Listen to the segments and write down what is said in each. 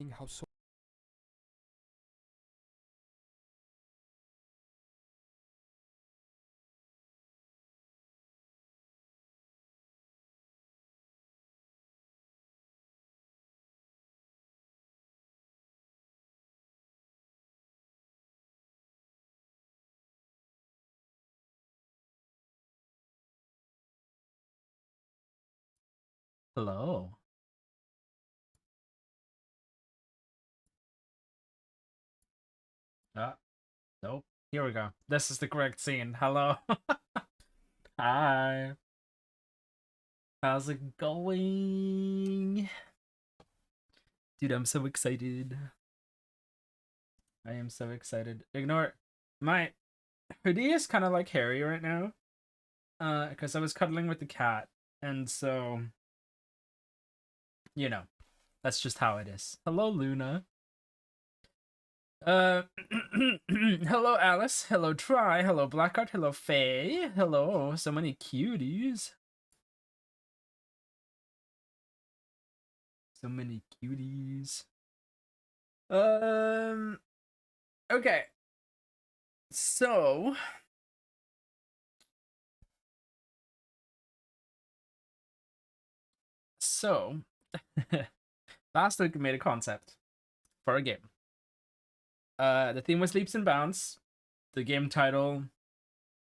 how so. Hello. Uh, nope. Here we go. This is the correct scene. Hello. Hi. How's it going? Dude, I'm so excited. I am so excited. Ignore my hoodie is kind of like hairy right now. Because I was cuddling with the cat, and so you know, that's just how it is. Hello, Luna. Uh, hello, Alice. Hello, Try. Hello, Blackheart. Hello, Faye. Hello, so many cuties. So many cuties. Um. Okay. So. So. Last week we made a concept for a game. The theme was leaps and bounds. The game title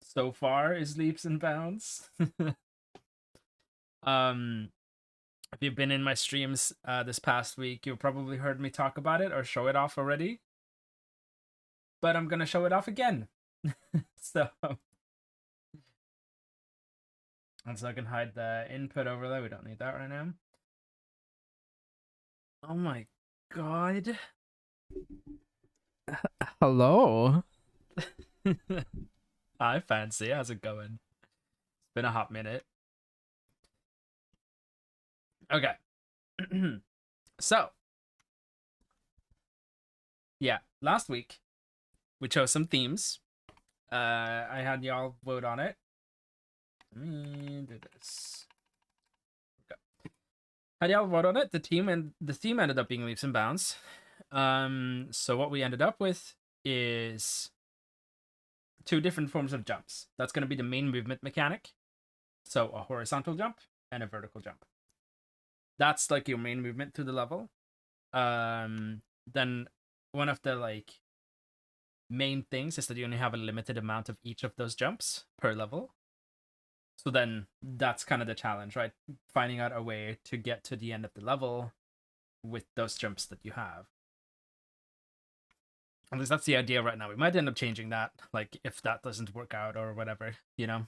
so far is leaps and bounds. um. If you've been in my streams this past week, you've probably heard me talk about it or show it off already. But I'm gonna show it off again. So. And so I can hide the input overlay. We don't need that right now. Oh my god. Hello. Hi, Fancy. How's it going? It's been a hot minute. Okay. So, yeah, last week we chose some themes. I had y'all vote on it. Let me do this. Okay. Had y'all vote on it? The theme ended up being leaps and bounds. So what we ended up with is two different forms of jumps. That's going to be the main movement mechanic. So a horizontal jump and a vertical jump. That's like your main movement through the level. Then one of the like main things is that you only have a limited amount of each of those jumps per level. So then that's kind of the challenge, right? Finding out a way to get to the end of the level with those jumps that you have. At least that's the idea right now. We might end up changing that, like if that doesn't work out or whatever, you know.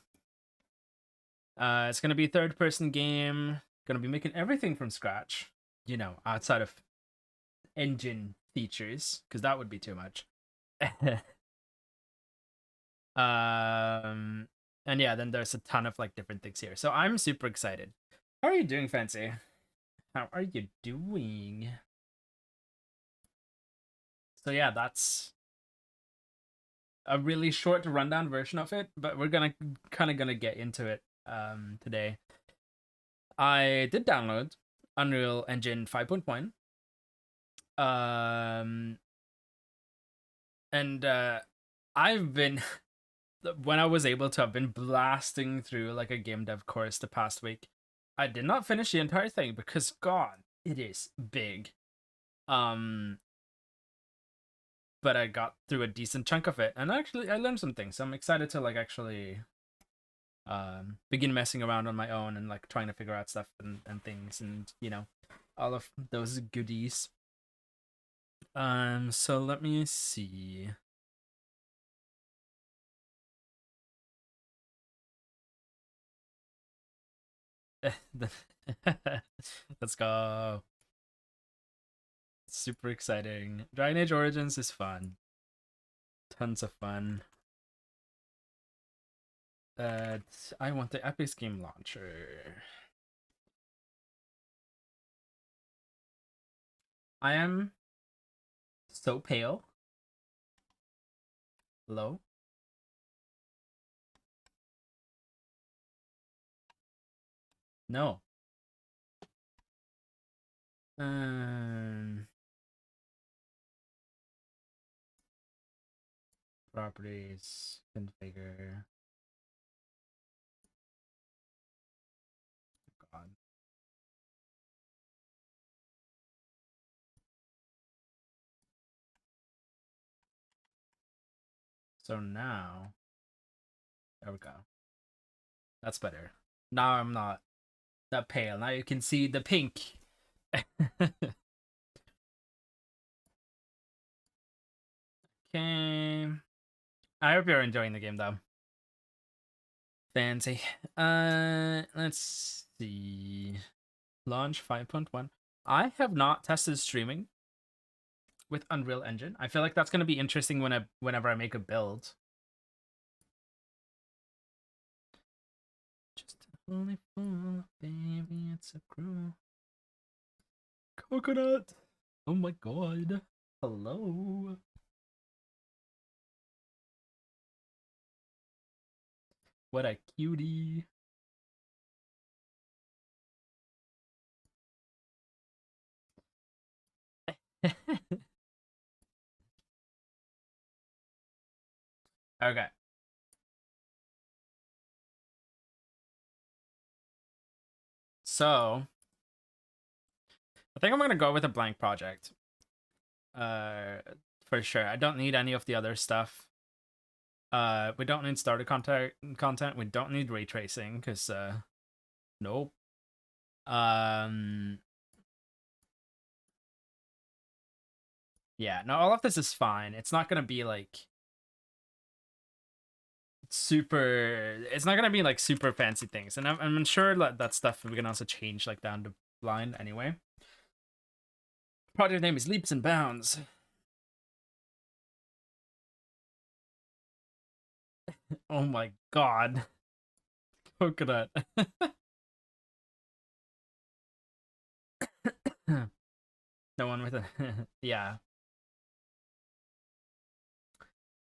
It's gonna be a third-person game. Gonna be making everything from scratch, you know, outside of engine features, because that would be too much. um, and yeah, then there's a ton of like different things here. So I'm super excited. How are you doing, Fancy? How are you doing? So yeah, that's a really short rundown version of it, but we're gonna kind of gonna get into it today. I did download Unreal Engine 5.1. Um and I've been when I was able to, I've been blasting through like a game dev course the past week. I did not finish the entire thing because God, it is big. Um but I got through a decent chunk of it and actually I learned some things. So I'm excited to like actually begin messing around on my own and like trying to figure out stuff and things and you know all of those goodies. So let me see. Let's go. Super exciting. Dragon Age Origins is fun. Tons of fun. Uh, I want the Epic Game Launcher. I am so pale. Low. No. Um. properties, configure. God. So now, there we go. That's better. Now I'm not that pale. Now you can see the pink. Okay. I hope you're enjoying the game though. Fancy. Let's see. Launch 5.1. I have not tested streaming with Unreal Engine. I feel like that's gonna be interesting whenever I make a build. Just only fool, baby, it's a crew. Coconut. Oh my god. Hello. What a cutie. Okay. So, I think I'm gonna go with a blank project. For sure. I don't need any of the other stuff. We don't need starter content. We don't need ray tracing because nope. Yeah, no, all of this is fine. It's not gonna be like super. It's not gonna be like super fancy things, and I'm sure that stuff we can also change like down the line anyway. Project name is Leaps and Bounds. Oh my god. Coconut. No one with a yeah.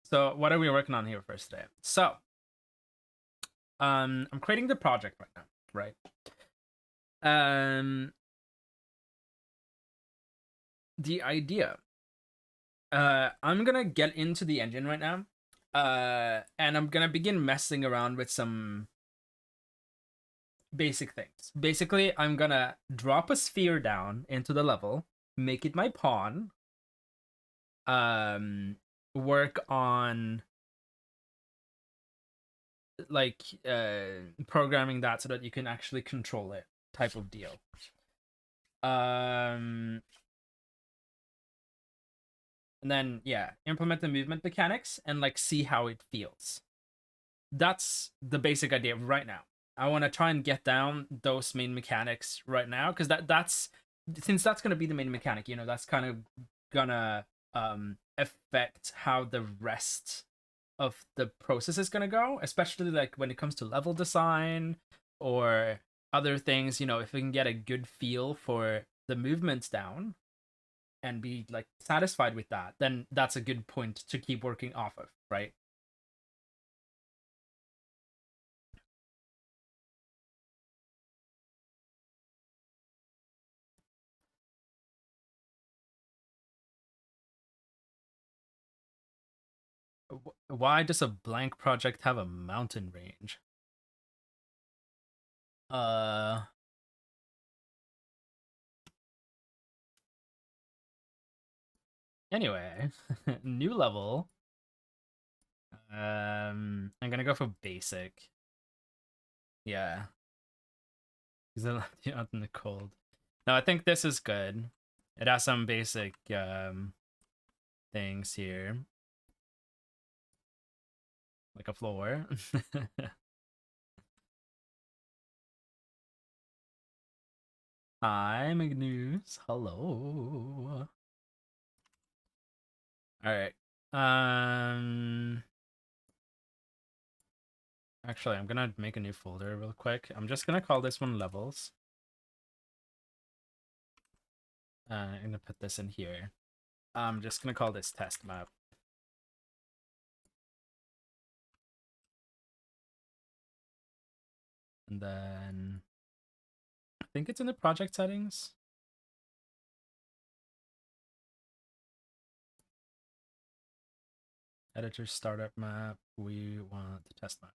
So what are we working on here first today? So I'm creating the project right now, right? The idea. I'm gonna get into the engine right now. And I'm gonna begin messing around with some basic things. Basically, I'm gonna drop a sphere down into the level, make it my pawn, work on like programming that so that you can actually control it type of deal. And then yeah, implement the movement mechanics and like see how it feels. That's the basic idea right now. I want to try and get down those main mechanics right now because that's since that's going to be the main mechanic, you know, that's kind of gonna affect how the rest of the process is going to go, especially like when it comes to level design or other things. You know, if we can get a good feel for the movements down and be like satisfied with that, then that's a good point to keep working off of, right? Why does a blank project have a mountain range? Uh, anyway, new level. I'm gonna go for basic. Yeah, because I left you out in the cold. No, I think this is good. It has some basic things here, like a floor. Hi, Magnus. Hello. All right. Actually, I'm gonna make a new folder real quick. I'm just gonna call this one levels. I'm gonna put this in here. I'm just gonna call this test map. And then I think it's in the project settings. Editor startup map. We want the test map.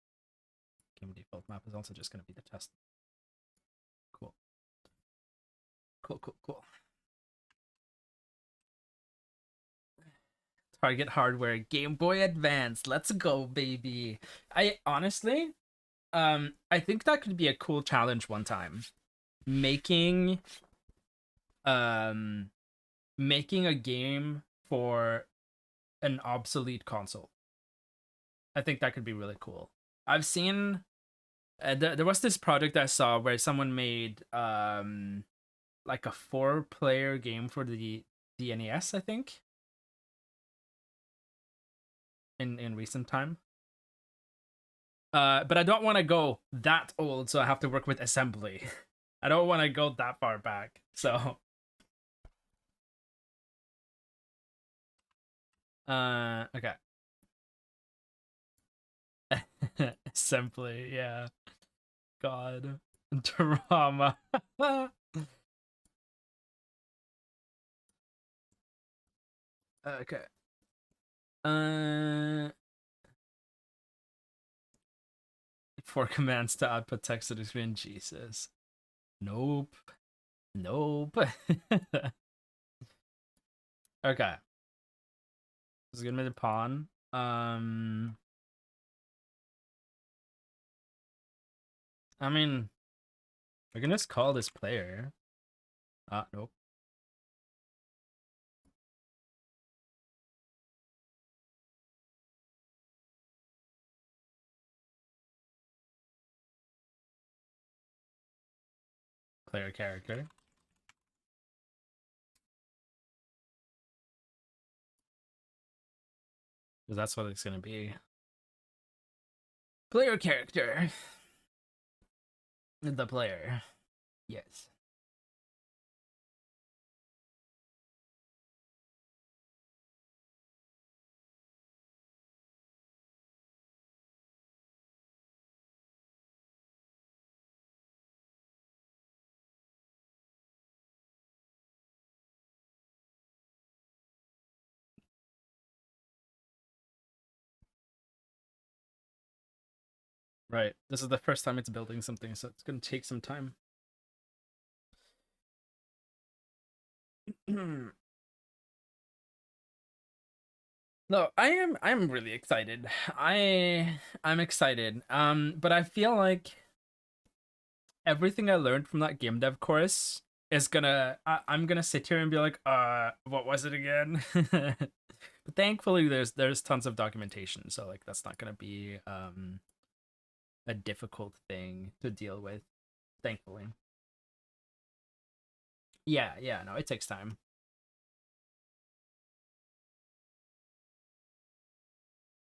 Game default map is also just going to be the test. Cool. Cool. Target hardware, Game Boy Advance. Let's go, baby. I honestly, I think that could be a cool challenge one time. Making making a game for an obsolete console. I think that could be really cool. I've seen there was this project I saw where someone made like a 4-player game for the NES, I think. In recent time. But I don't want to go that old, so I have to work with assembly. I don't want to go that far back. So okay. Assembly, yeah. God. Drama. Okay. For commands to output text to the screen. Jesus. Nope. Okay. This is gonna be the pawn. I mean, we can just call this player. Nope. Player character. Because that's what it's gonna be. Player character. The player. Yes. Right. This is the first time it's building something, so it's gonna take some time. No, I'm really excited. I'm excited. But I feel like everything I learned from that game dev course is I'm gonna sit here and be like, what was it again? But thankfully there's tons of documentation, so like that's not gonna be a difficult thing to deal with, thankfully. Yeah, no, it takes time.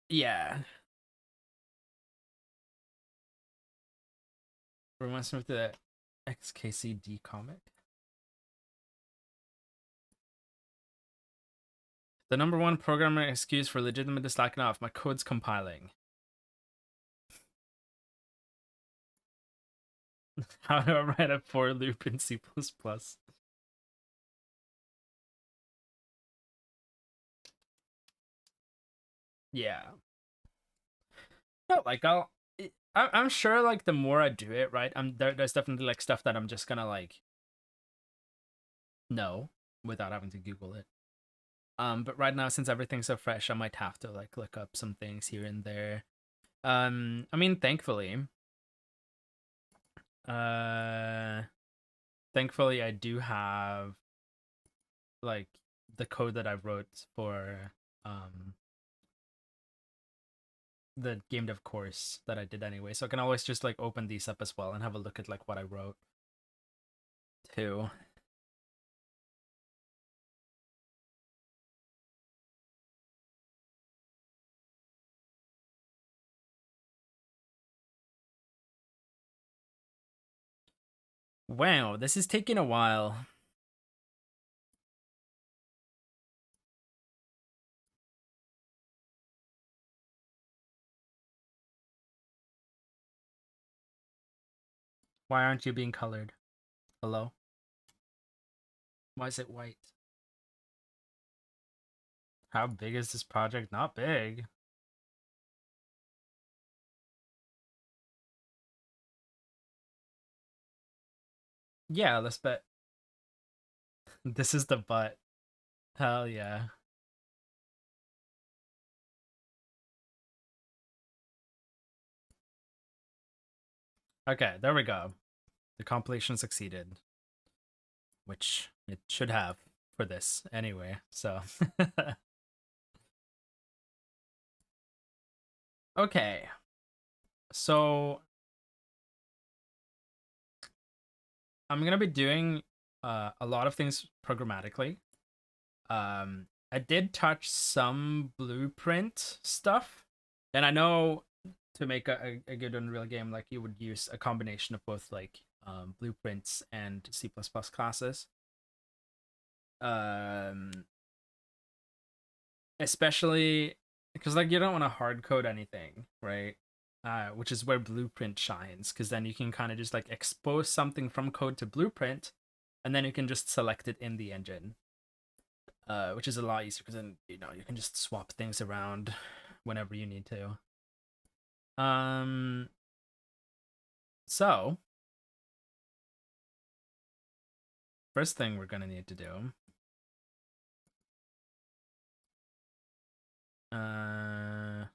Yeah. Reminds me of the XKCD comic. The number one programmer excuse for legitimately slacking off. My code's compiling. How do I write a for loop in C++? Yeah. No, like I'm sure like the more I do it, right? There's definitely like stuff that I'm just gonna like know without having to Google it. But right now, since everything's so fresh, I might have to like look up some things here and there. I mean, uh, thankfully, I do have like the code that I wrote for the game dev course that I did anyway, so I can always just like open these up as well and have a look at like what I wrote too. Wow, this is taking a while. Why aren't you being colored? Hello? Why is it white? How big is this project? Not big. Yeah, let's bet. This is the butt. Hell yeah. Okay, there we go. The compilation succeeded, which it should have for this anyway. So, okay. So, I'm going to be doing a lot of things programmatically. I did touch some blueprint stuff, and I know to make a good Unreal game, like you would use a combination of both like blueprints and C++ classes. Um, Especially because like you don't want to hard code anything, right? Which is where blueprint shines, because then you can kind of just like expose something from code to blueprint, and then you can just select it in the engine, which is a lot easier because then you can just swap things around whenever you need to. Um, so first thing we're gonna need to do, uh,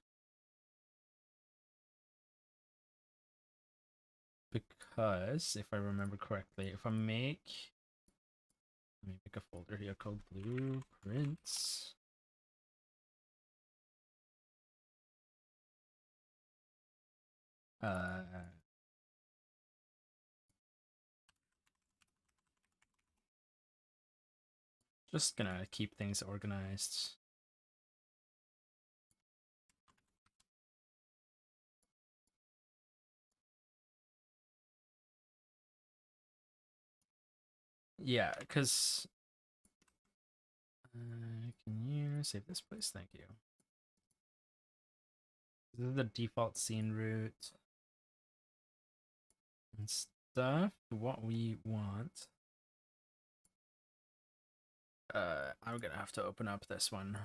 because if I remember correctly, if I make let me make a folder here called blueprints. Uh, just gonna keep things organized. Yeah, because can you save this place? Thank you. This is the default scene root and stuff. What we want. I'm gonna have to open up this one.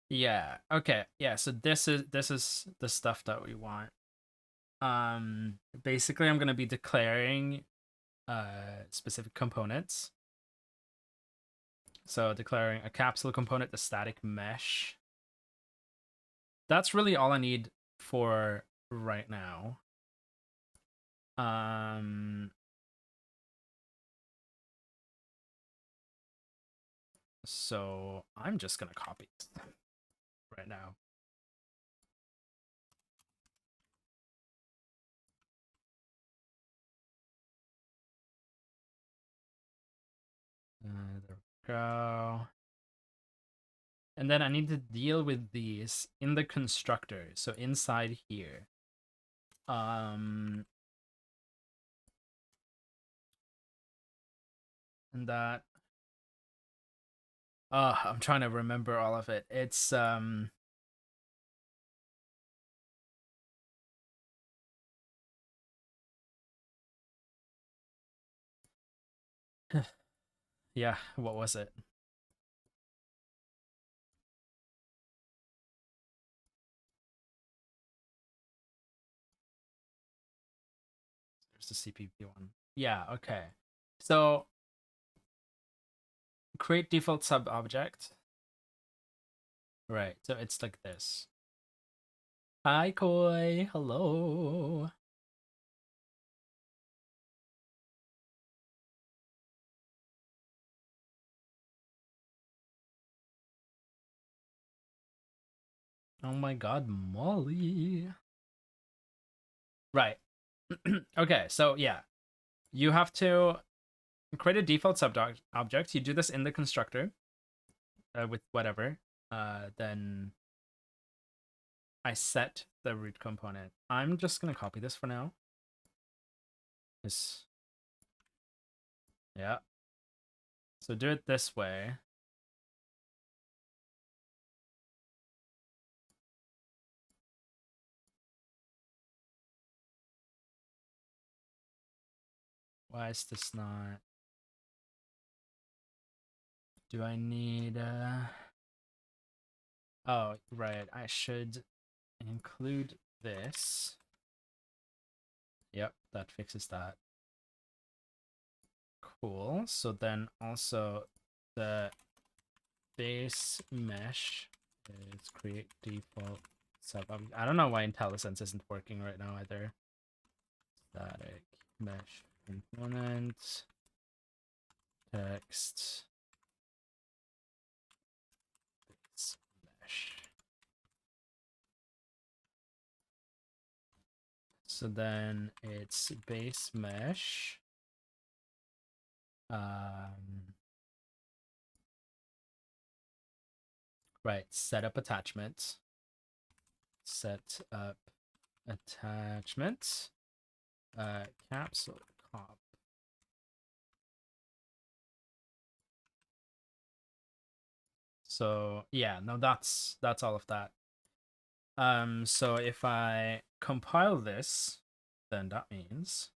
Yeah. Okay. Yeah. So this is the stuff that we want. Basically, I'm gonna be declaring specific components. So declaring a capsule component, the static mesh. That's really all I need for right now. Um, so I'm just gonna copy it right now. There we go. And then I need to deal with these in the constructor. So inside here. And that I'm trying to remember all of it. It's yeah, what was it? There's the CPP one. Yeah, okay. So create default sub object. Right. So it's like this. Hi Koi, hello. Oh my god, Molly. Right. Okay, so yeah. You have to create a default sub object. You do this in the constructor with whatever. Then I set the root component. I'm just gonna copy this for now. This, yeah. So do it this way. Why is this not? Do I need Oh, right. I should include this Yep, that fixes that. Cool. So then also the base mesh is create default sub. I don't know why IntelliSense isn't working right now either. Static mesh component text base mesh. So then it's base mesh. Right, set up attachment. Set up attachment. Capsule comp. So yeah, no, that's all of that. So if I compile this, then that means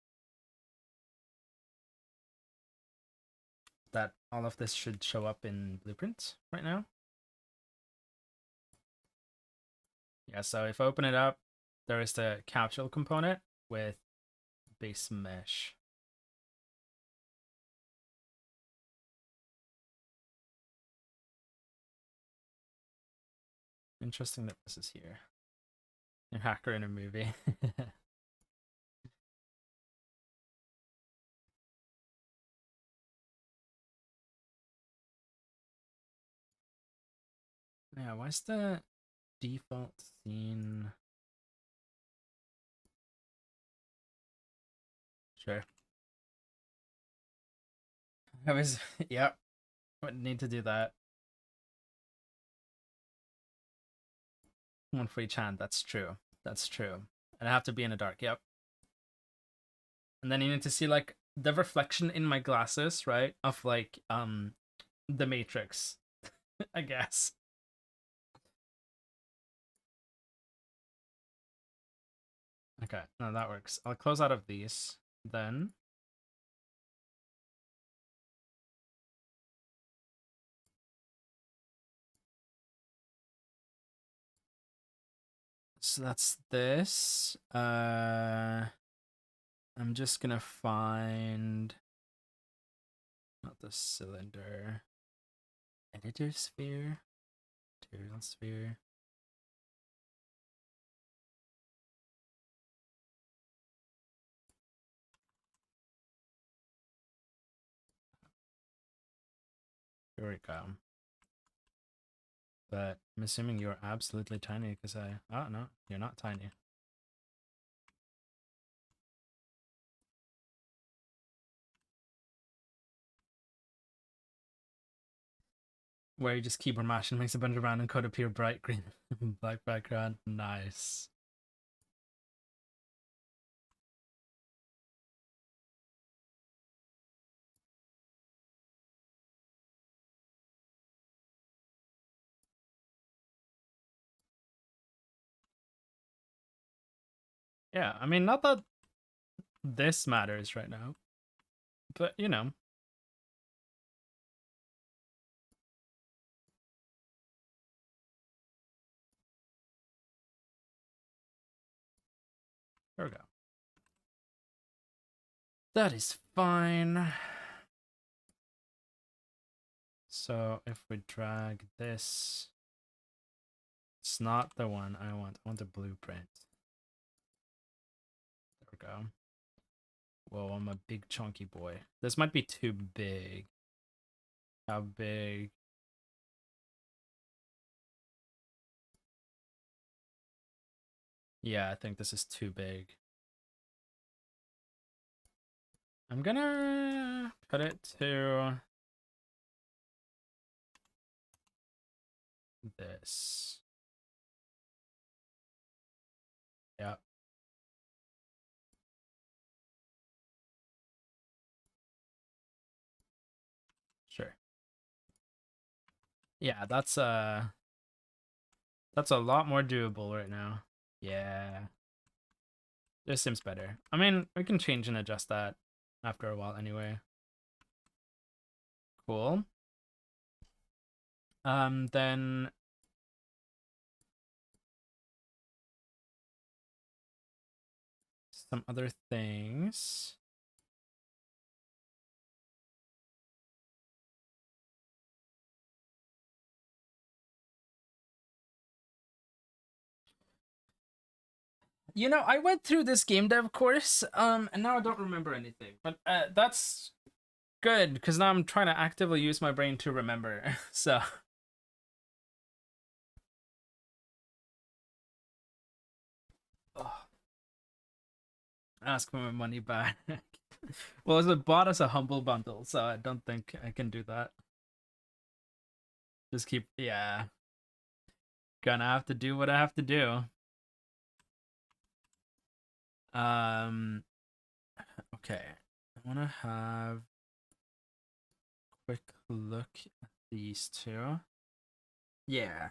that all of this should show up in Blueprint right now. Yeah, so if I open it up, there is the capsule component with base mesh. Interesting that this is here. A hacker in a movie. Yeah, why's the default scene? Sure. I was, yep. Would need to do that. One free chant, that's true. That's true. And I have to be in the dark, yep. And then you need to see like the reflection in my glasses, right? Of like the Matrix, I guess. Okay, no, that works. I'll close out of these then. So that's this. I'm just gonna find not the cylinder. Editor sphere. Material sphere. Here we go. But I'm assuming you're absolutely tiny because oh no, you're not tiny. Where you just keyboard mash and makes a bunch of random code appear bright green black background. Nice. Yeah, I mean, not that this matters right now, but you know. There we go. That is fine. So if we drag this, it's not the one I want. I want the blueprint. There we go. Whoa, I'm a big chunky boy. This might be too big. How big? Yeah, I think this is too big. I'm gonna put it to this. Yeah. Sure. Yeah, that's a lot more doable right now. Yeah. This seems better. I mean, we can change and adjust that after a while anyway. Cool. Then some other things. You know, I went through this game dev course, and now I don't remember anything. But that's good because now I'm trying to actively use my brain to remember. So oh, ask for my money back. Well, it was bought as a humble bundle, so I don't think I can do that. Just keep, yeah, gonna have to do what I have to do. Um, okay, I want to have a quick look at these two. Yeah,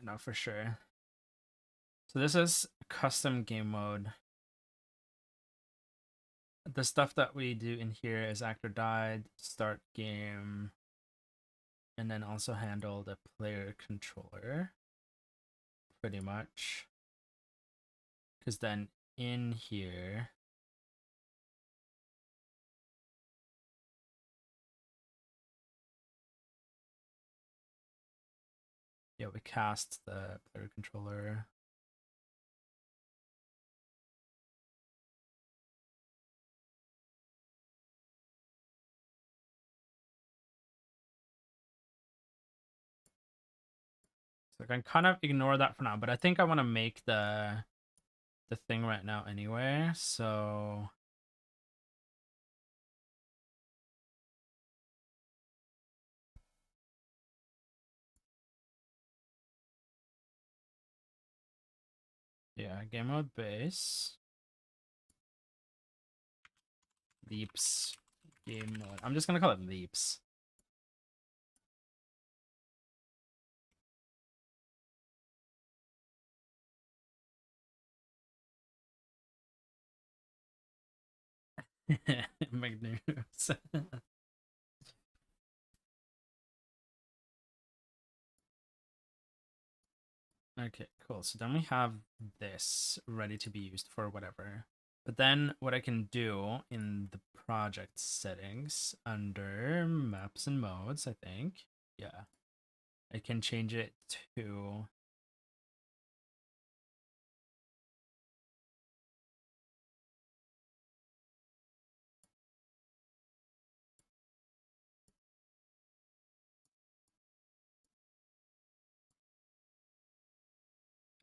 no, for sure. So this is custom game mode. The stuff that we do in here is actor died, start game, and then also handle the player controller, pretty much. Because then in here, yeah, we cast the player controller. So I can kind of ignore that for now, but I think I want to make the thing right now anyway, so yeah, game mode base. Leaps game mode. I'm just gonna call it Leaps. Magnus. Okay, cool. So then we have this ready to be used for whatever. But then what I can do in the project settings under maps and modes, I think, yeah, I can change it to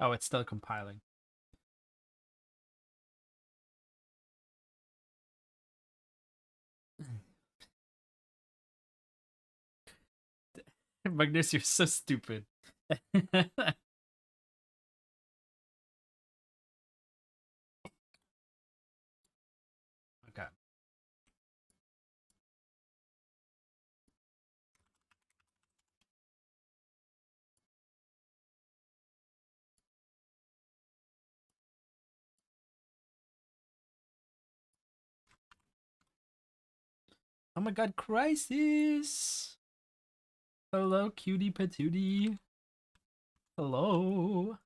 oh, it's still compiling. Magnus, you're so stupid. Okay. Oh my god, Crisis! Hello, cutie patootie. Hello.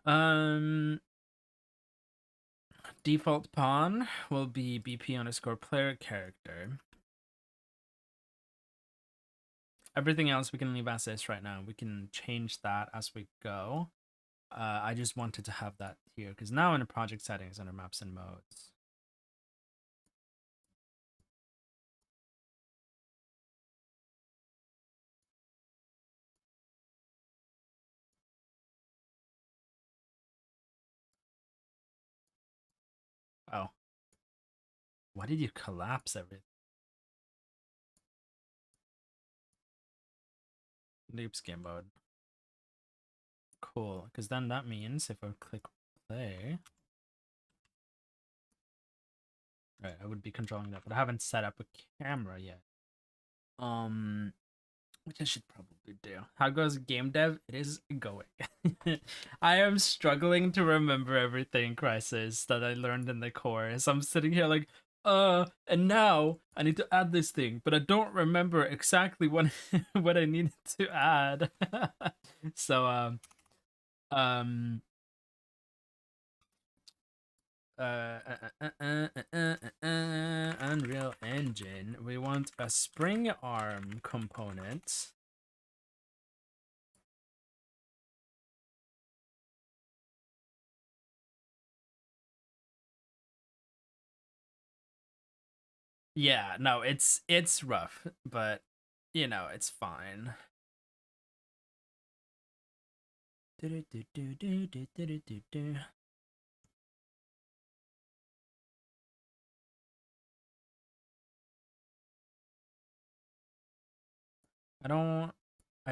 Um, default pawn will be BP underscore player character. Everything else we can leave as is right now. We can change that as we go. I just wanted to have that here because now in the project settings under maps and modes. Oh. Why did you collapse everything? Loops game mode. Cool, because then that means if I click play, right, I would be controlling that, but I haven't set up a camera yet. Which I should probably do. How goes game dev? It is going. I am struggling to remember everything, Crisis, that I learned in the course. I'm sitting here like, and now I need to add this thing, but I don't remember exactly what what I needed to add. So um Unreal Engine. We want a spring arm component. Yeah, no, it's rough, but you know, it's fine. I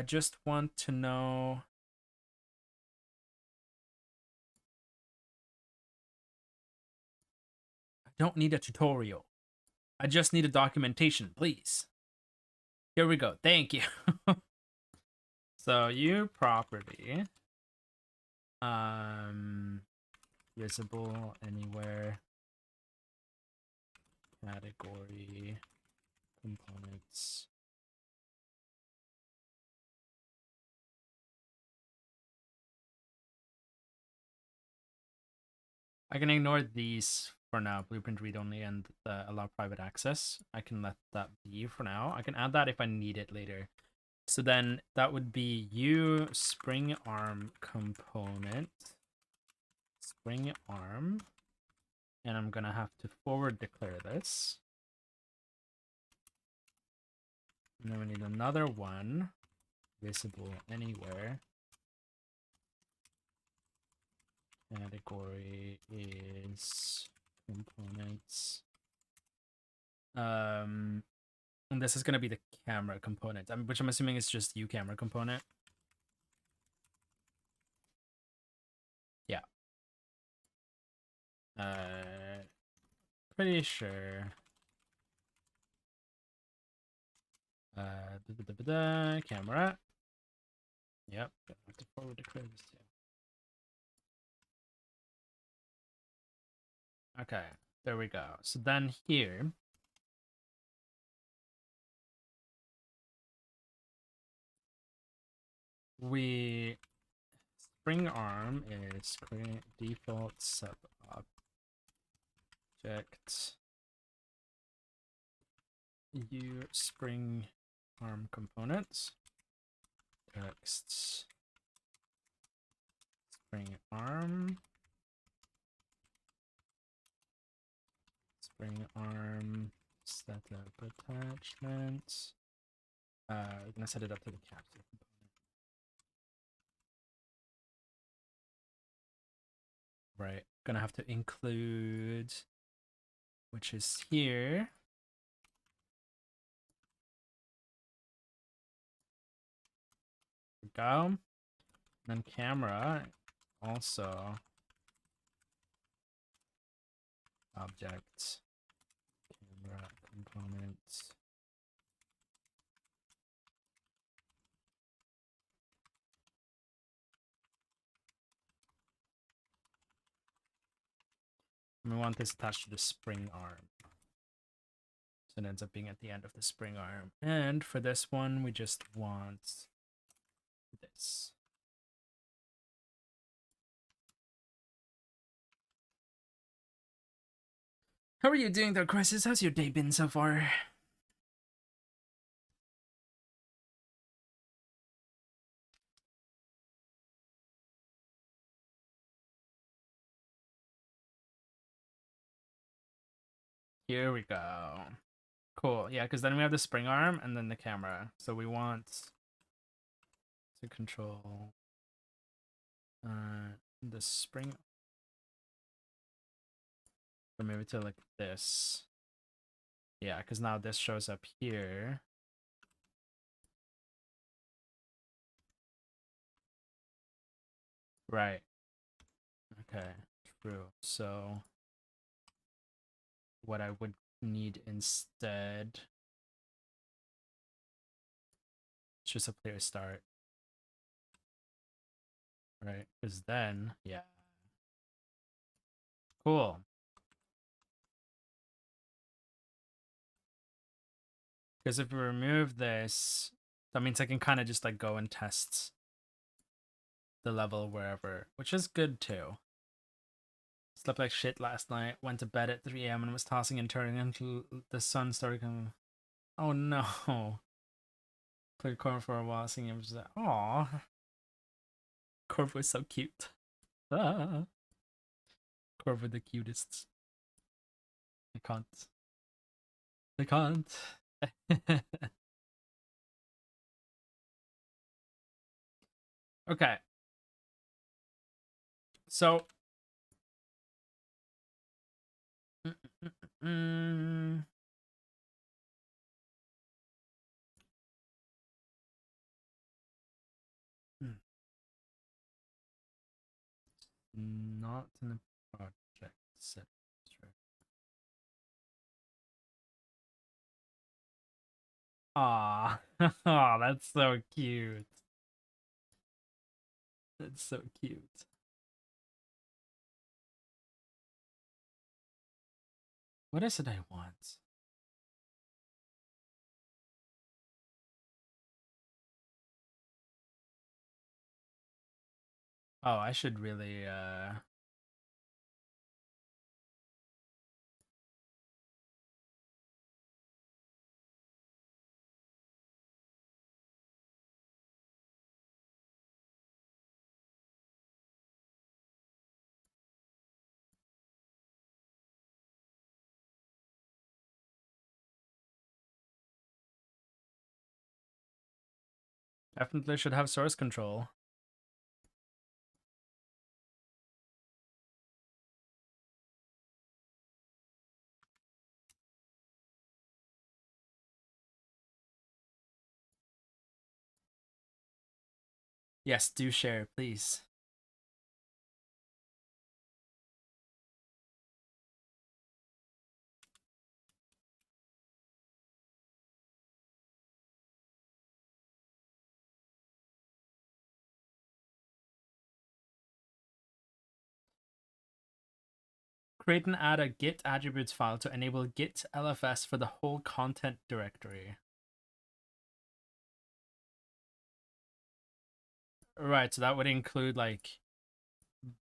just want to know. I don't need a tutorial. I just need a documentation, please. Here we go. Thank you. So you property visible anywhere category components. I can ignore these for now, blueprint read only and allow private access. I can let that be for now. I can add that if I need it later. So then that would be u spring arm component, spring arm, and I'm gonna have to forward declare this. And then we need another one, visible anywhere. Category is components. And this is gonna be the camera component, which I'm assuming is just u camera component. Yeah. Pretty sure. Camera. Yep. I have to forward declare this too. Okay, there we go. So then here, we spring arm is create default sub object u spring arm components text spring arm setup attachment. We're gonna set it up to the capsule component. Right, gonna have to include, which is here. Go. And then camera also object camera components. And we want this attached to the spring arm. So it ends up being at the end of the spring arm. And for this one, we just want this. How are you doing there, Crisis? How's your day been so far? Here we go. Cool. Yeah, because then we have the spring arm and then the camera. So we want to control the spring. Or maybe to like this. Yeah, because now this shows up here. Right. Okay, true. So what I would need instead is just a player start. Right, because then, yeah. Cool. Because if we remove this, that means I can kind of just like go and test the level wherever, which is good too. Slept like shit last night. Went to bed at 3 a.m. and was tossing and turning until the sun started coming. Oh no. Played Corv for a while, singing. Was like, aw. Corv was so cute. Ah. Corv were the cutest. I can't. I can't. Okay. So. Mm, not in the project set. Aw. Aw, that's so cute. That's so cute. What is it I want? Oh, I should really definitely should have source control. Yes, do share, please. Create and add a Git attributes file to enable Git LFS for the whole content directory. Right, so that would include like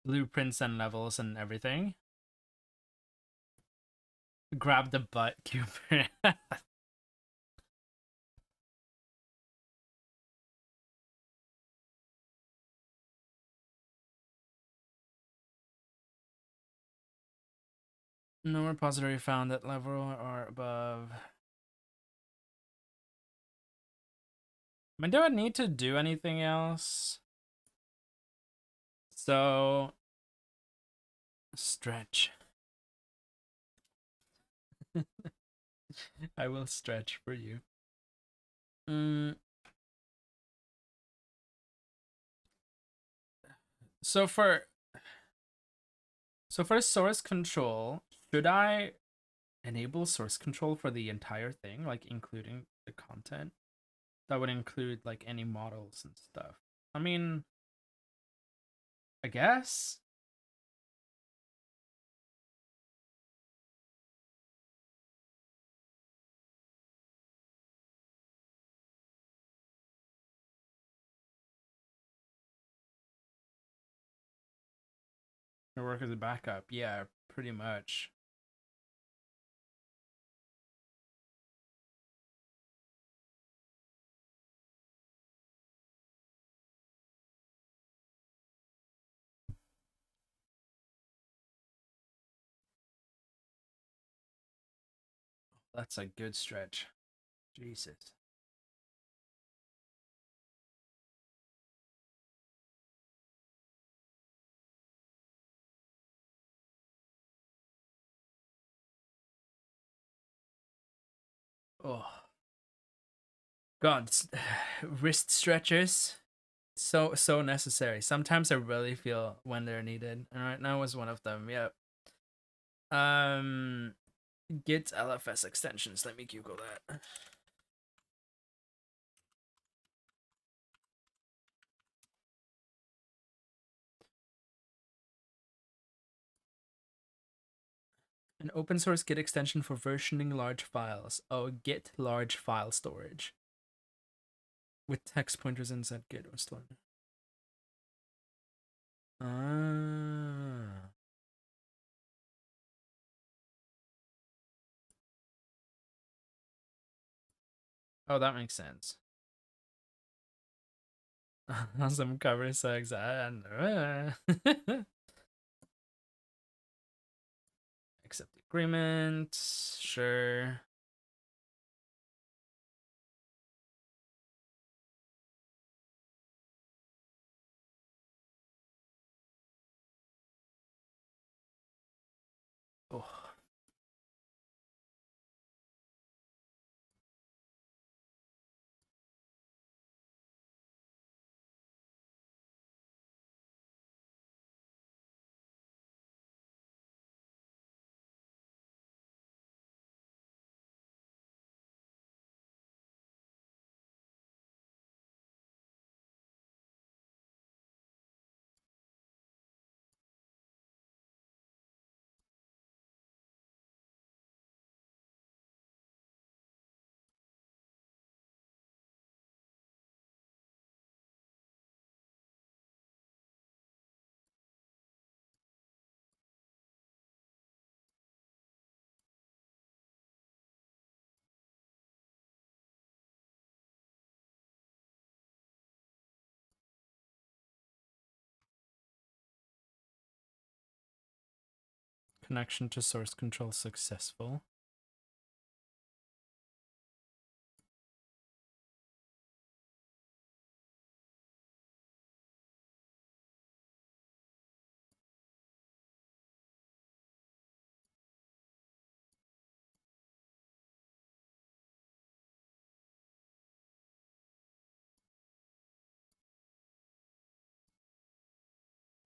blueprints and levels and everything. Grab the butt, Cooper. No repository found at level or above. I mean, do I need to do anything else? So, stretch. I will stretch for you. Mm. So for source control, should I enable source control for the entire thing, like including the content? That would include like any models and stuff. I mean, I guess. Or work as a backup. Yeah, pretty much. That's a good stretch. Jesus. Oh. God, wrist stretchers. So necessary. Sometimes I really feel when they're needed. And right now was one of them. Yep. Git LFS extensions. Let me Google that. An open source Git extension for versioning large files. Oh, Git large file storage. With text pointers inside Git or stored. Ah. Oh, that makes sense. Some cover sucks. Accept the agreement. Sure. Oh. Connection to source control successful.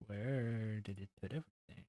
Where did it put everything?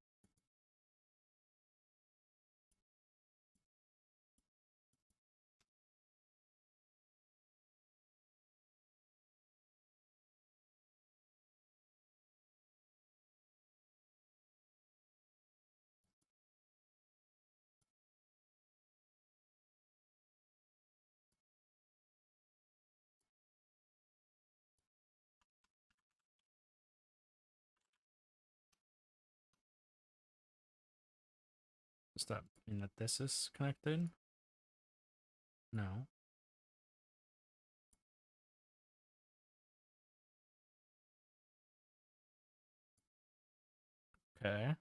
Does that mean that this is connected? No. Okay.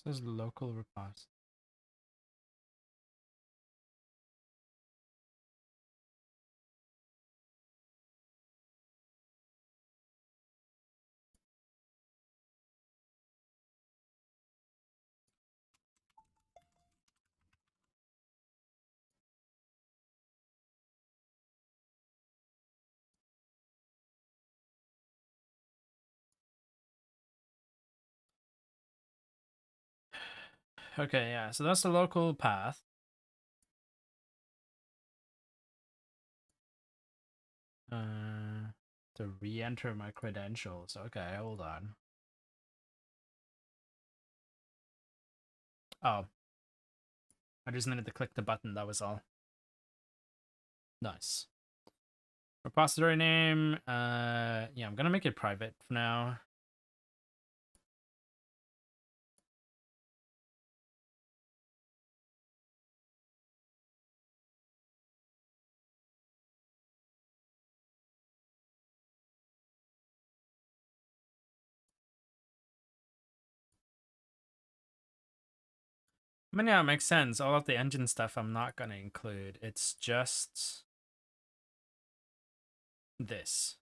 This is local repository. Okay, yeah, so that's the local path. To re-enter my credentials. Okay, hold on. Oh. I just needed to click the button, that was all. Nice. Repository name, yeah, I'm gonna make it private for now. I mean, yeah, it makes sense. All of the engine stuff I'm not gonna include. It's just this.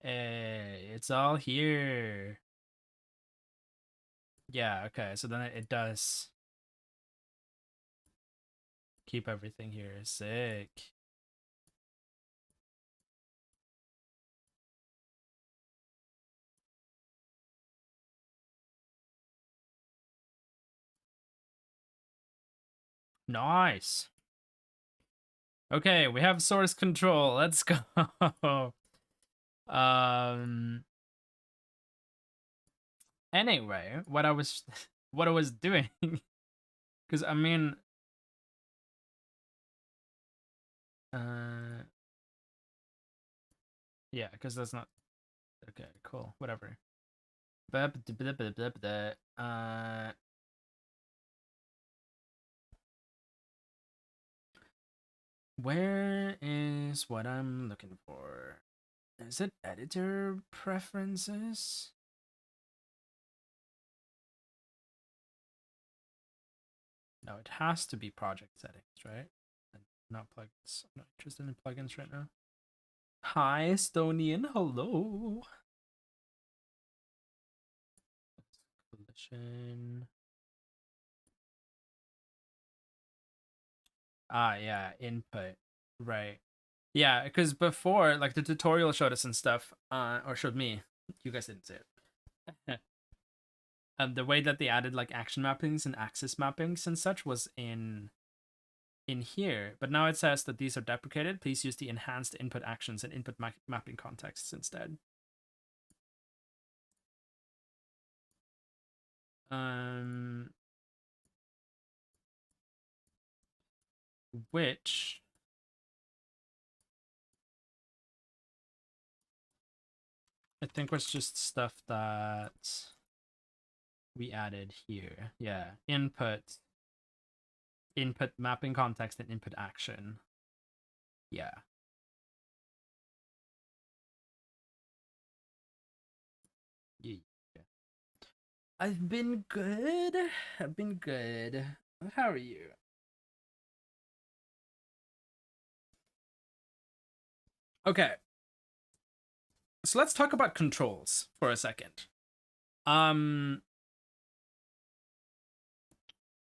Hey, it's all here. Yeah, okay, so then it does keep everything here. Sick. Nice. Okay, we have source control. Let's go. Anyway, what I was what I was doing, because I mean, yeah, because that's not okay. Cool, whatever. Where is what I'm looking for? Is it editor preferences? No, it has to be project settings, right? And not plugins. I'm not interested in plugins right now. Hi, Estonian. Hello. Collision. Ah, yeah, input. Right. Yeah, because before, like the tutorial showed us and stuff, or showed me. You guys didn't see it. The way that they added like action mappings and axis mappings and such was in here, but now it says that these are deprecated. Please use the enhanced input actions and input mapping contexts instead. Which I think was just stuff that we added here. Yeah, input mapping context and input action. Yeah. Yeah. I've been good. I've been good. How are you? Okay. So let's talk about controls for a second.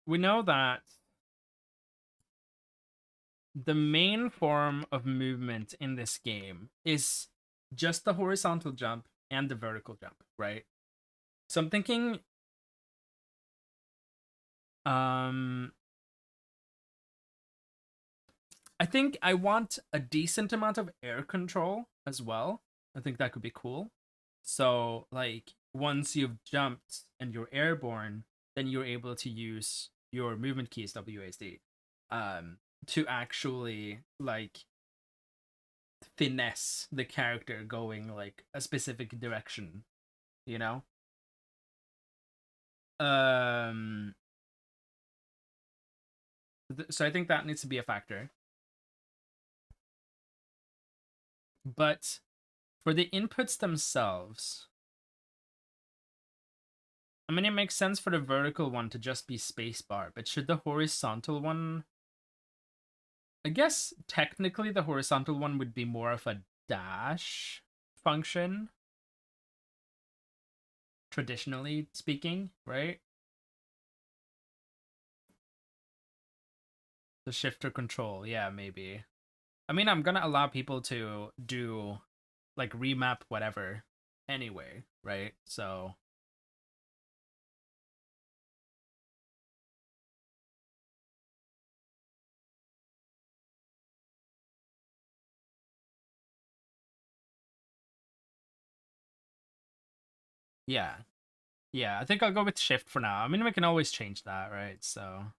We know that the main form of movement in this game is just the horizontal jump and the vertical jump, right? So I'm thinking I think I want a decent amount of air control as well. I think that could be cool. So, like, once you've jumped and you're airborne, then you're able to use your movement keys, WASD, to actually, like, finesse the character going, like, a specific direction, you know? Um, so I think that needs to be a factor. But for the inputs themselves, I mean, it makes sense for the vertical one to just be spacebar, but should the horizontal one... I guess technically the horizontal one would be more of a dash function, traditionally speaking, right? The shifter control, yeah, maybe. I mean, I'm gonna allow people to do, like, remap whatever anyway, right? So... yeah. Yeah, I think I'll go with shift for now. I mean, we can always change that, right? So...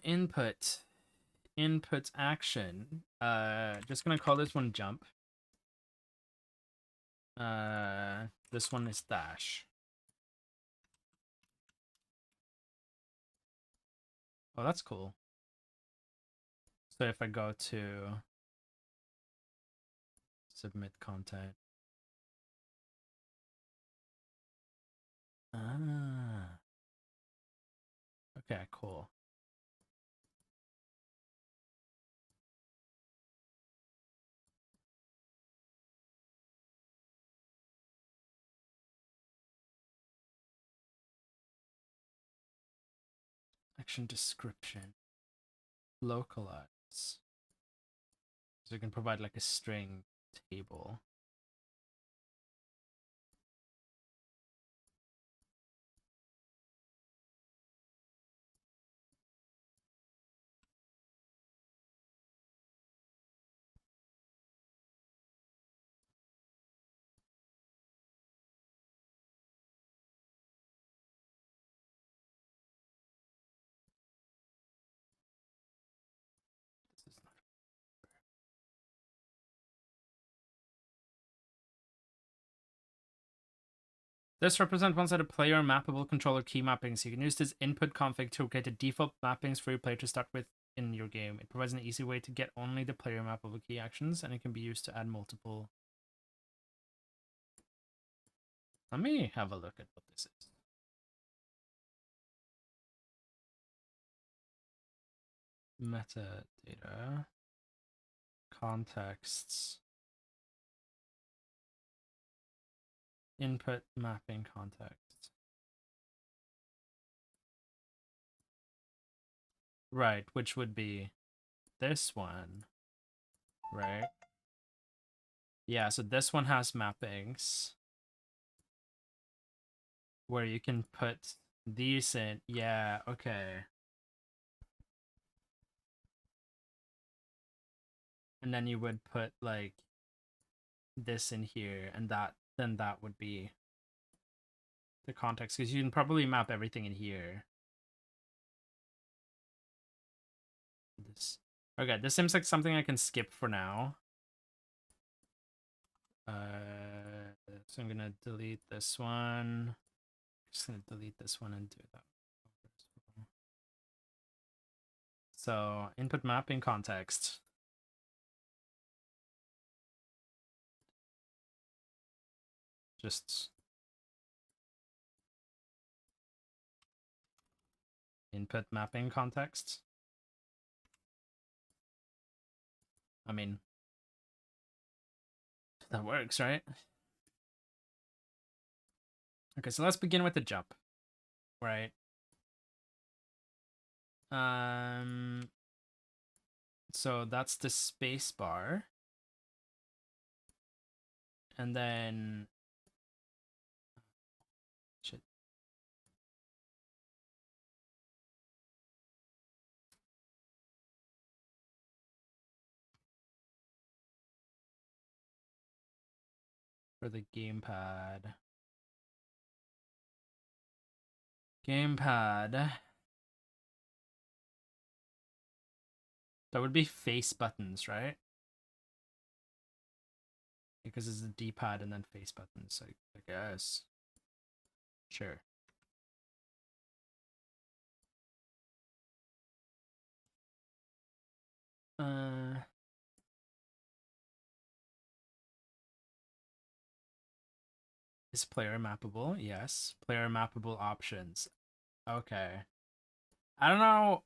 input. Input action. Just gonna call this one jump. This one is dash. Oh, that's cool. So if I go to submit content. Ah. Okay, cool. Action description. Localize. So you can provide like a string table. This represents one set of player mappable controller key mappings. You can use this input config to create the default mappings for your player to start with in your game. It provides an easy way to get only the player mappable key actions, and it can be used to add multiple. Let me have a look at what this is. Metadata, contexts, input mapping context. Right, which would be this one, right? Yeah, so this one has mappings where you can put these in. Yeah, okay. And then you would put like this in here, and then that would be the context, because you can probably map everything in here. This, okay, this seems like something I can skip for now. So I'm gonna delete this one. Just gonna delete this one and do that. So input mapping context. Just input mapping context. I mean, that works, right? Okay, so let's begin with the jump, right? So that's the space bar. And then shit. For the gamepad. Gamepad. That would be face buttons, right? Because it's a D-pad and then face buttons, I guess. Sure. Is player mappable? Yes. Player mappable options. Okay. I don't know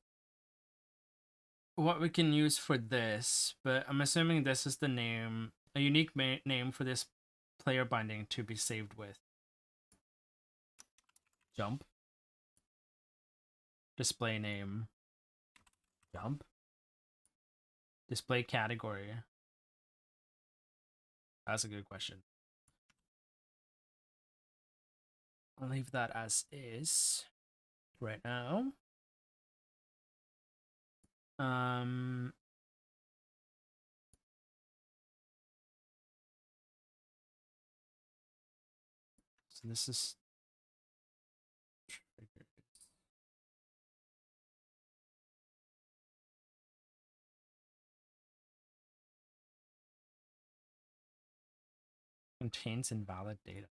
what we can use for this, but I'm assuming this is the name, a unique name for this player binding to be saved with. Jump. Display name. Jump. Display category. That's a good question. I'll leave that as is right now. So this is contains invalid data.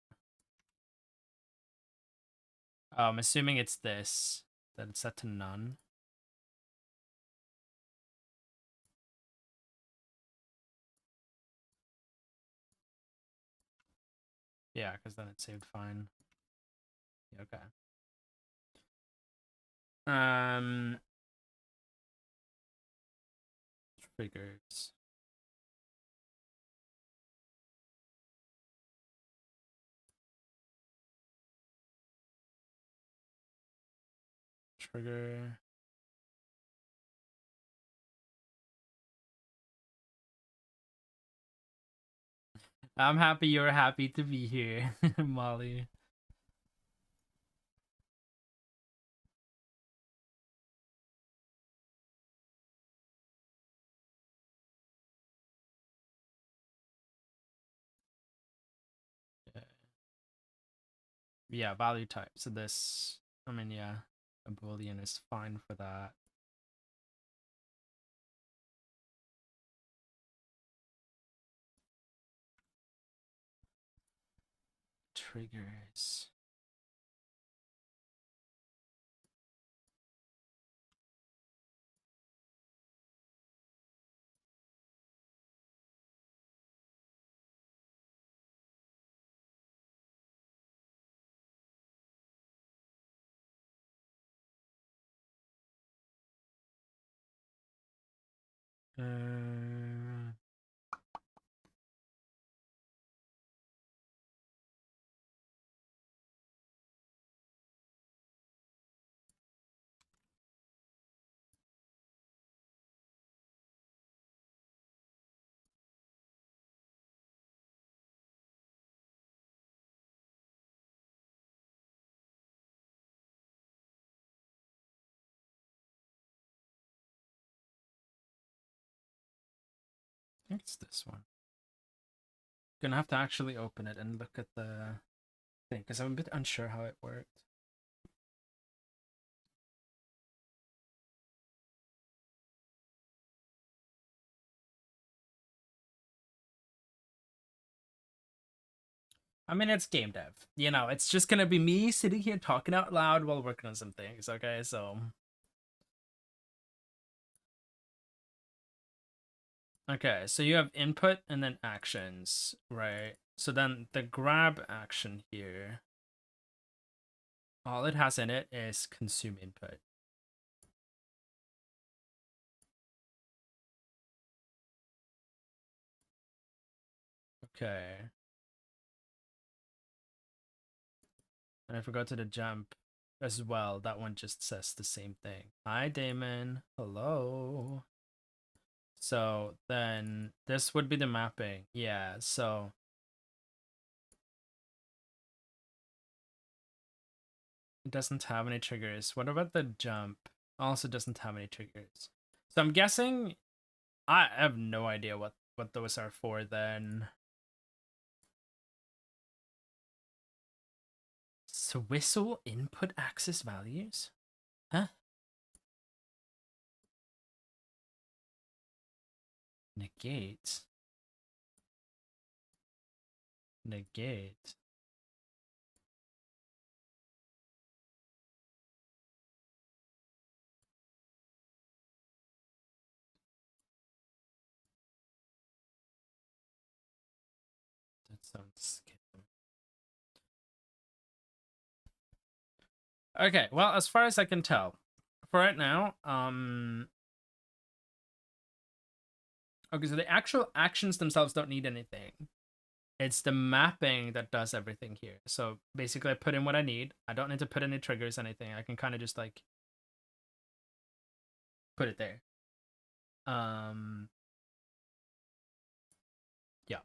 Oh, I'm assuming it's this, that it's set to none. Yeah, because then it saved fine. Yeah, okay. Triggers. Trigger. I'm happy you're happy to be here, Molly. Yeah, value type. So this, I mean, yeah, a Boolean is fine for that. Triggers. I think it's this one. Gonna have to actually open it and look at the thing because I'm a bit unsure how it worked. I mean, it's game dev. You know, it's just gonna be me sitting here talking out loud while working on some things, okay? So. Okay, so you have input and then actions, right? So then the grab action here, all it has in it is consume input. Okay. And if we go to the jump as well, that one just says the same thing. Hi, Damon. Hello. So then this would be the mapping. Yeah, so it doesn't have any triggers. What about the jump? Also doesn't have any triggers. So I'm guessing I have no idea what those are for then. Swistle input access values? Huh? Negate. Negate. That sounds scary. Okay, well, as far as I can tell, for right now, okay, so the actual actions themselves don't need anything. It's the mapping that does everything here. So basically I put in what I need. I don't need to put any triggers, anything. I can kind of just like put it there. Yeah.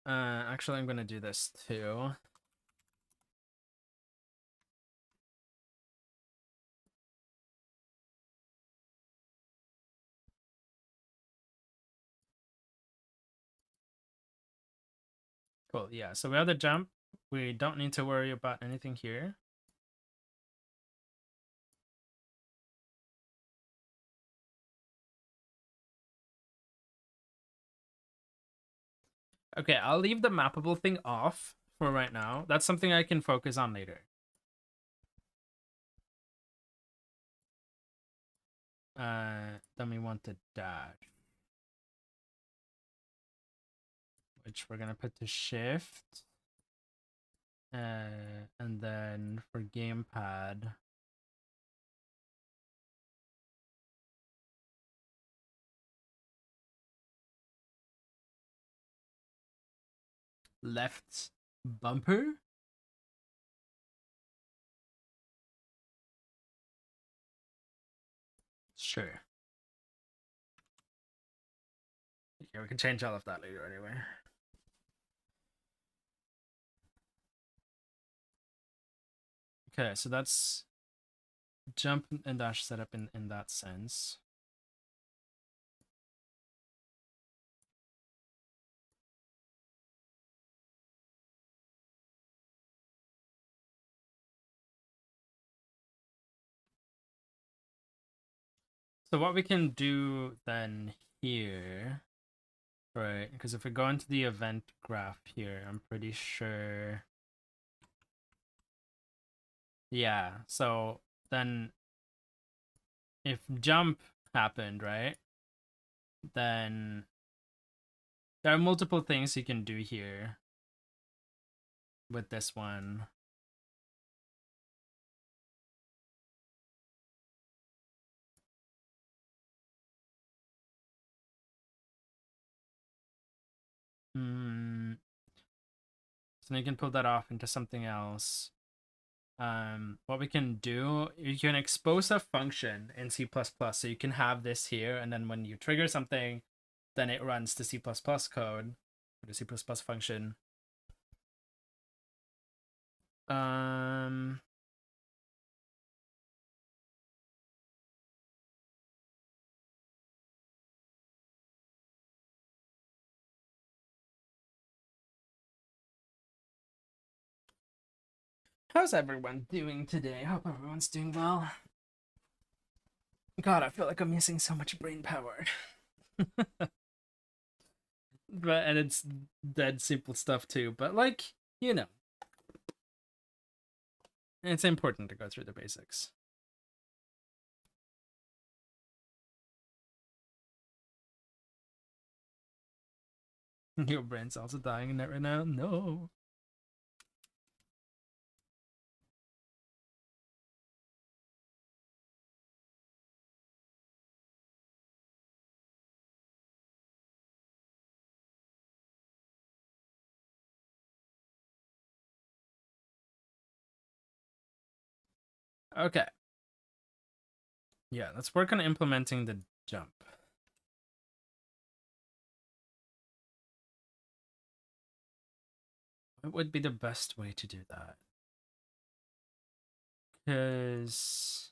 Actually I'm gonna do this too. Cool, yeah. So we have the jump. We don't need to worry about anything here. Okay, I'll leave the mappable thing off for right now. That's something I can focus on later. Then we want the dash, which we're gonna put to shift. And then for gamepad, left bumper. Sure. Yeah, we can change all of that later anyway. Okay, so that's jump and dash setup in that sense. So what we can do then here, right? Because if we go into the event graph here, I'm pretty sure. Yeah, so then if jump happened, right? Then there are multiple things you can do here with this one. So then you can pull that off into something else. What we can do, you can expose a function in C++, so you can have this here, and then when you trigger something, then it runs the C++ code, or the C++ function. How's everyone doing today? I hope everyone's doing well. God, I feel like I'm missing so much brain power. And it's dead simple stuff too, but like, you know, it's important to go through the basics. Your brain's also dying in it right now? No. Okay. Yeah, let's work on implementing the jump. What would be the best way to do that? Because...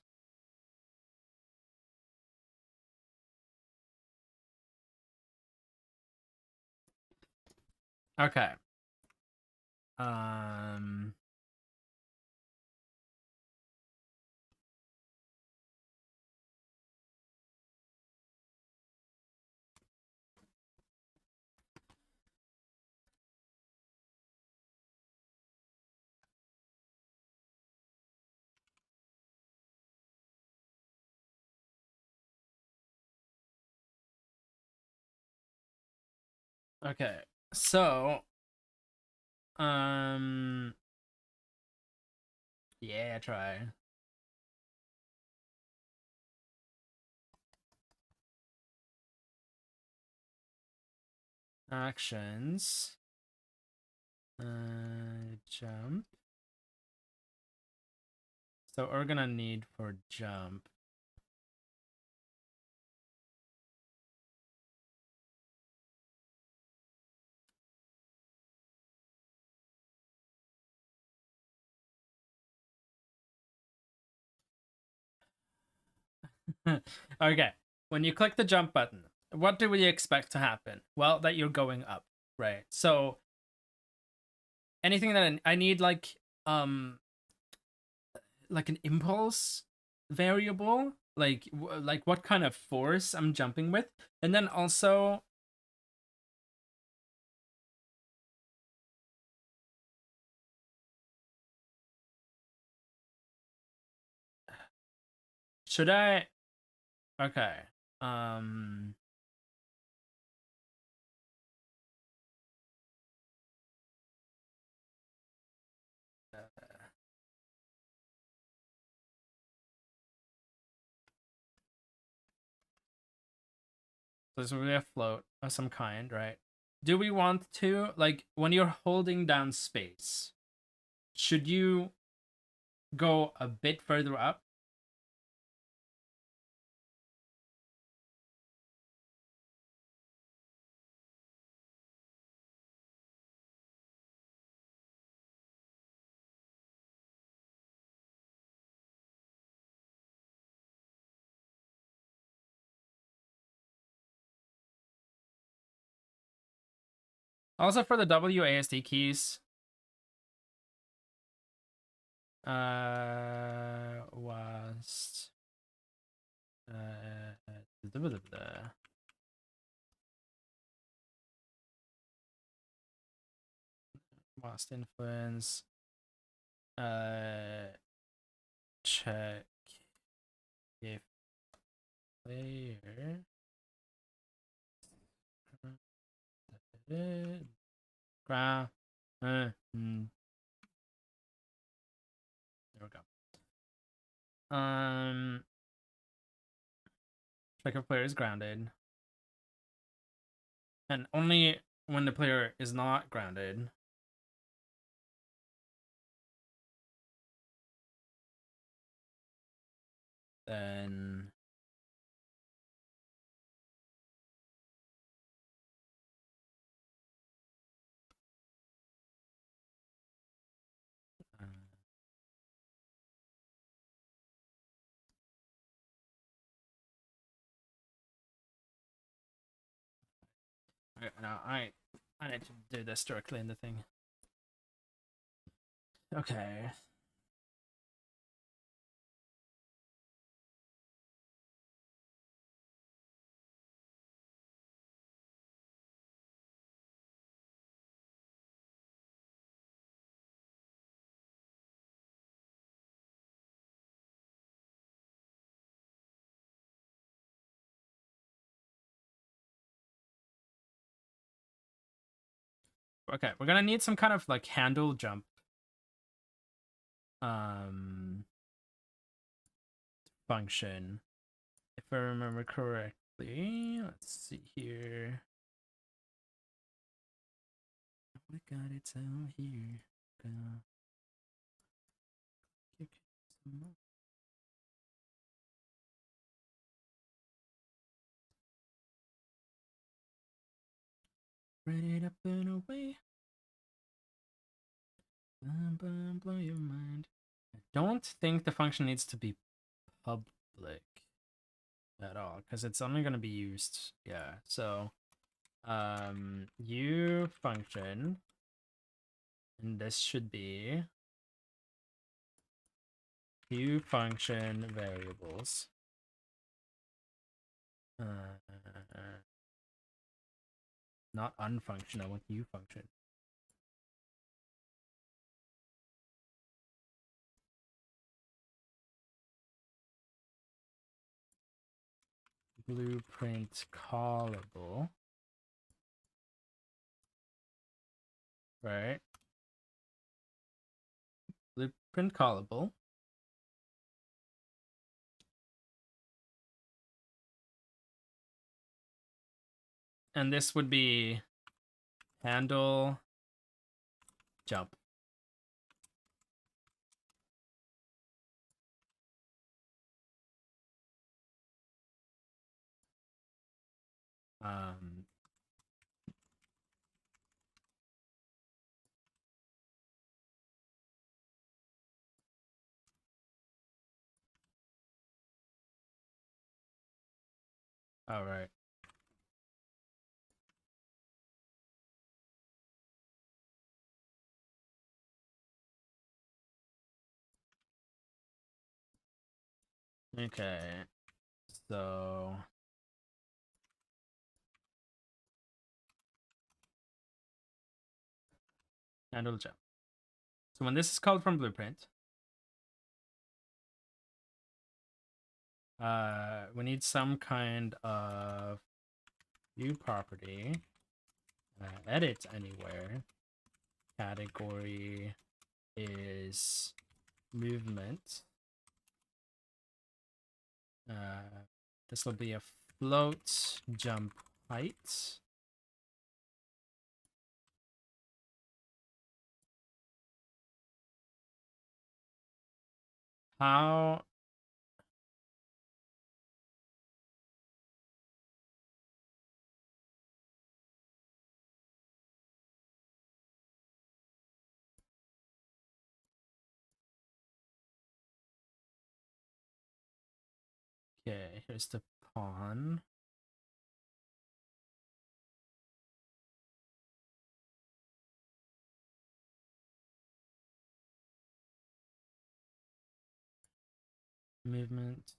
Okay. Okay. So... Yeah, try. Actions. Jump. So we're gonna need for jump. Okay. When you click the jump button, what do we expect to happen? Well, that you're going up, right? So anything that I need like an impulse variable, like what kind of force I'm jumping with, and then also should I? Okay. So this will be a float of some kind, right? Do we want to, like, when you're holding down space, should you go a bit further up? Also for the WASD keys, was Lost influence. Check if player ground. There we go. Check if player is grounded, and only when the player is not grounded No, I need to do this directly in the thing. Okay. Okay, we're gonna need some kind of like handle jump. Function. If I remember correctly. Let's see here. Oh my god, it's out here. Ready to burn away. Blow your mind. I don't think the function needs to be public at all because it's only going to be used. Yeah. So, u function, and this should be u function variables. Not unfunction. I want u function. Blueprint callable. Right. Blueprint callable. And this would be handle jump. All right. Okay. So handle jump. So when this is called from Blueprint, we need some kind of view property. Edit anywhere. Category is movement. This will be a float jump height. How okay, here's the pawn. Movement.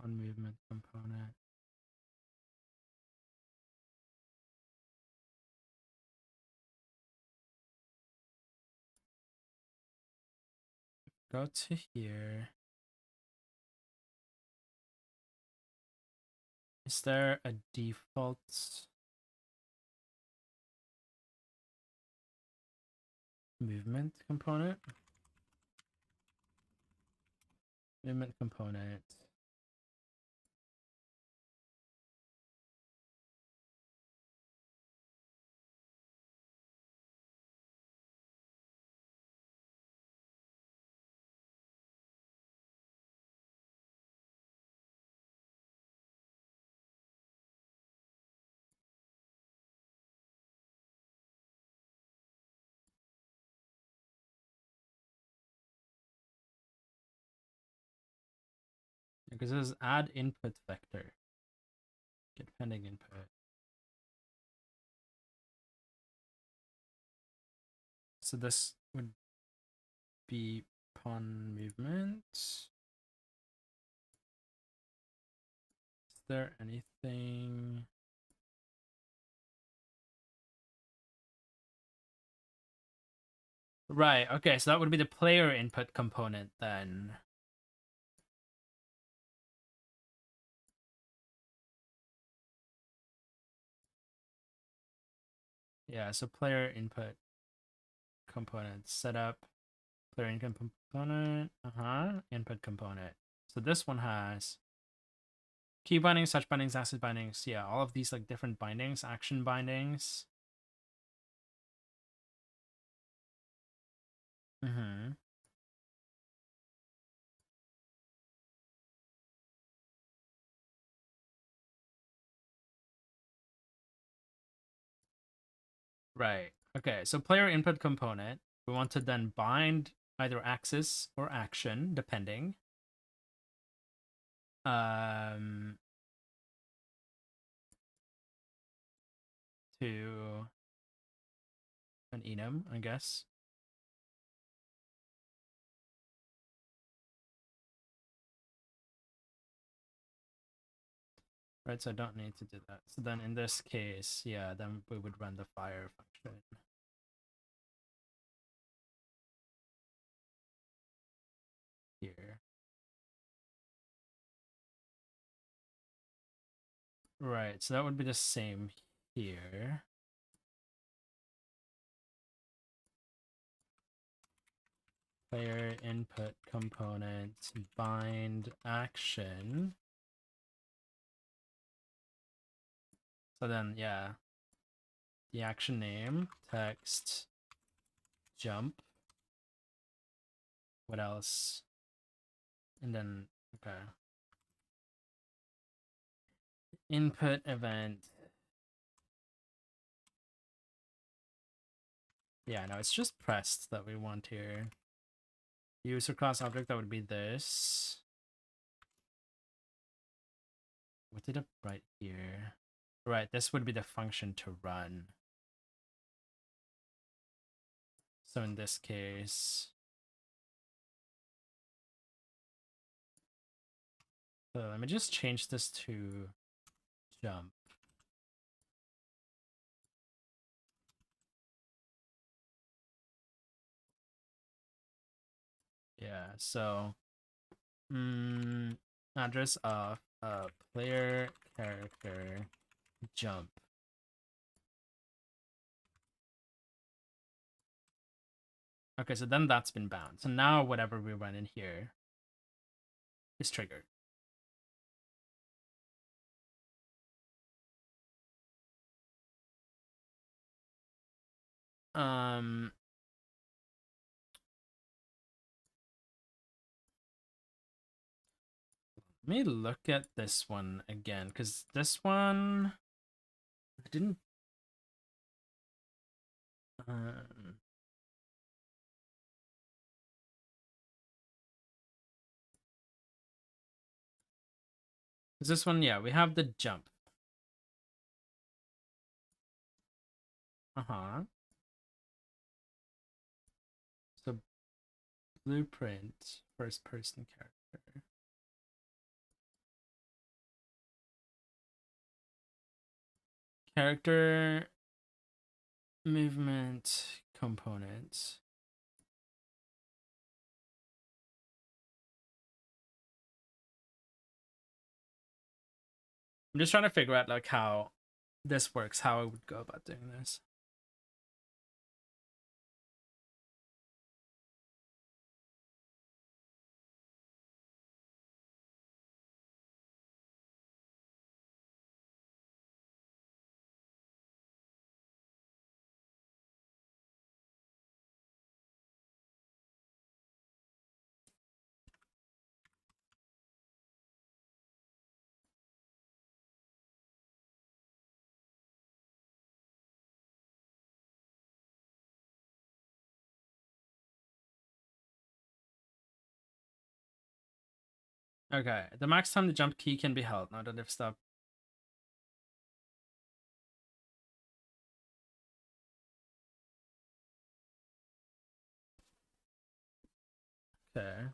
On movement component. Go to here. Is there a default movement component? Movement component. because this is add input vector. Get pending input. So this would be pawn movement. Is there anything? Right, okay, so that would be the player input component then. Yeah, so player input component setup, player input component, input component. So this one has key bindings, touch bindings, acid bindings. Yeah, all of these like different bindings, action bindings. Right. Okay, so player input component. We want to then bind either axis or action, depending. To an enum, I guess. Right, so I don't need to do that. So then in this case, yeah, then we would run the fire function. Here. Right, so that would be the same here. Player input component bind action. So then, yeah, the action name, text, jump. What else? And then, okay. Input event. Yeah, no, it's just pressed that we want here. User class object, that would be this. What did I write here? Right, this would be the function to run. So in this case, so let me just change this to jump. Yeah, so address of player character jump. Okay, so then that's been bound. So now whatever we run in here is triggered. Let me look at this one again, because this one I didn't. Is this one? Yeah, we have the jump. So blueprint, first person character. Character movement component. I'm just trying to figure out like how this works, how I would go about doing this. Okay, the max time the jump key can be held. Now that if stop. Okay.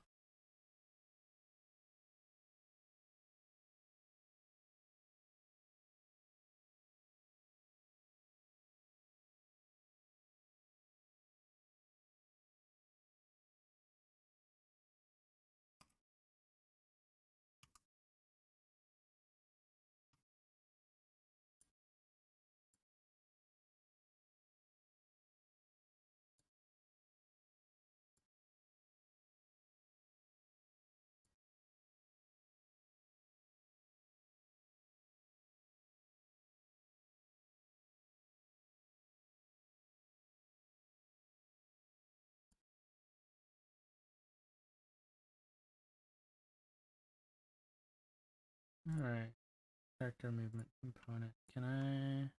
All right. Character movement component. Can I?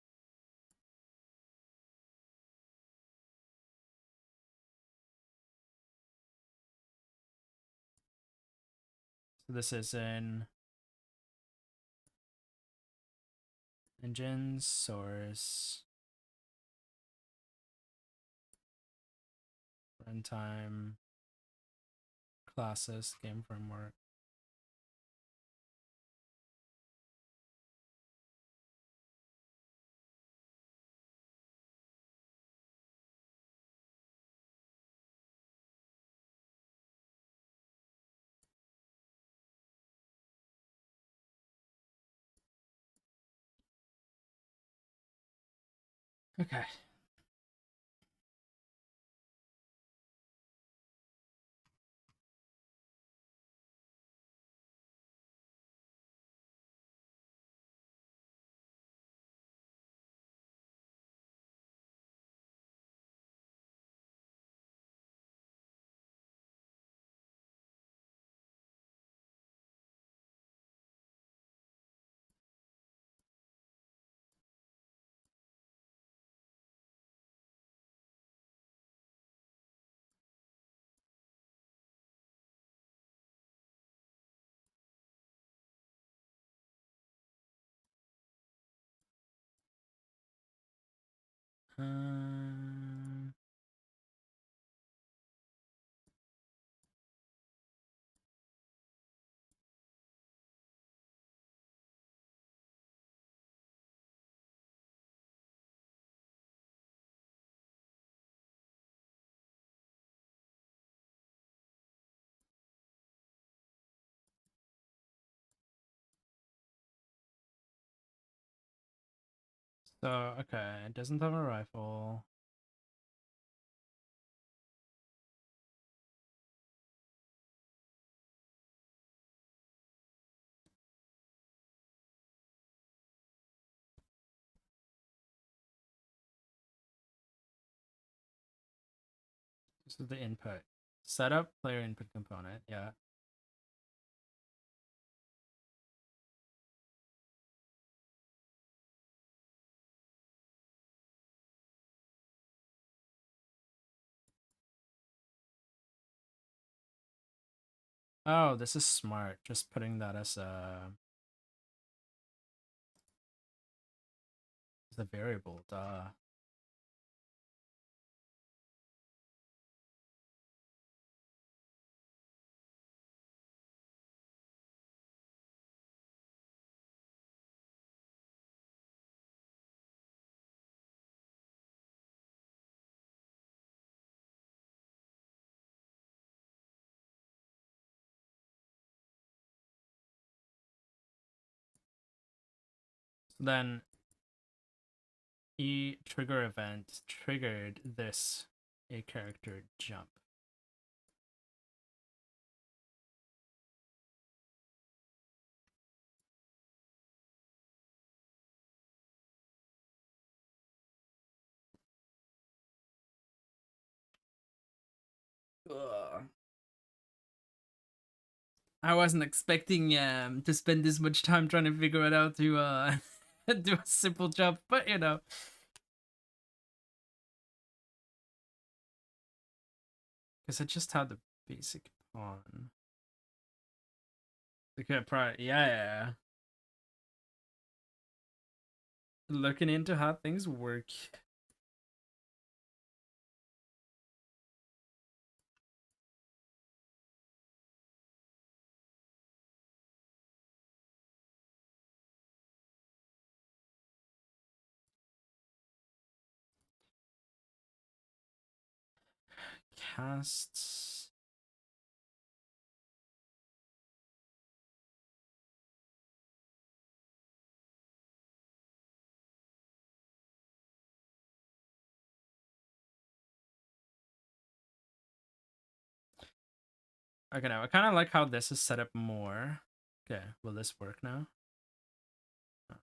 So this is in engines, source, runtime, classes, game framework. Okay. Um, so okay, it doesn't have a rifle. This is the input. Setup player input component. Yeah. Oh, this is smart. Just putting that as a variable. Duh. Then trigger event triggered this a character jump. Ugh. I wasn't expecting to spend this much time trying to figure it out to do a simple jump, but you know. Because I just had the basic pawn. Okay, probably, yeah. Looking into how things work. Casts. Okay, now I kind of like how this is set up more. Okay, will this work now? Oh,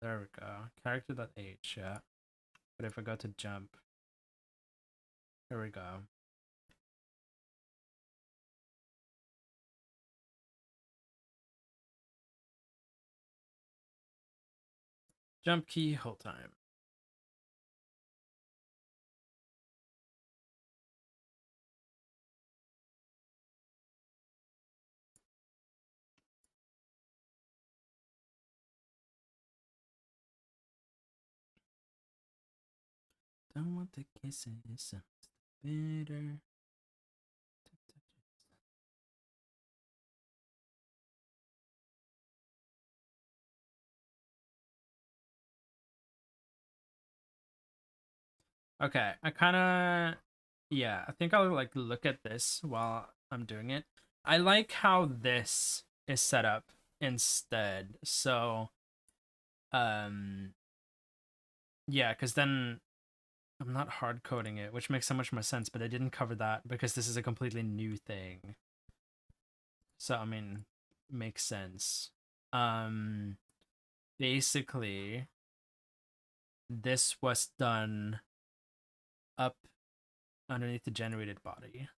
there we go. Character.h, yeah. But if I go to jump, here we go. Jump key, hold time. Don't want the kisses, bitter. Okay, I kind of, yeah, I think I'll like look at this while I'm doing it. I like how this is set up instead. So, um, yeah, because then I'm not hard coding it, which makes so much more sense, but I didn't cover that because this is a completely new thing. So, I mean, makes sense. Basically, this was done up underneath the generated body.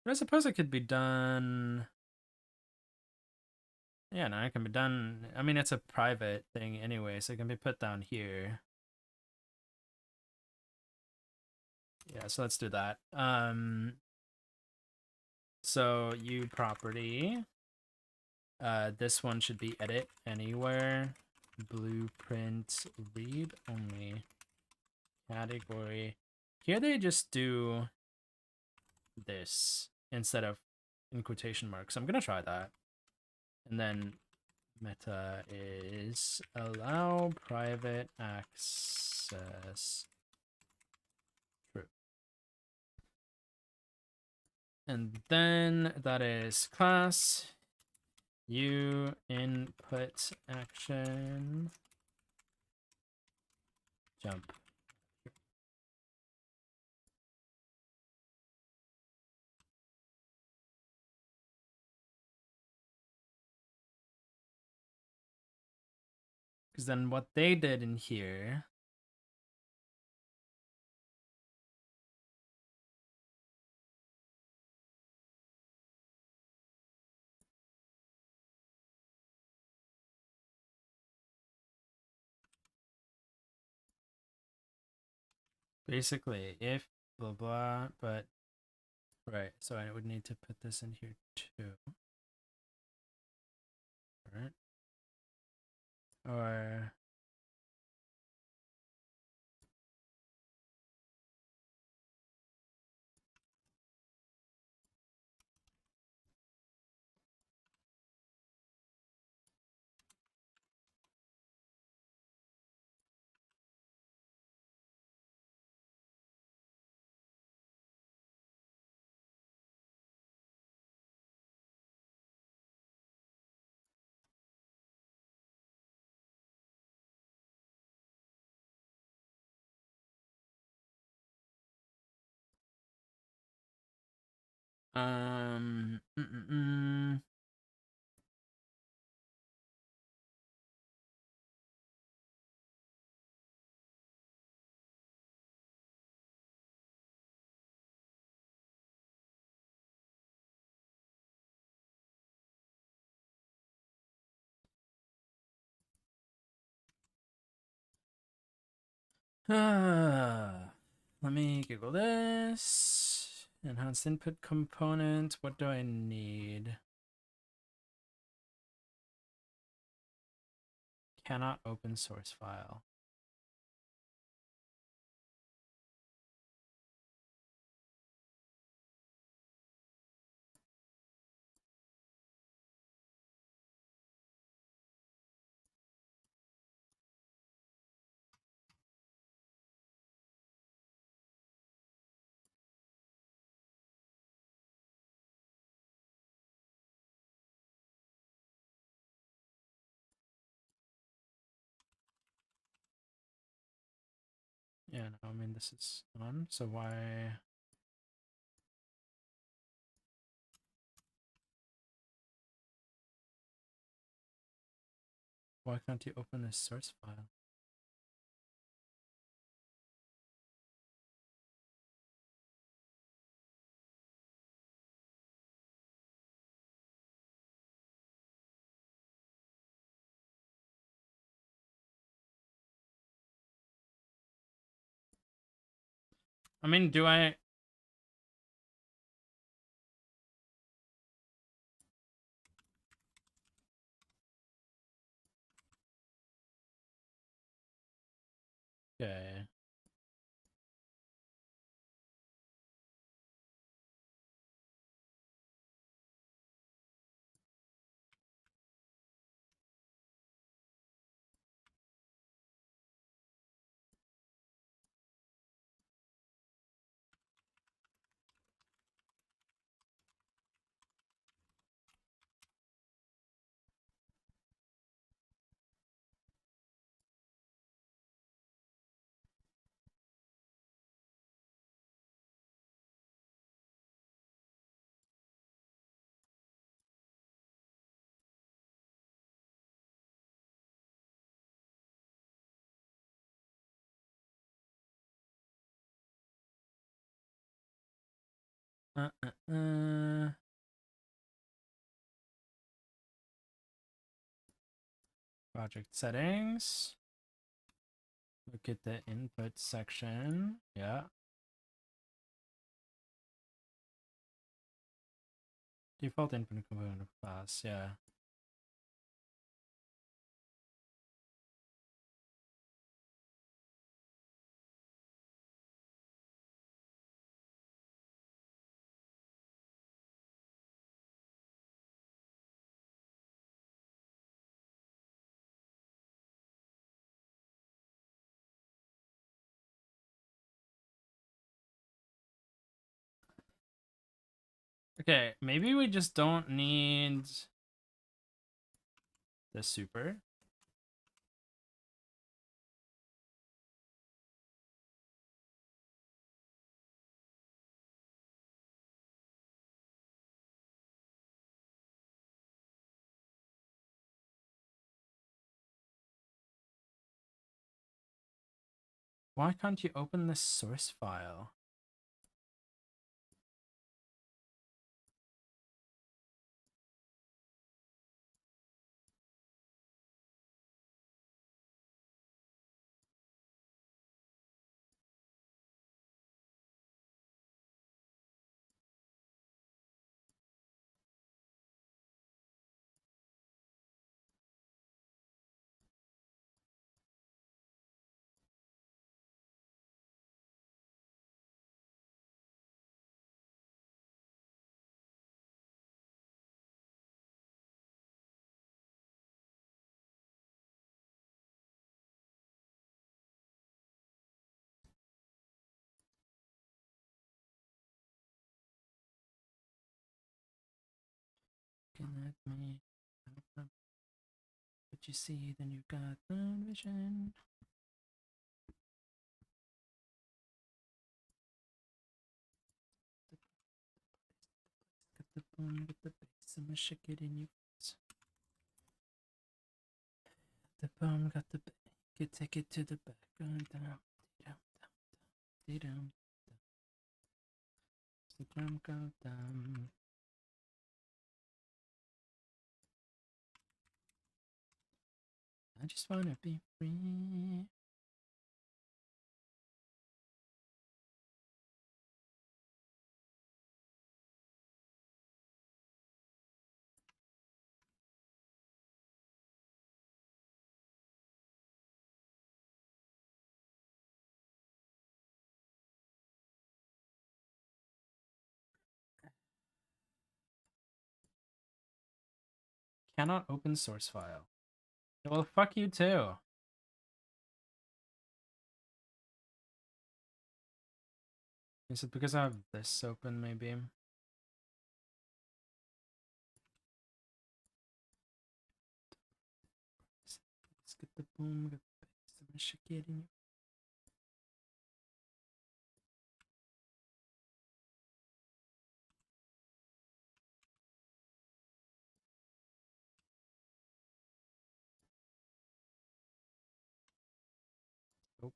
But I suppose it could be done. Yeah, no, it can be done. I mean, it's a private thing anyway, so it can be put down here. Yeah, so let's do that. So you property. This one should be edit anywhere. Blueprint read only. Category. Here they just do this instead of in quotation marks. I'm gonna try that. And then meta is allow private access. True. And then that is class you input action jump. Because then what they did in here basically if blah blah, but right, so I would need to put this in here too. Right. Or um mm, mm, mm. Let me Google this. Enhanced input component. What do I need? Cannot open source file. Yeah, no, I mean, this is on, so why? Why can't you open this source file? I mean, do I? Okay. Uh, uh, uh. Project settings. Look at the input section. Yeah. Default input component class. Yeah. Okay, maybe we just don't need the super. Why can't you open the source file? Can let me. What you see, then you got the vision. Got the boom, get the bass, I'ma shake it in your face. The boom, got the bass, you take it to the back. Down, down, down, down, down. The drum go down. I just wanna be free. Cannot open source file. Well, fuck you too. Is it because I have this open, maybe? Let's get the boom, get the shaking. Oh.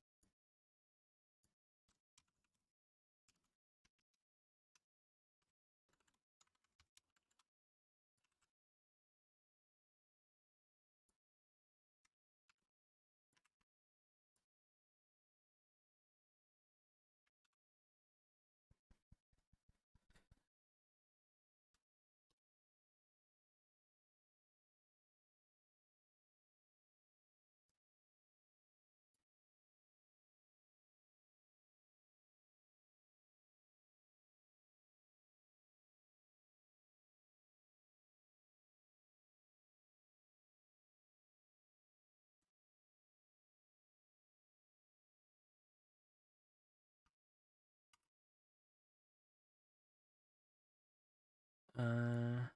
Uh,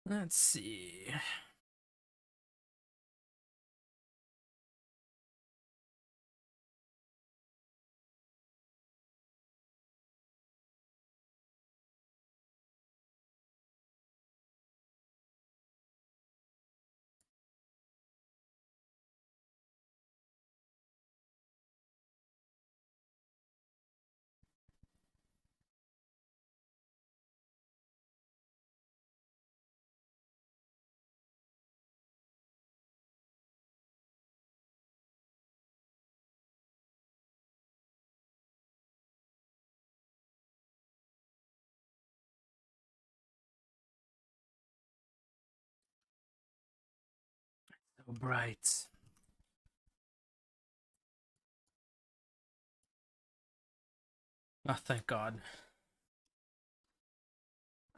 let's see. So bright. Oh, thank God.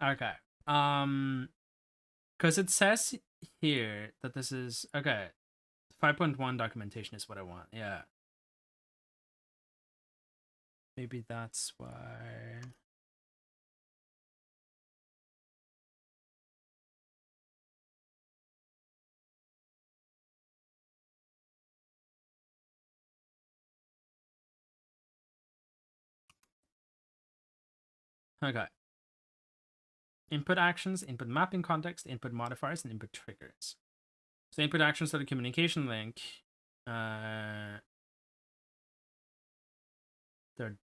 Okay. Because it says here that this is okay. 5.1 documentation is what I want. Yeah. Maybe that's why. Okay. Input actions, input mapping context, input modifiers, and input triggers. So input actions are the communication link. They're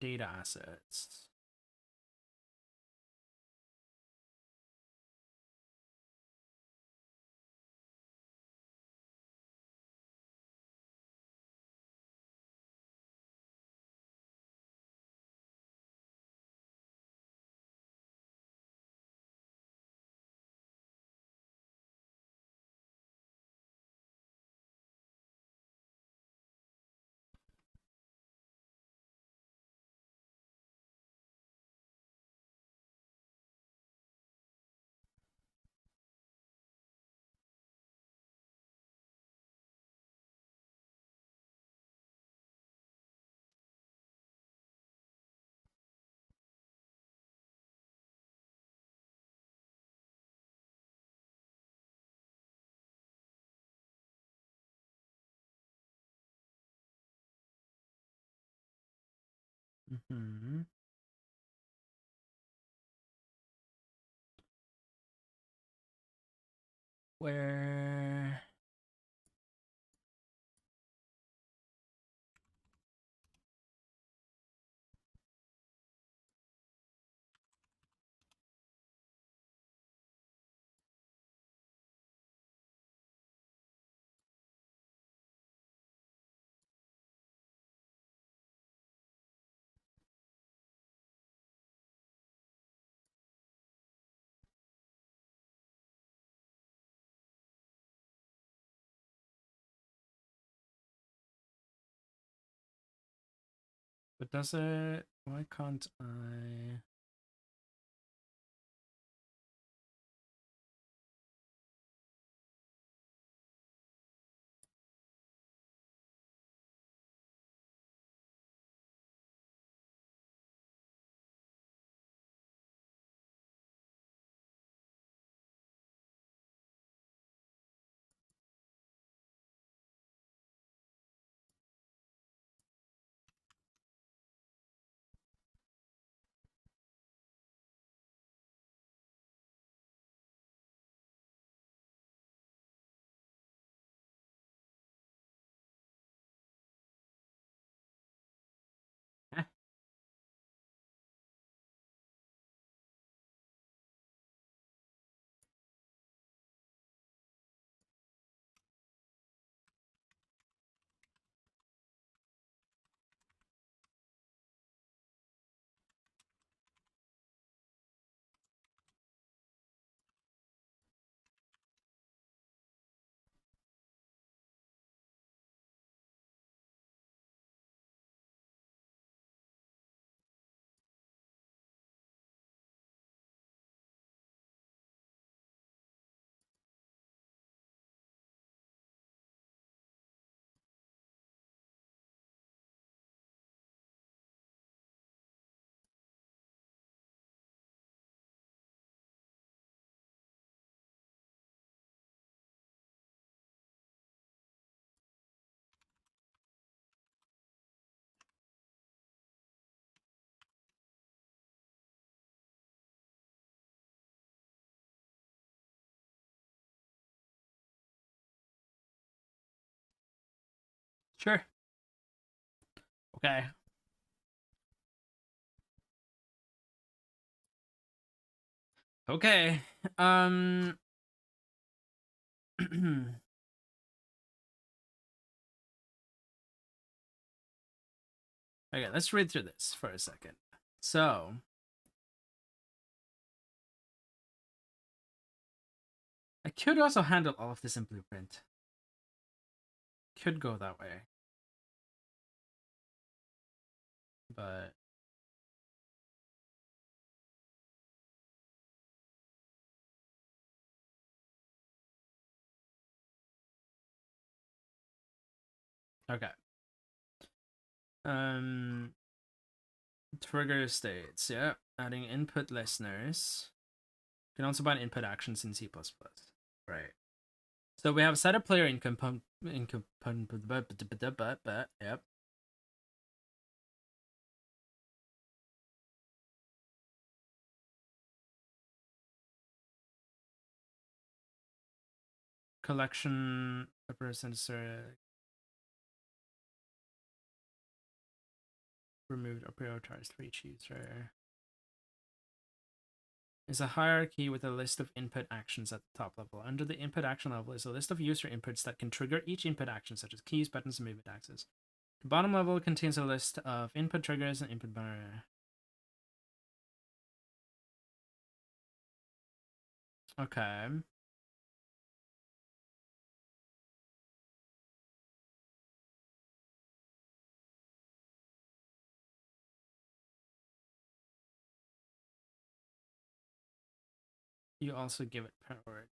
data assets. Mm-hmm. Where But does it... Why can't I... Eh, sure. Okay. Okay. Okay, let's read through this for a second. So, I could also handle all of this in Blueprint. Could go that way. But... Okay. Trigger states, yeah. Adding input listeners. You can also bind input actions in C++. Right. So we have set a player in component. Yep. Collection upper sensor removed or prioritized for each user. Is a hierarchy with a list of input actions at the top level. Under the input action level is a list of user inputs that can trigger each input action, such as keys, buttons, and movement axes. The bottom level contains a list of input triggers and input bar. Okay. You also give it power.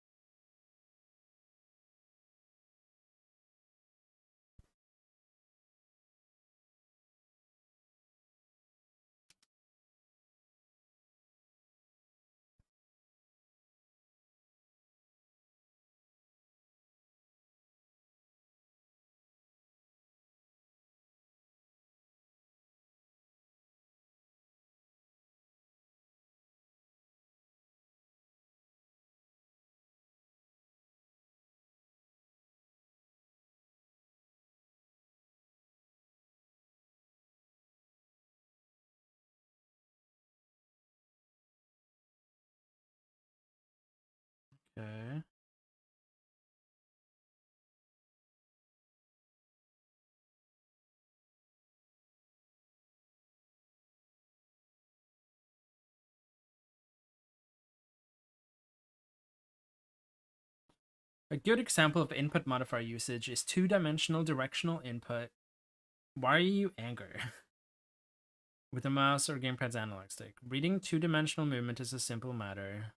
Okay. A good example of input modifier usage is two-dimensional directional input. Why are you angry? with a mouse or gamepad's analog stick. Reading two-dimensional movement is a simple matter.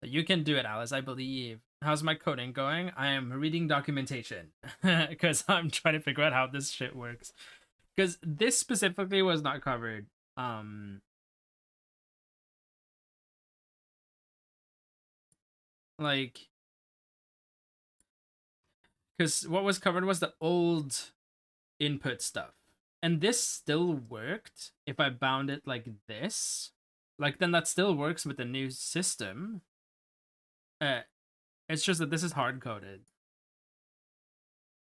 You can do it, Alice, I believe. How's my coding going? I am reading documentation because I'm trying to figure out how this shit works. Because this specifically was not covered. Like, because what was covered was the old input stuff. And this still worked if I bound it like this. Like, then that still works with the new system. It's just that this is hard-coded.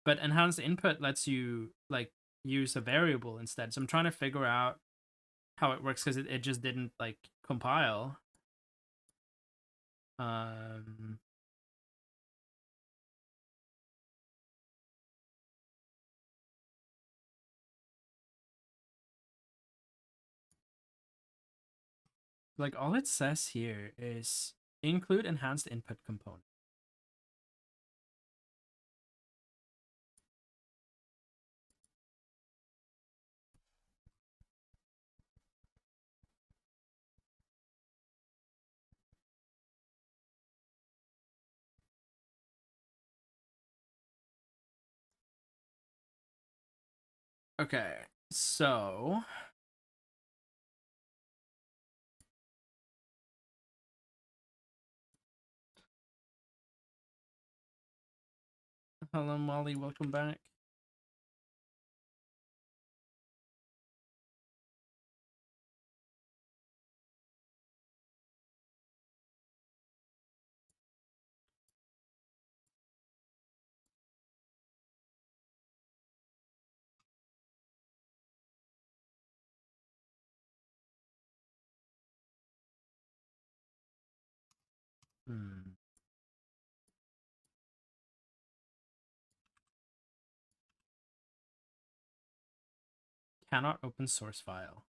But enhanced input lets you, like, use a variable instead. So I'm trying to figure out how it works because it just didn't, like, compile. Like, all it says here is include enhanced input component. Okay, so hello, Molly. Welcome back. Cannot open source file.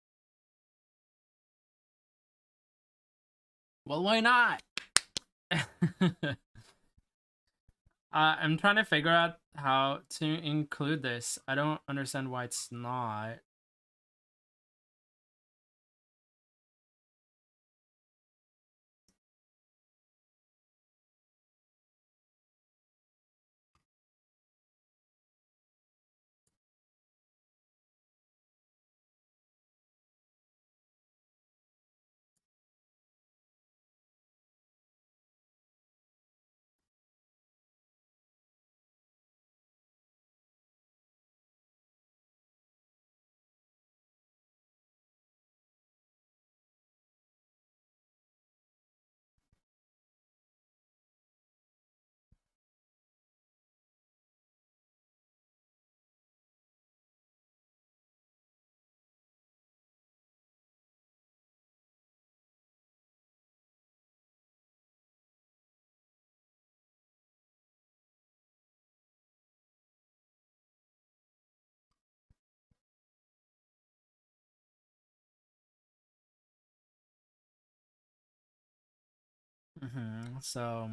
Well, why not? I'm trying to figure out how to include this. I don't understand why it's not. So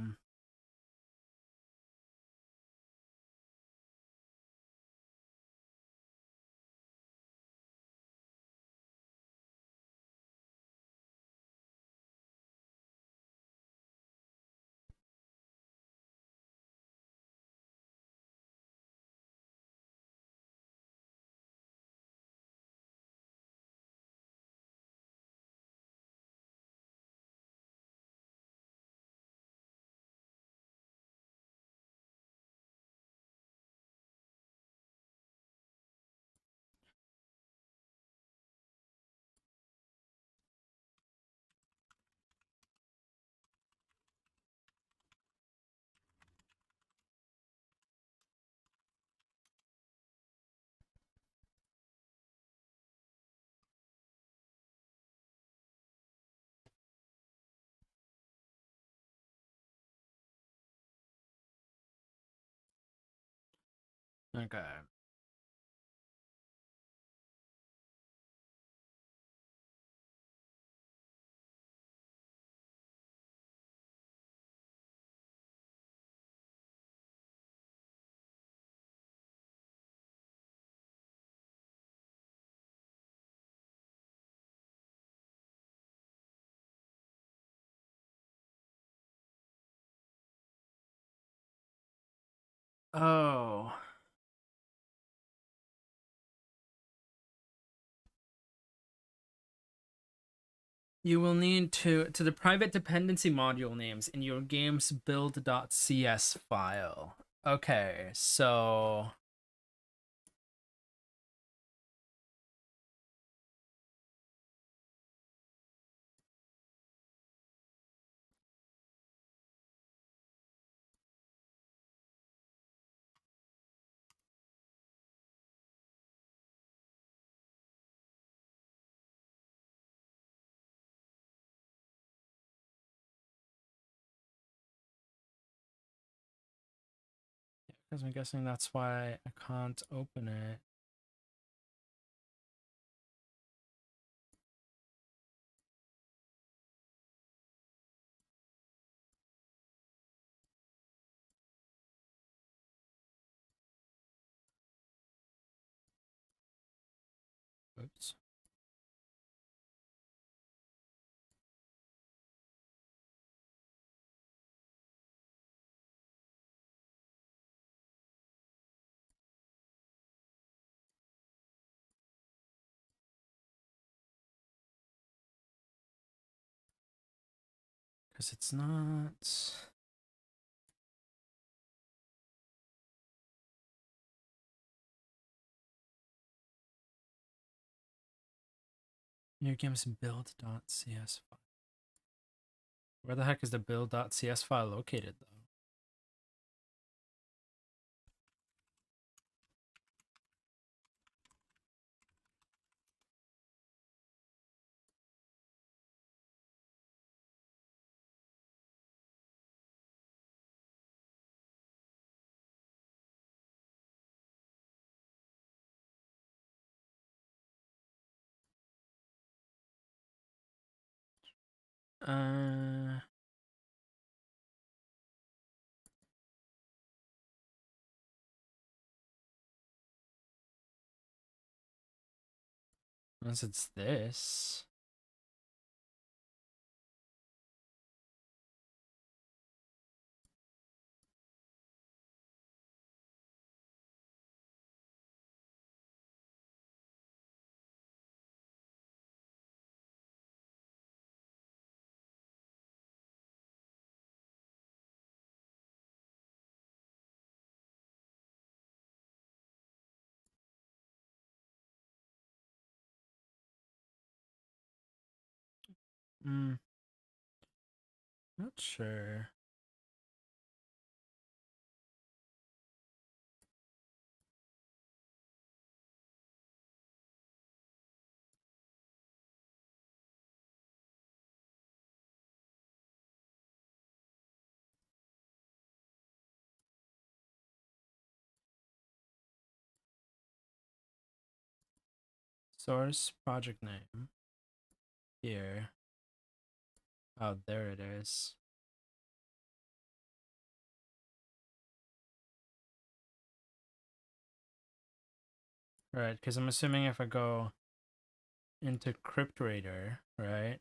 okay. Oh. You will need to the private dependency module names in your game's build.cs file. Okay, so because I'm guessing that's why I can't open it. Oops. Because it's not. Your game's build.cs file. Where the heck is the build.cs file located, though? Uh, unless it's this. Hmm, not sure. Source project name. Here. Oh, there it is. Right, because I'm assuming if I go into CryptRadar, right?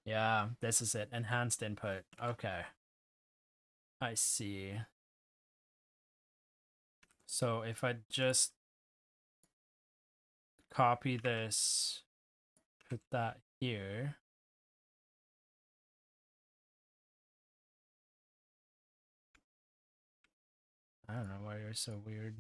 Yeah, this is it. Enhanced input. Okay. I see. So if I just copy this, put that here. I don't know why you're so weird.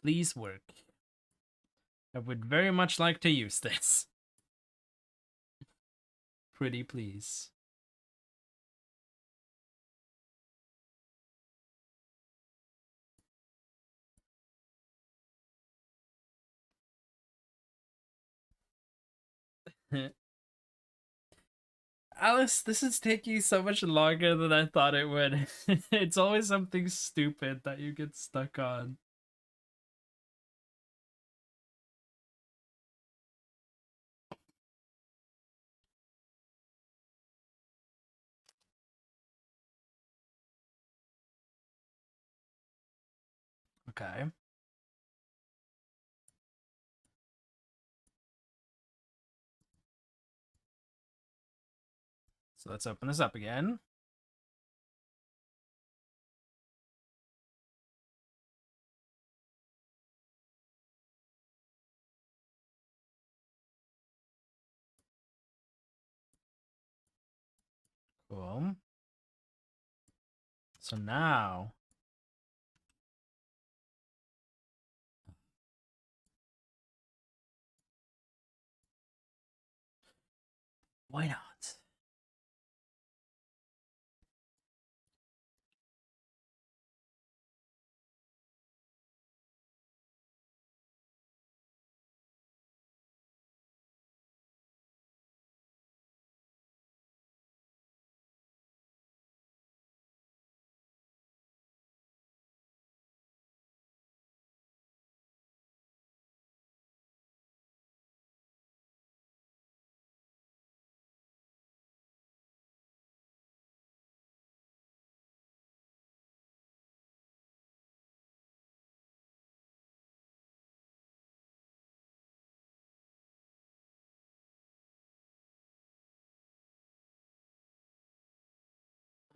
please work. I would very much like to use this. Pretty please. Alice, this is taking so much longer than I thought it would. It's always something stupid that you get stuck on. Okay. So let's open this up again. Cool. So now why not?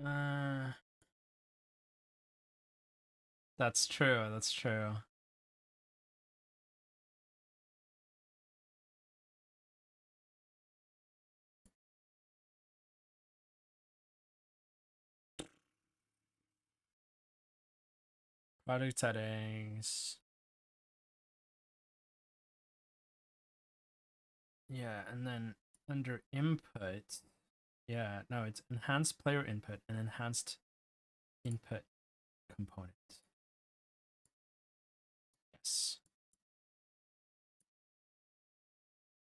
Uh, that's true. That's true. Product settings. Yeah, and then under input, yeah, no, it's enhanced player input and enhanced input component. Yes.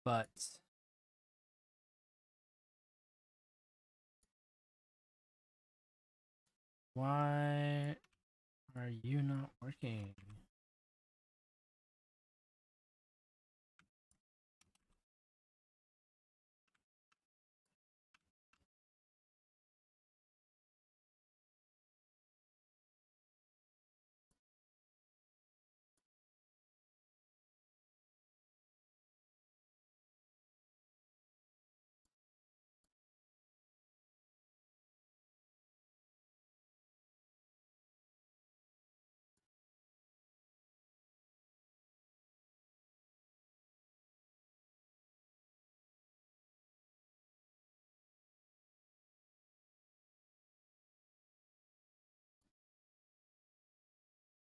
But why are you not working?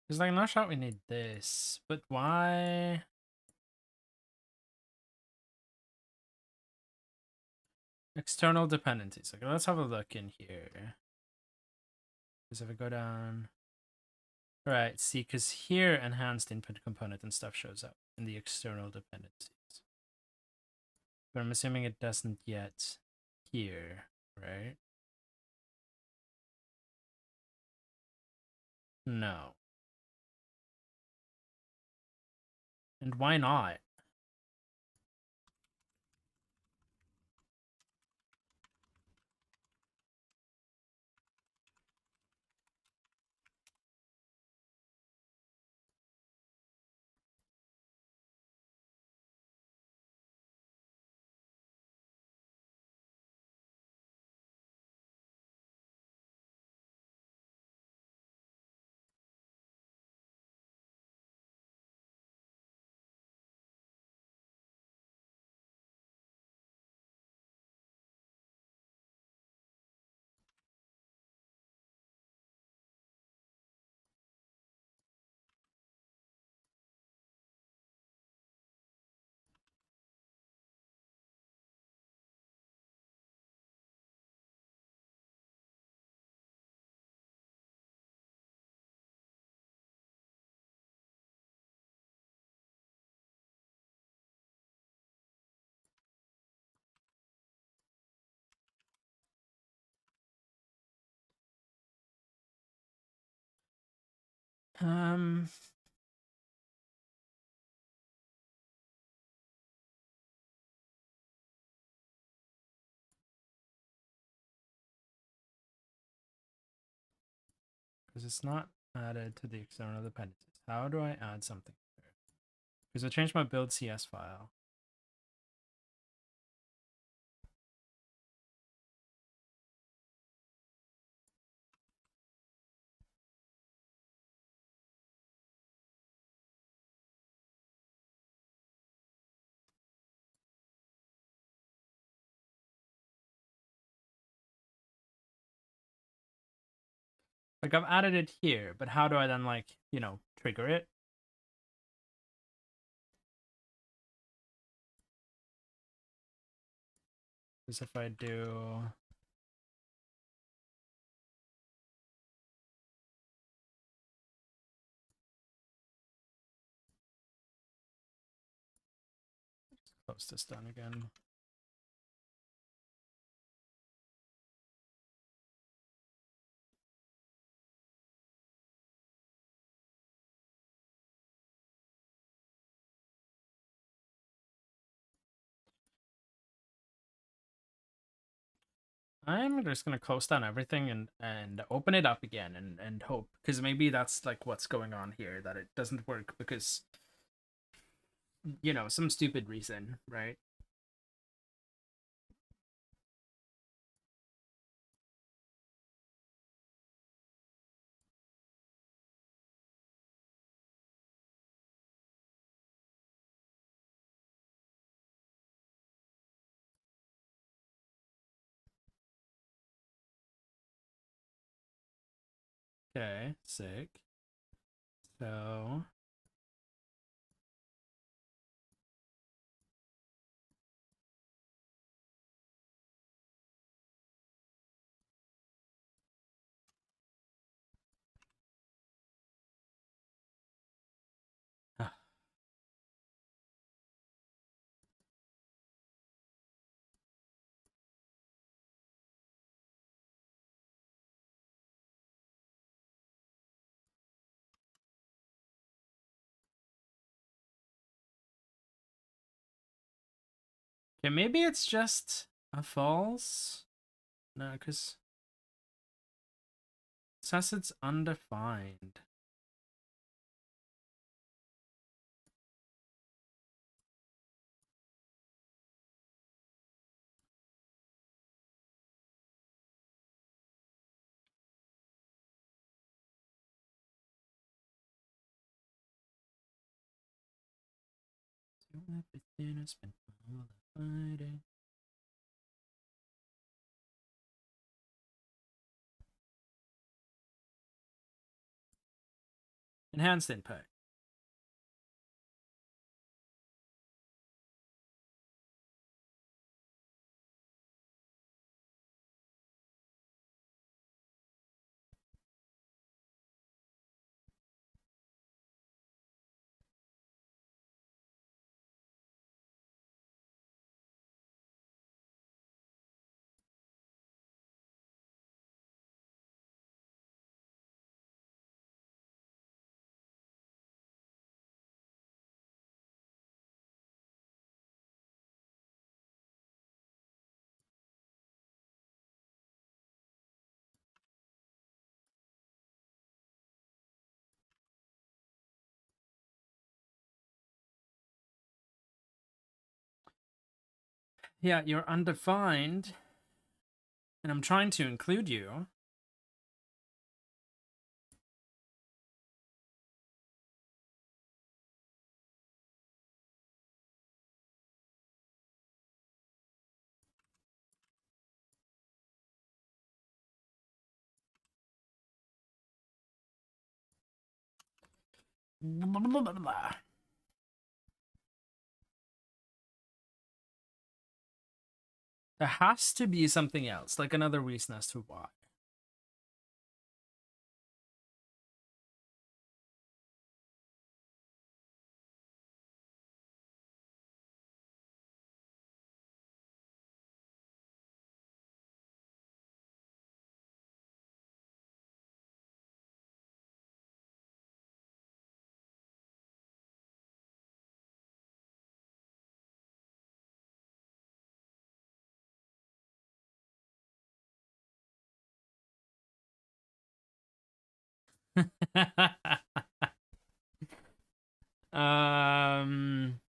Because like, no shot we need this, but why? External dependencies. Okay, let's have a look in here. Because if I go down, right, see, because here enhanced input component and stuff shows up in the external dependencies. But I'm assuming it doesn't yet here, right? No. And why not? Um, because it's not added to the external dependencies. How do I add something here? Because I changed my build CS file. Like I've added it here, but how do I then like, you know, trigger it? Because if I do close this down again. I'm just gonna close down everything and open it up again and hope, because maybe that's like what's going on here, that it doesn't work because, you know, some stupid reason, right? Okay, sick. So okay, maybe it's just a false. No, because it says it's undefined. Everything has been all the fighting. Enhanced input. Yeah, you're undefined, and I'm trying to include you. Blah, blah, blah, blah. There has to be something else, like another reason as to why. um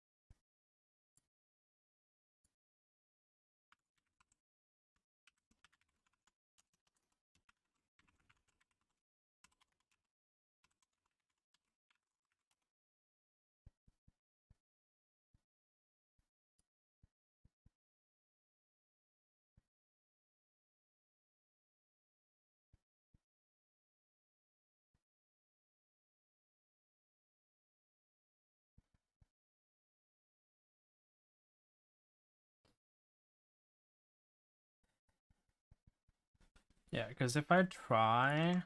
yeah, because if I try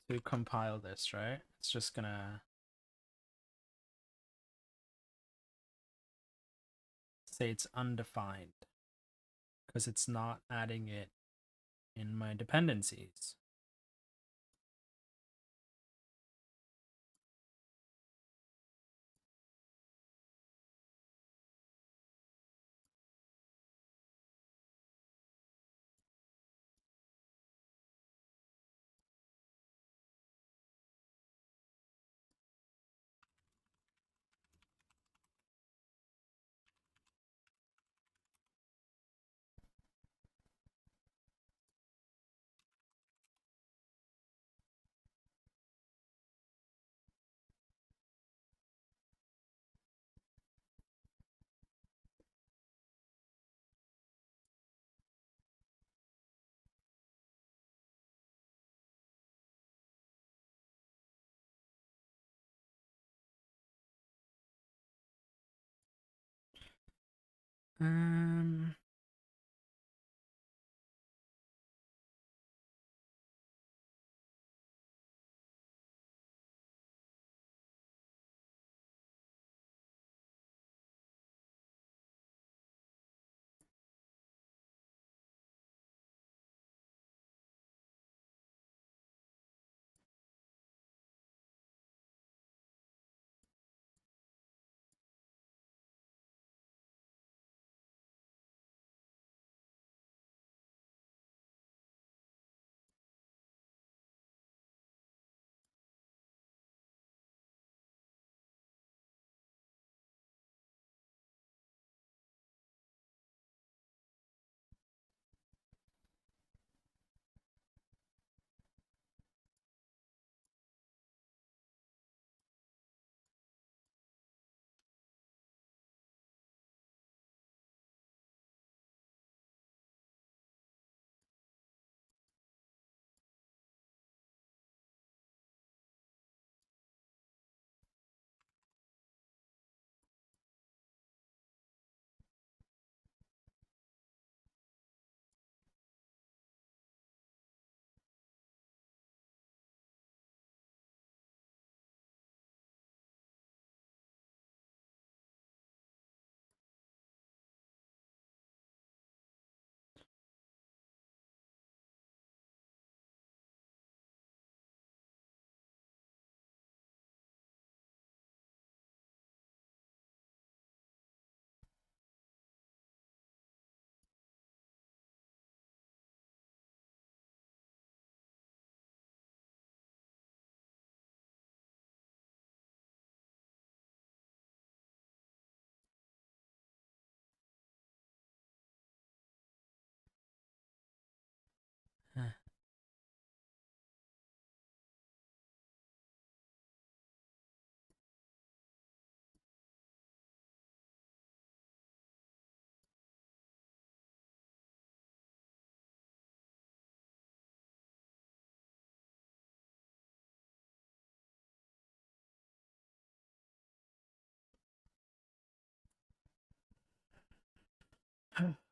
to compile this, right, it's just gonna say it's undefined because it's not adding it in my dependencies. Um,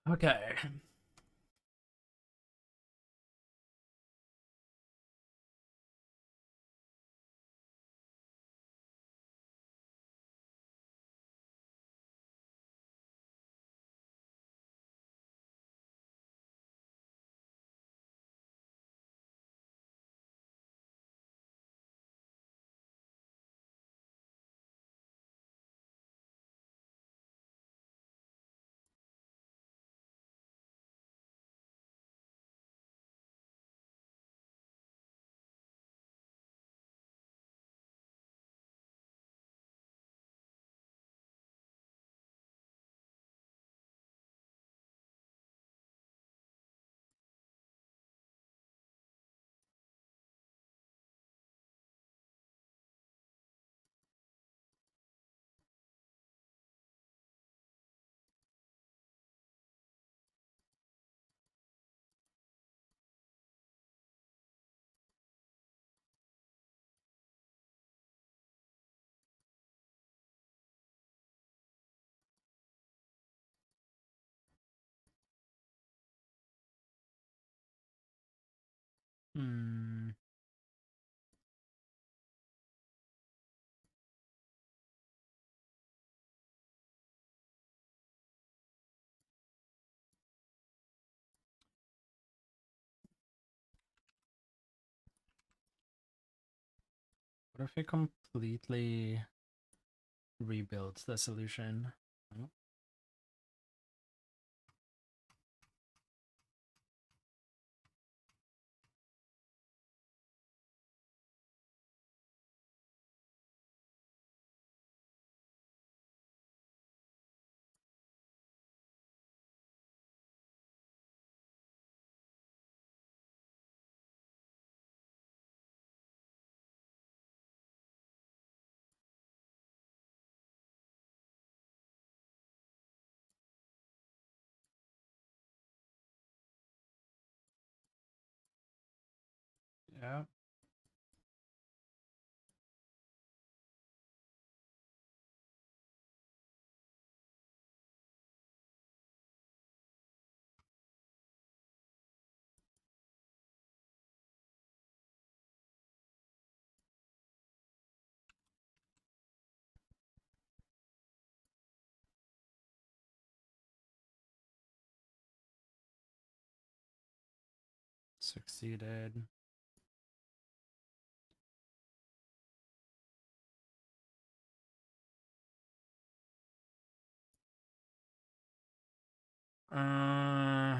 okay. Hmm. What if it completely rebuilds the solution? Oh. Yeah. Succeeded. Uh,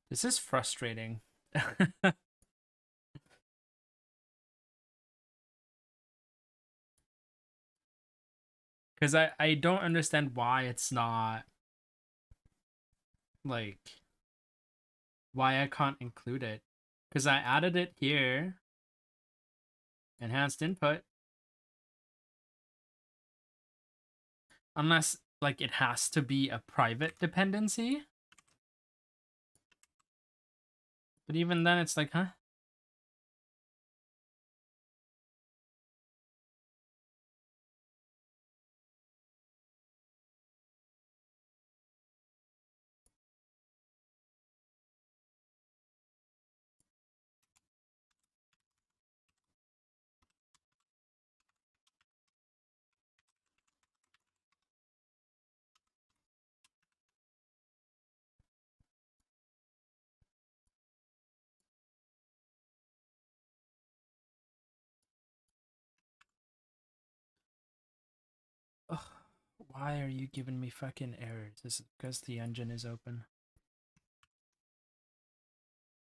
this is frustrating. Because I don't understand why it's not like why I can't include it. Because I added it here. Enhanced input. Unless like it has to be a private dependency. But even then it's like, huh? Ugh, why are you giving me fucking errors? Is it because the engine is open?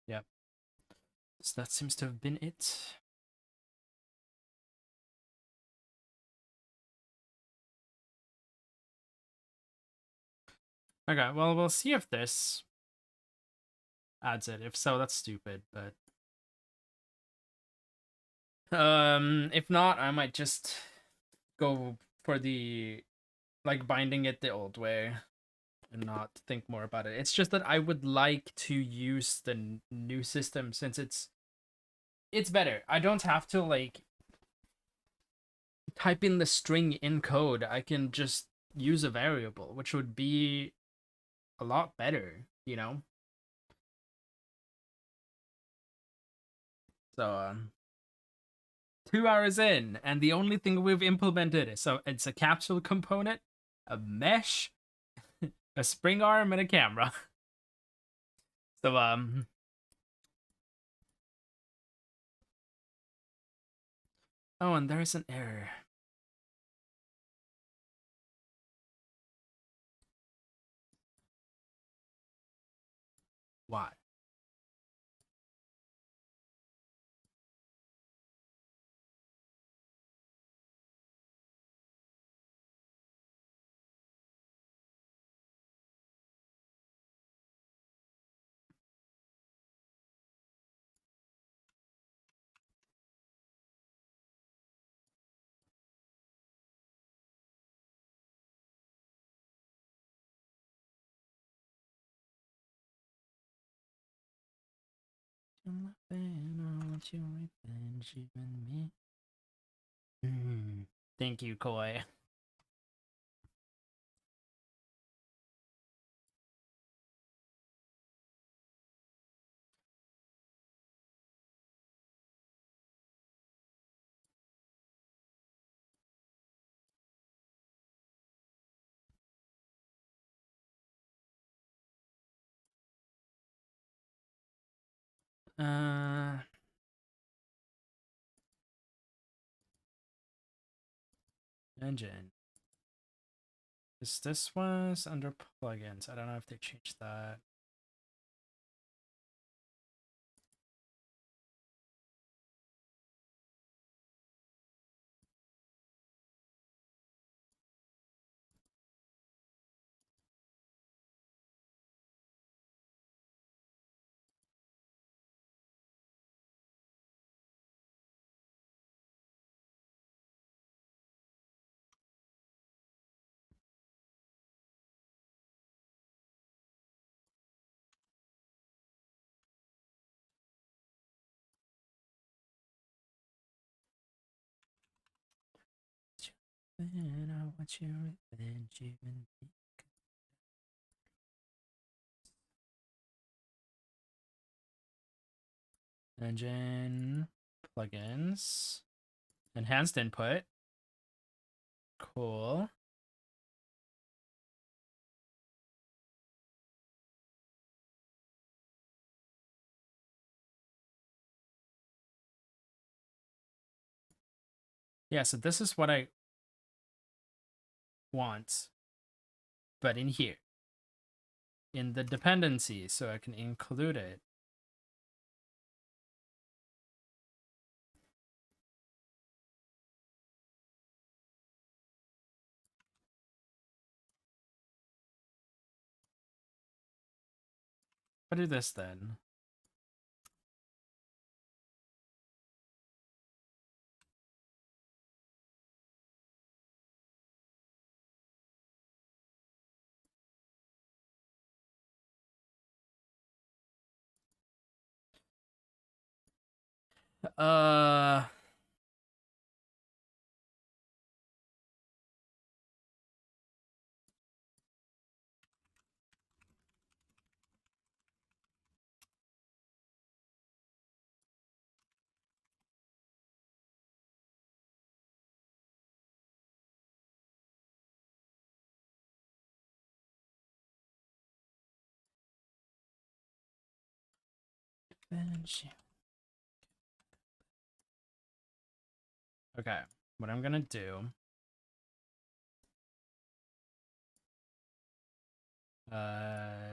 Yep. So that seems to have been it. Okay, well, we'll see if this adds it. If so, that's stupid, but if not, I might just go for the like binding it the old way and not think more about it. It's just that I would like to use the new system since it's better. I don't have to like type in the string in code. I can just use a variable, which would be a lot better, you know? So 2 hours in, and the only thing we've implemented is so it's a capsule component, a mesh, a spring arm, and a camera. So oh, and there's an error. Why? Thank you, Koi. Engine. This was under plugins. I don't know if they changed that. Then I want your revenge even. Engine plugins. Enhanced input. Cool. Yeah, so this is what I want, but in here, in the dependency, so I can include it. I'll do this then. Uh, okay, what I'm gonna do.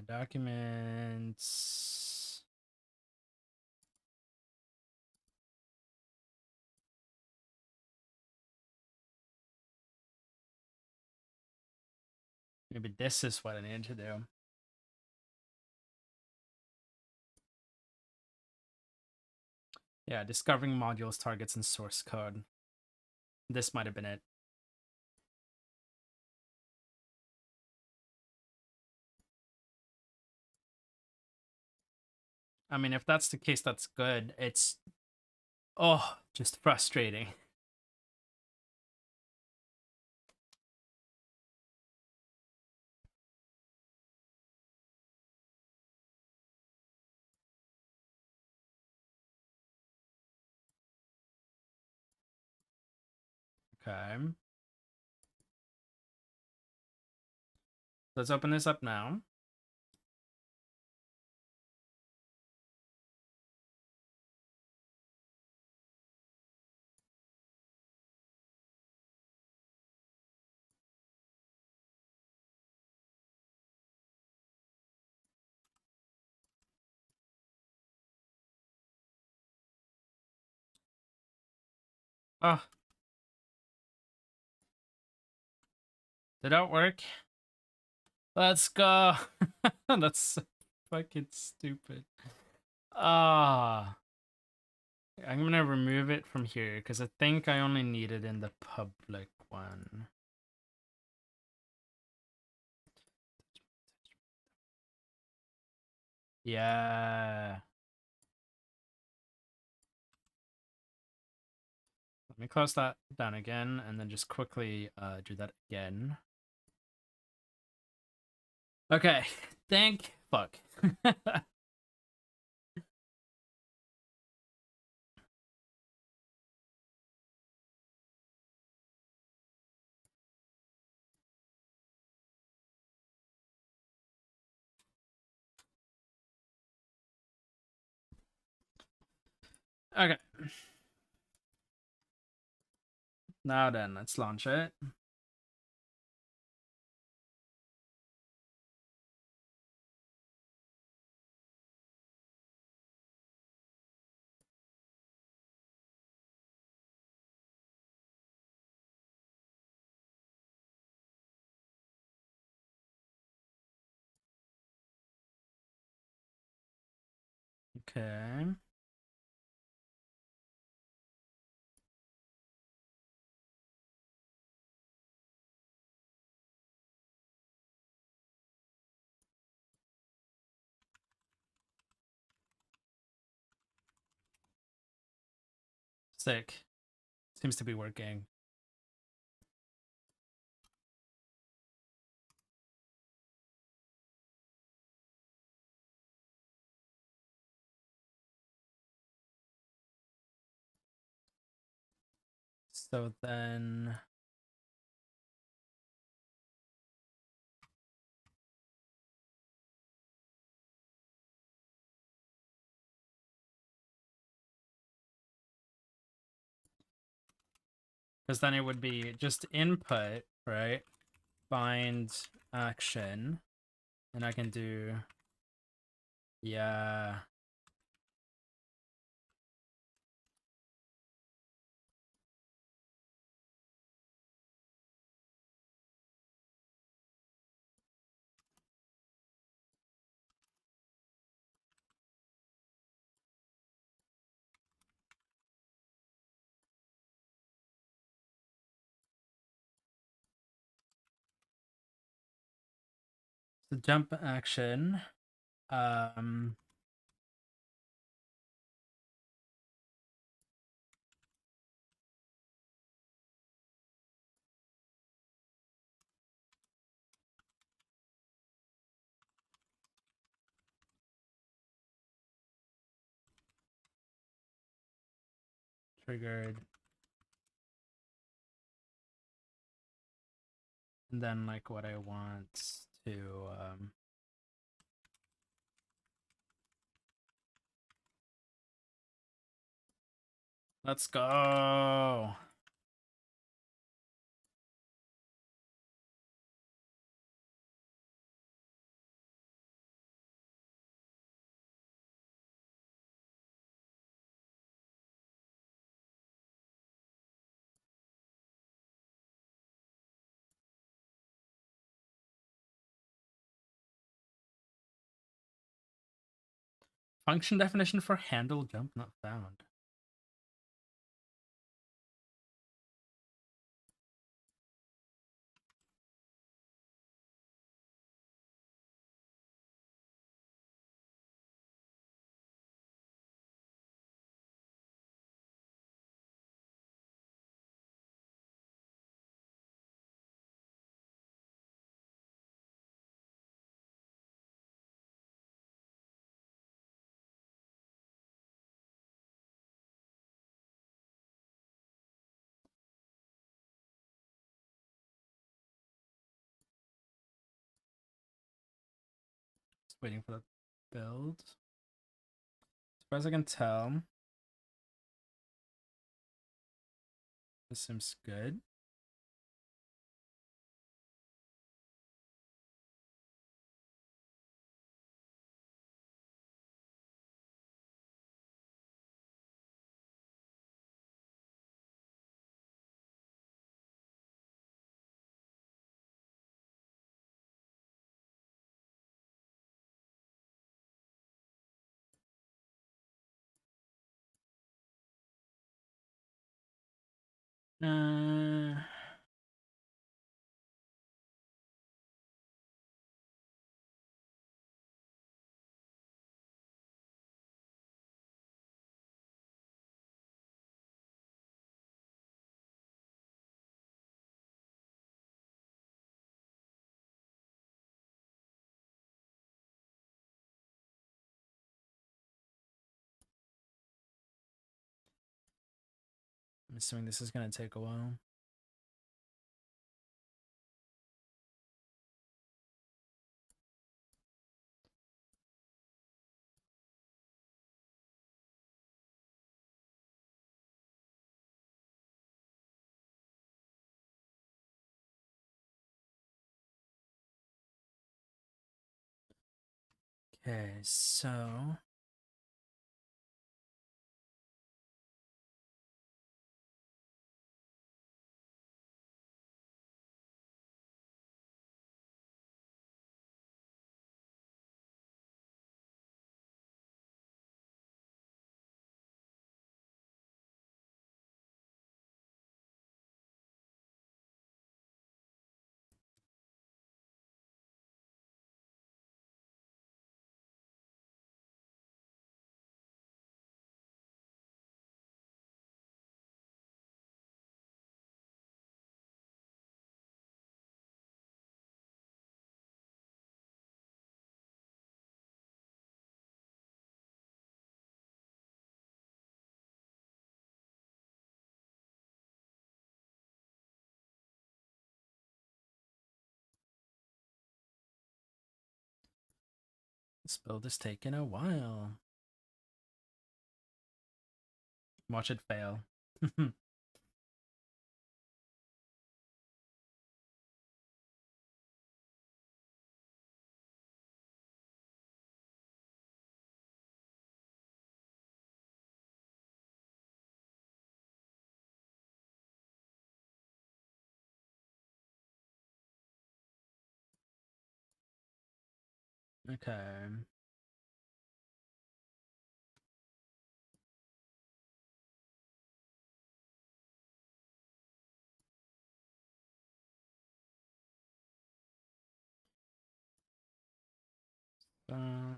Documents. Maybe this is what I need to do. Yeah, discovering modules, targets, and source code. This might have been it. I mean, if that's the case, that's good. It's, oh, just frustrating. Okay. Let's open this up now. Oh. Did that work? Let's go. That's so fucking stupid. Ah. I'm gonna remove it from here because I think I only need it in the public one. Yeah. Let me close that down again and then just quickly do that again. Okay, thank fuck. Okay. Now then, let's launch it. Okay. Sick. Seems to be working. So then because then it would be just input, right? Find action. And I can do, yeah. The jump action. Triggered. And then like what I want to let's go. Function definition for handle jump not found. Just waiting for the build. As far as I can tell, this seems good. Uh, I'm assuming this is going to take a while. Okay, so this build is taking a while. Watch it fail. Okay.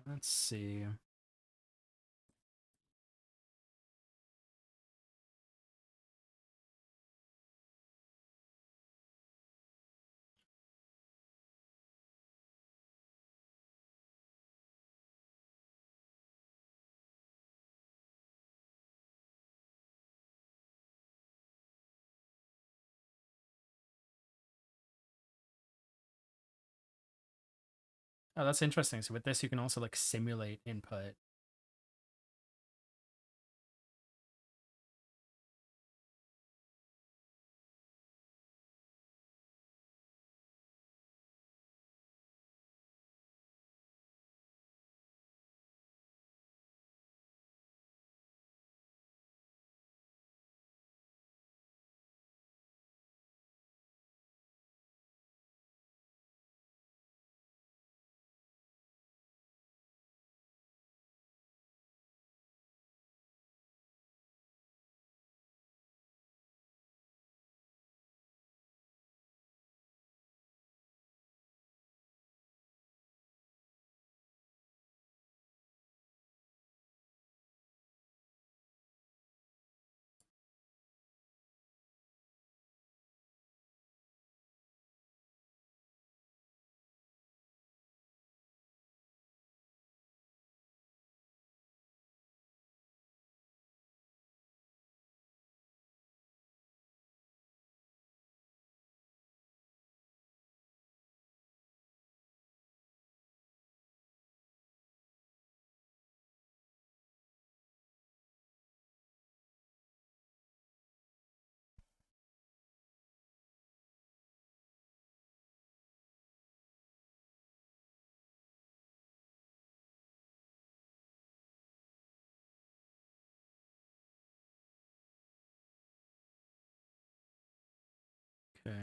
Let's see. Oh, that's interesting. So with this, you can also like simulate input. Okay.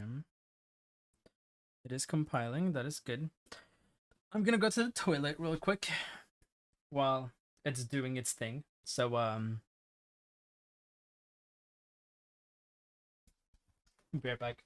It is compiling. That is good. I'm gonna go to the toilet real quick while it's doing its thing. So be right back.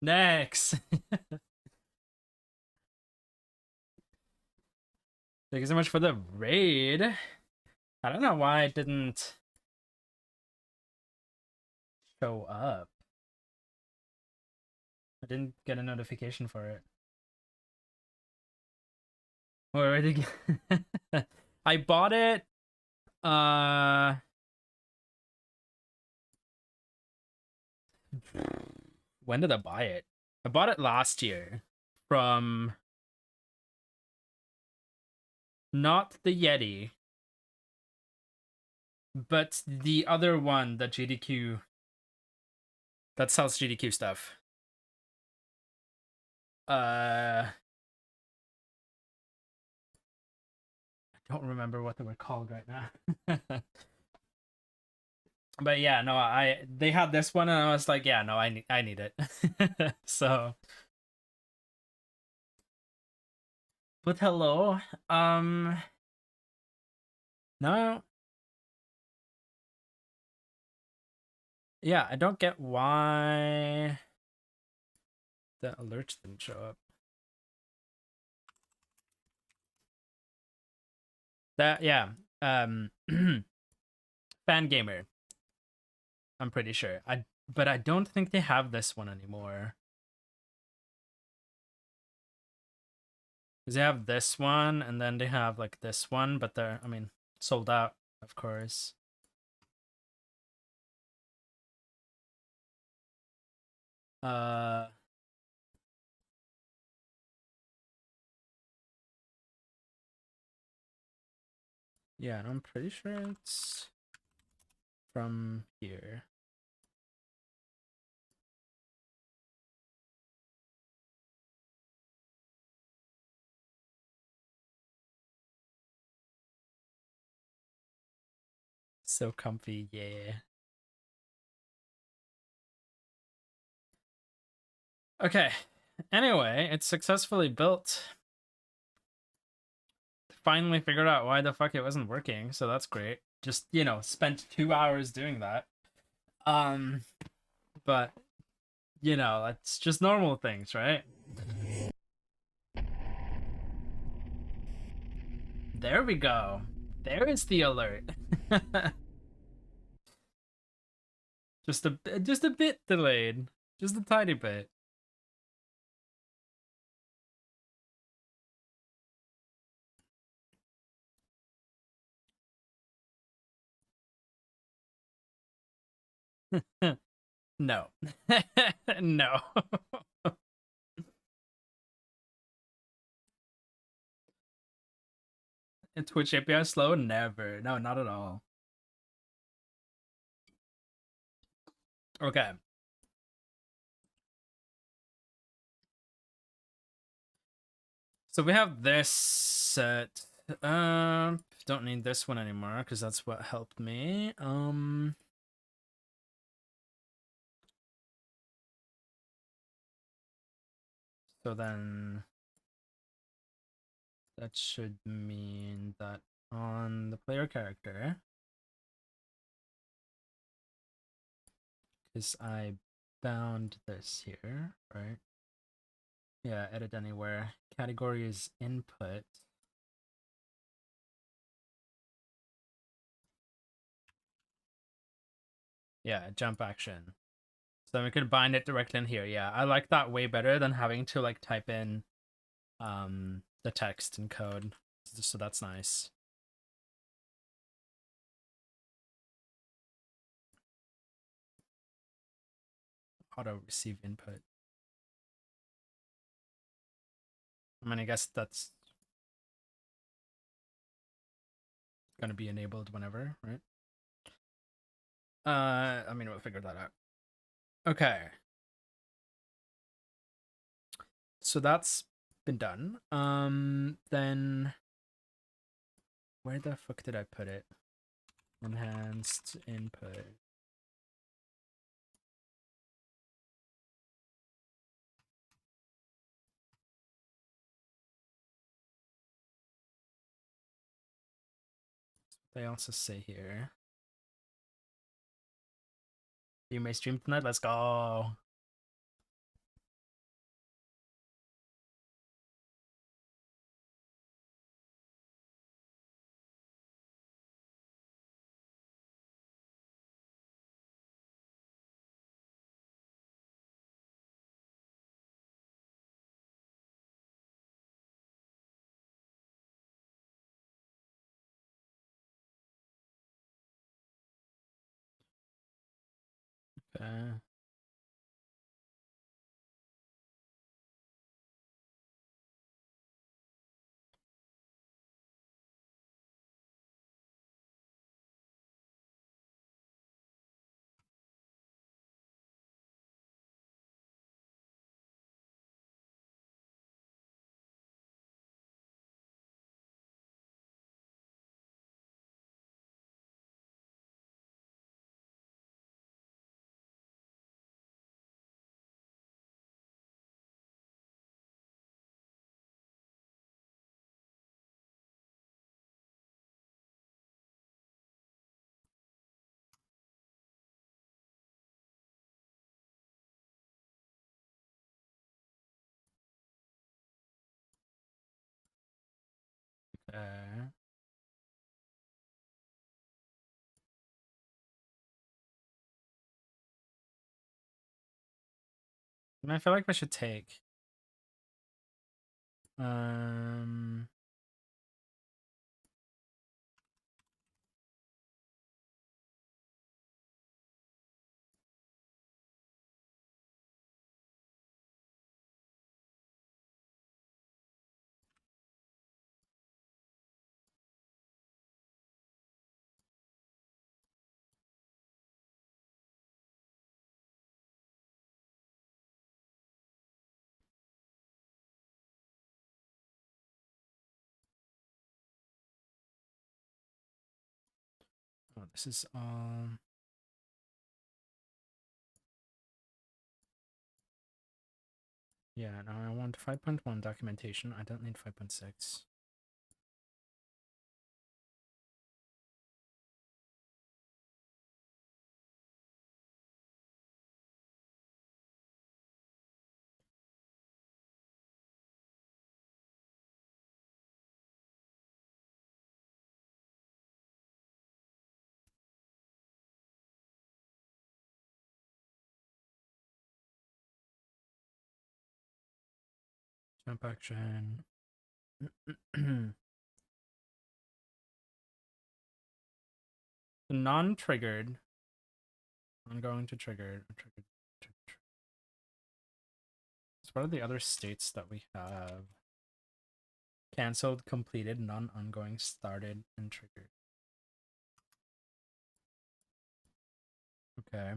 Next. Thank you so much for the raid. I don't know why it didn't show up. I didn't get a notification for it. Where did I bought it when did I buy it? I bought it last year from not the Yeti, but the other one that GDQ that sells GDQ stuff. I don't remember what they were called right now. But yeah, no, they had this one and I was like, yeah, no, I need it. So, but hello. No. Yeah, I don't get why the alerts didn't show up. That yeah. Fangamer. I'm pretty sure. But I don't think they have this one anymore. Because they have this one and then they have like this one, but they're, I mean, sold out, of course. Yeah, and I'm pretty sure it's from here. So comfy, yeah. Okay. Anyway, it's successfully built. Finally figured out why the fuck it wasn't working, so that's great. Just, you know, spent 2 hours doing that. But you know, it's just normal things, right? There we go. There is the alert. Just a bit delayed. Just a tiny bit. No. No. And Twitch API slow? Never. No, not at all. Okay. So we have this set. Don't need this one anymore because that's what helped me. So then that should mean that on the player character, because I bound this here, right? Yeah, edit anywhere. Category is input. Yeah, jump action. So we could bind it directly in here. Yeah, I like that way better than having to like type in the text and code. So that's nice. Auto receive input. I mean, I guess that's gonna be enabled whenever, right? I mean, we'll figure that out. Okay. So that's been done. Then where the fuck did I put it? Enhanced input. They also say here. You may stream tonight. Let's go. Okay. Okay. I feel like we should take. Um. Oh, this is Yeah, no, I want 5.1 documentation. I don't need 5.6. Jump action. Non-triggered. Ongoing to triggered. Triggered. So what are the other states that we have? Cancelled, completed, non-ongoing, started, and triggered. Okay.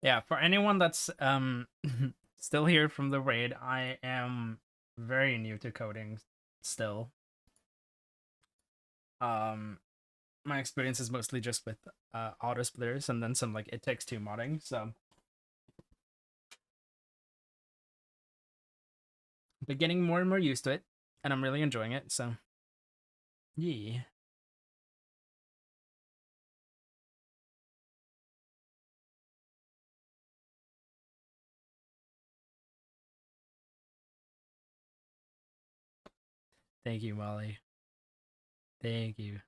Yeah, for anyone that's still here from the raid, I am very new to coding still. My experience is mostly just with auto splitters and then some like It Takes Two modding, so but getting more and more used to it, and I'm really enjoying it, so yeah. Thank you, Molly. Thank you.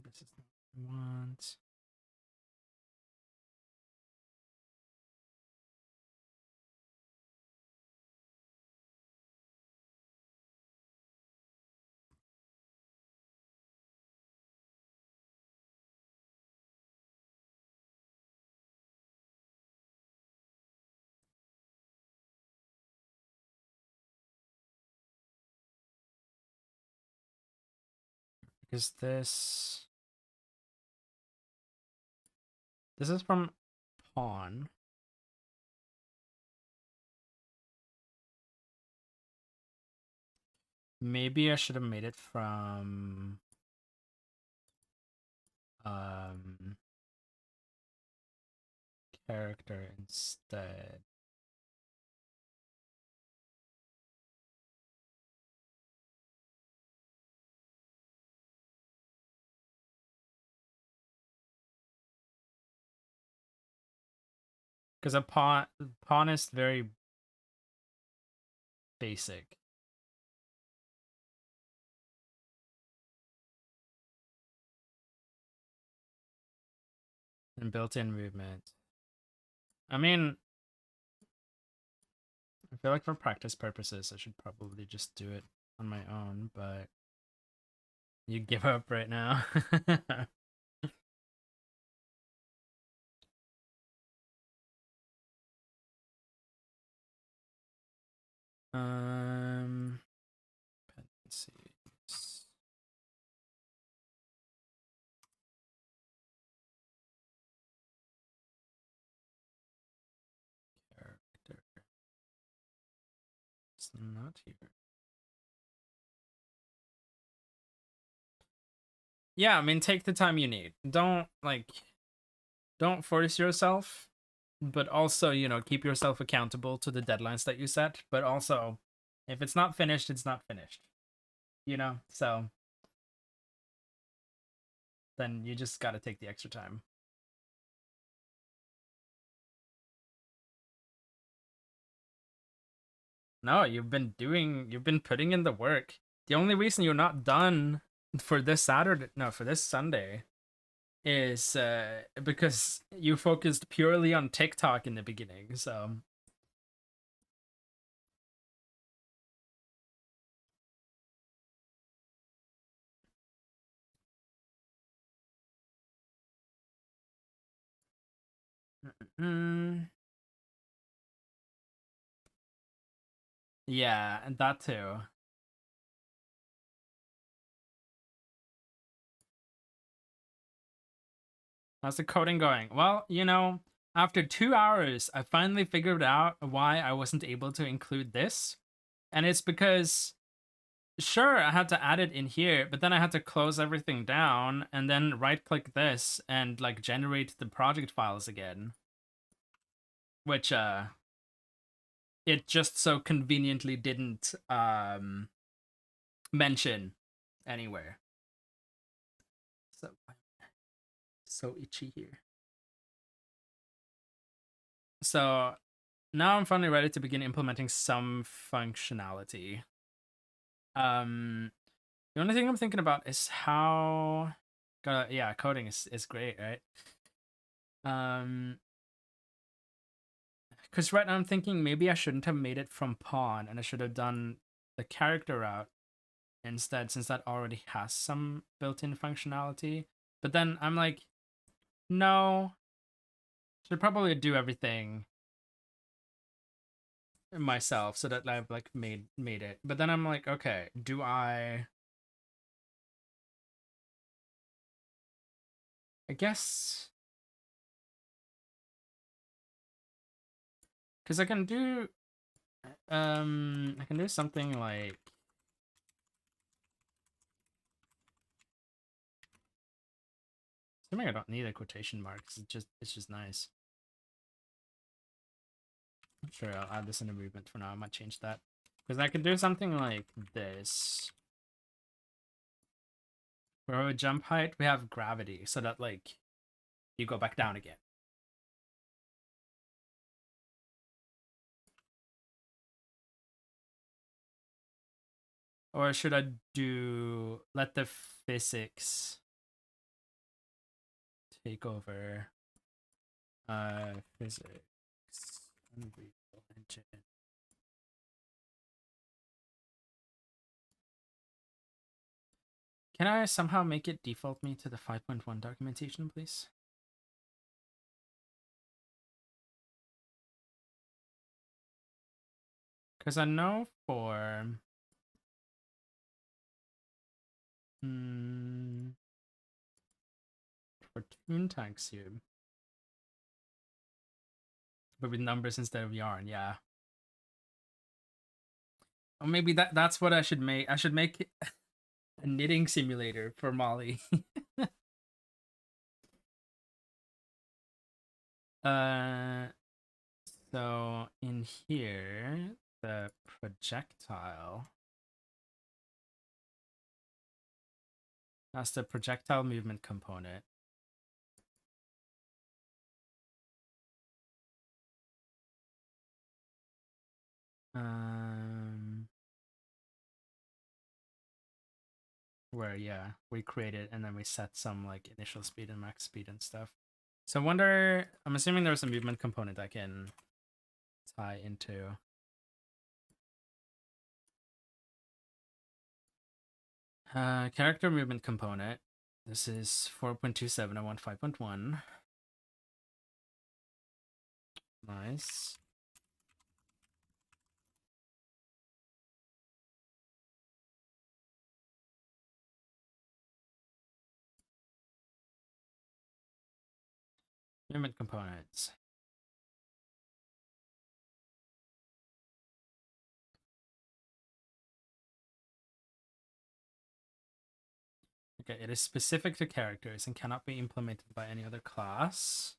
This is not what I want. Because this is from Pawn. Maybe I should have made it from character instead. Because a pawn is very basic. And built-in movement. I mean, I feel like for practice purposes, I should probably just do it on my own, but you give up right now. Dependencies. Character. It's not here. Yeah, I mean, take the time you need. Don't force yourself, but also, keep yourself accountable to the deadlines that you set. But also, if it's not finished, it's not finished. So then you just got to take the extra time. No, you've been putting in the work. The only reason you're not done for this Sunday is because you focused purely on TikTok in the beginning. So yeah, and that too. How's the coding going? Well, after 2 hours, I finally figured out why I wasn't able to include this. And it's because, sure, I had to add it in here, but then I had to close everything down and then right click this and like generate the project files again. Which, it just so conveniently didn't mention anywhere. So itchy here. So now I'm finally ready to begin implementing some functionality. The only thing I'm thinking about is how coding is great, right? Because right now I'm thinking maybe I shouldn't have made it from pawn and I should have done the character route instead, since that already has some built-in functionality. But then I'm like, no, should probably do everything myself so that I've like made it. But then I'm like, okay, do I guess because I can do something like assuming I don't need a quotation mark because it's just nice. Sure, I'll add this in a movement for now. I might change that because I could do something like this. For a jump height, we have gravity, so that like you go back down again. Or should I do let the physics take over? Physics, Unreal Engine. Can I somehow make it default me to the 5.1 documentation, please? Because I know for Toontank Cube, but with numbers instead of yarn, yeah. Or maybe that's what I should make. I should make a knitting simulator for Molly. So in here, the projectile. That's the projectile movement component. Where yeah, we create it and then we set some like initial speed and max speed and stuff. So I wonder, I'm assuming there's a movement component I can tie into. Character movement component. This is 4.27. I want 5.1. Nice. Movement components. Okay, it is specific to characters and cannot be implemented by any other class.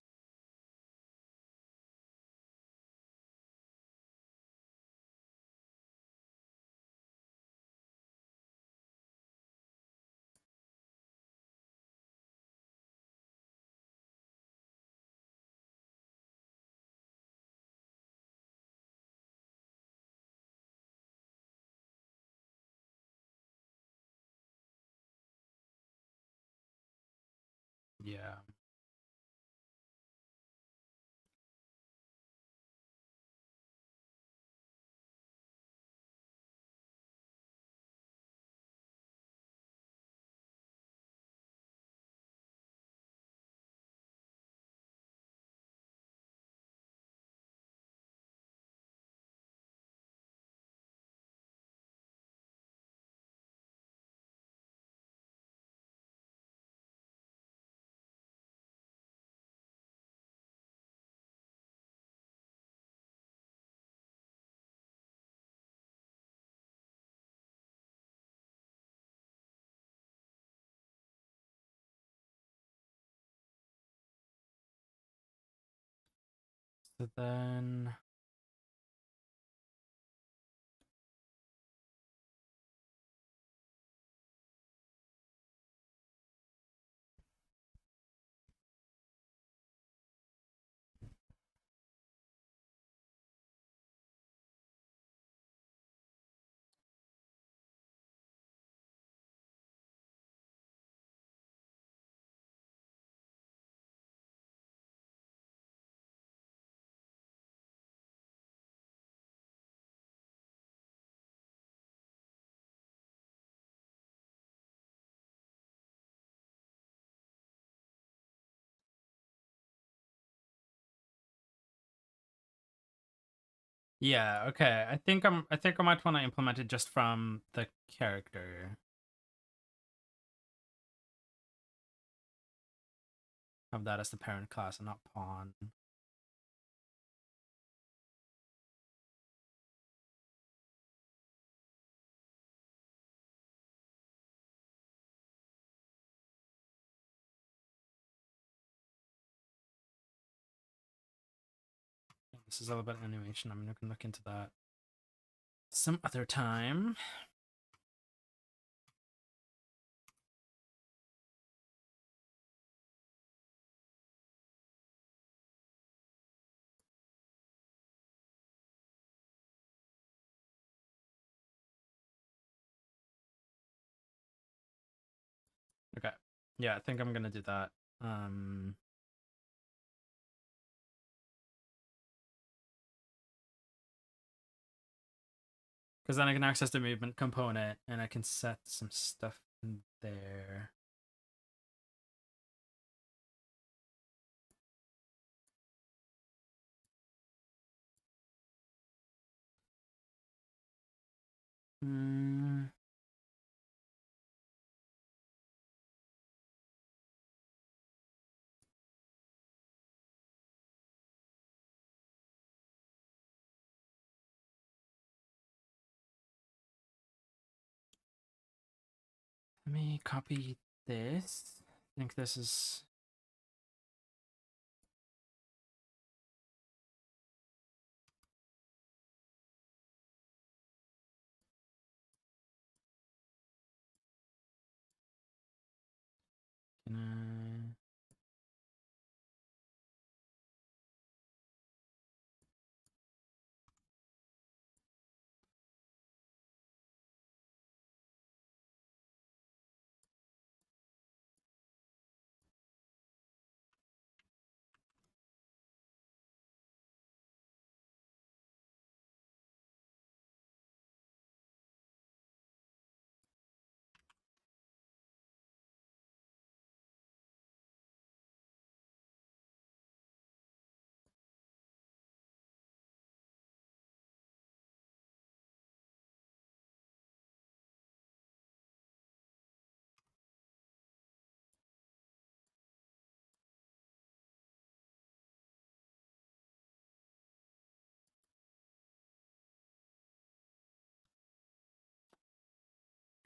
Yeah. So then yeah, okay. I think I might want to implement it just from the character. Have that as the parent class and not pawn. This is all about animation. I'm not gonna look into that some other time. Okay. Yeah, I think I'm gonna do that. Because then I can access the movement component and I can set some stuff in there. Hmm. Let me copy this. I think this is. Can I...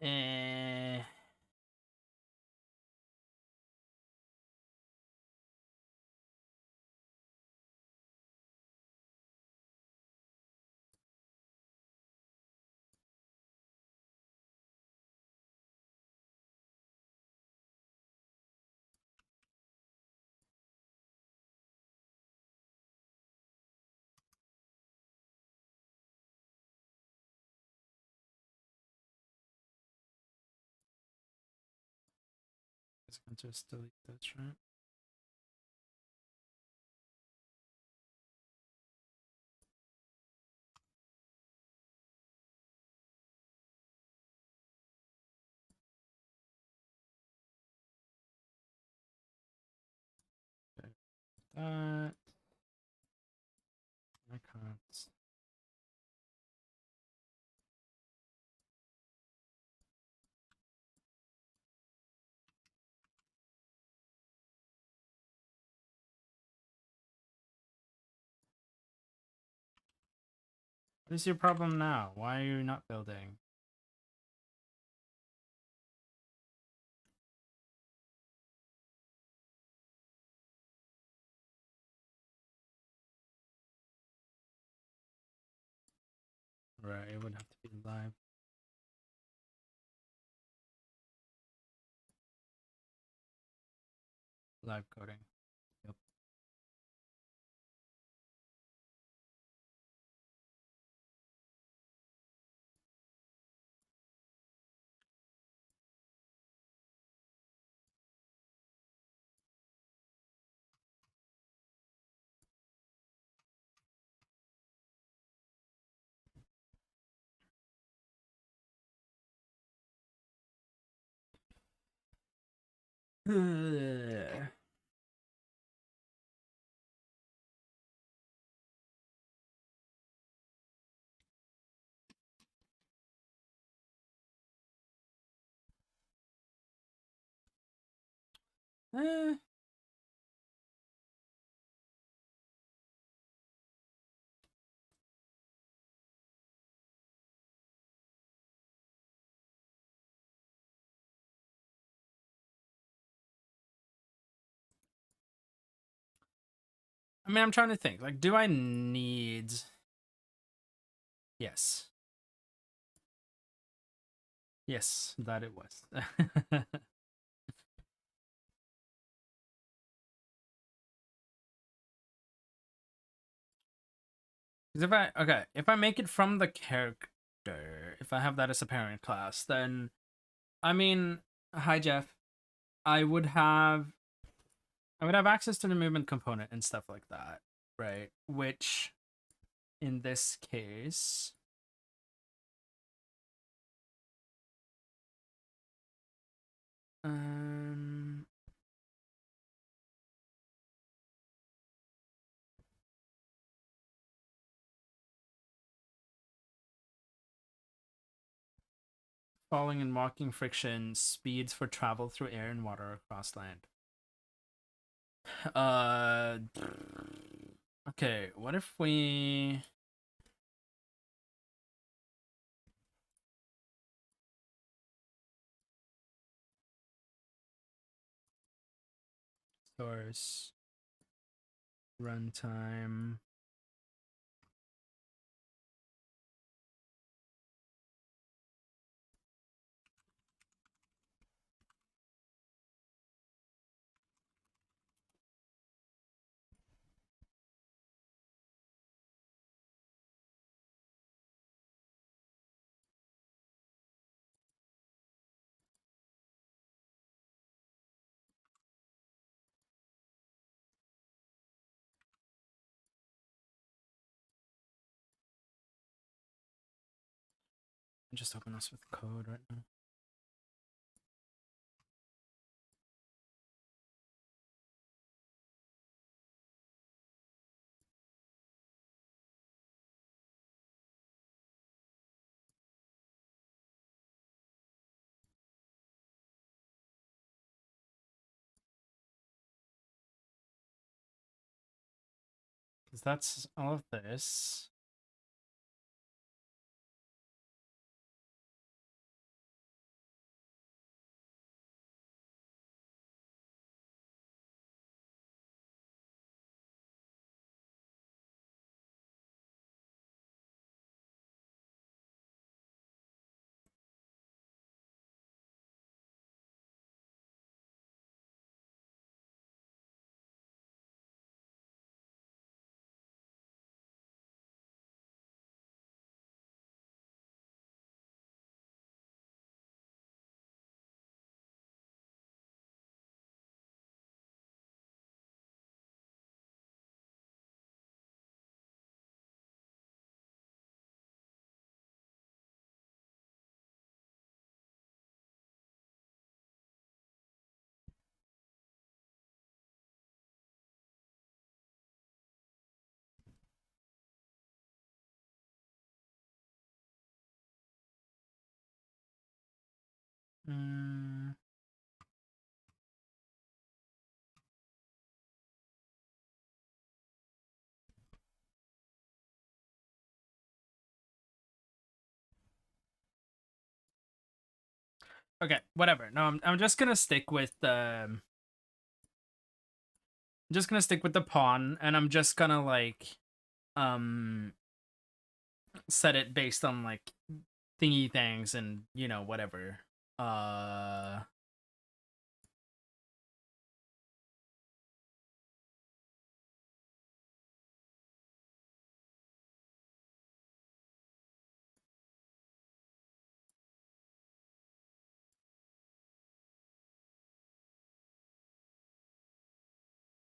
Eh. I can just delete that, right? Okay. That. I can't. What is your problem now? Why are you not building? Right, it would have to be live. Live coding. Yep. Eh. I mean, I'm trying to think. Like, do I need? Yes. Yes, that it was. Because if I make it from the character, if I have that as a parent class, then I mean, hi Jeff, I would have access to the movement component and stuff like that, right? Which in this case, um falling and walking friction, speeds for travel through air and water across land. Uh, okay, what if we source runtime just open this with code right now. Because that's all of this. Mm. Okay, whatever. No, I'm just gonna stick with the pawn, and I'm just gonna like um set it based on like thingy things and whatever. Uh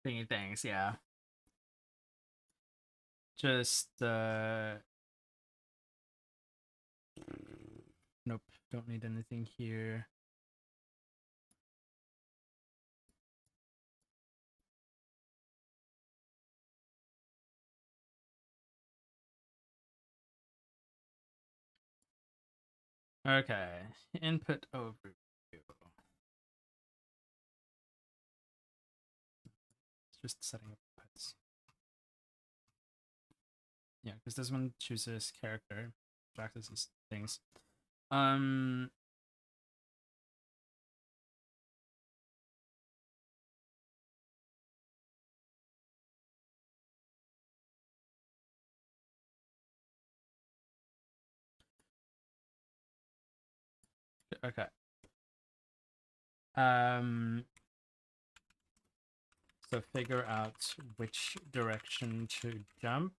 thingy things, yeah. Just nope, don't need anything here. Okay, input overview. It's just setting up inputs. Yeah, because this one chooses character, practices things. Okay. So figure out which direction to jump.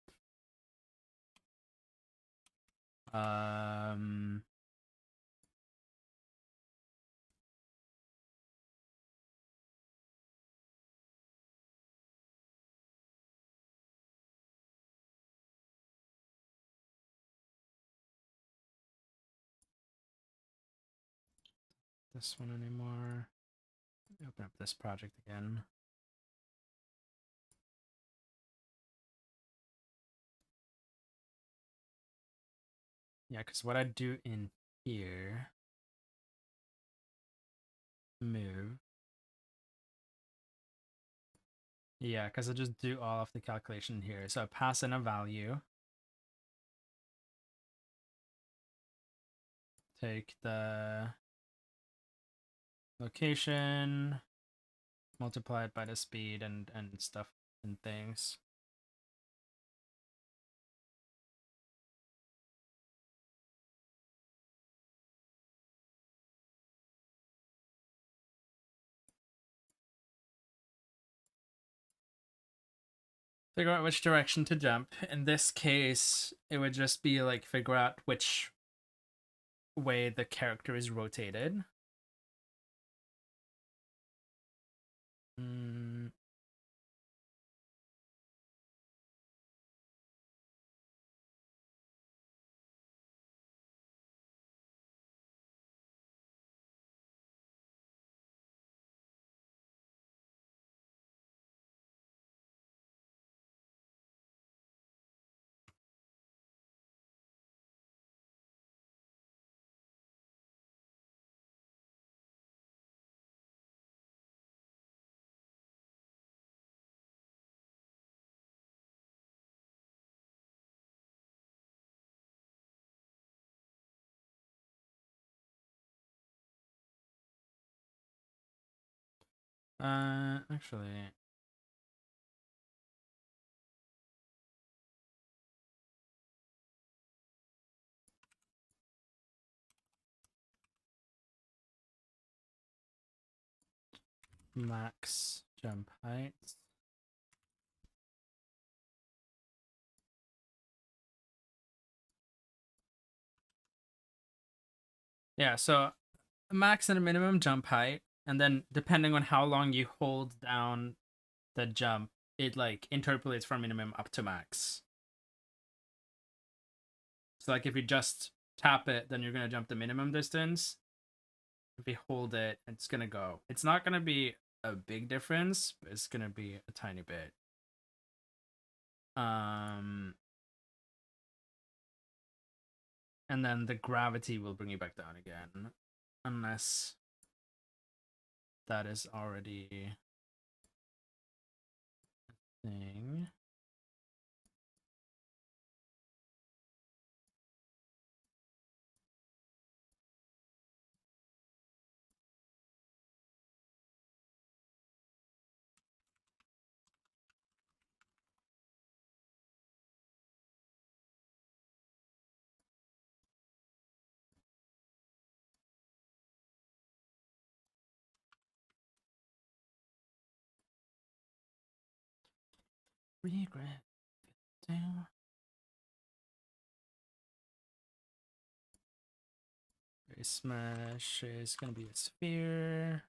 This one anymore. Open up this project again. Yeah, because what I do in here, move. Yeah, because I just do all of the calculation here. So I pass in a value. Take the location, multiply it by the speed and stuff and things. Figure out which direction to jump. In this case, it would just be like figure out which way the character is rotated. Actually, max jump height. Yeah, so max and a minimum jump height, and then depending on how long you hold down the jump, it like interpolates from minimum up to max. So like if you just tap it, then you're gonna jump the minimum distance. If you hold it, it's gonna go. It's not gonna be a big difference, but it's gonna be a tiny bit. And then the gravity will bring you back down again. unless that is already a thing. Regret. Damn. Base smash is gonna be a sphere.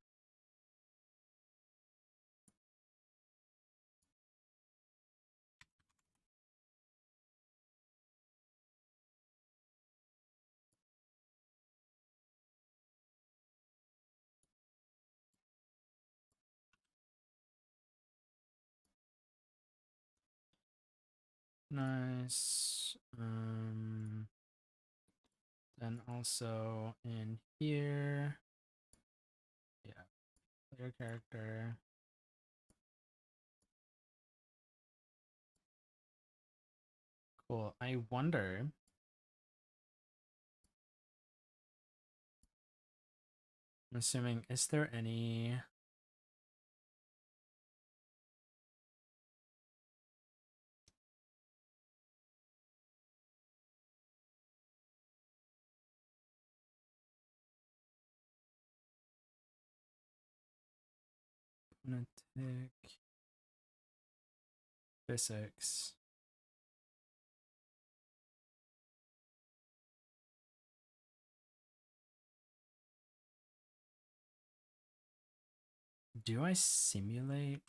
Nice. Then also in here, yeah, player character. Cool. I wonder. I'm assuming, is there any lunatic physics? Do I simulate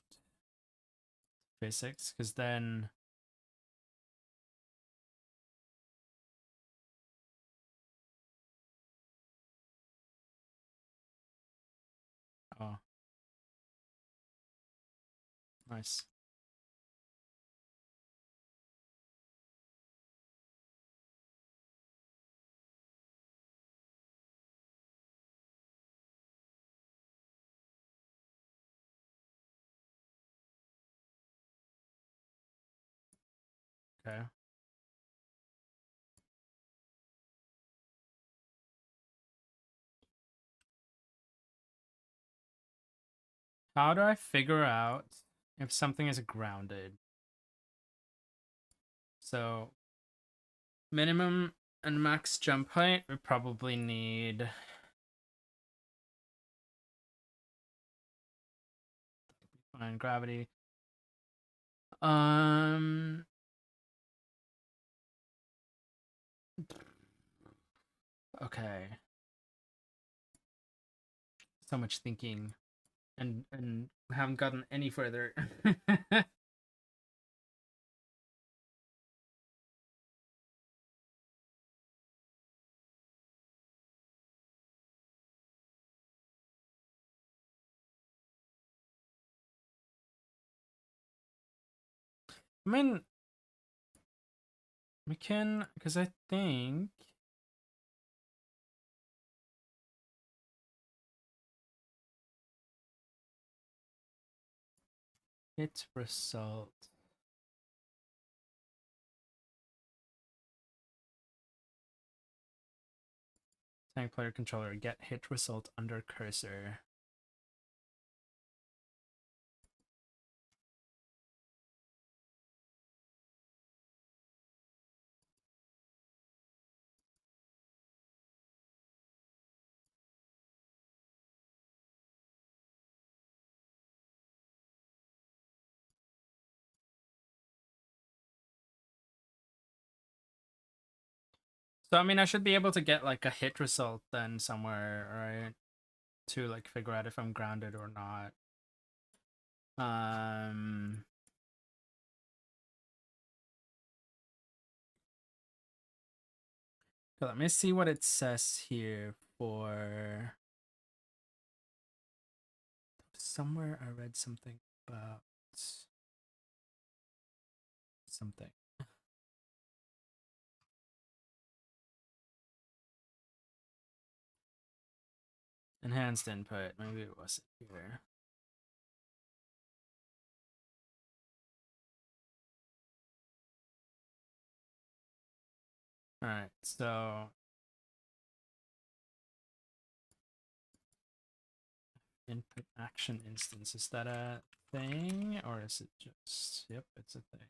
physics? Because then oh, nice. Okay. How do I figure out if something is grounded? So minimum and max jump height, we probably need fine gravity. Okay. So much thinking and haven't gotten any further. I mean, we can, because I think hit result. Tank player controller, get hit result under cursor. So I mean, I should be able to get like a hit result then somewhere, right? To like figure out if I'm grounded or not. So let me see what it says here for. Somewhere I read something about something. Enhanced input. Maybe it wasn't here. All right, so input action instance, is that a thing or is it just, yep, it's a thing.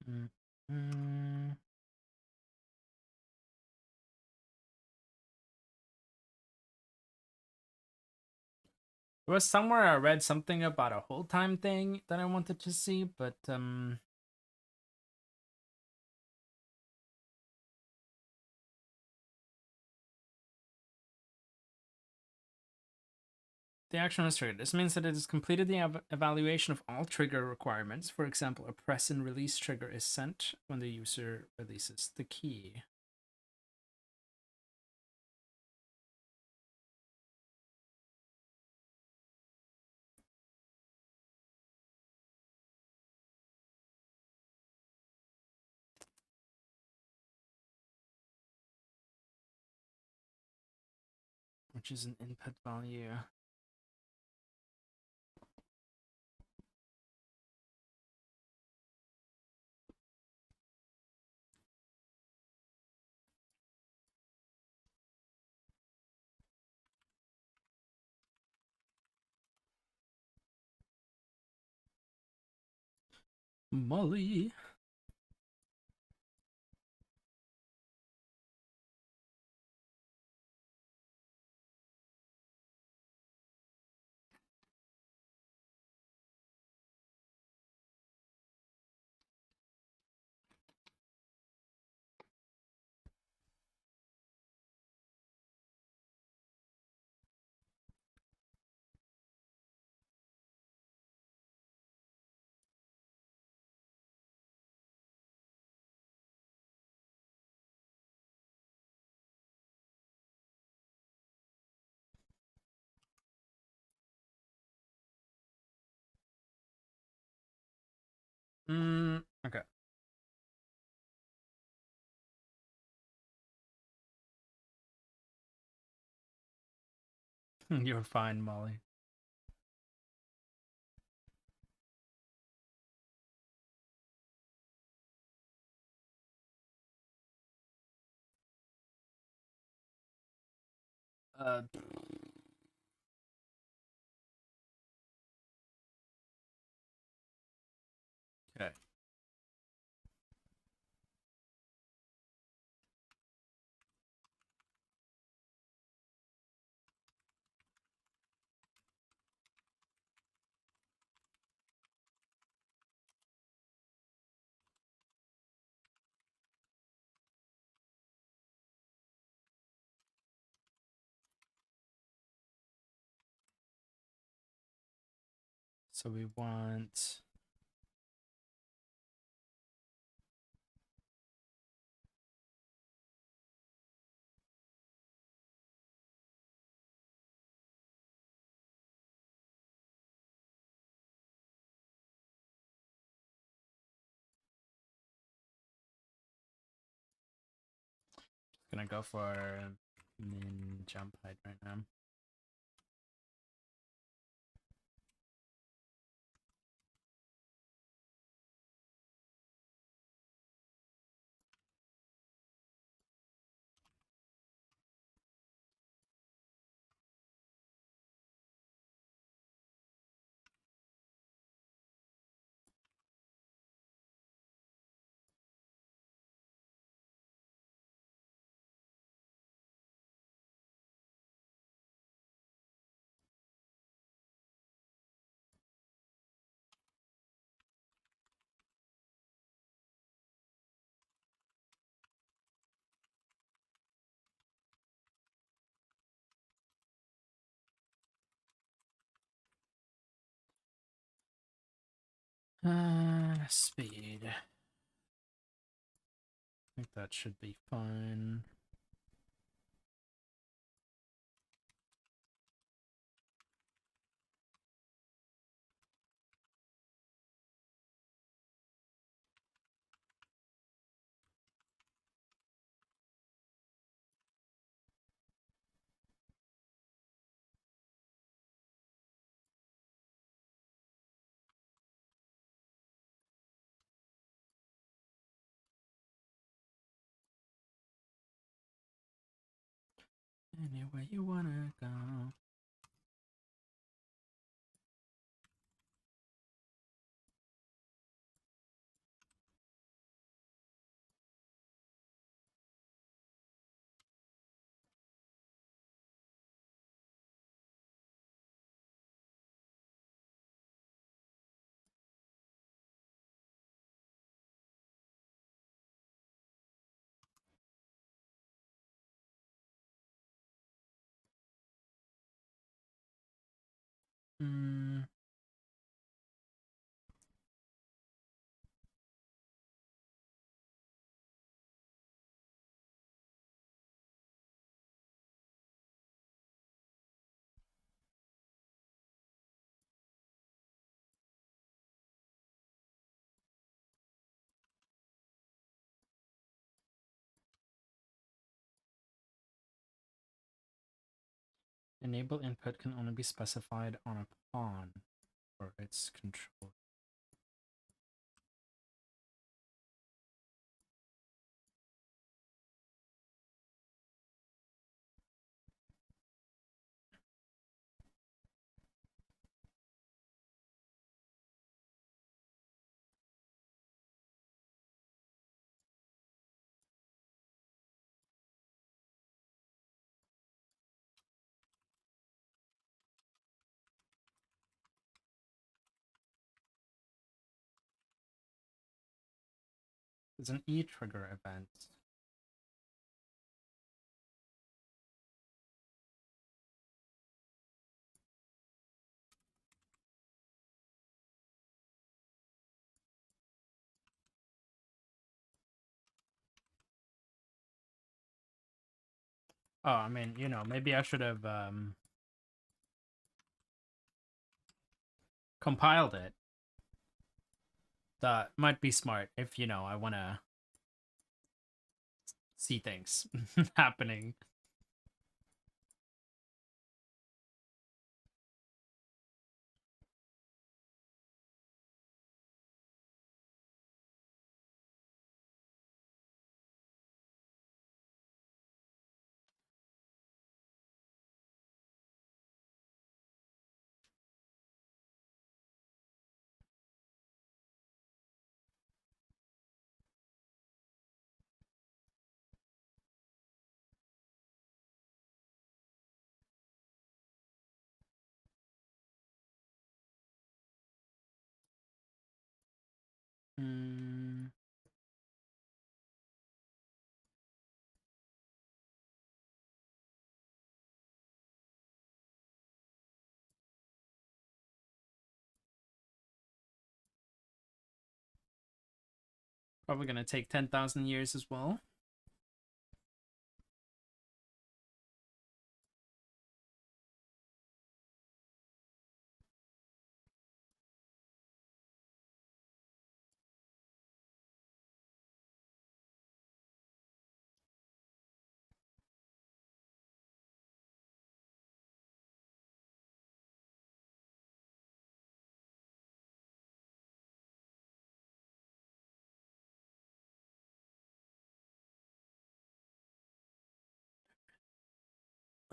Mm-hmm. There was somewhere I read something about a hold time thing that I wanted to see, but the action was triggered. This means that it has completed the evaluation of all trigger requirements. For example, a press and release trigger is sent when the user releases the key. Which is an input value. Molly. Okay. You're fine, Molly. Okay. So we want gonna go for min jump height right now. Speed. I think that should be fine. Anywhere you wanna go. Hmm. Enable input can only be specified on a pawn for its control. It's an e-trigger event. Oh, I mean, you know, maybe I should have compiled it. That might be smart if, you know, I want to see things happening. Hmm. Probably going to take 10,000 years as well.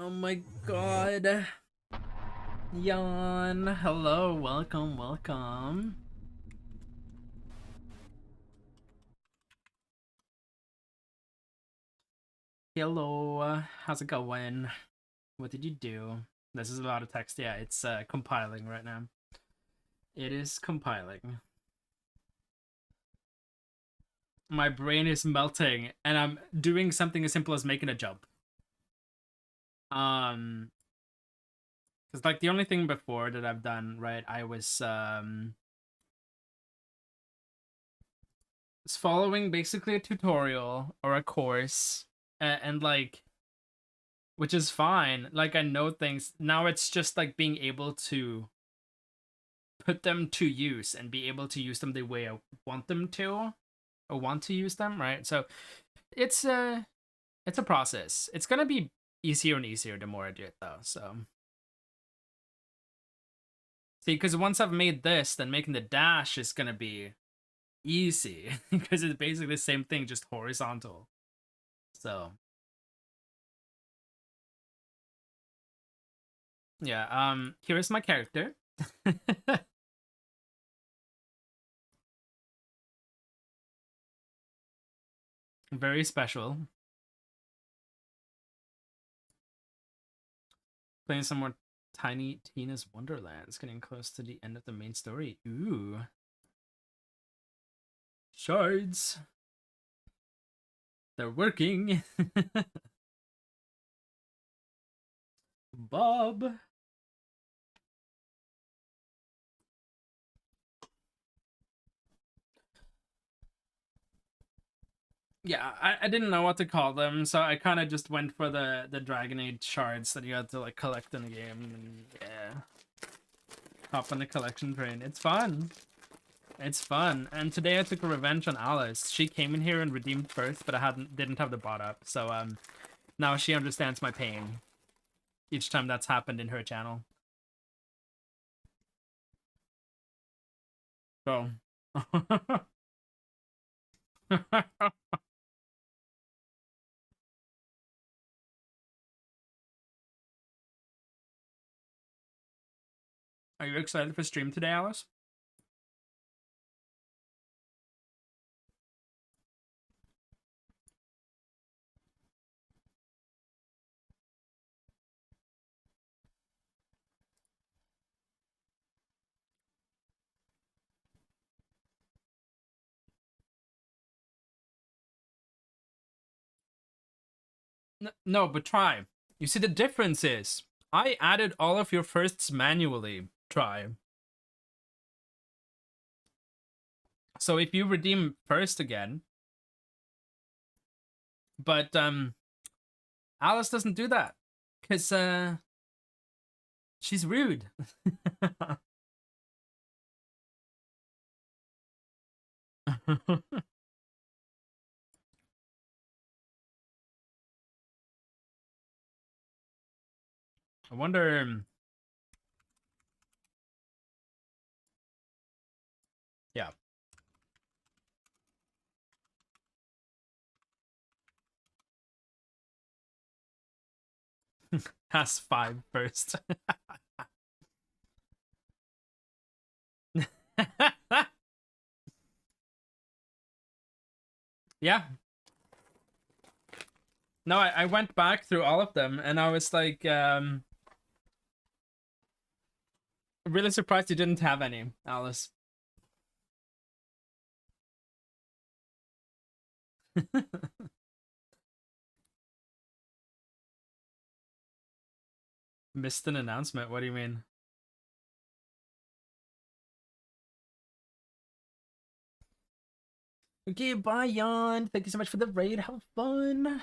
Oh my god. Jan, hello, welcome, welcome. Hello, how's it going? What did you do? This is a lot of text. Yeah, it's compiling right now. It is compiling. My brain is melting, and I'm doing something as simple as making a jump. Because like the only thing before that I've done, right, I was following basically a tutorial or a course, and like, which is fine. Like I know things now. It's just like being able to put them to use and be able to use them the way I want them to, or want to use them, right? So it's a process. It's gonna be easier and easier the more I do it, though. So see, because once I've made this, then making the dash is gonna be easy because it's basically the same thing, just horizontal. So yeah, here's my character. Very special. Playing some more Tiny Tina's Wonderlands, getting close to the end of the main story. Ooh. Shards. They're working. Bob. Yeah, I didn't know what to call them, so I kind of just went for the Dragonade shards that you had to like collect in the game, and yeah, hop on the collection train. It's fun. It's fun. And today I took a revenge on Alice. She came in here and redeemed first, but I didn't have the bot up, so now she understands my pain each time that's happened in her channel. So. Are you excited for stream today, Alice? No, but try. You see, the difference is I added all of your firsts manually. Try. So if you redeem first again, but Alice doesn't do that because she's rude. I wonder. Yeah. Has 5 first. Yeah. No, I went back through all of them and I was like, really surprised you didn't have any, Alice. Missed an announcement. What do you mean? Okay, bye, Jan. Thank you so much for the raid. Have fun.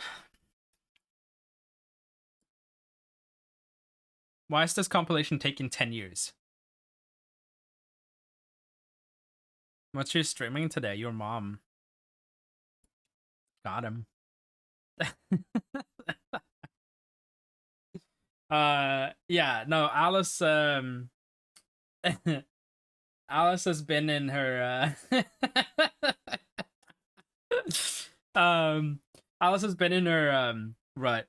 Why is this compilation taking 10 years? What's your streaming today? Your mom. Got him. Yeah, no, Alice, Alice has been in her, Alice has been in her, rut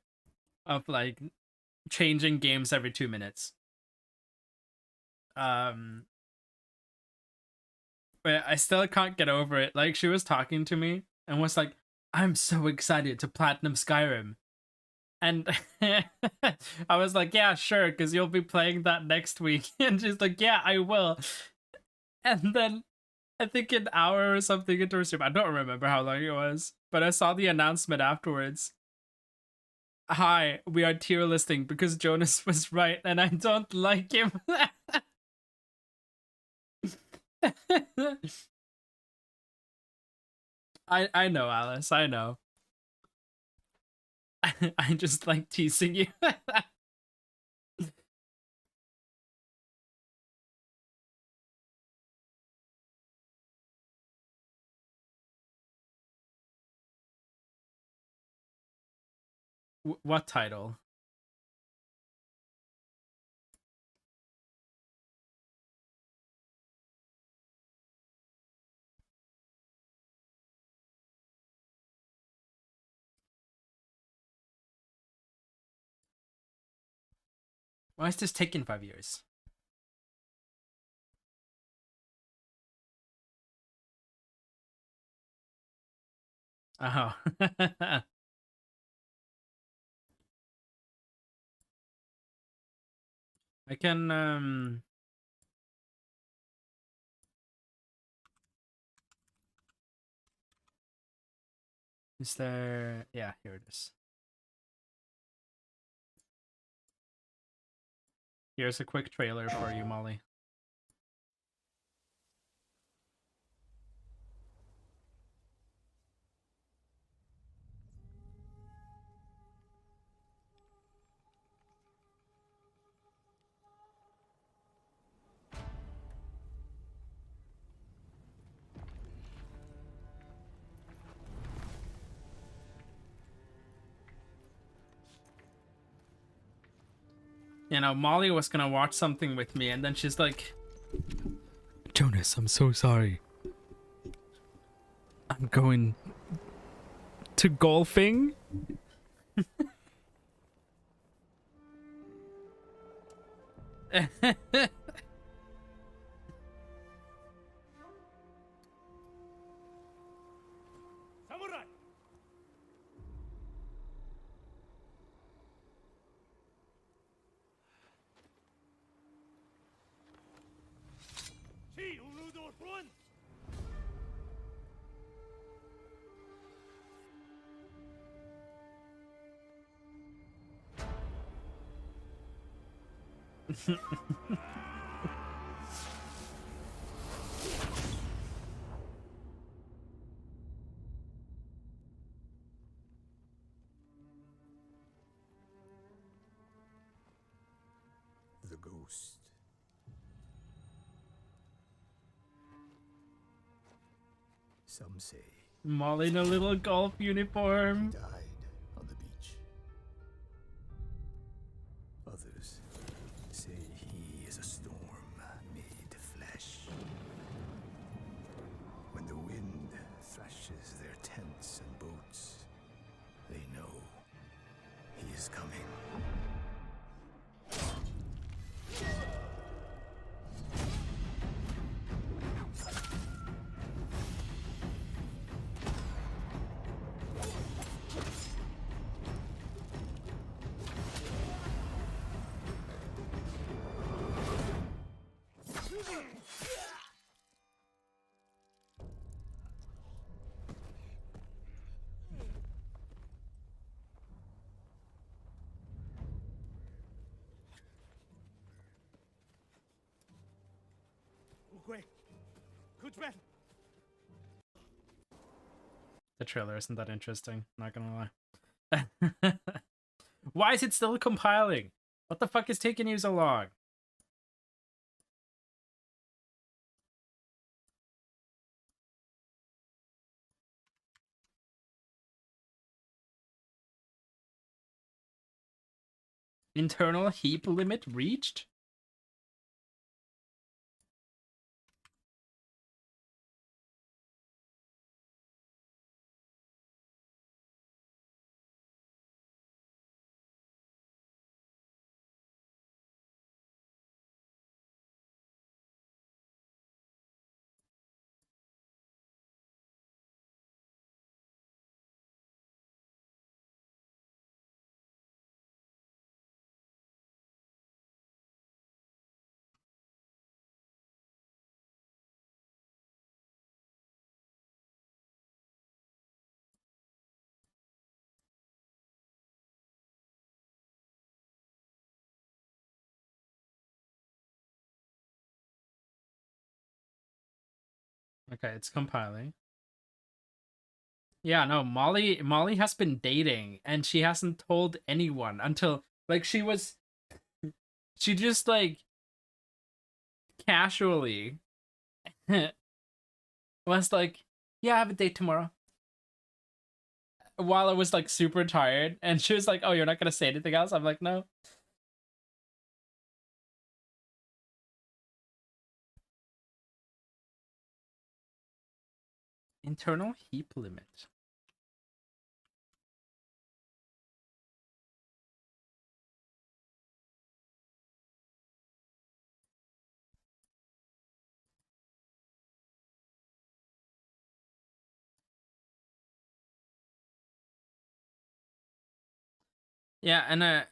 of, like, changing games every 2 minutes. But I still can't get over it. Like, she was talking to me and was like, I'm so excited to platinum Skyrim. And I was like, yeah, sure, because you'll be playing that next week. And she's like, yeah, I will. And then I think an hour or something into her stream, I don't remember how long it was, but I saw the announcement afterwards. Hi, we are tier listing because Jonas was right and I don't like him. I know, Alice, I know. I just like teasing you. What title? Why is this taking 5 years? Oh. I can is there, yeah, here it is. Here's a quick trailer for you, Molly. You know, Molly was gonna watch something with me, and then she's like, Jonas, I'm so sorry. I'm going to golfing? Samurai! See, Uludor Bruin! The ghost. Some say Molly in a little golf uniform. died on the beach. Others say he is a storm made flesh. When the wind thrashes their tents and boats, they know he is coming. Ukwe! Kutren! The trailer isn't that interesting, not gonna lie. Why is it still compiling? What the fuck is taking you so long? Internal heap limit reached? Okay, it's compiling. Yeah, no, Molly has been dating and she hasn't told anyone until like she just like casually was like, "Yeah, I have a date tomorrow." While I was like super tired and she was like, "Oh, you're not going to say anything else?" I'm like, "No." Internal heap limit. Yeah, and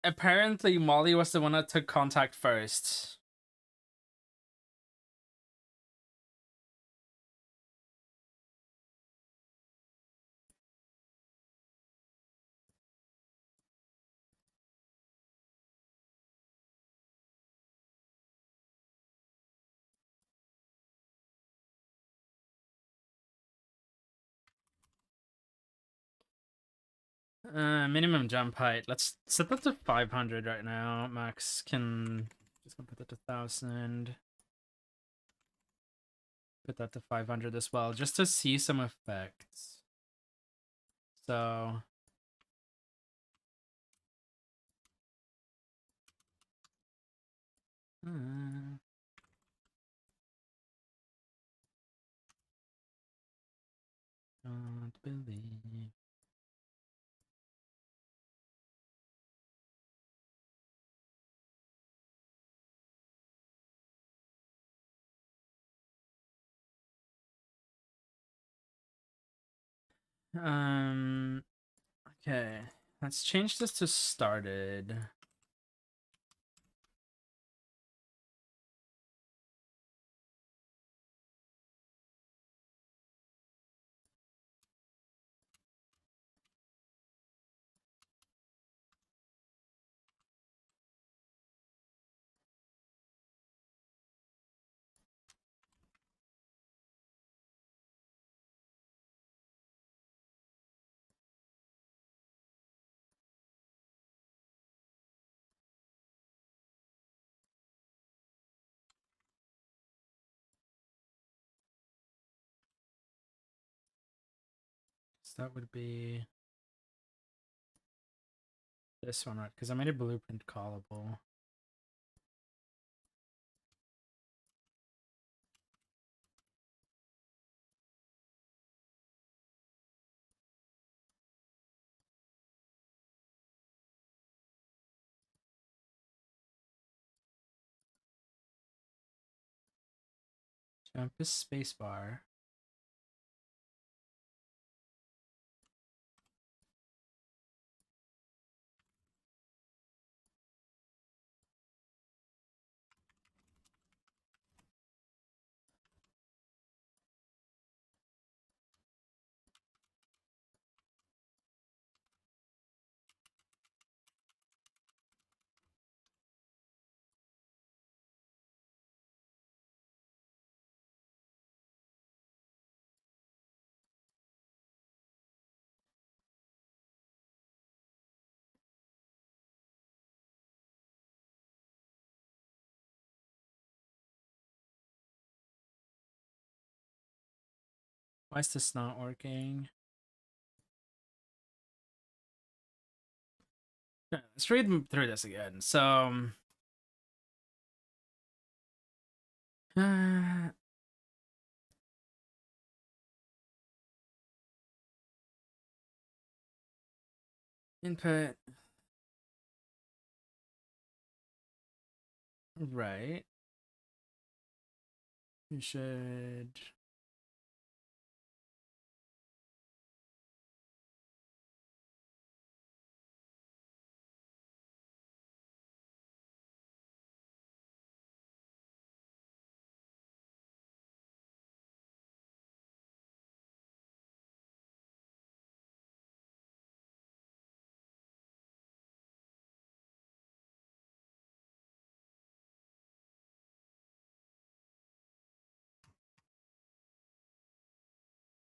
apparently Molly was the one that took contact first. Minimum jump height. Let's set that to 500 right now. Max can just gonna put that to 1,000. Put that to 500 as well, just to see some effects. So don't believe. Okay. Let's change this to started. So that would be this one, right? Because I made a blueprint callable. Jump is spacebar. Why is this not working? Okay, let's read through this again. So, input. Right. You should.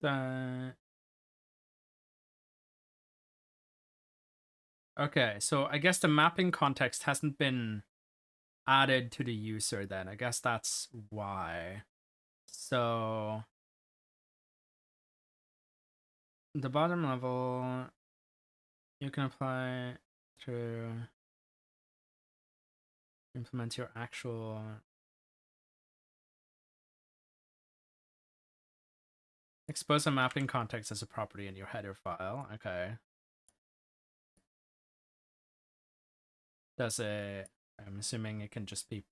Okay, so I guess the mapping context hasn't been added to the user then. I guess that's why. So the bottom level you can apply to implement your actual expose a mapping context as a property in your header file. Okay. Does it, I'm assuming it can just be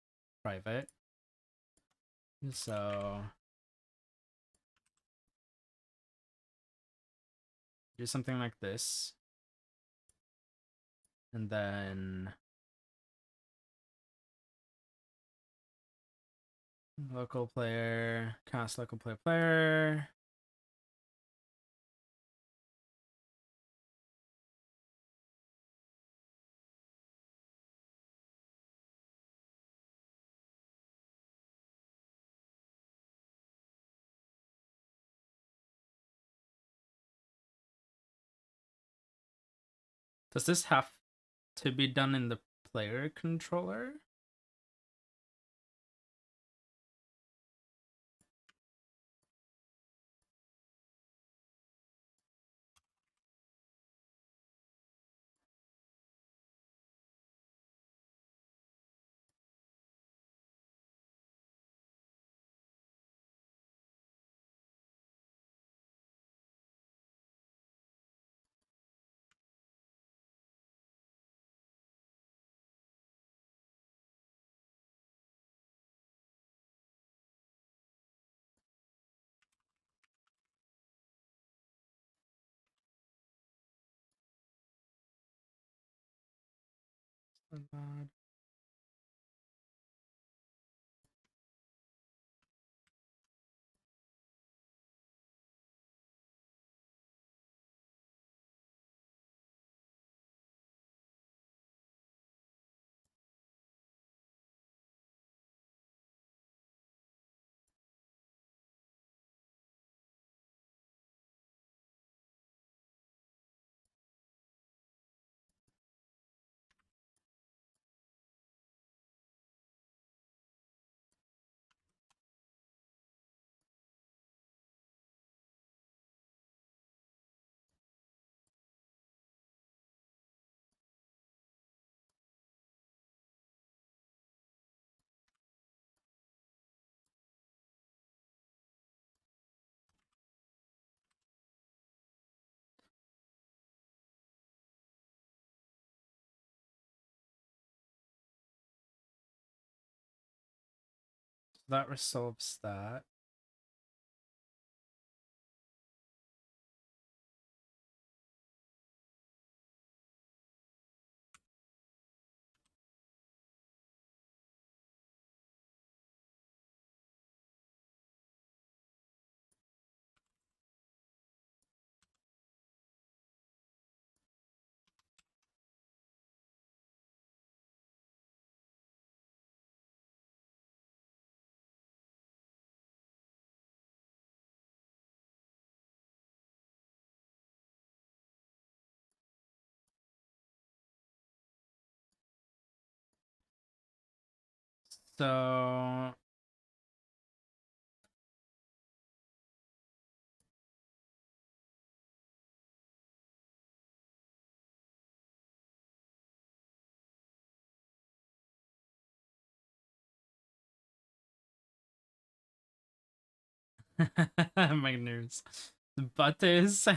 private. So do something like this. And then local player, cast local player. Does this have to be done in the player controller? That resolves that. So my nerves. The butters.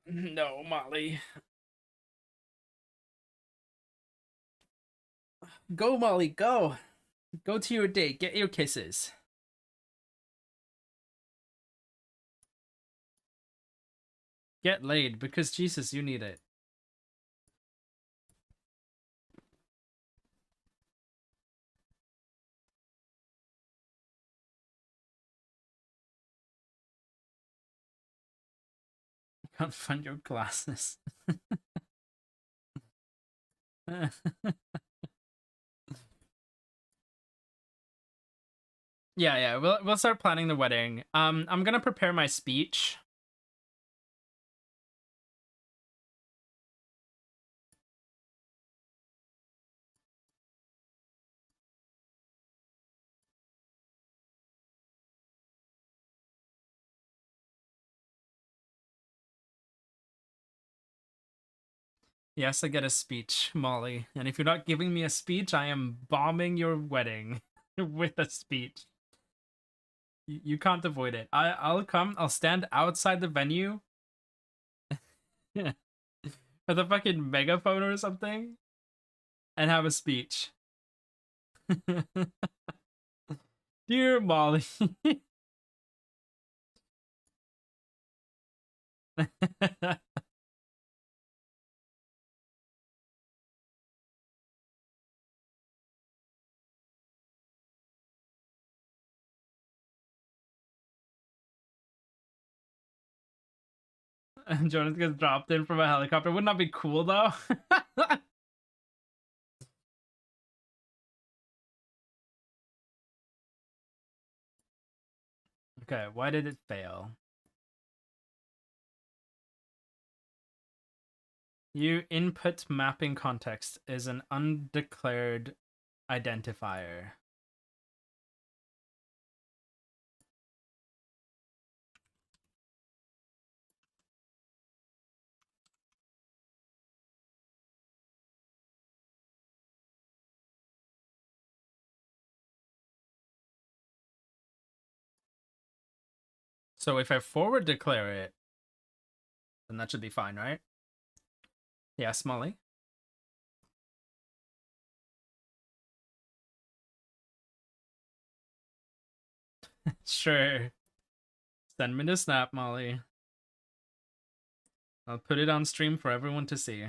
No, Molly. Go, Molly, go. Go to your date. Get your kisses. Get laid because Jesus, you need it. Can't find your glasses. Yeah, we'll start planning the wedding. I'm gonna prepare my speech. Yes, I get a speech, Molly. And if you're not giving me a speech, I am bombing your wedding with a speech. You can't avoid it. I'll come. I'll stand outside the venue with a fucking megaphone or something and have a speech. Dear Molly. And Jonas gets dropped in from a helicopter. Wouldn't that be cool though? Okay, why did it fail? You input mapping context is an undeclared identifier. So if I forward declare it, then that should be fine, right? Yes, Molly. Sure. Send me the snap, Molly. I'll put it on stream for everyone to see.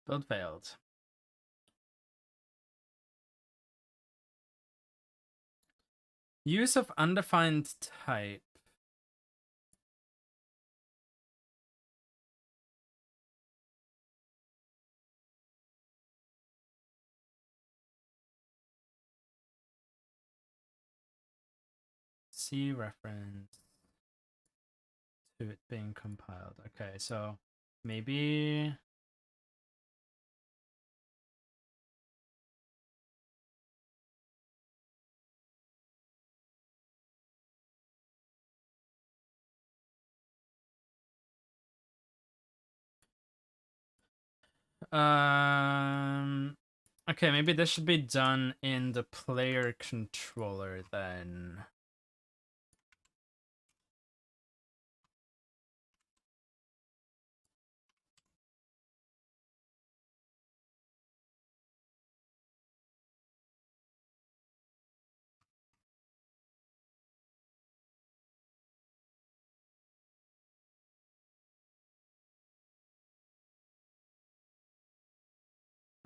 Build failed. Use of undefined type. See reference to it being compiled. Okay, so maybe... Okay, maybe this should be done in the player controller then.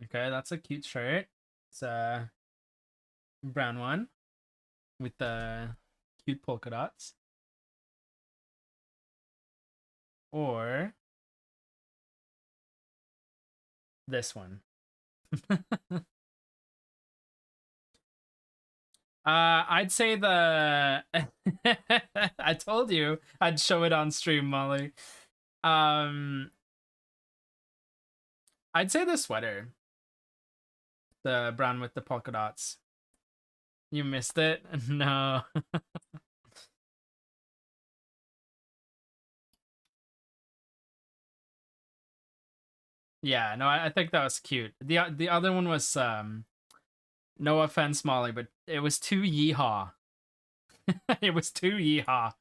Okay, that's a cute shirt. It's a brown one with the cute polka dots. Or this one. I'd say the I told you I'd show it on stream, Molly. I'd say the sweater. The brown with the polka dots. You missed it? No. Yeah, no, I think that was cute. The other one was no offense, Molly, but it was too yeehaw. It was too yeehaw.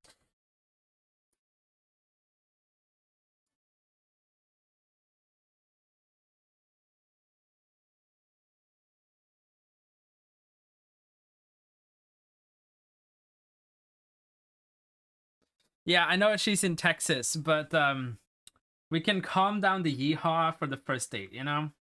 Yeah, I know she's in Texas, but we can calm down the yeehaw for the first date, you know?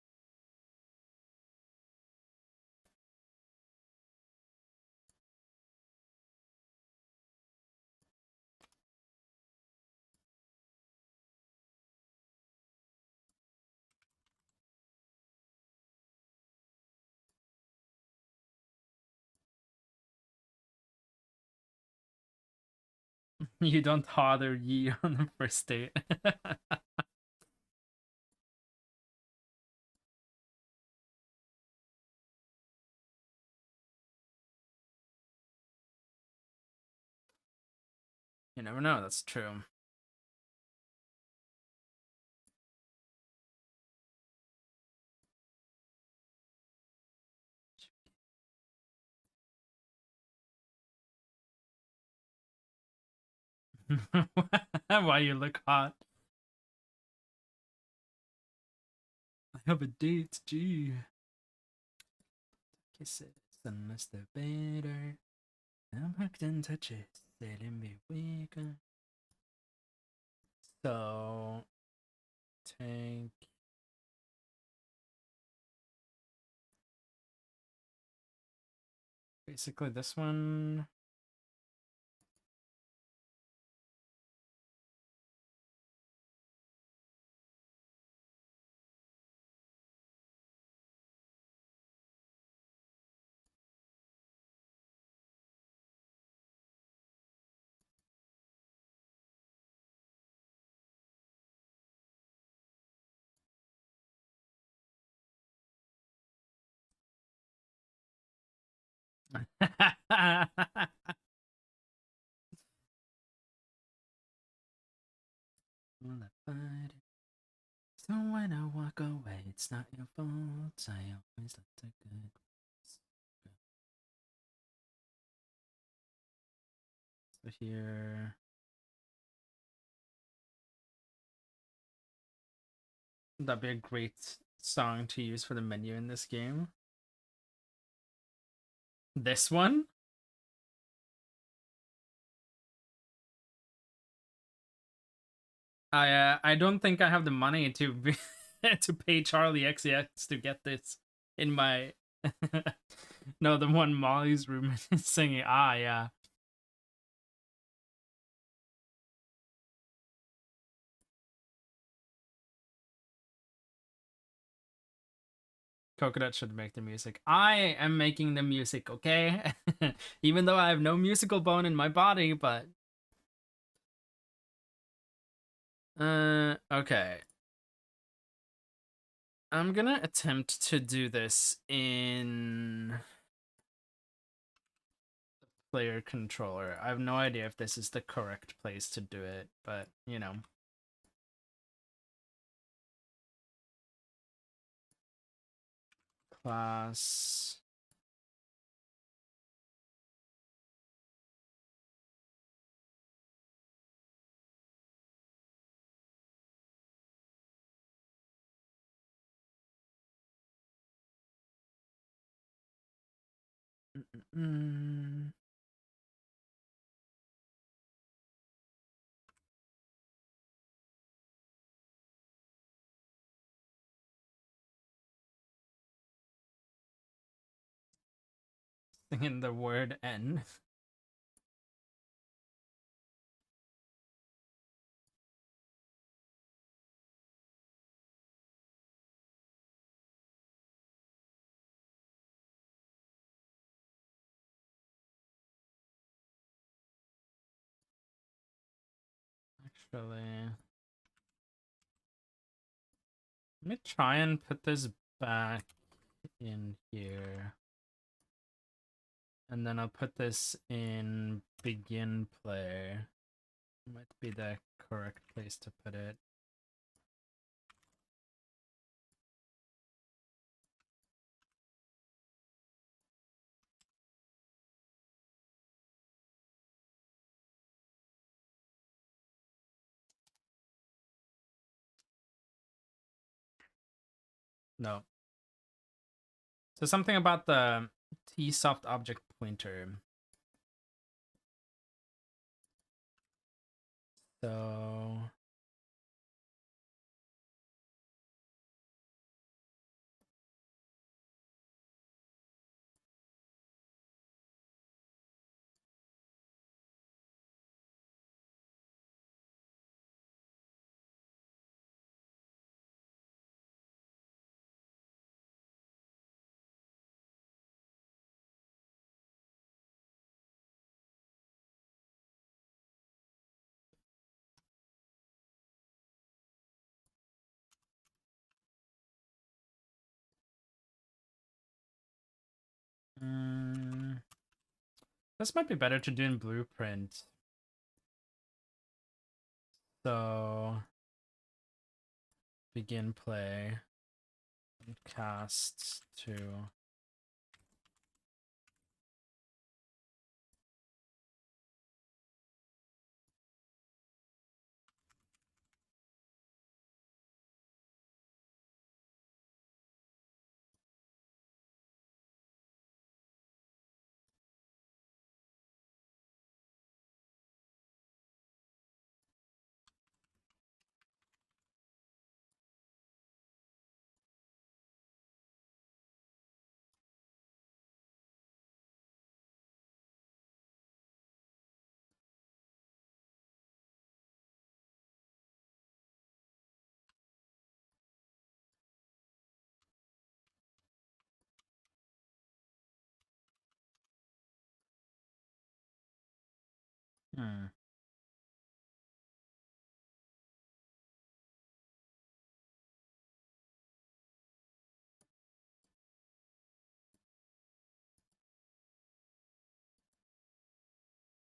You don't bother Yi on the first date. You never know, that's true. Why you look hot? I have a date, gee. Kisses and masturbator. I'm hooked in touches. Letting me weaker. So take basically this one. So when I walk away, it's not your fault. I always let the good go. So here. That'd be a great song to use for the menu in this game. This one? I don't think I have the money to to pay Charlie XCX to get this in my no, the one Molly's room is singing. Ah, yeah. Coconut should make the music. I am making the music, okay? Even though I have no musical bone in my body, but okay. I'm gonna attempt to do this in the player controller. I have no idea if this is the correct place to do it, but you know. Class. Mm-mm. In the word N. Actually, let me try and put this back in here. And then I'll put this in begin play. Might be the correct place to put it. No. So something about the tsoft object pointer. So This might be better to do in Blueprint. So begin play and cast to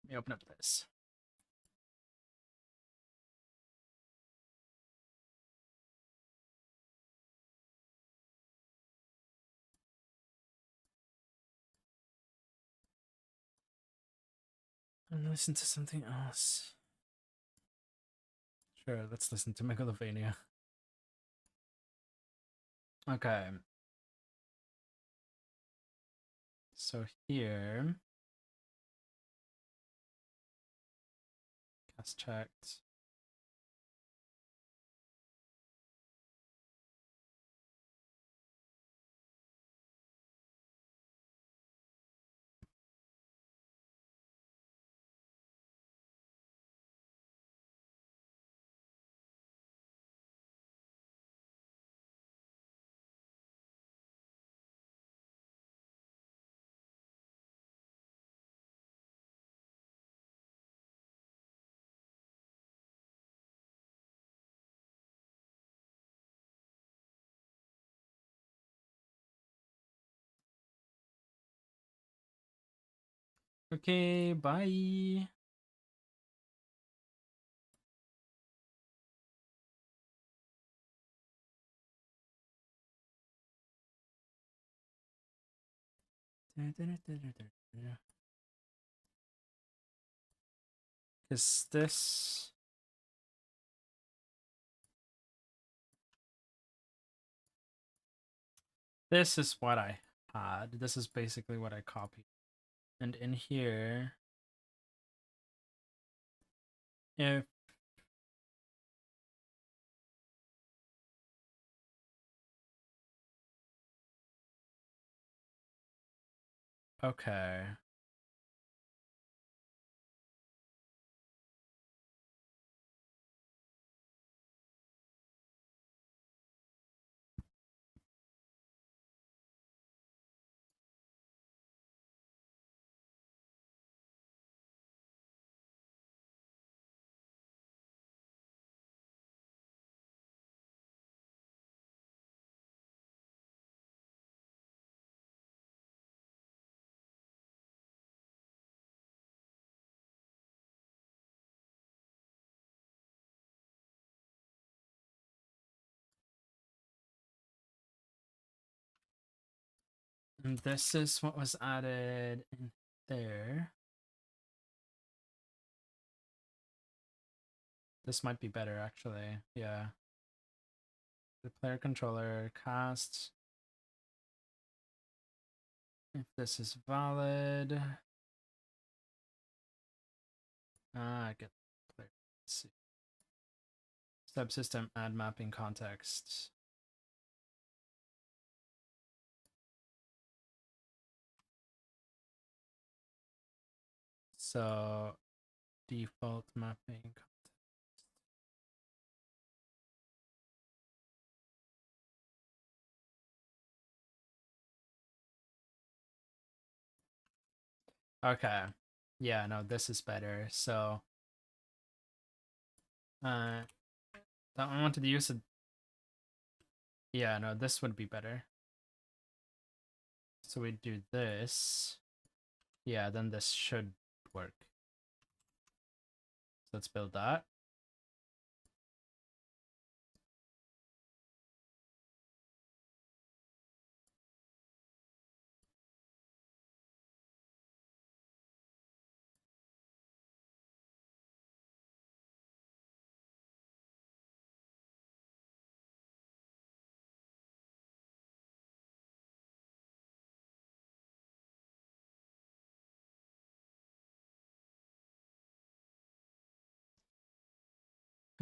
Let me open up this. And listen to something else. Sure, let's listen to Megalovania. Okay. So here, cast checked. Okay, bye. Is this... This is what I had. This is basically what I copied. And in here, if okay. And this is what was added in there. This might be better, actually. Yeah. The player controller cast. If this is valid. I get player. Let's see. Subsystem add mapping context. So default mapping. Okay. Yeah, no, this is better. So I wanted to use it. Yeah, no, this would be better. So we do this. Yeah, then this should work. So let's build that.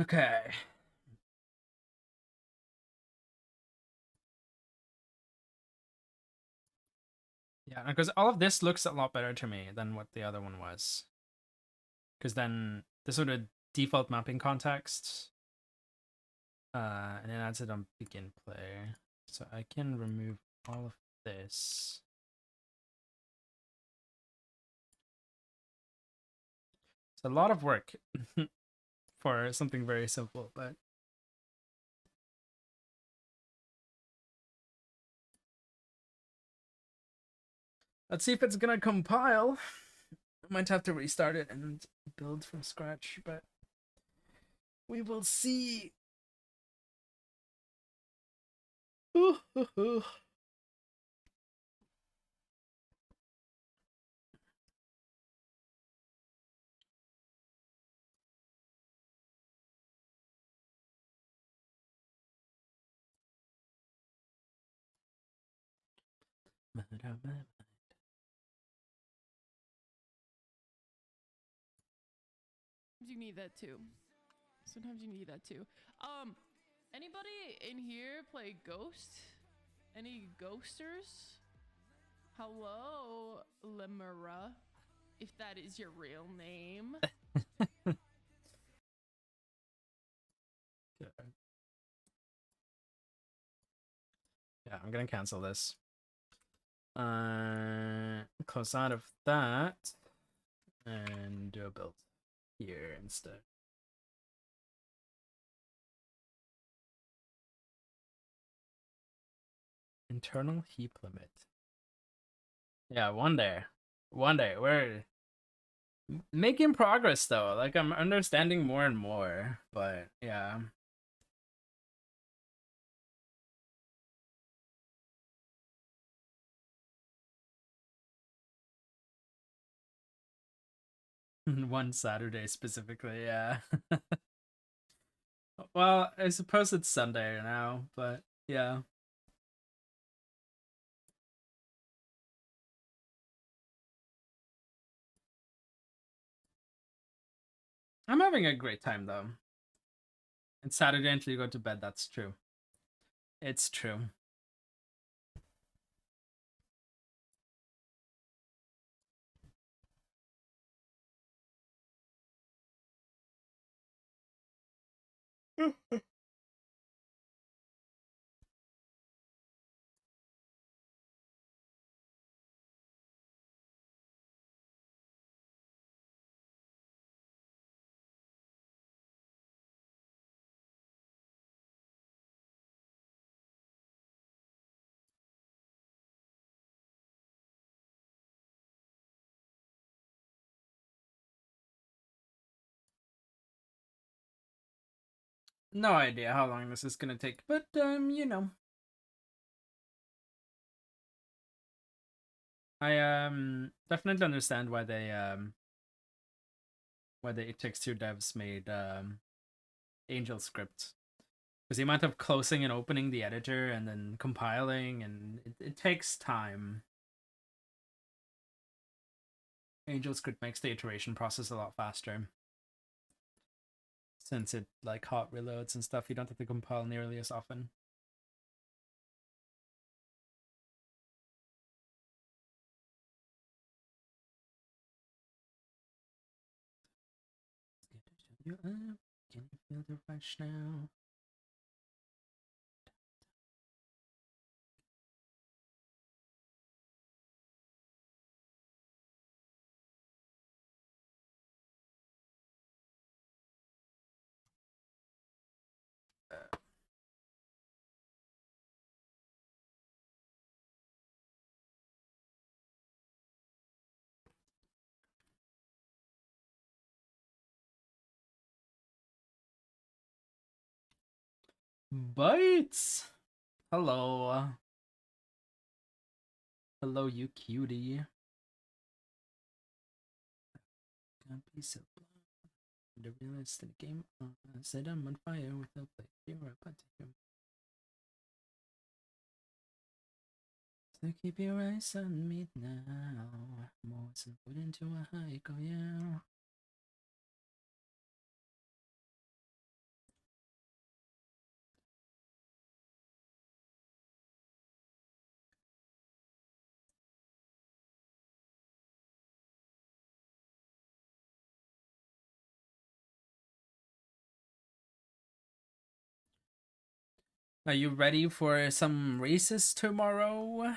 Okay. Yeah, because all of this looks a lot better to me than what the other one was. Because then this sort of default mapping context, and it adds it on begin play. So I can remove all of this. It's a lot of work for something very simple, but let's see if it's gonna compile. I might have to restart it and build from scratch, but we will see. Ooh, ooh, ooh. You need that too. Sometimes you need that too. Anybody in here play Ghost? Any ghosters? Hello, Lemura, if that is your real name. Yeah, I'm gonna cancel this. Close out of that and do a build here instead. Internal heap limit. Yeah, one day. We're making progress though. Like I'm understanding more and more, but yeah. One Saturday specifically, yeah. Well, I suppose it's Sunday now, but yeah. I'm having a great time though. It's Saturday until you go to bed, that's true. It's true. No idea how long this is gonna take, but you know. I definitely understand why the It Takes Two devs made Angel Script. Because the amount of closing and opening the editor and then compiling, and it takes time. Angel Script makes the iteration process a lot faster. Since it like hot reloads and stuff, you don't have to compile nearly as often. Can you feel the rush now? Bites. Hello. Hello, you cutie. Can't be so blind. The realistic game on. Said I'm on fire with no plate. You're about to hear. So keep your eyes on me now. More than put into a hike, oh yeah. Are you ready for some races tomorrow?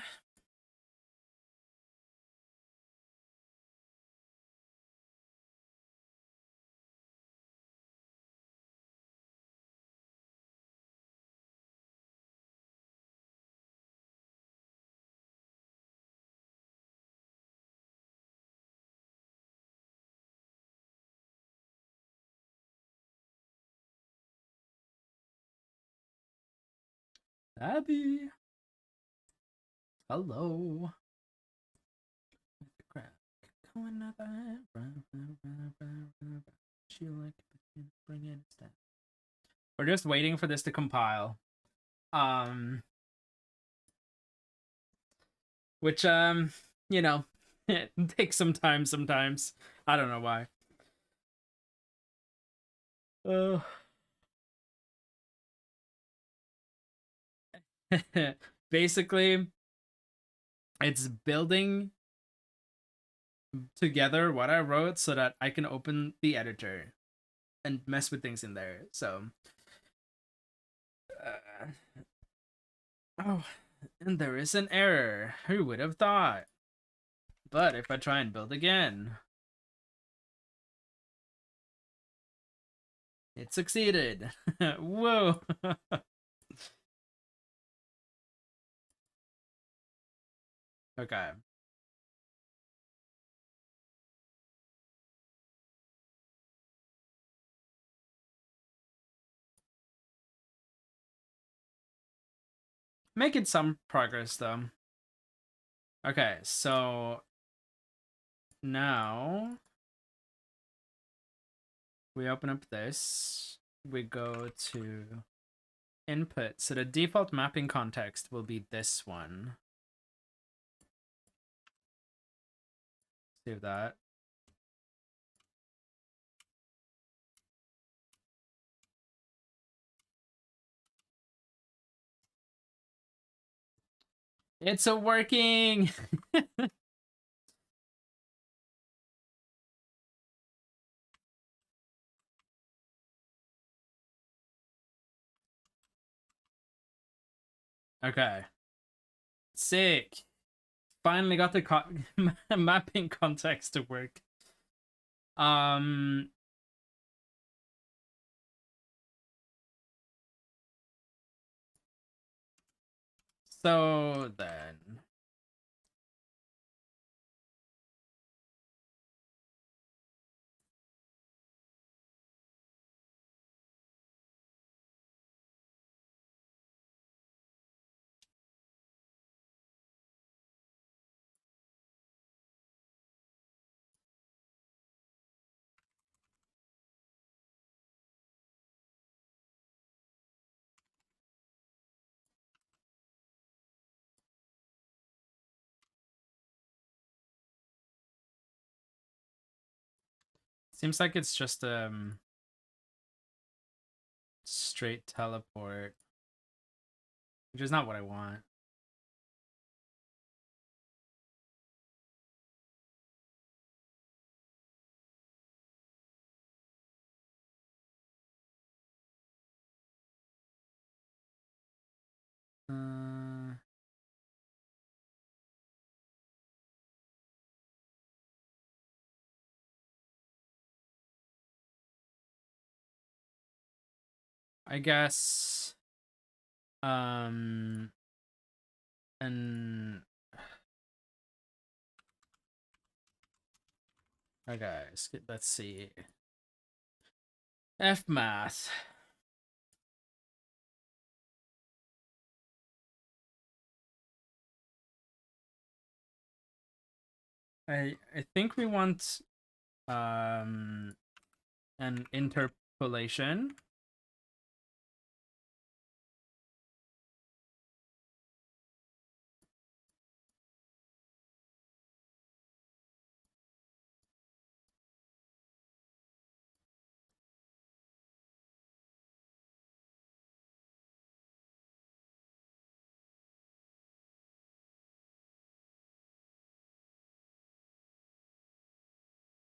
Abby. Hello. With the crack. Going out there. She like bring in stuff. We're just waiting for this to compile. Which you know, it takes some time sometimes. I don't know why. Basically, it's building together what I wrote so that I can open the editor and mess with things in there. So, oh, and there is an error. Who would have thought? But if I try and build again, it succeeded. Whoa. Okay. Making some progress though. Okay, so now we open up this. We go to input. So the default mapping context will be this one. Save that. It's a working. Okay. Sick. Finally got the mapping context to work. So then seems like it's just straight teleport, which is not what I want. I guess and okay, let's see. F math. I think we want an interpolation.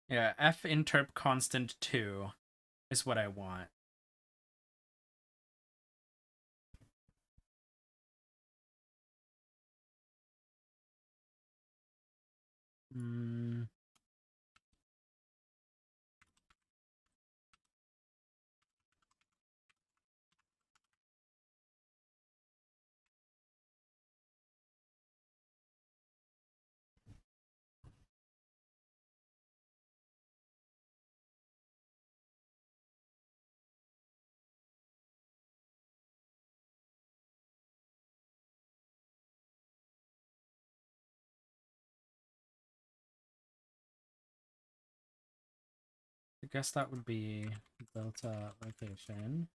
Yeah, f interp constant 2 is what I want. Mm. I guess that would be delta location.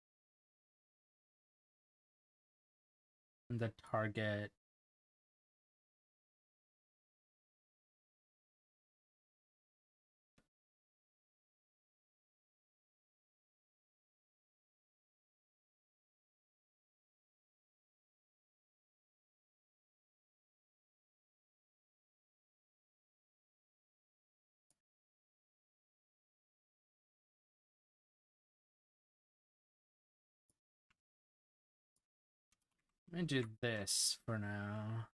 And the target. Let me do this for now.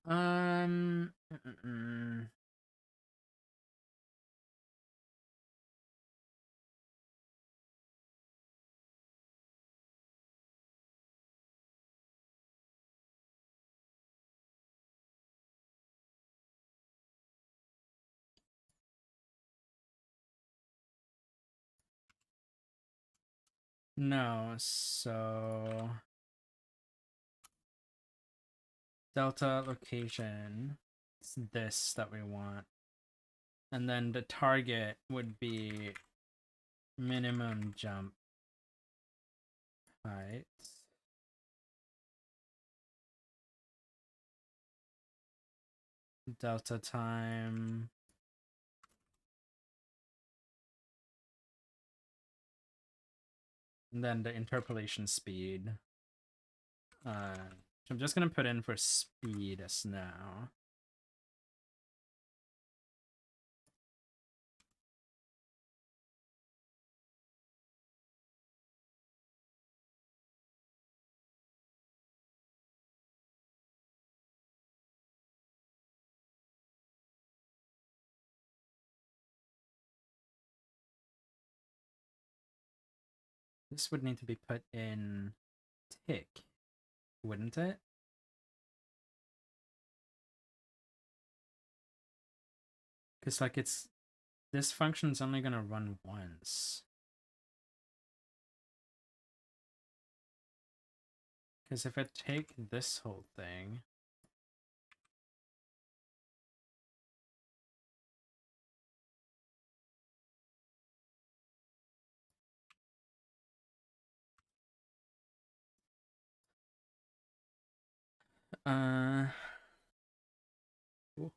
Mm, mm, mm. No, so delta location, it's this that we want. And then the target would be minimum jump height. Delta time. And then the interpolation speed. So I'm just gonna put in for speed as now. This would need to be put in tick, wouldn't it? Because like this function's only gonna run once. Because if I take this whole thing, ooh.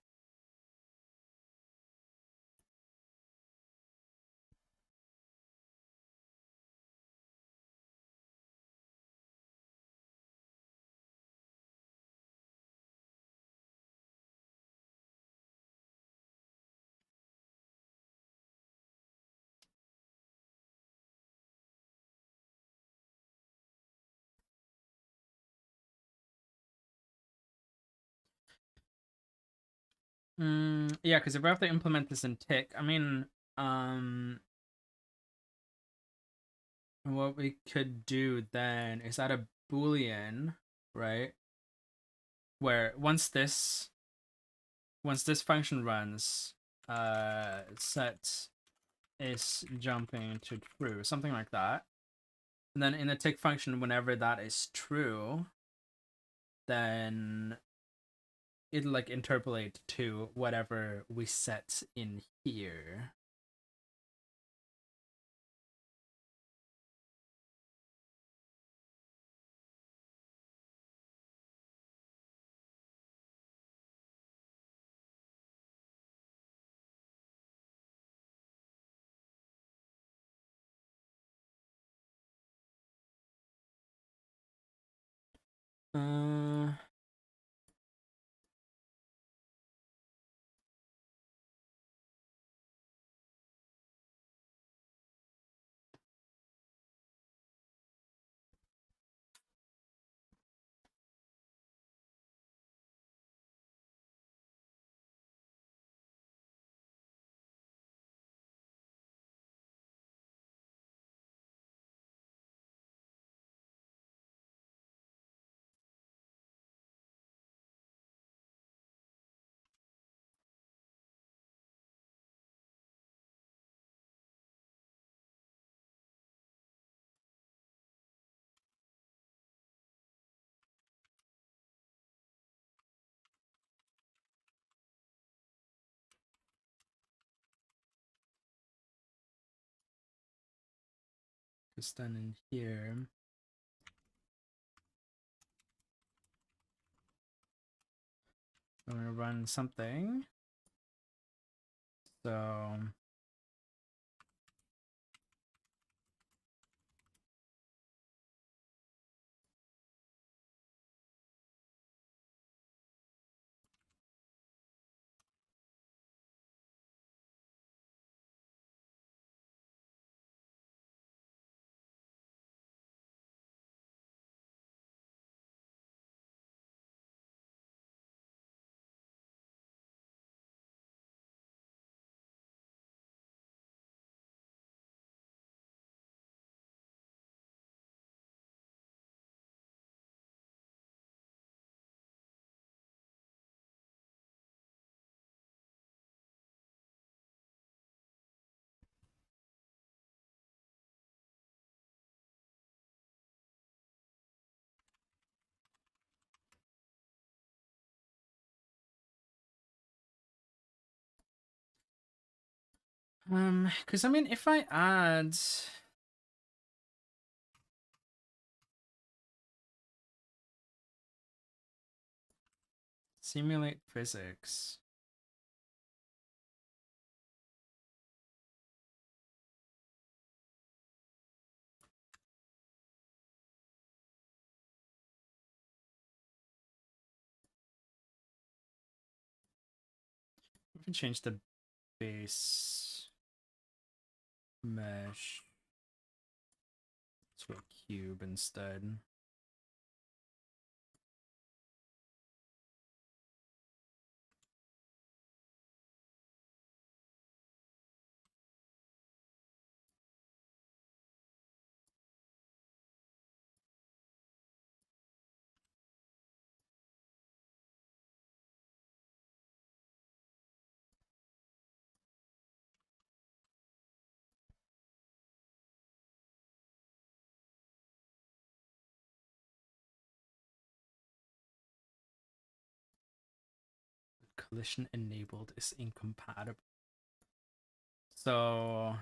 Yeah, because if we have to implement this in tick, I mean, what we could do then is add a boolean, right? where once this function runs, set is jumping to true, something like that. And then in the tick function, whenever that is true, then it'll like interpolate to whatever we set in here. Uh, just then in here. I'm gonna run something. So because I mean, if I add simulate physics, we can change the base mesh to a cube instead. Collision enabled is incompatible. So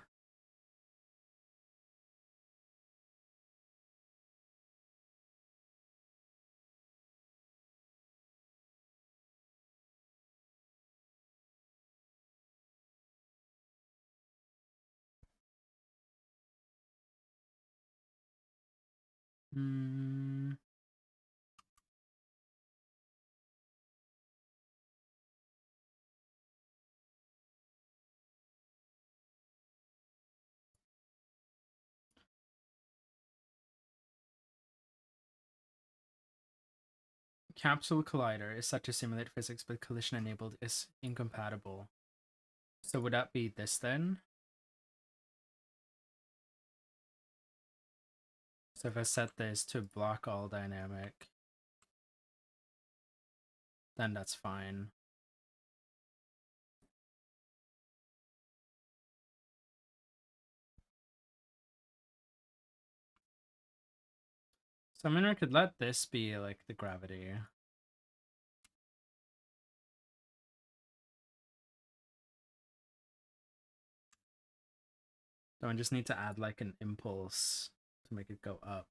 capsule collider is set to simulate physics, but collision enabled is incompatible. So would that be this then? So if I set this to block all dynamic, then that's fine. So I mean, I could let this be like the gravity. So I just need to add like an impulse to make it go up.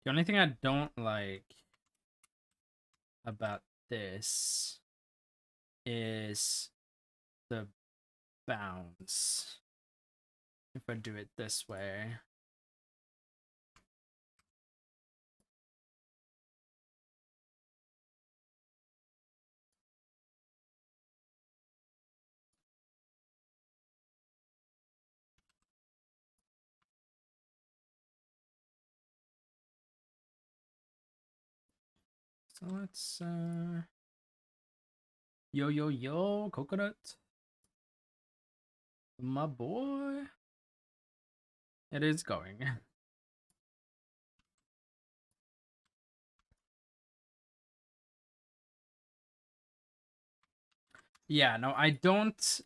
The only thing I don't like about this is the bounce. If I do it this way. So let's yo yo yo coconut. My boy. It is going. Yeah, no, I don't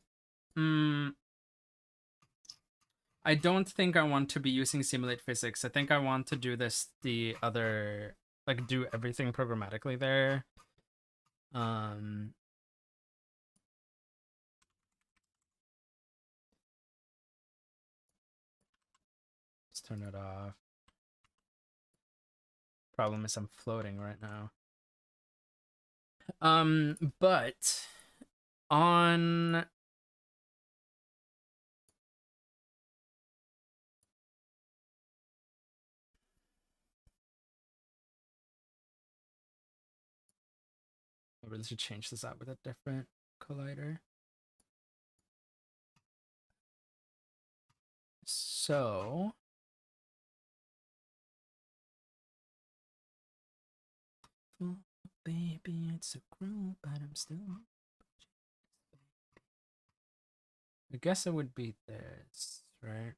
I don't think I want to be using simulate physics. I think I want to do this the other, like do everything programmatically there. Let's turn it off. Problem is I'm floating right now. But on I really should change this out with a different collider. So oh, baby, it's so cruel, but I'm still. I guess it would be this, right?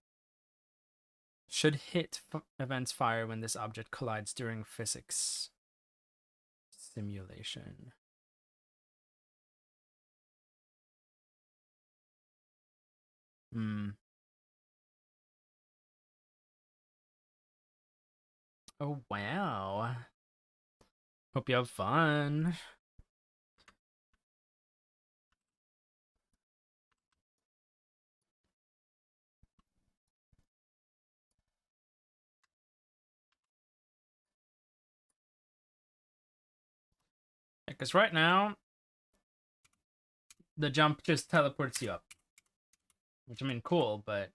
Should hit events fire when this object collides during physics simulation. Oh, wow. Hope you have fun. Because right now, the jump just teleports you up. Which, I mean, cool, but...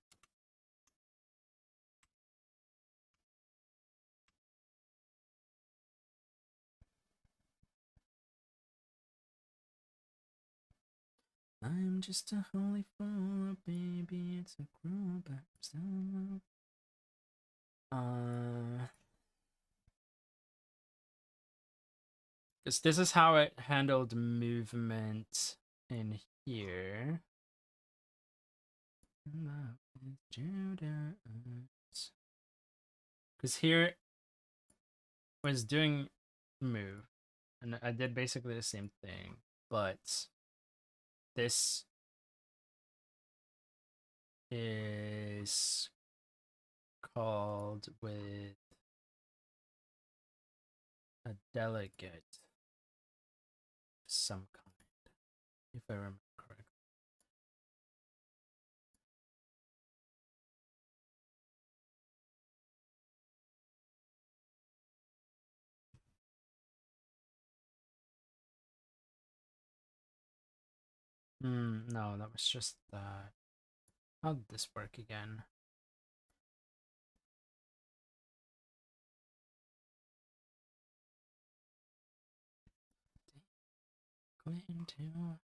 I'm just a holy fool, baby, it's a cruel, but I'm still in love. Because this is how it handled movement in here. Because here was doing move, and I did basically the same thing, but this is called with a delegate of some kind, if I remember correctly. No, that was just that. How did this work again? Going to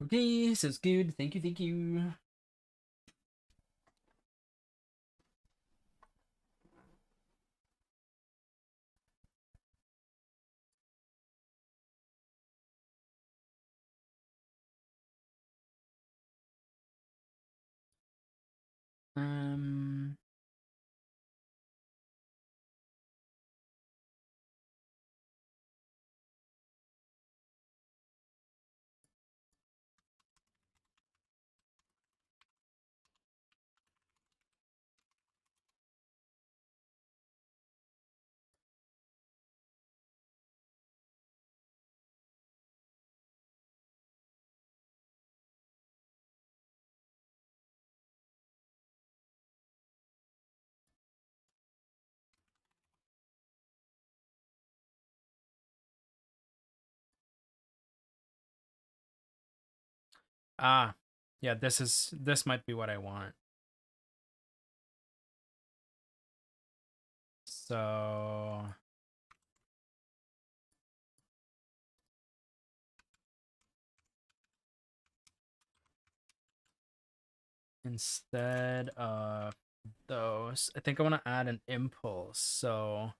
Okay, sounds good. Thank you, thank you. Um. Ah, yeah. This might be what I want. So instead of those, I think I want to add an impulse. So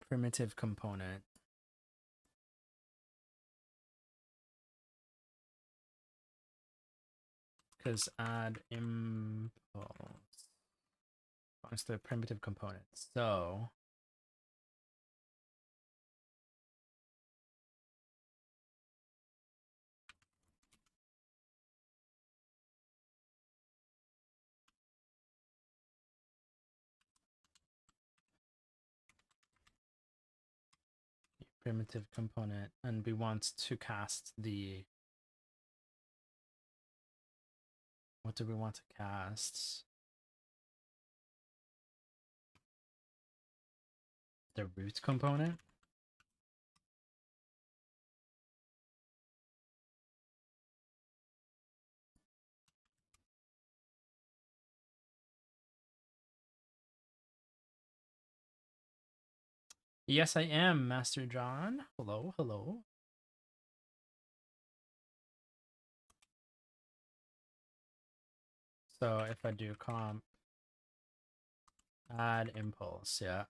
primitive component. Because add impulse belongs to the primitive component. So primitive component, and we want to cast the, what do we want to cast? The root component. Yes, I am, Master John. Hello, hello. So if I do comp add impulse, yeah.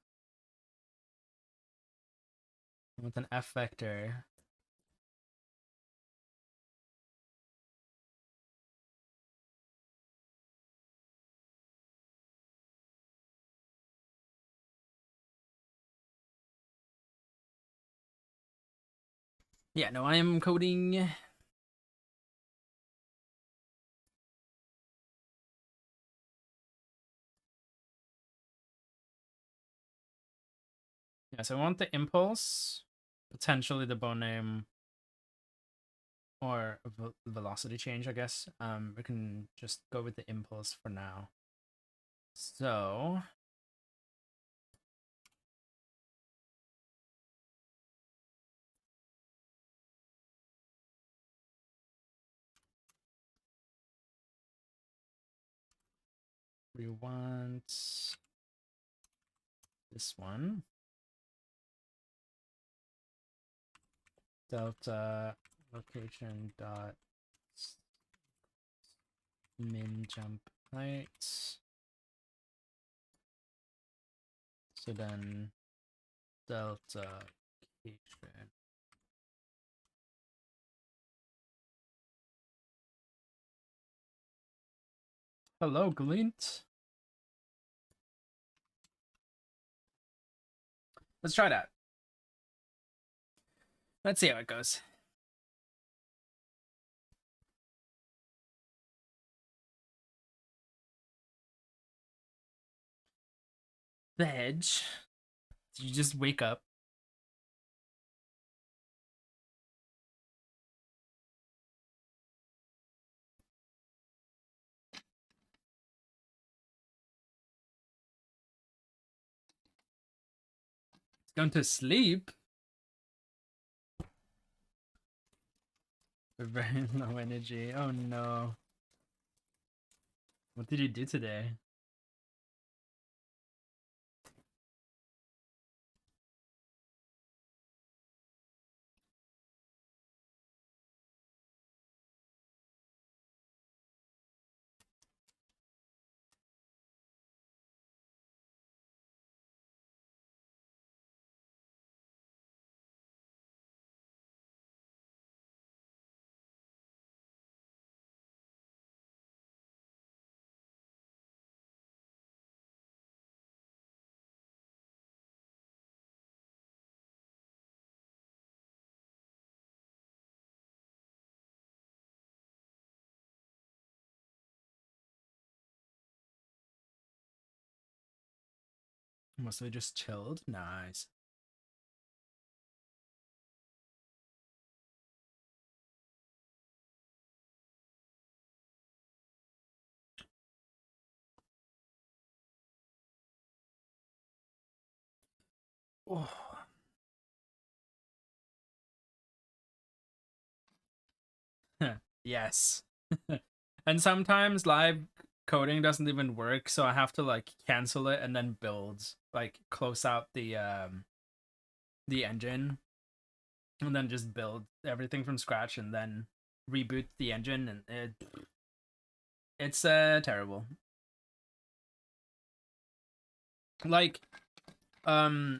With an F vector. Yeah, no, I am coding. Yeah, so I want the impulse, potentially the bone name, or velocity change, I guess. We can just go with the impulse for now. So we want this one. Delta location dot min jump height. So then delta location. Hello, Glint. Let's try that. Let's see how it goes. Veg. Did you just wake up? It's going to sleep. We're very low energy. Oh no. What did you do today? Mostly just chilled. Nice. Oh. Yes. And sometimes live coding doesn't even work, so I have to like cancel it and then build, like close out the engine and then just build everything from scratch and then reboot the engine, and it's terrible. Like I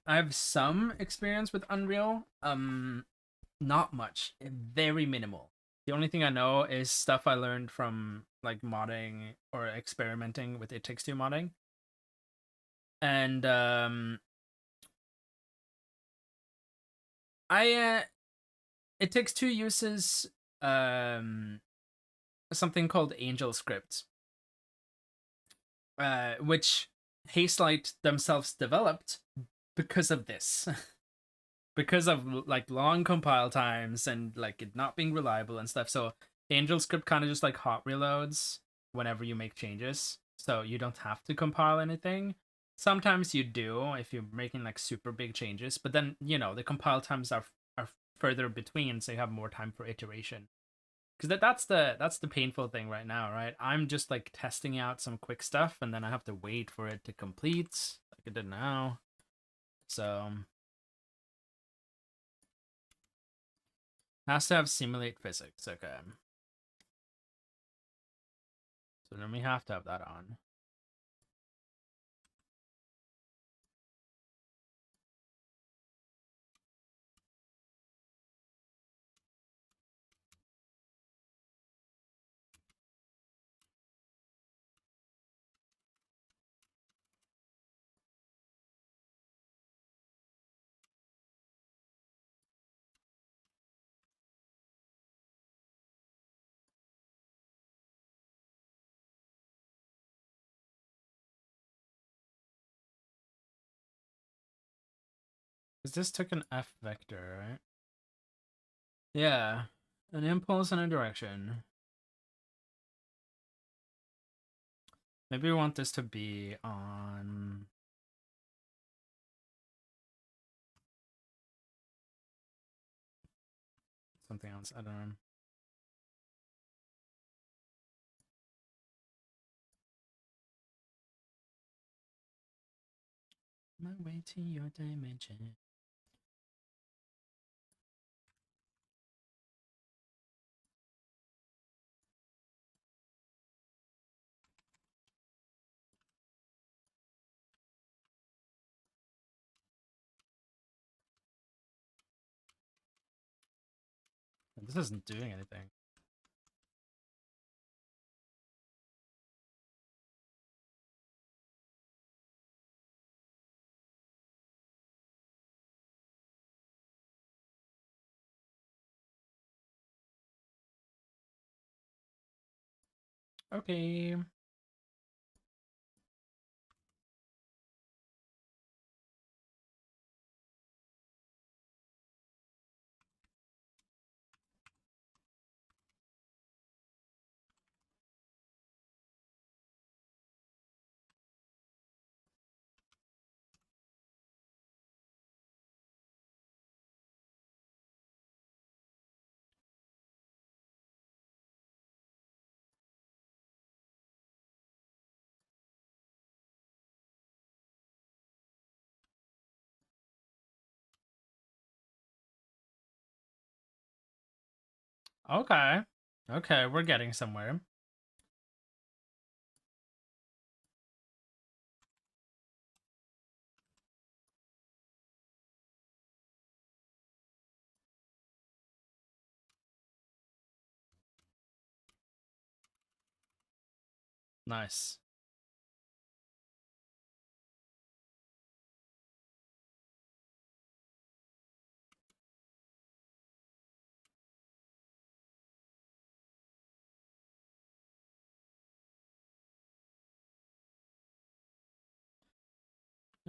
have some experience with Unreal. Not much, very minimal. The only thing I know is stuff I learned from like modding or experimenting with It Takes Two modding. And It Takes Two uses something called Angel Script, which Hazelight themselves developed because of this. Because of like long compile times and like it not being reliable and stuff. So Angel Script kind of just like hot reloads whenever you make changes, so you don't have to compile anything. Sometimes you do if you're making like super big changes, but then the compile times are further between, so you have more time for iteration. Because that's the painful thing right now, right? I'm just like testing out some quick stuff, and then I have to wait for it to complete, like it did now. So has to have simulate physics. Okay. So then we have to have that on. Because this took an F vector, right? Yeah. An impulse and a direction. Maybe we want this to be on something else. I don't know. My way to your dimension. This isn't doing anything. Okay. Okay. Okay, we're getting somewhere. Nice.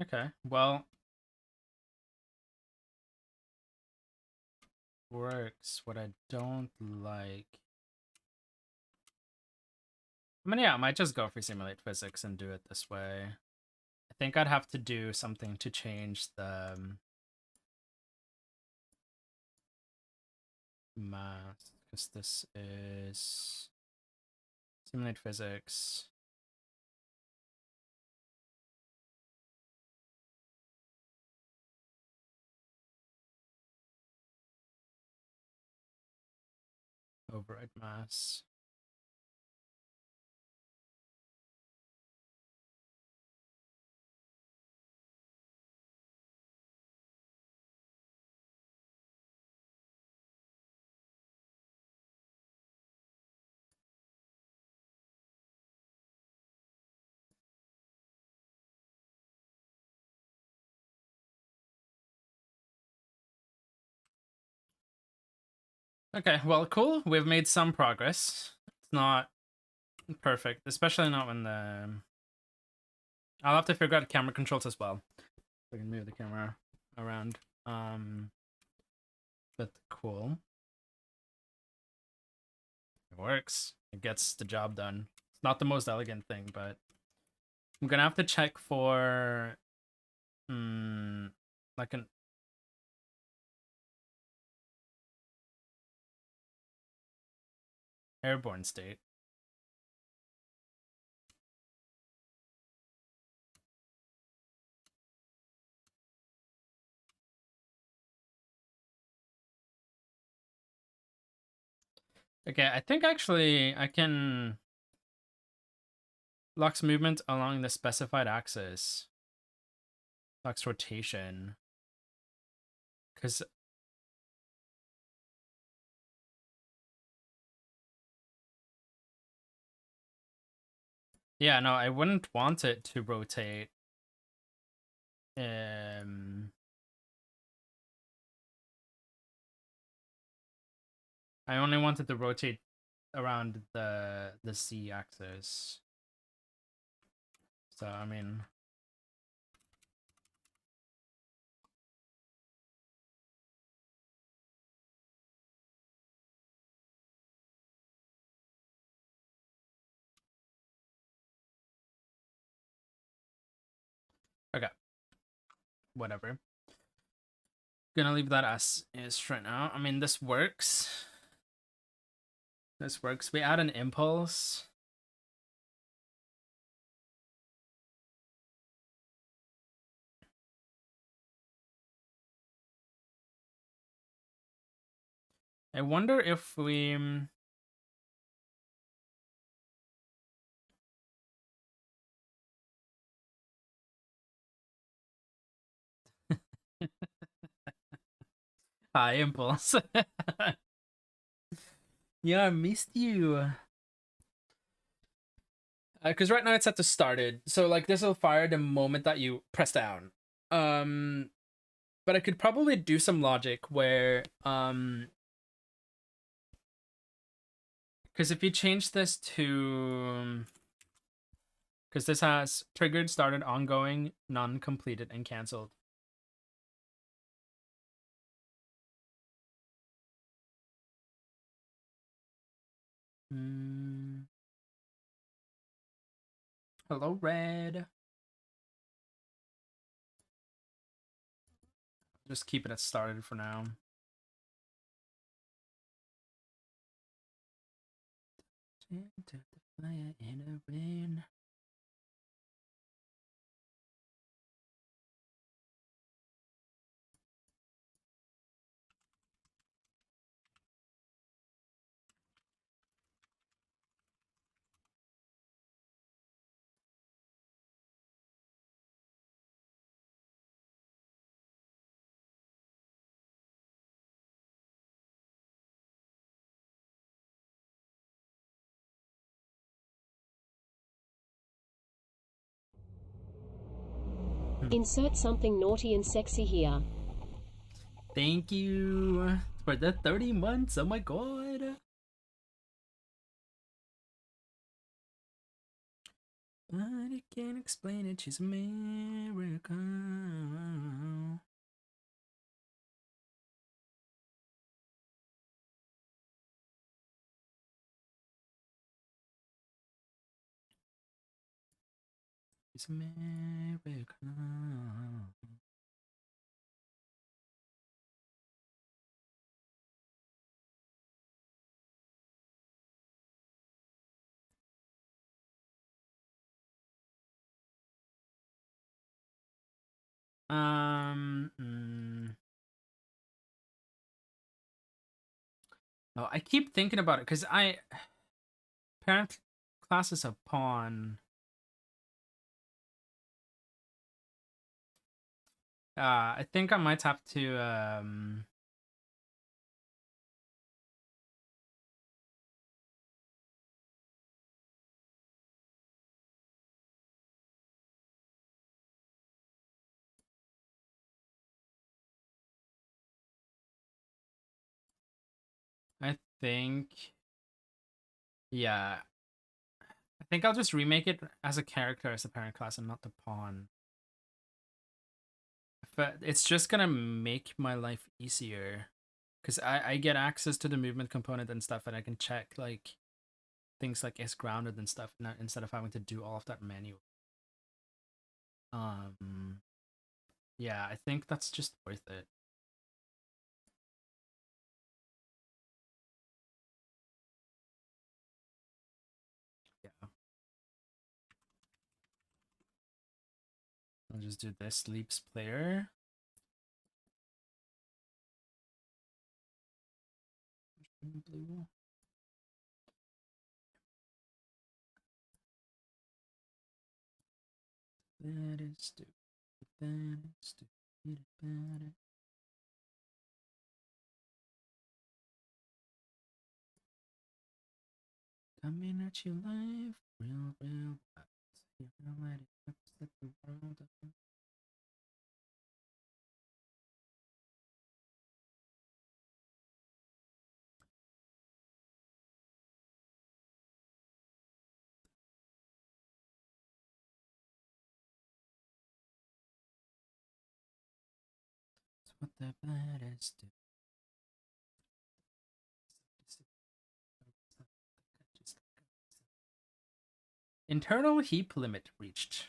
Okay, well, works. What I don't like. I mean, yeah, I might just go for simulate physics and do it this way. I think I'd have to do something to change the math, because this is simulate physics. Override mass. Okay, well, cool. We've made some progress. It's not perfect, especially not when the... I'll have to figure out camera controls as well. So I can move the camera around. But cool. It works. It gets the job done. It's not the most elegant thing, but I'm gonna have to check for like an airborne state. Okay, I think actually I can Lux movement along the specified axis. Lux rotation. Because yeah, no, I wouldn't want it to rotate. I only wanted to rotate around the Z axis. So I mean, okay, whatever. Gonna leave that as is right now. I mean, this works. This works. We add an impulse. I wonder if we... Hi, impulse. Yeah, I missed you. Because right now it's set to started. So, like, this will fire the moment that you press down. But I could probably do some logic where... Because if you change this to... Because this has triggered, started, ongoing, none, completed, and cancelled. Hello, Red. Just keeping it started for now. Into the fire in the rain. Insert something naughty and sexy here. Thank you for the 30 months. Oh my god. But I can't explain it, she's a miracle. She's a miracle. Oh, I keep thinking about it because parent class is a pawn. I think I might have to I think, yeah, I think I'll just remake it as a character as a parent class and not the pawn. But it's just gonna make my life easier because I get access to the movement component and stuff, and I can check like things like is grounded and stuff instead of having to do all of that manually. Yeah, I think that's just worth it. Yeah. I'll just do this Leaps player. Blue. That is stupid. That is stupid about it. Coming at you live, real fast. You're gonna let it upset the world. That's what the badass do. Internal heap limit reached.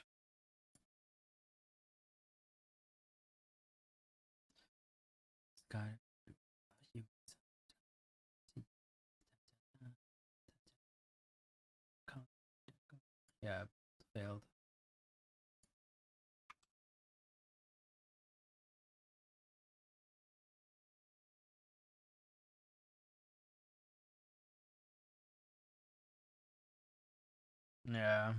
Got it. Yeah, failed. Yeah.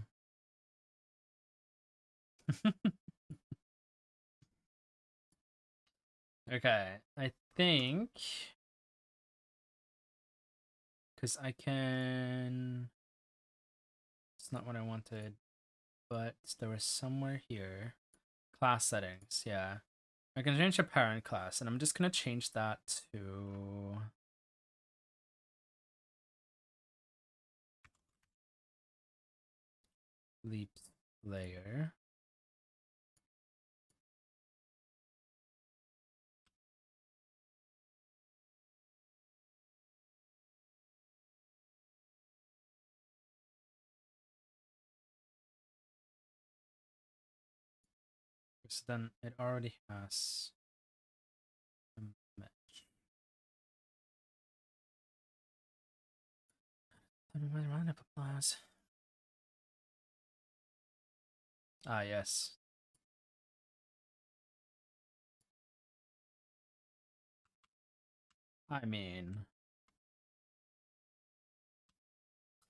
Okay, I think because I can. It's not what I wanted, but there was somewhere here. Class settings, yeah. I can change a parent class, and I'm just gonna change that to Leaps layer. So then it already has a match. Round of applause. Ah, yes. I mean,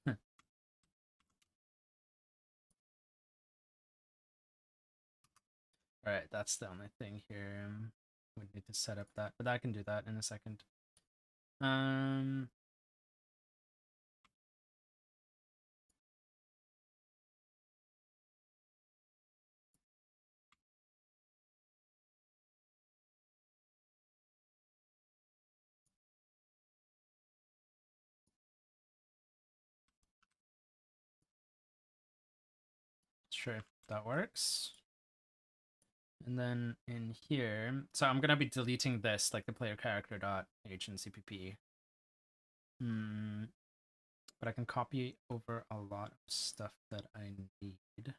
all right, that's the only thing here. We need to set up that, but I can do that in a second. Sure, that works. And then in here, so I'm gonna be deleting this, like the player character dot agent CPP. But I can copy over a lot of stuff that I need.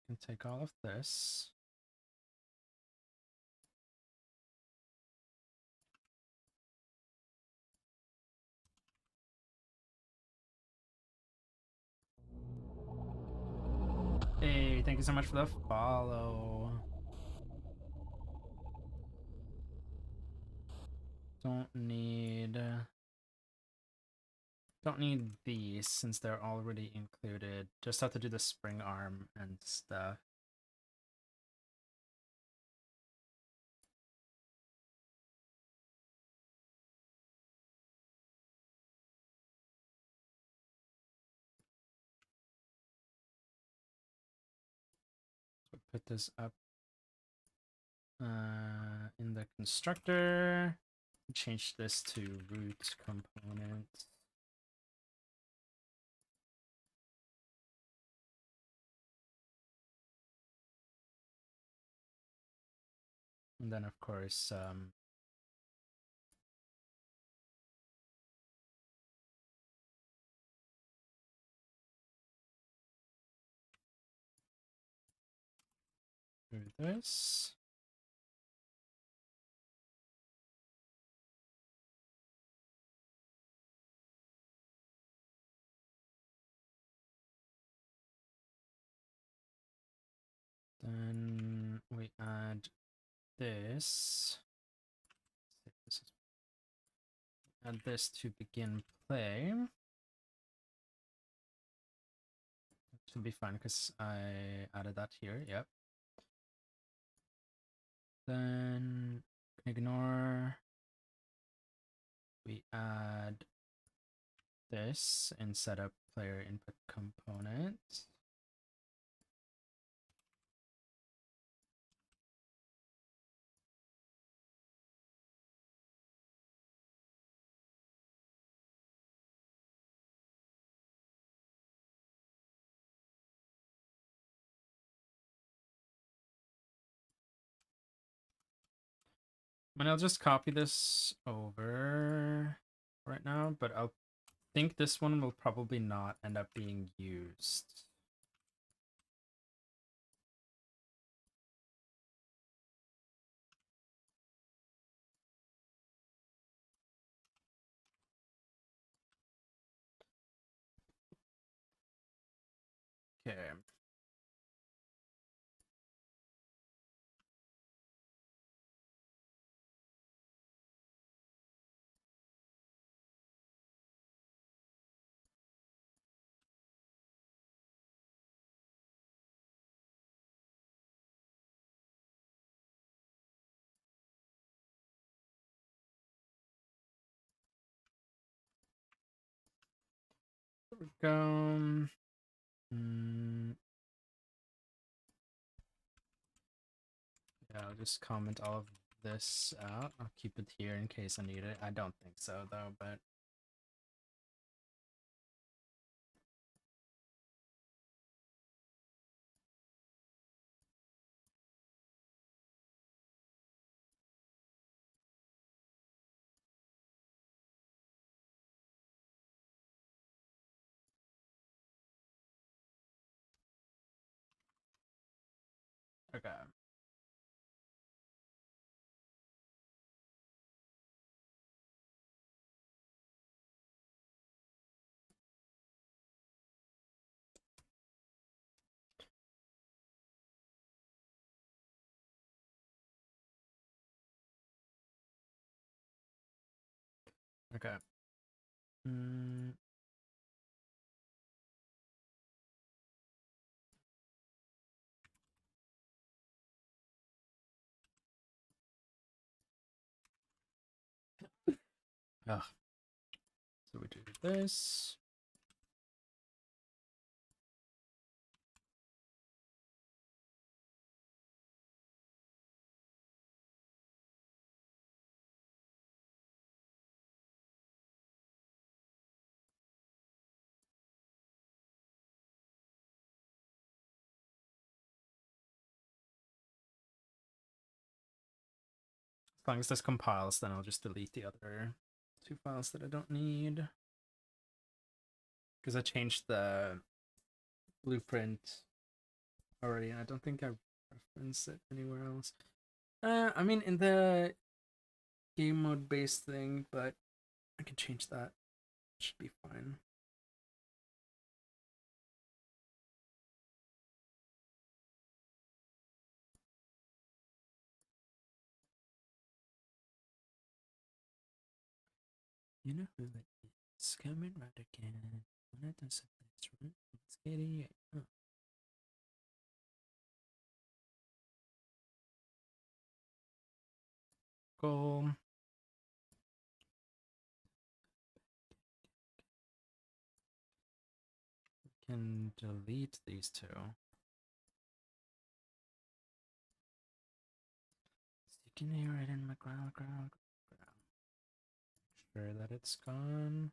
I can take all of this. Hey, thank you so much for the follow. Don't need these since they're already included. Just have to do the spring arm and stuff. So put this up in the constructor. Change this to root component. And then of course do this. Then we add this. Add this to begin play. That should be fine because I added that here. Yep. Then ignore. We add this in setup player input component. And I'll just copy this over right now, but I'll think this one will probably not end up being used. Okay. There we go. Yeah, I'll just comment all of this out. I'll keep it here in case I need it. I don't think so though, but okay. Okay. Oh. So we do this. As long as this compiles, then I'll just delete the other 2 files that I don't need. Because I changed the blueprint already, and I don't think I reference it anywhere else. I mean, in the game mode based thing, but I can change that. Should be fine. You know who it is, coming right again. When I does this right, it's 88. Oh. Cool. We can delete these 2. So you can hear it in my ground. Sure that it's gone.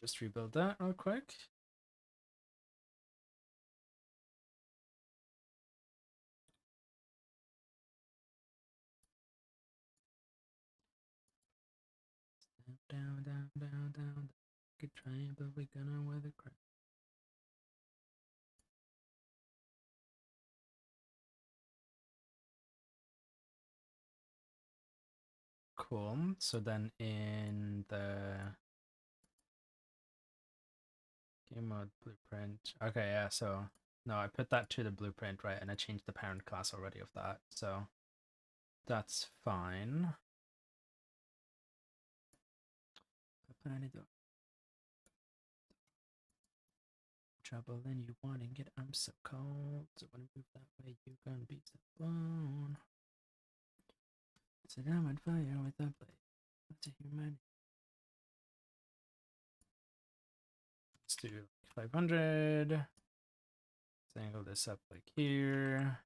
Just rebuild that real quick. Down. Could try it, but we're gonna weather crap. Cool. So then in the game mode blueprint. Okay, yeah, so no, I put that to the blueprint, right? And I changed the parent class already of that. So that's fine. Trouble and you wanting it, I'm so cold. So when I move that way, you gonna be so blown. So now I'm fire with a blade. What's a human? Let's do 500. Let's angle this up like here.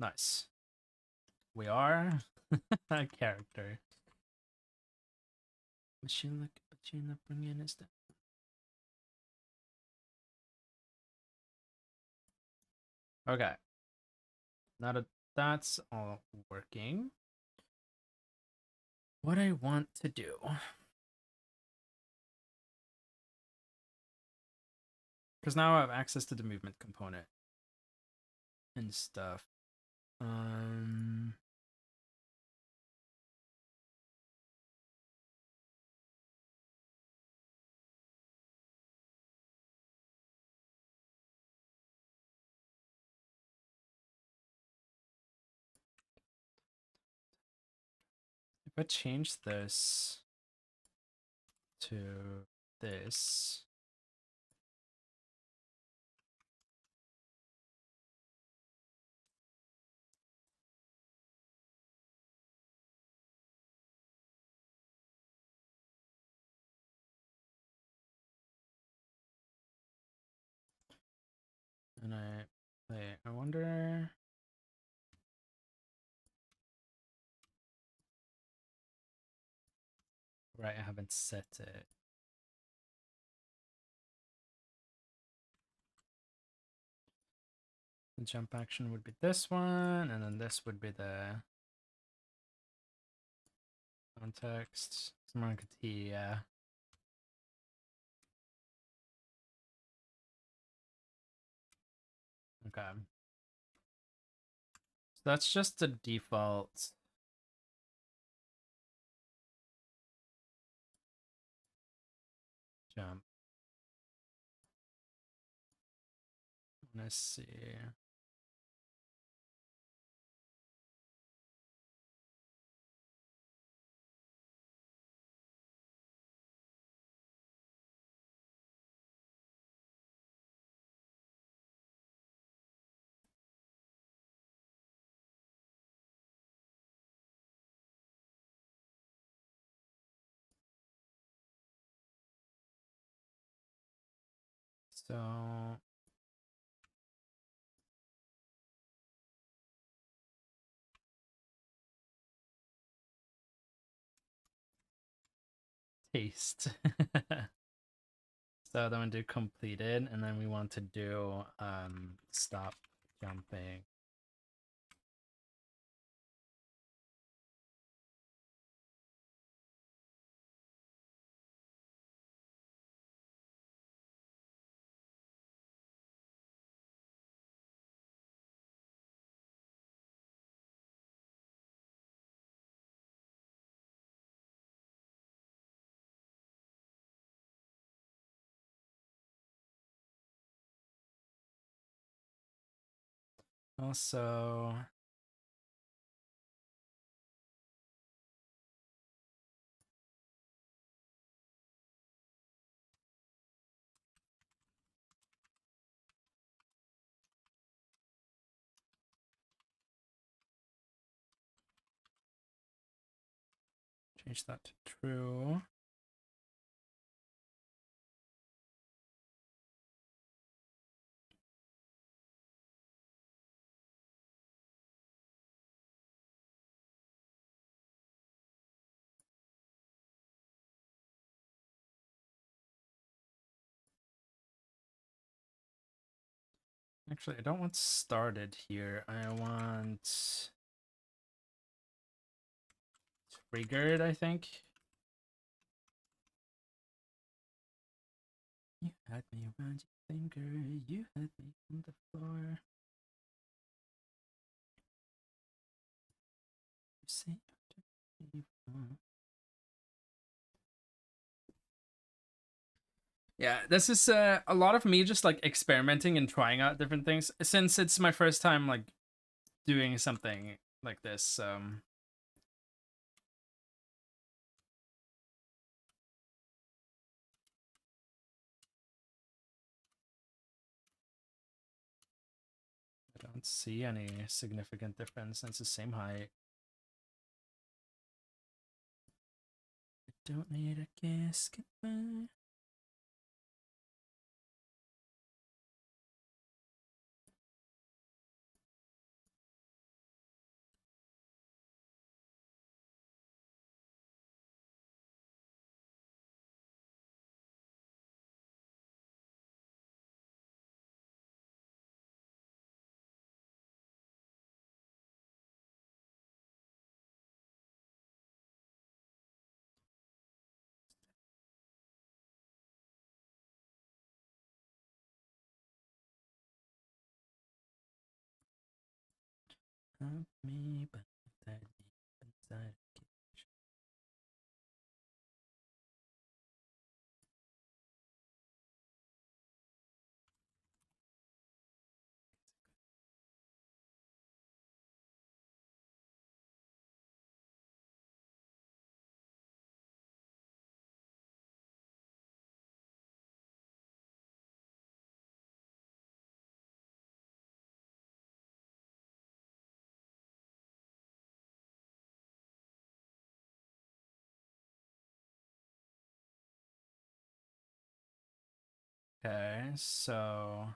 Nice. We are a character. Machine bringing us down. Okay. Now that that's all working, what I want to do. Because now I have access to the movement component and stuff. If I change this to this, and I wonder. Right, I haven't set it. The jump action would be this one, and then this would be the context. Yeah. Okay. So that's just the default. Jump. Let's see. So paste. So then we do completed, and then we want to do stop jumping. Also, change that to true. Actually, I don't want started here. I want triggered, I think. You had me around your finger, you had me on the floor. You say yeah, this is a lot of me just like experimenting and trying out different things since it's my first time like doing something like this. I don't see any significant difference. It's the same height. I don't need a kiss goodbye. Help me, but that deep inside a cage. Okay, so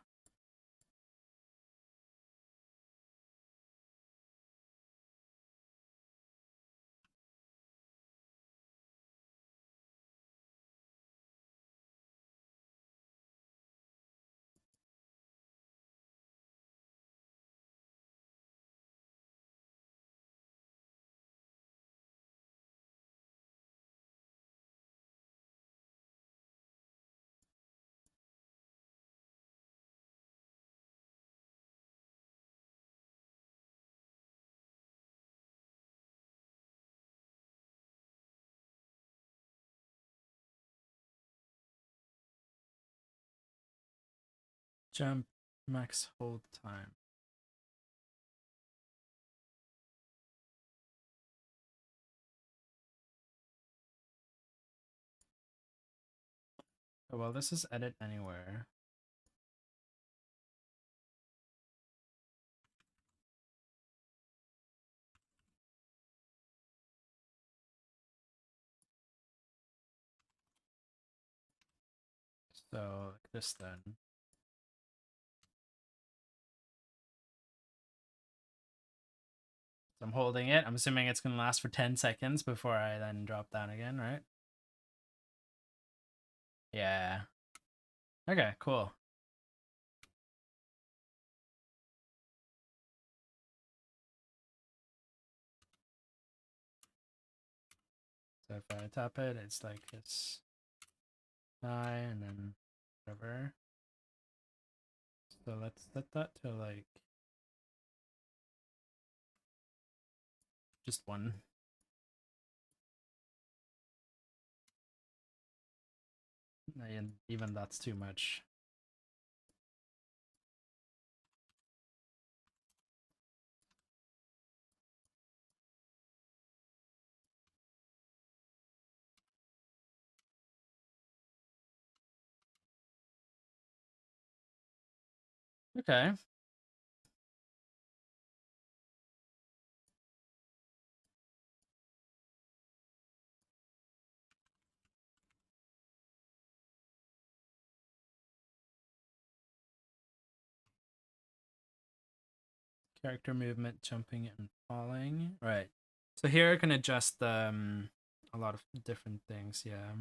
jump max hold time. Oh, well, this is edit anywhere. So like this then. So I'm holding it. I'm assuming it's going to last for 10 seconds before I then drop down again, right? Yeah. Okay, cool. So if I tap it, it's like it's die and then whatever. So let's set that to like just one. And even that's too much. Okay. Character movement, jumping and falling. Right. So here I can adjust a lot of different things, yeah.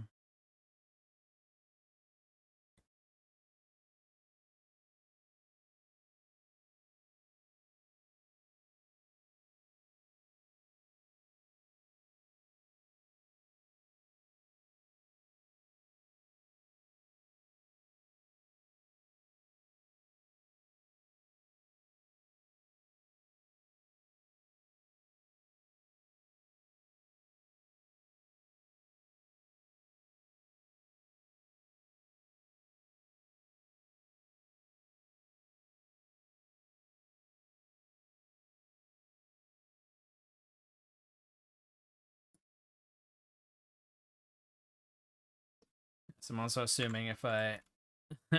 So I'm also assuming if I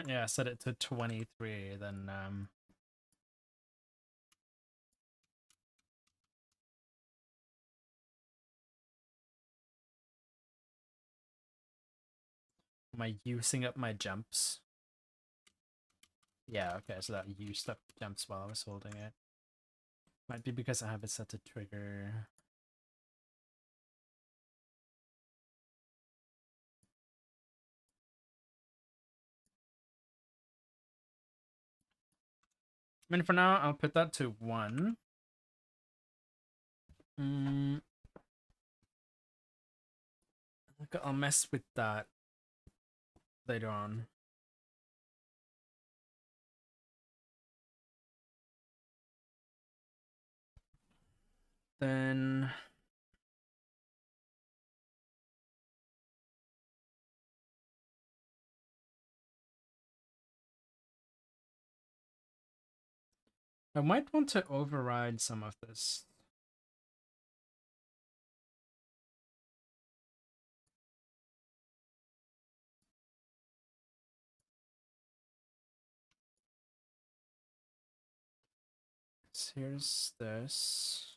yeah, set it to 23, then am I using up my jumps? Yeah, okay, so that used up jumps while I was holding it. Might be because I have it set to trigger. I mean, for now, I'll put that to 1. I'll mess with that later on. Then I might want to override some of this. So here's this.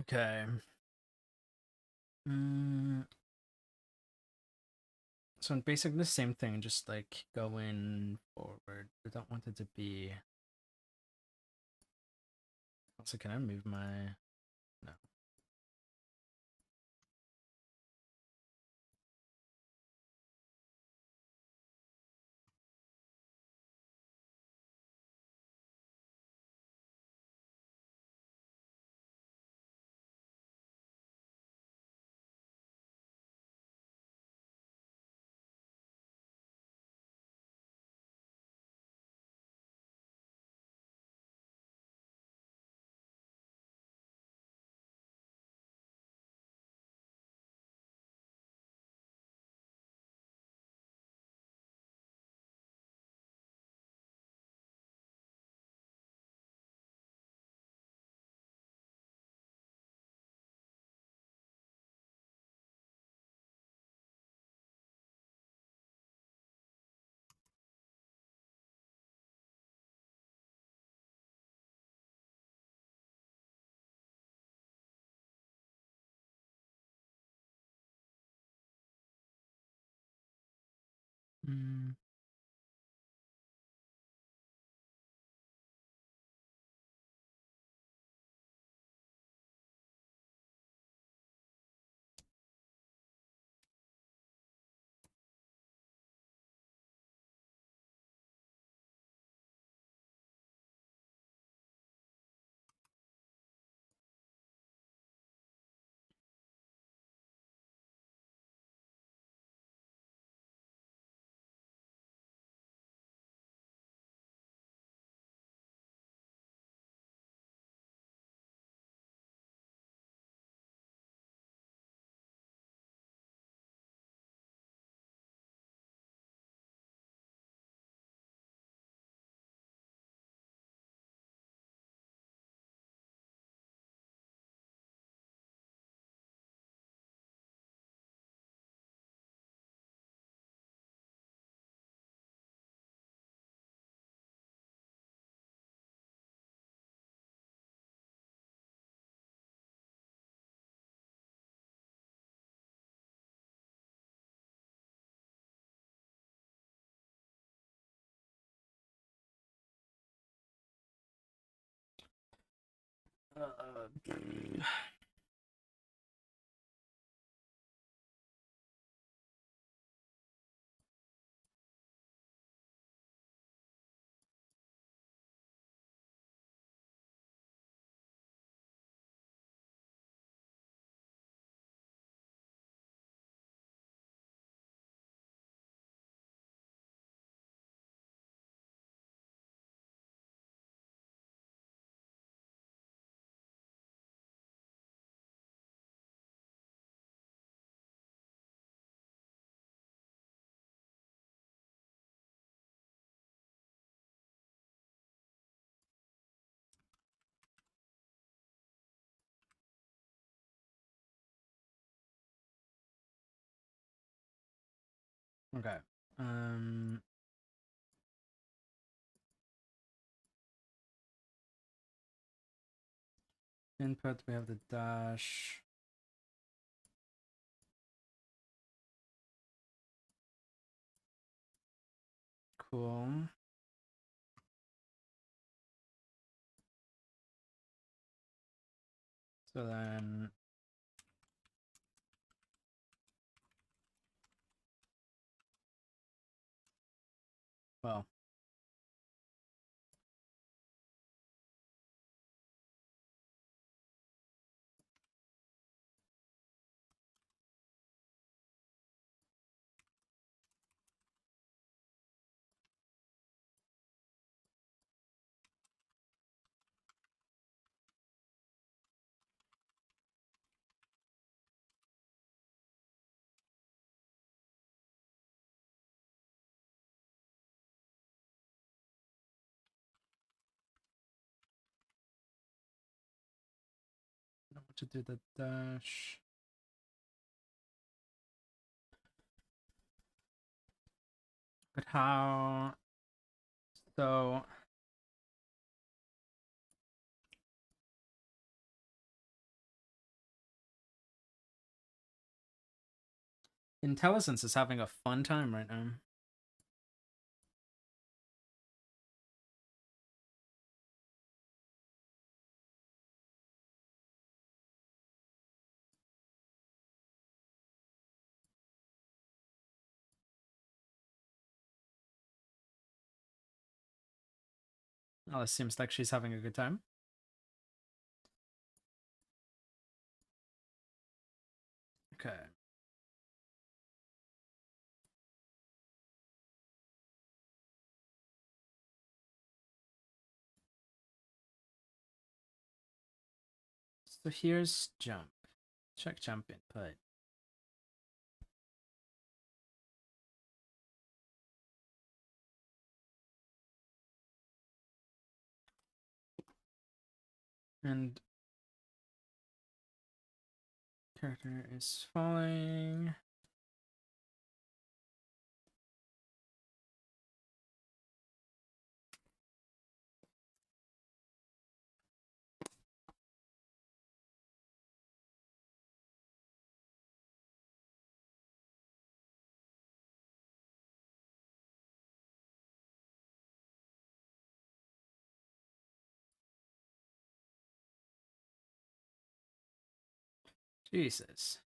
Okay. So basically the same thing, just like going forward. I don't want it to be. Also, can I move my? No. Mm. Okay. Input, we have the dash. Cool. So then well, I want to do the dash. But how? So IntelliSense is having a fun time right now. Well, it seems like she's having a good time. Okay. So here's jump. Check jump input. And character is falling. Jesus.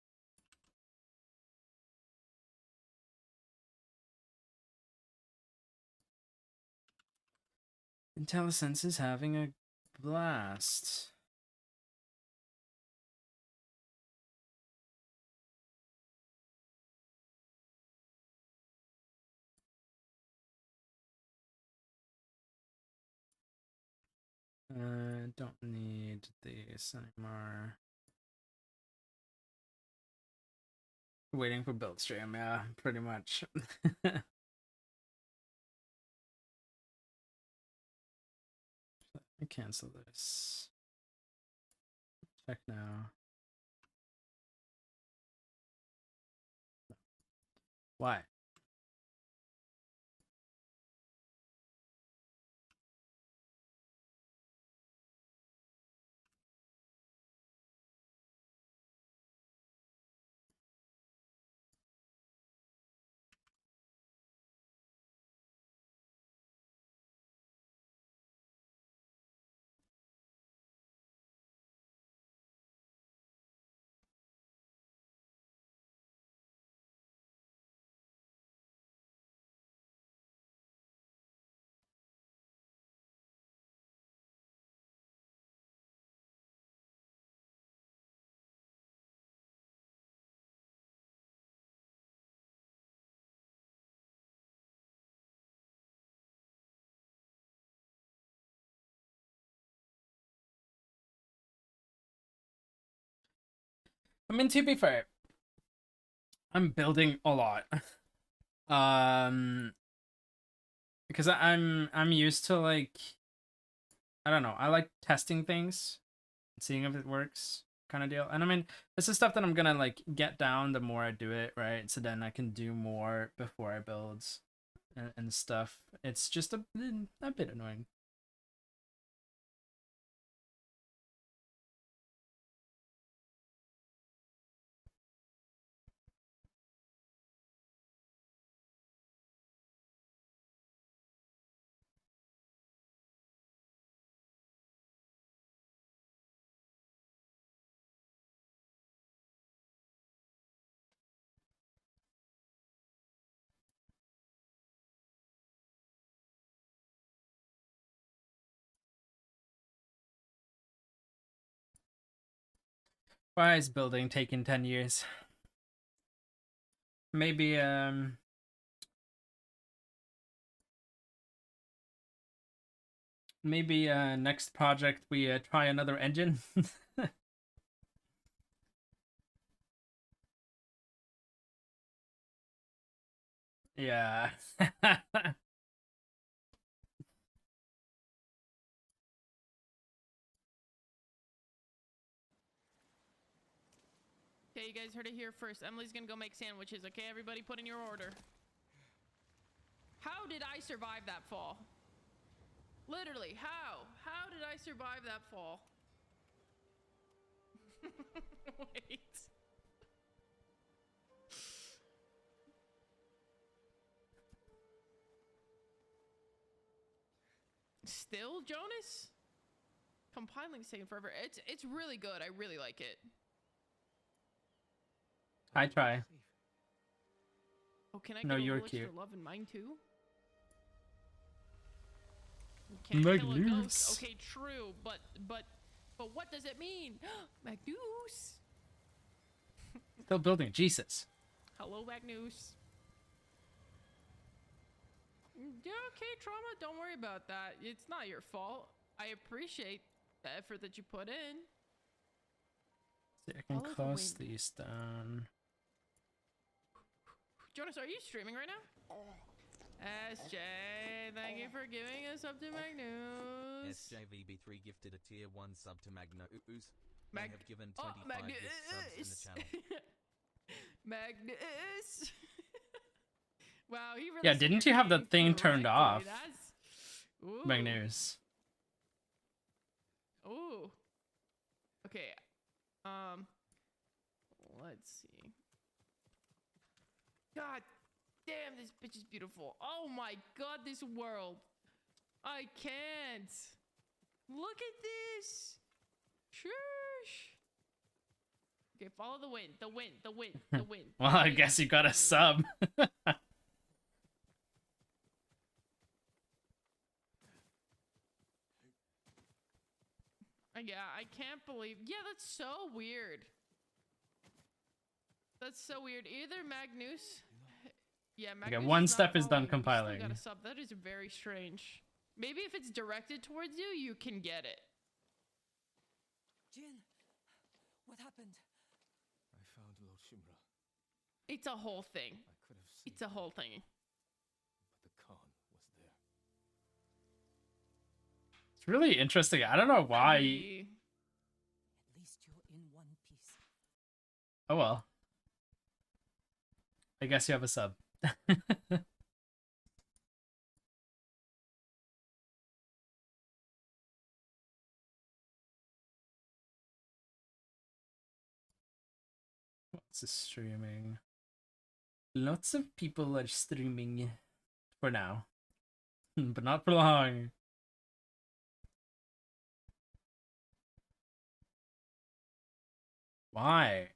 IntelliSense is having a blast. Don't need this anymore. Waiting for build stream, yeah, pretty much. Let me cancel this. Check now. Why? I mean, to be fair, I'm building a lot. Because I'm used to, like, I don't know, I like testing things, seeing if it works, kind of deal. And I mean, this is stuff that I'm gonna like get down the more I do it, right? So then I can do more before I build and stuff. It's just a bit annoying. Why is building taking 10 years? Maybe next project we try another engine. Yeah. Okay, you guys heard it here first. Emily's gonna go make sandwiches. Okay, everybody put in your order. How did I survive that fall? Literally, how? How did I survive that fall? Wait. Still, Jonas? Compiling taking forever. It's really good. I really like it. I try. Oh, can I No, get a you're little cute. extra love in mine too? Can't kill a ghost. Magnus. Okay, true, but what does it mean? Magnus. Still building, Jesus. Hello, Magnus. Yeah, okay, Trauma. Don't worry about that. It's not your fault. I appreciate the effort that you put in. See, I can Follow the close wind. these down. Jonas, are you streaming right now? SJ, thank you for giving us up to Magnus. SJVB3 gifted a tier 1 sub to Magnus. They Mag- have given Oh, 25 gift subs in the channel. Magnus. Wow, he really Yeah, didn't you have the came thing turned correctly. off? That's... Ooh. Magnus. Ooh. Okay. Let's see. God damn, this bitch is beautiful. Oh my god, this world. I can't. Look at this. Shush. Okay, follow the wind. The wind. The wind. The wind. Well, I guess you got a sub. Yeah, I can't believe. Yeah, that's so weird. That's so weird. Either Magnus. Yeah, Magnus. Okay, one is step not is done following, but you still compiling. got a sub. That is very strange. Maybe if it's directed towards you, you can get it. Jin, what happened? I found Lord Shimra. It's a whole thing. I could have seen It's a whole thing. but the Khan was there. It's really interesting. I don't know why. At least you're in one piece. Oh well. I guess you have a sub. What's this streaming? Lots of people are streaming for now, but not for long. Why?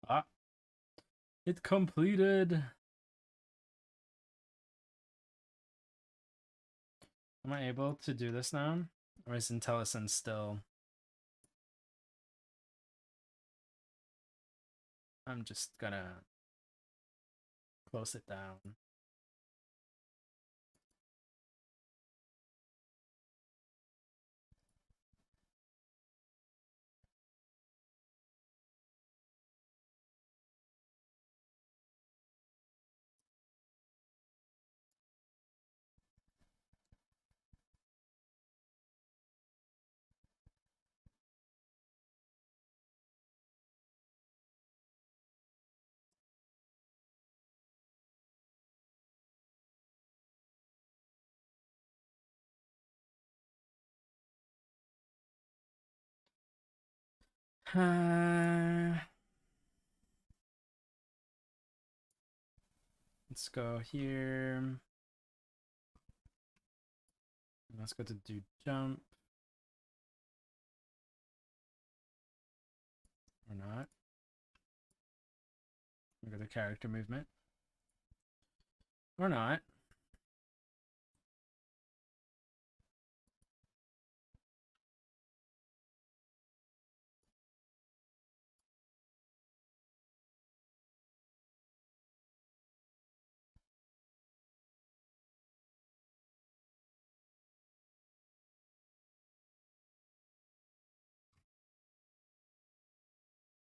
Ah, it completed. Am I able to do this now? Or is IntelliSense still? I'm just gonna close it down. Let's go here. Let's go to do jump. Or not. We go to character movement. Or not.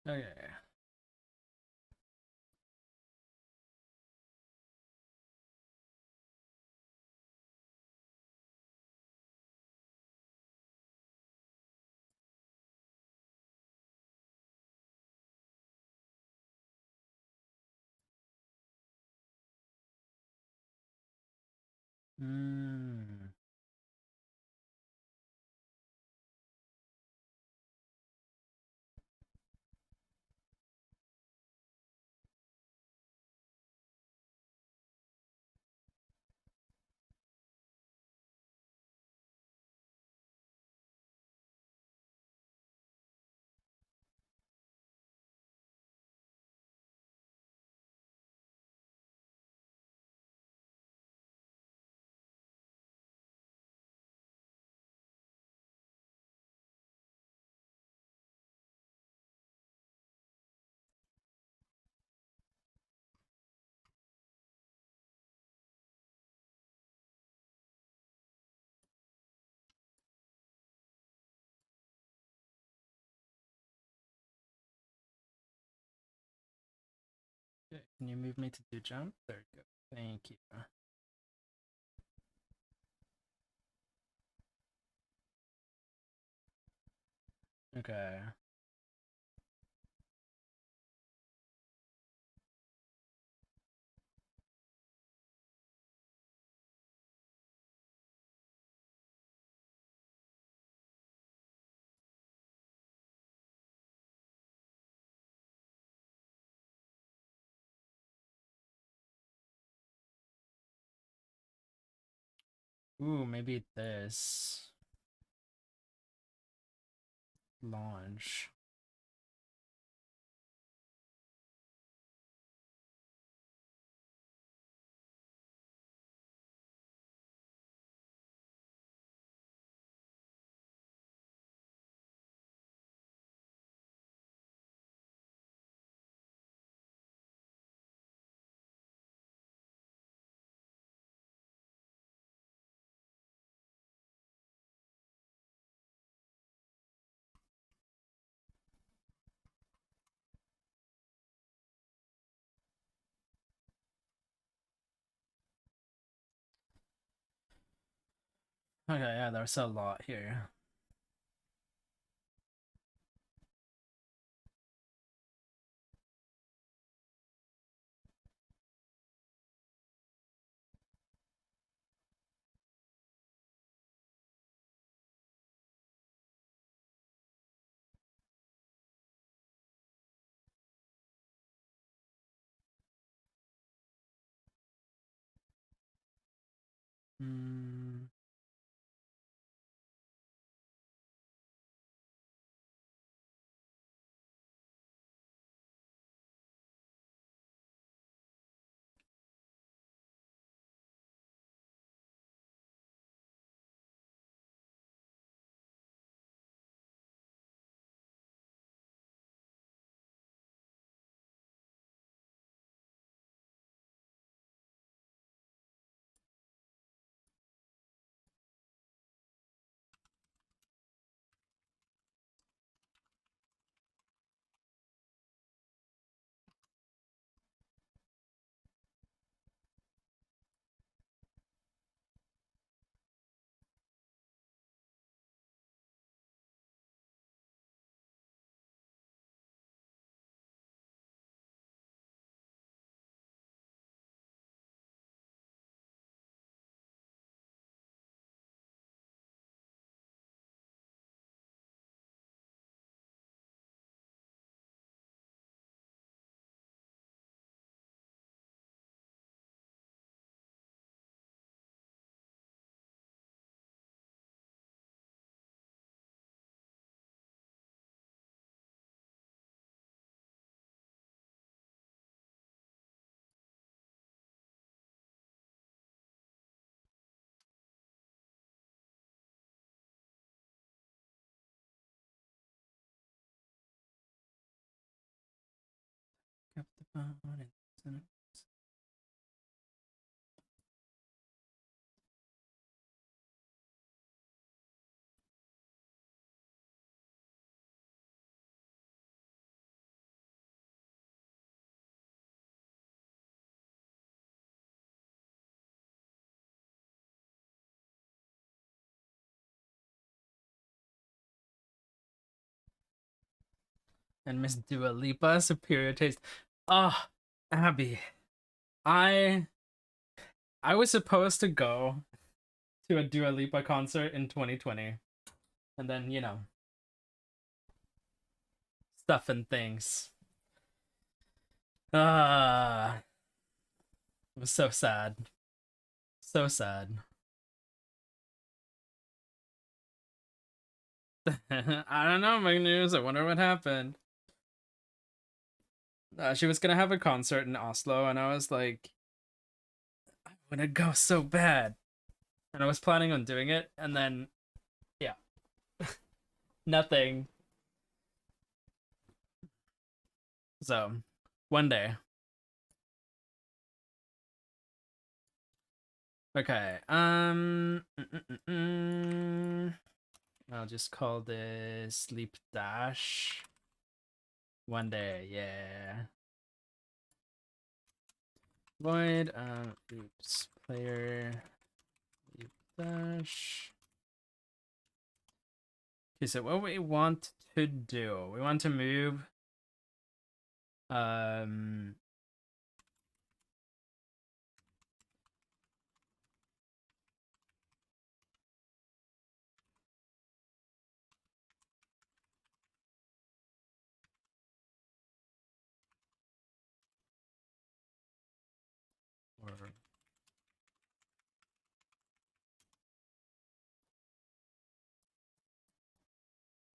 Okay. Hmm. Okay. Can you move me to do jump? There you go. Thank you. Okay. Ooh, maybe this. Launch. Okay, yeah, there's a lot here. Hmm. Kept the phone in- and Miss Dua Lipa, superior taste. Ah, Abby, I I was supposed to go to a Dua Lipa concert in 2020, and then stuff and things. Ah, it was so sad, so sad. I don't know, my news. I wonder what happened. She was gonna have a concert in Oslo, and I was like, I want to go so bad, and I was planning on doing it, and then yeah, nothing. So one day. Okay. I'll just call this Sleep Dash. One day, yeah. Void. Oops. Player. Sleep Dash. Okay, so what we want to do, we want to move um or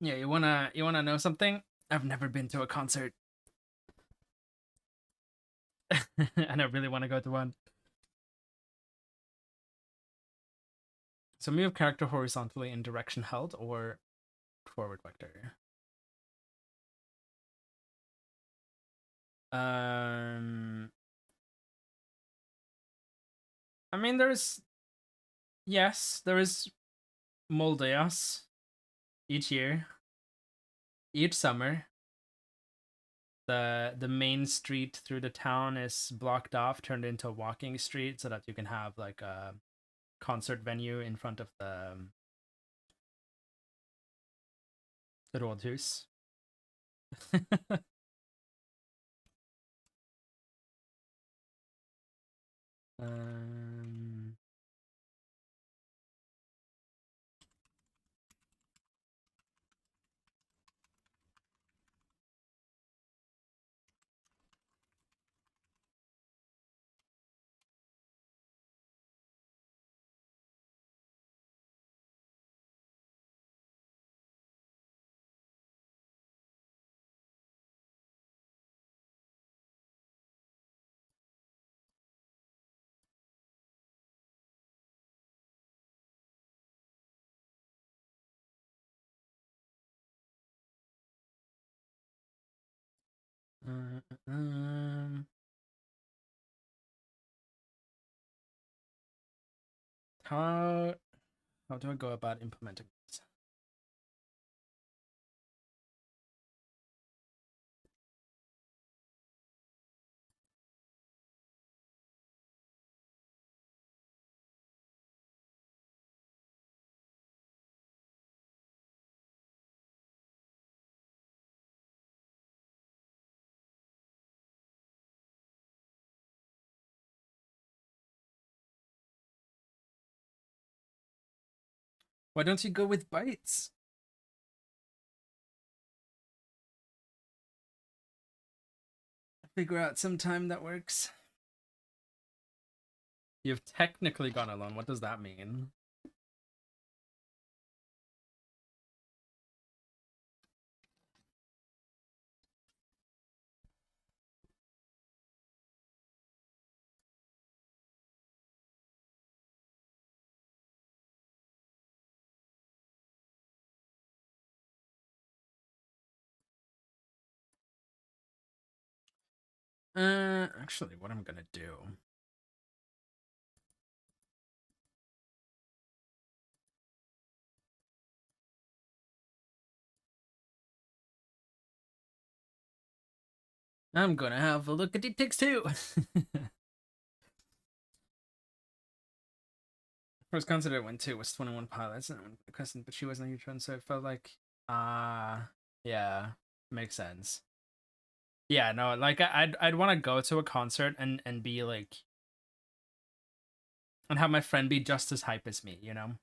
yeah, you wanna know something? I've never been to a concert. And I really want to go to one. So move character horizontally in direction held or forward vector. I mean, there is Moldeas each year, each summer. The main street through the town is blocked off, turned into a walking street, so that you can have like a concert venue in front of the Rådhus. um, uh, um, how do I go about implementing this? Why don't you go with bytes? Figure out some time that works. You've technically gone alone. What does that mean? Actually, what I'm gonna do. I'm gonna have a look at it takes two. First concert I went to was 21 Pilots, and I went with Kristen, but she wasn't a huge fan, so it felt like, yeah, makes sense. Yeah, no, like I'd want to go to a concert and be like, and have my friend be just as hype as me, you know?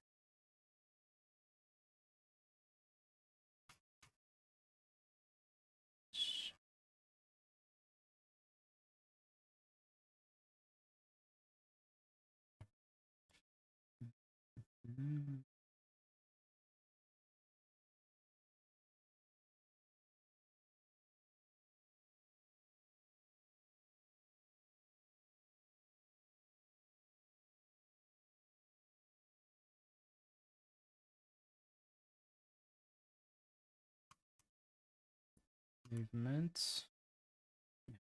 Mm. Movement,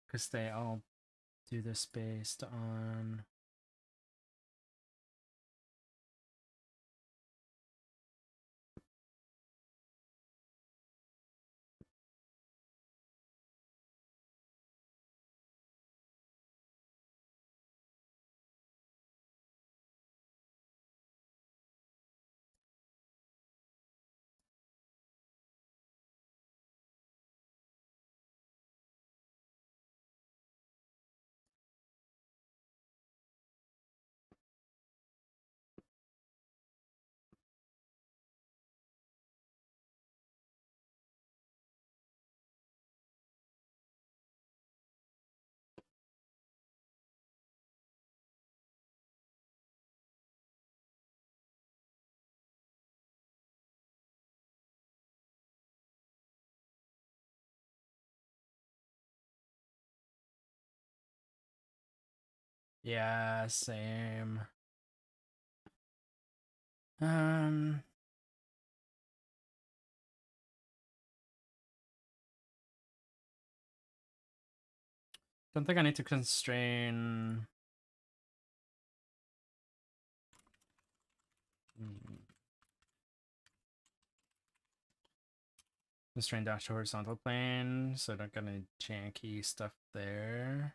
because they all do this based on Yeah, same. Um, don't think I need to constrain. Constrain dash to horizontal plane, so don't got any janky stuff there.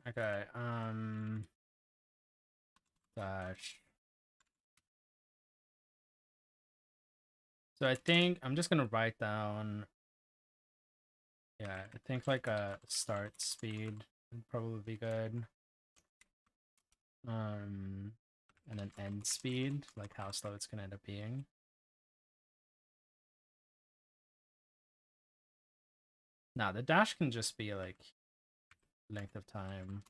Okay, dash. So I think I'm just gonna write down, yeah, I think like a start speed would probably be good. And an end speed, like how slow it's gonna end up being. Nah, the dash can just be like length of time.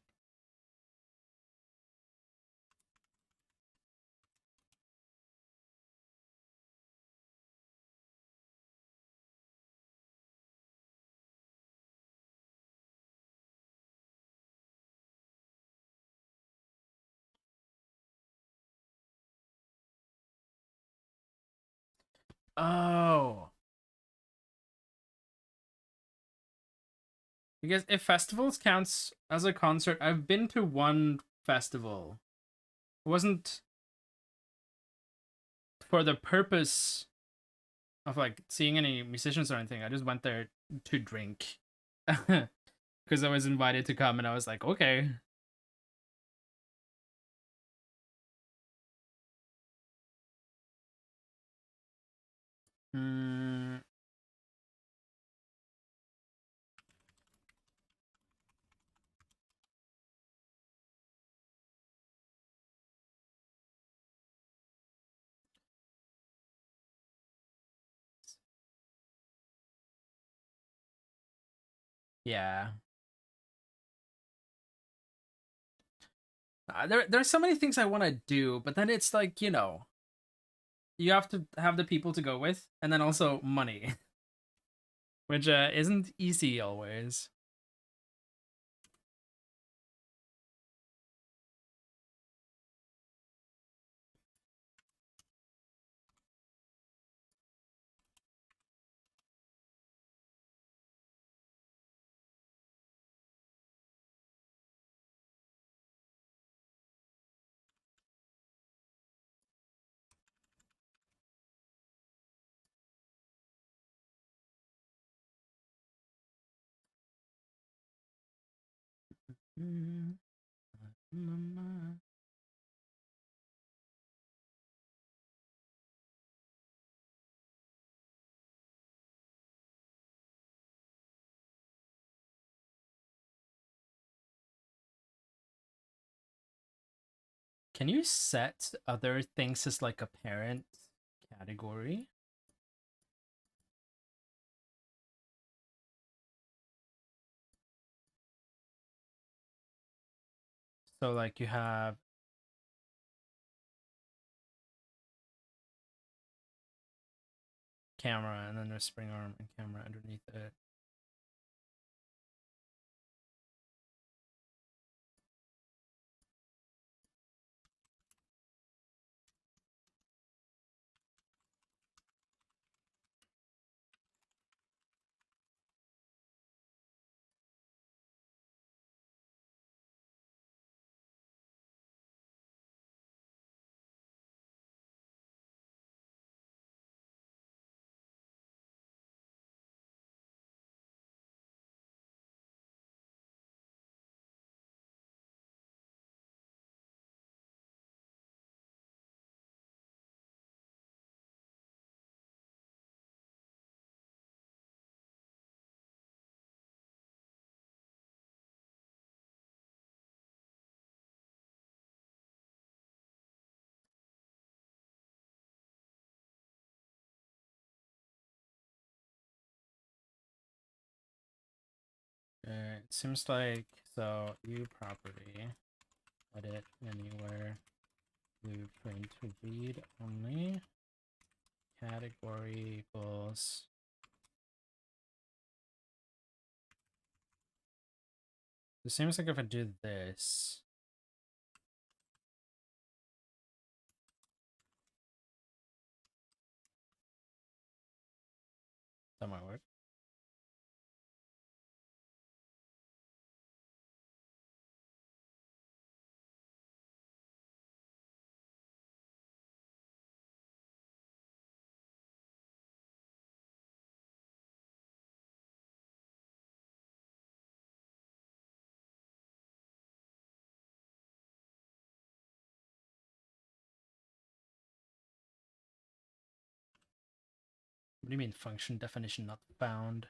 Oh. Because if festivals counts as a concert, I've been to one festival. It wasn't for the purpose of like seeing any musicians or anything. I just went there to drink. Because I was invited to come and I was like, okay. Hmm. Yeah. There's so many things I want to do, but then it's like, you know, you have to have the people to go with, and then also money, which isn't easy always. Can you set other things as like a parent category? So like you have camera, and then there's spring arm and camera underneath it. It seems like, so view property, edit anywhere, blueprint read only, category equals. It seems like if I do this, that might work. What do you mean function definition not found?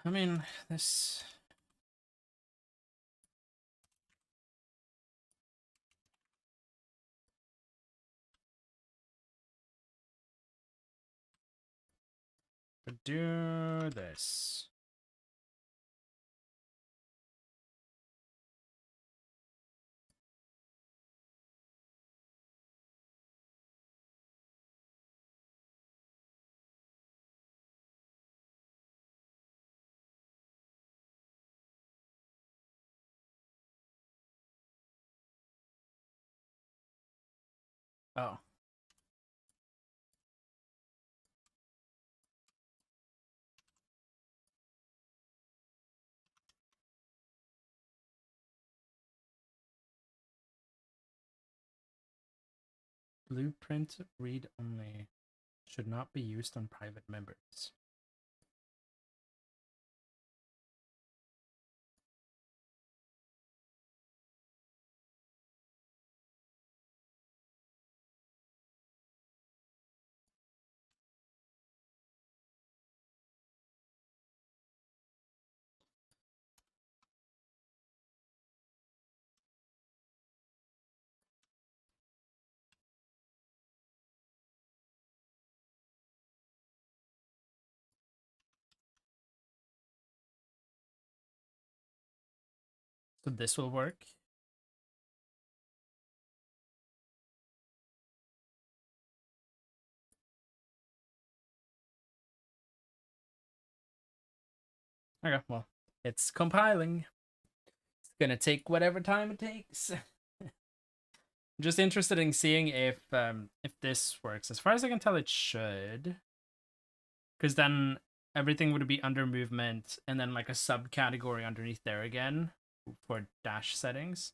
I mean, this. Do this. Oh. Blueprint read only should not be used on private members. So this will work. Okay, well, it's compiling. It's gonna take whatever time it takes. I'm just interested in seeing if this works. As far as I can tell, it should. Because then everything would be under movement and then like a subcategory underneath there again for dash settings.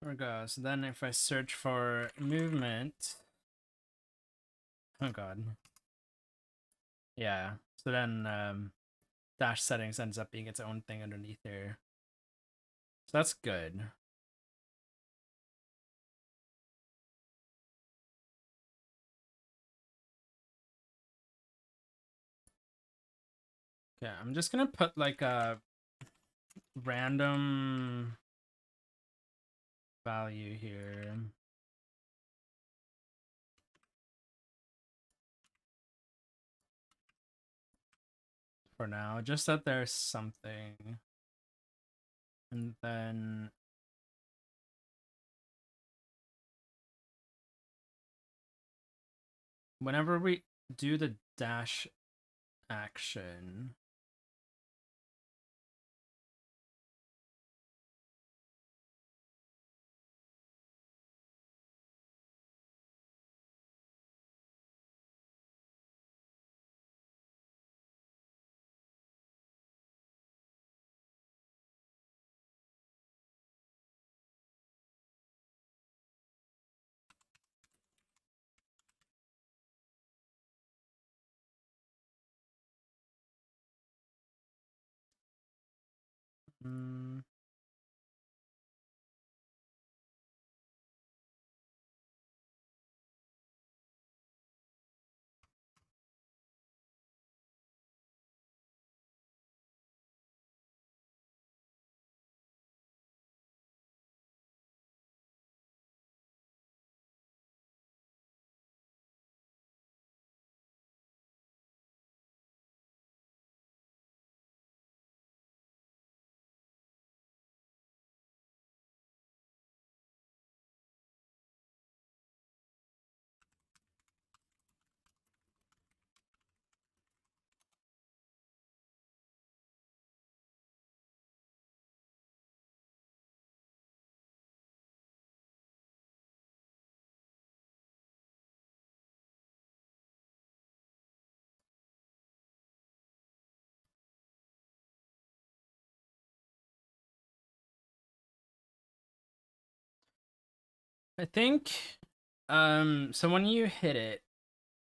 There we go. So then if I search for movement, oh god. Yeah. So then dash settings ends up being its own thing underneath there. So that's good. Okay, I'm just gonna put like a random value here. For now, just that there's something. And then whenever we do the dash action, mm, I think so when you hit it,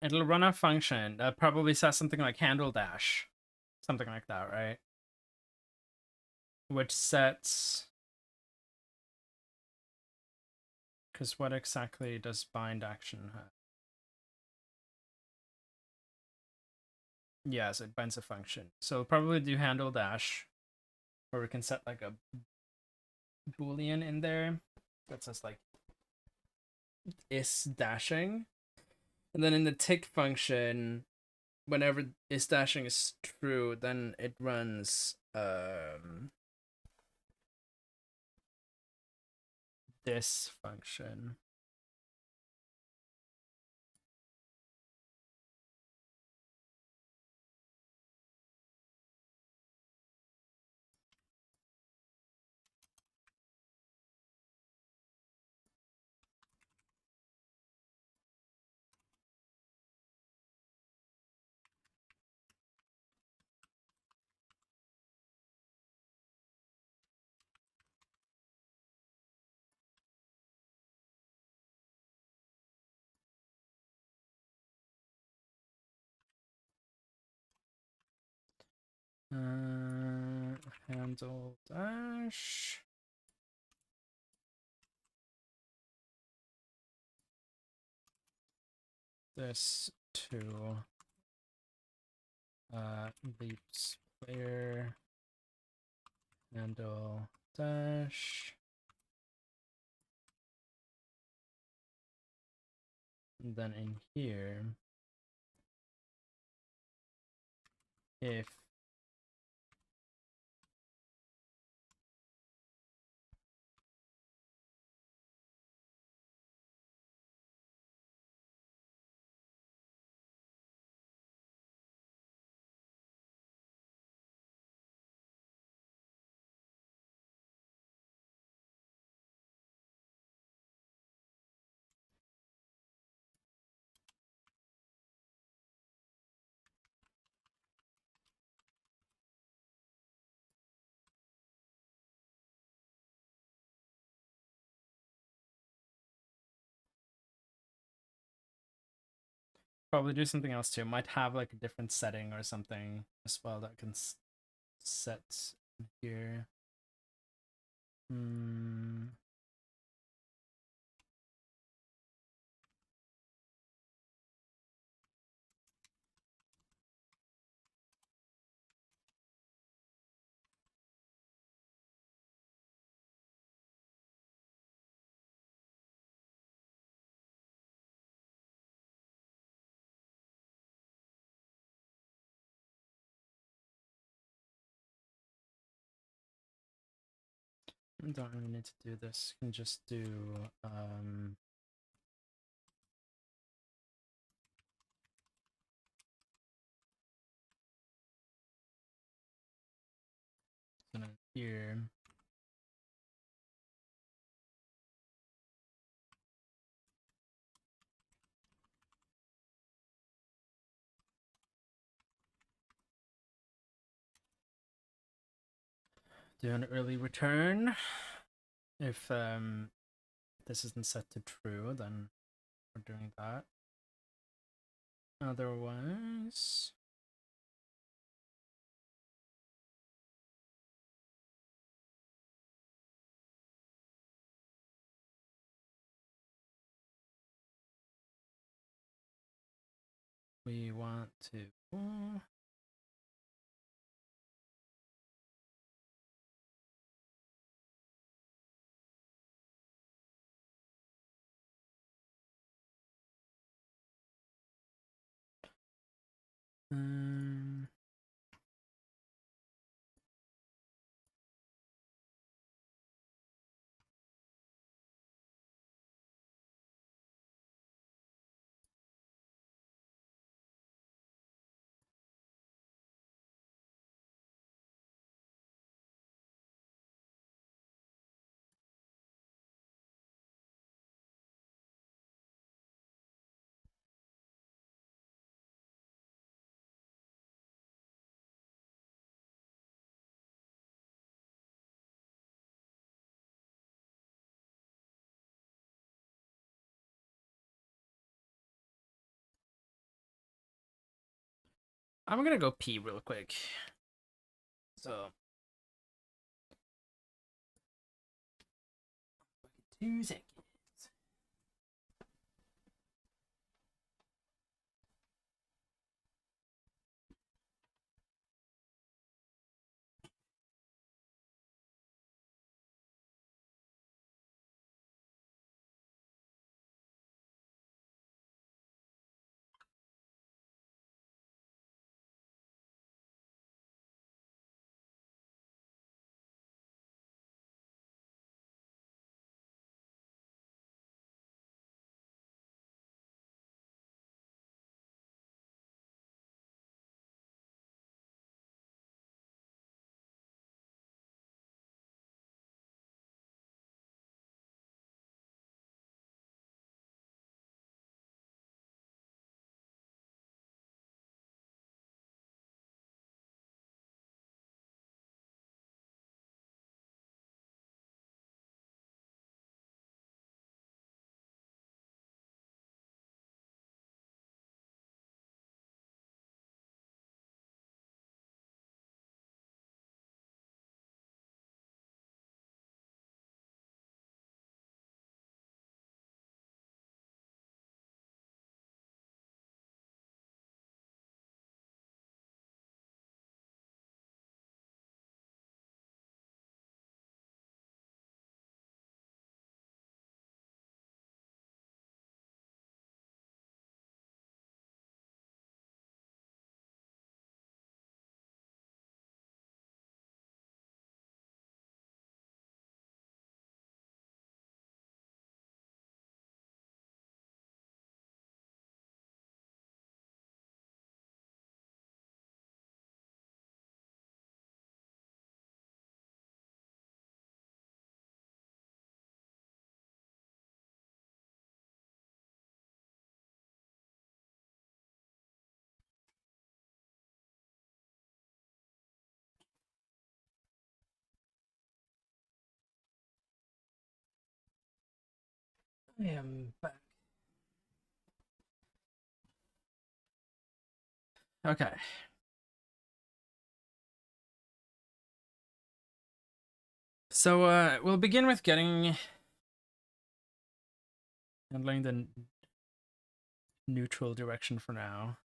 it'll run a function that probably says something like handle dash. Something like that, right? Which sets, because what exactly does bind action have? Yes, it binds a function. So it'll probably do handle dash, where we can set like a boolean in there that says like is dashing. And then in the tick function, whenever is dashing is true, then it runs this function. Handle dash. This to leaps player handle dash. And then in here, if probably do something else too. Might have like a different setting or something as well that I can set here. Hmm. I don't really need to do this. I can just do so then here. Do an early return. If this isn't set to true, then we're doing that. Otherwise, we want to um, I'm gonna go pee real quick. So 2 seconds. I am back. Okay. So we'll begin with handling the neutral direction for now.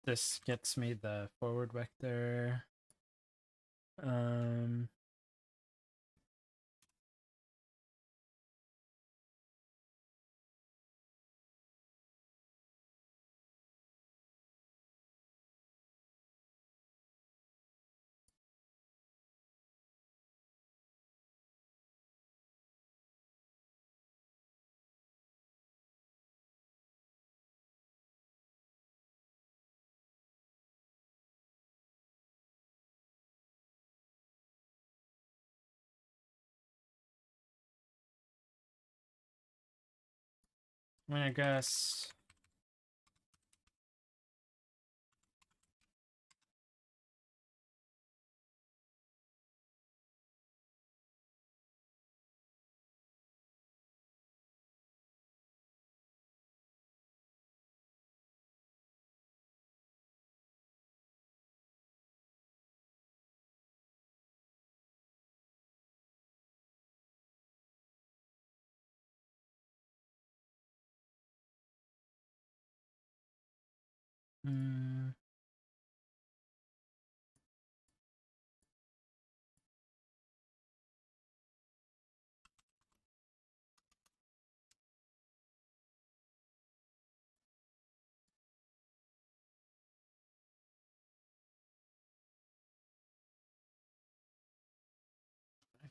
This gets me the forward vector. I mean, I guess.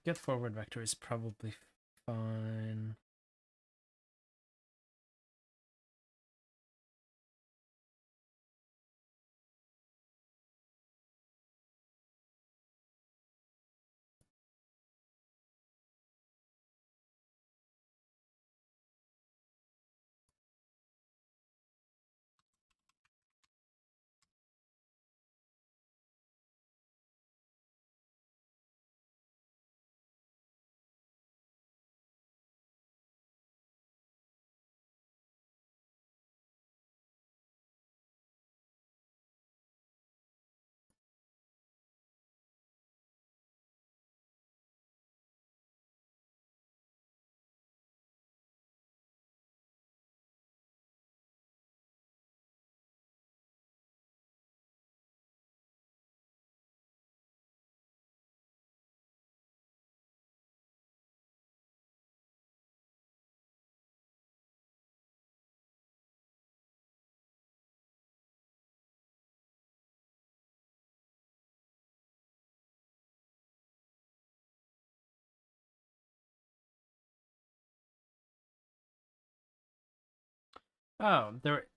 Get forward vector is probably fine. Oh, there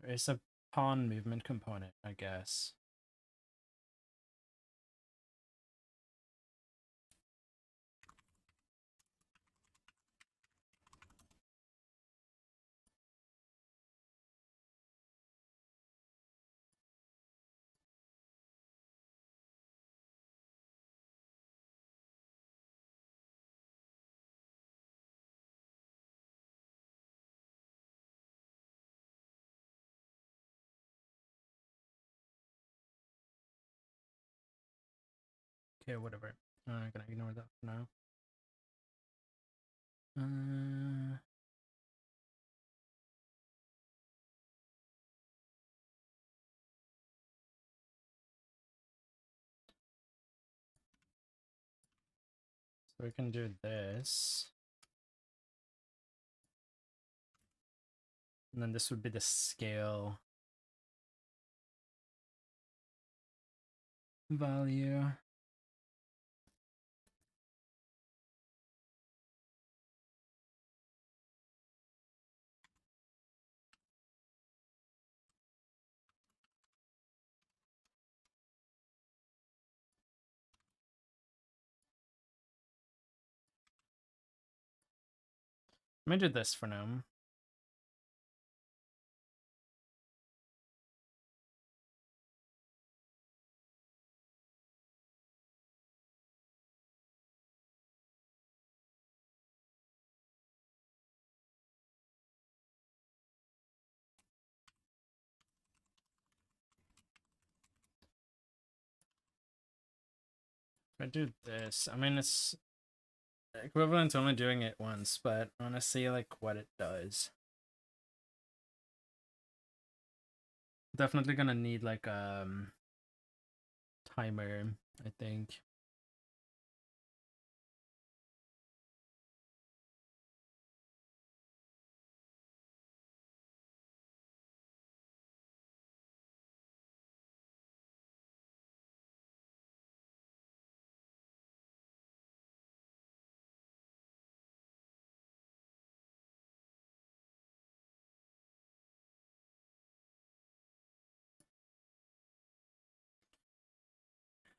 is a pawn movement component, I guess. Okay, whatever. I'm gonna ignore that for now. We can do this. And then this would be the scale value. Let me do this for now. If I do this, I mean, it's equivalent to only doing it once, but I want to see like what it does. Definitely gonna need like timer, I think.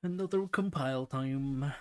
Another compile time.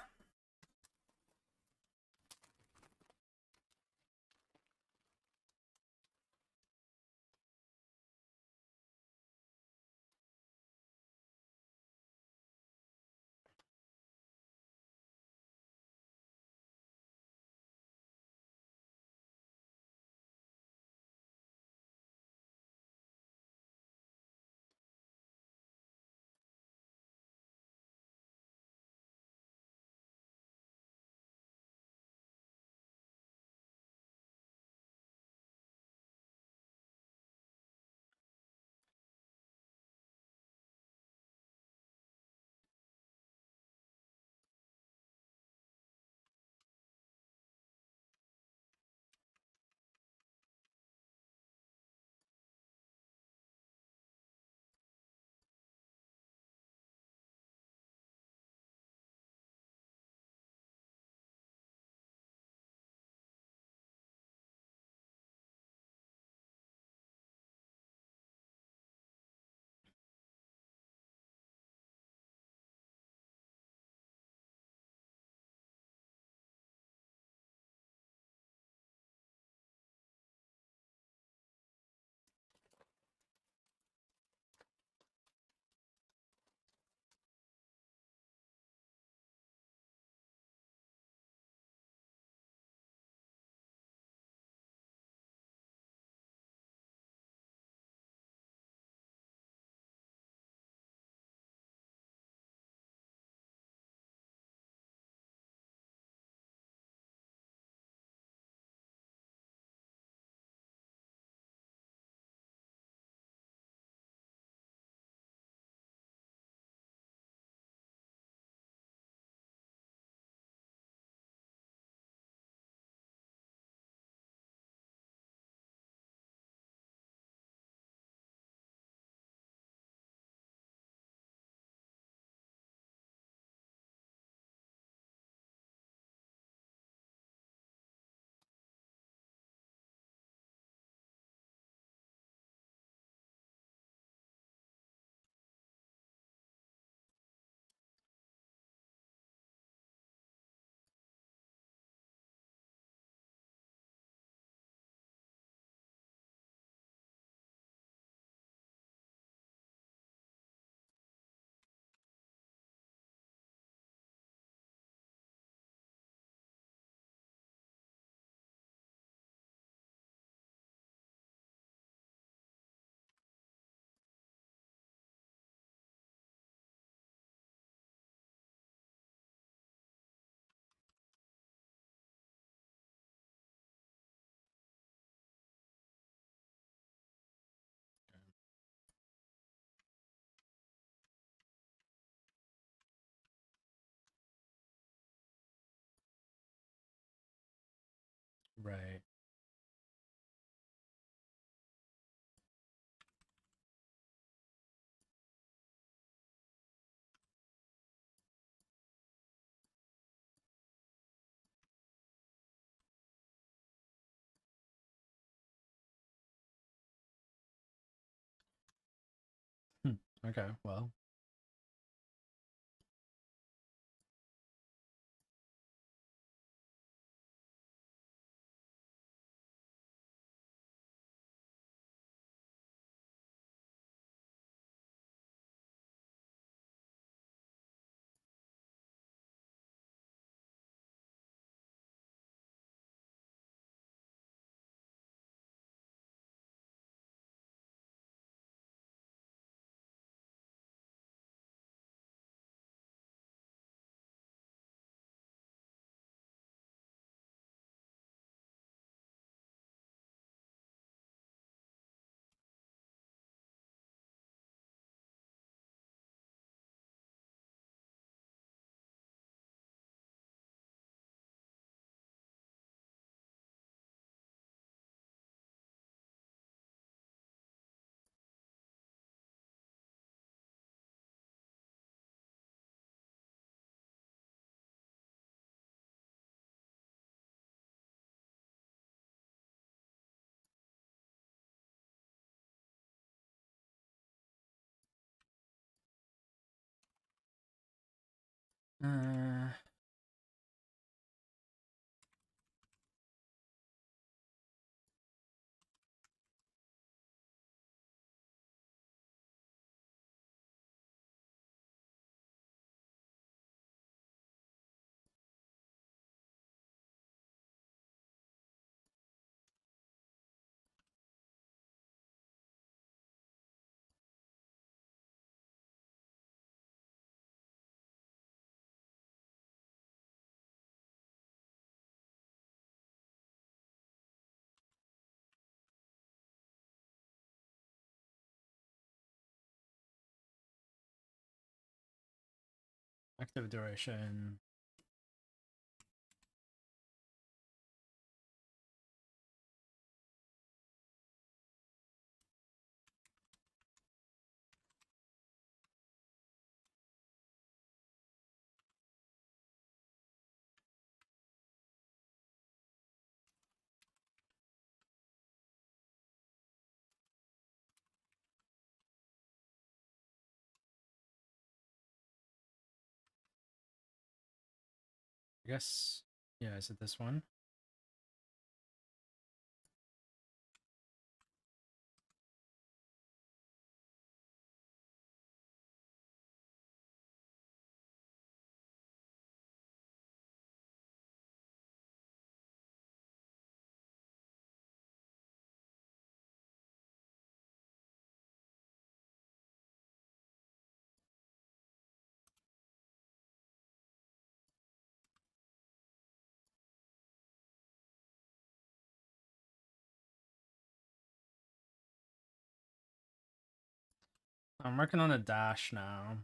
Right. Okay, well. Uh, active duration. I guess, yeah, is it this one? I'm working on a dash now.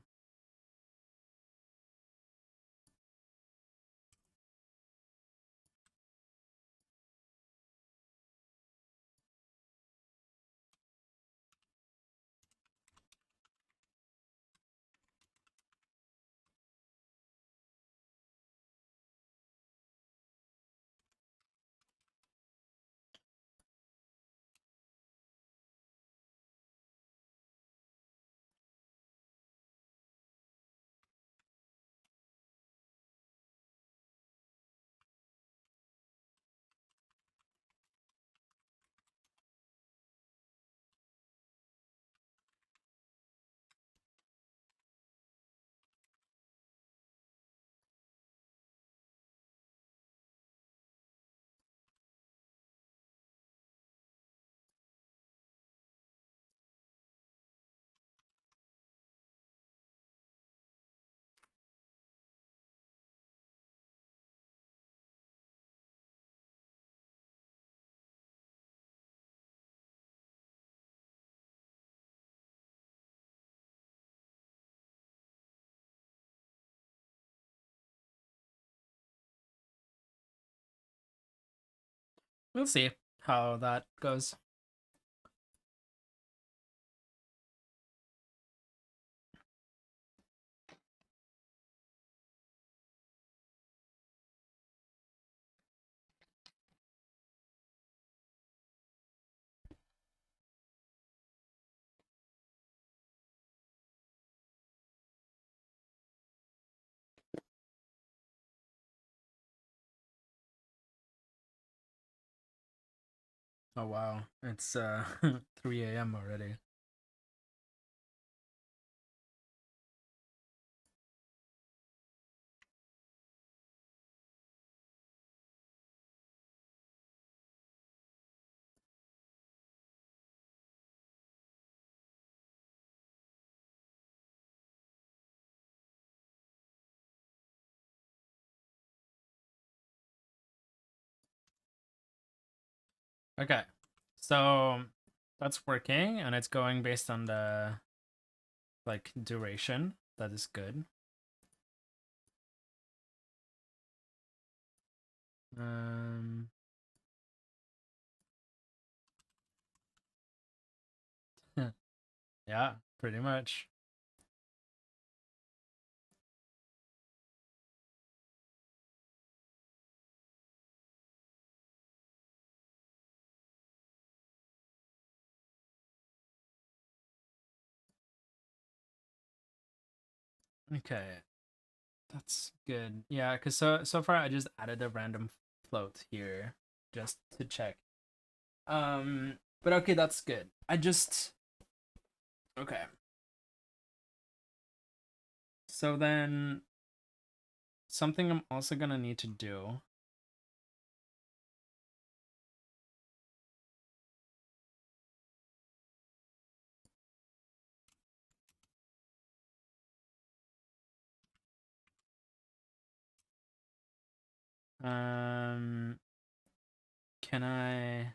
We'll see how that goes. Oh wow, it's 3 a.m. already. Okay, so that's working, and it's going based on the like duration. That is good. Um, yeah, pretty much. Okay, that's good. Yeah, because so far I just added a random float here just to check. But okay, that's good. Okay. So then something I'm also gonna need to do. Um, can I?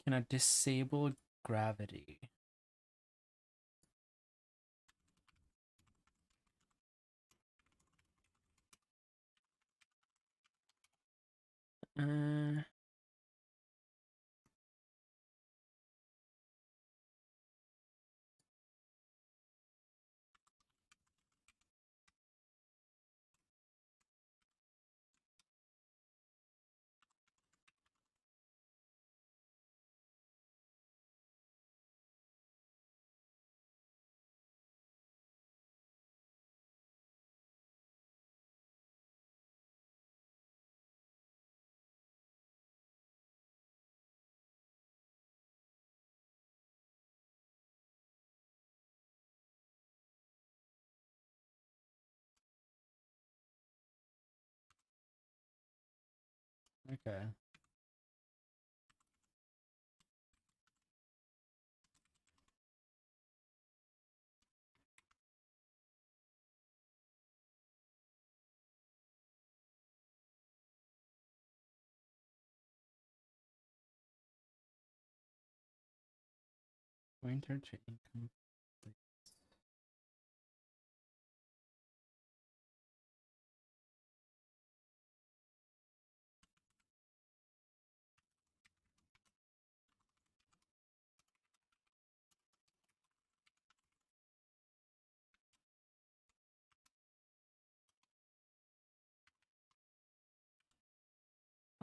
Can I disable gravity? Uh, okay. Pointer to incomplete.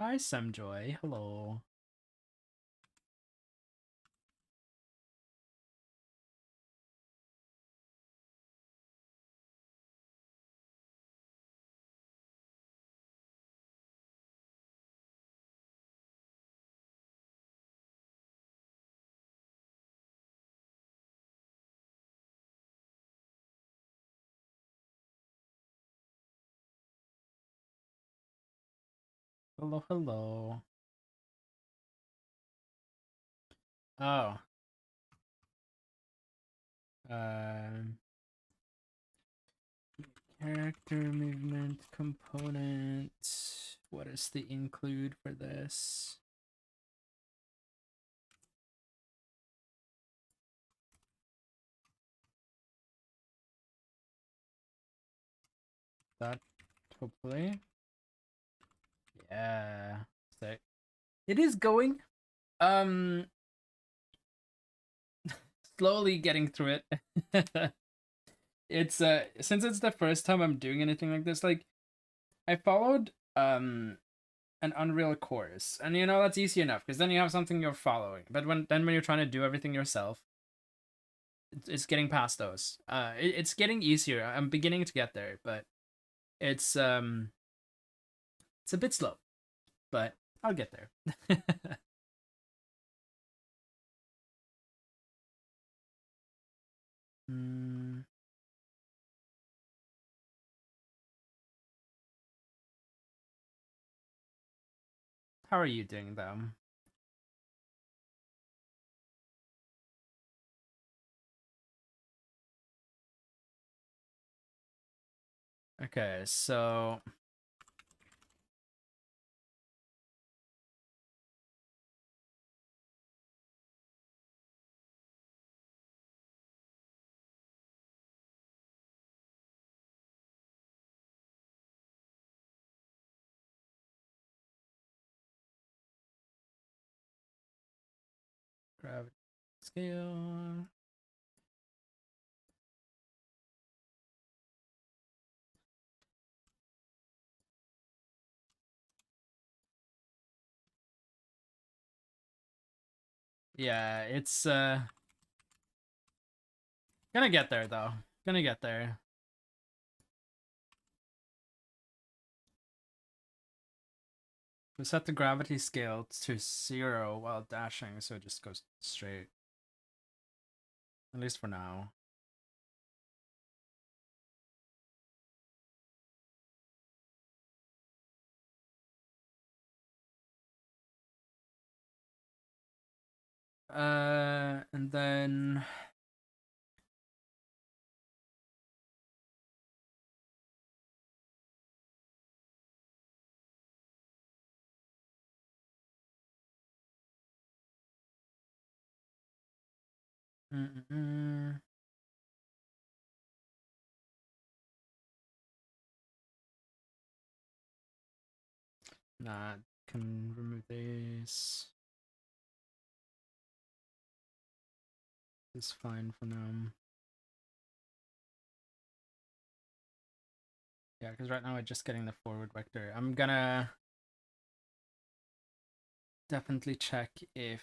Hi, Samjoy. Hello. Hello, hello. Oh. Um. Character movement component. What is the include for this? that, hopefully. Yeah, sick. It is going. Slowly getting through it. It's since it's the first time I'm doing anything like this, like I followed an Unreal course, and you know that's easy enough because then you have something you're following. But when you're trying to do everything yourself, it's getting past those. It's getting easier. I'm beginning to get there, but it's a bit slow, but I'll get there. Hmm. How are you doing, though? Okay, so gravity scale. Yeah, it's gonna get there though. Gonna get there. We set the gravity scale to 0 while dashing, so it just goes straight. At least for now. And then nah, can remove this. It's fine for now. Yeah, because right now we're just getting the forward vector. I'm gonna definitely check if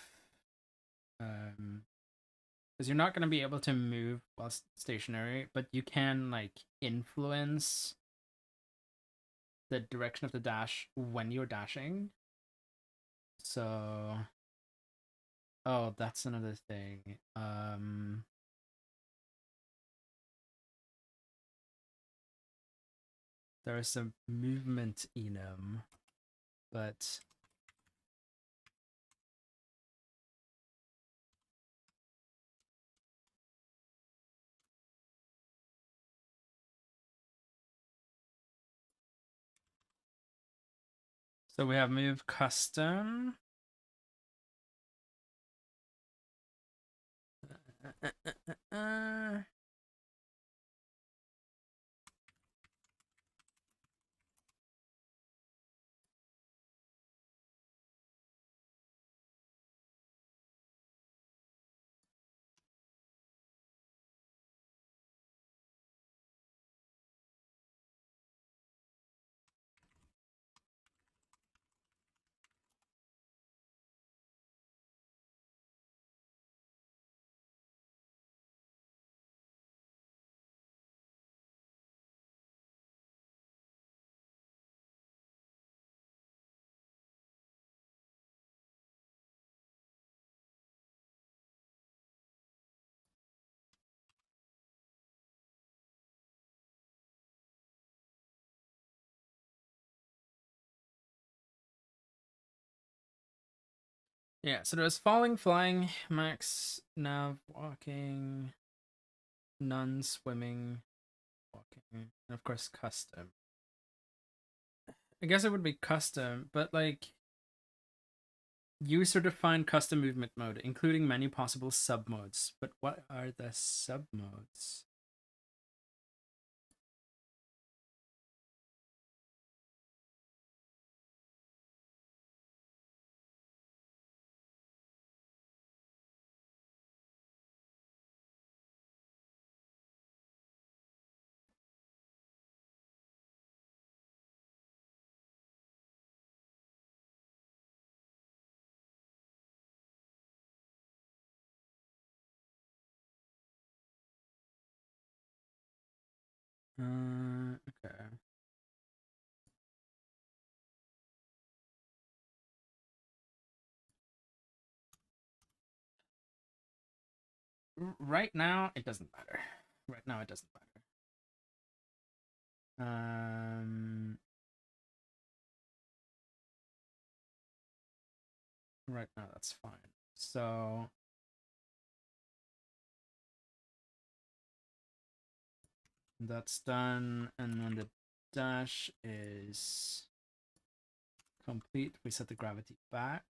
because you're not gonna be able to move while stationary, but you can like influence the direction of the dash when you're dashing. So oh, that's another thing. There is a movement enum, but so we have move custom. Yeah, so there's falling, flying, max, nav, walking, none, swimming, walking, and of course custom. I guess it would be custom, but like user-defined custom movement mode, including many possible submodes. But what are the submodes? Okay. Right now, it doesn't matter. Right now, it doesn't matter. Right now, that's fine. So that's done, and then the dash is complete. We set the gravity back.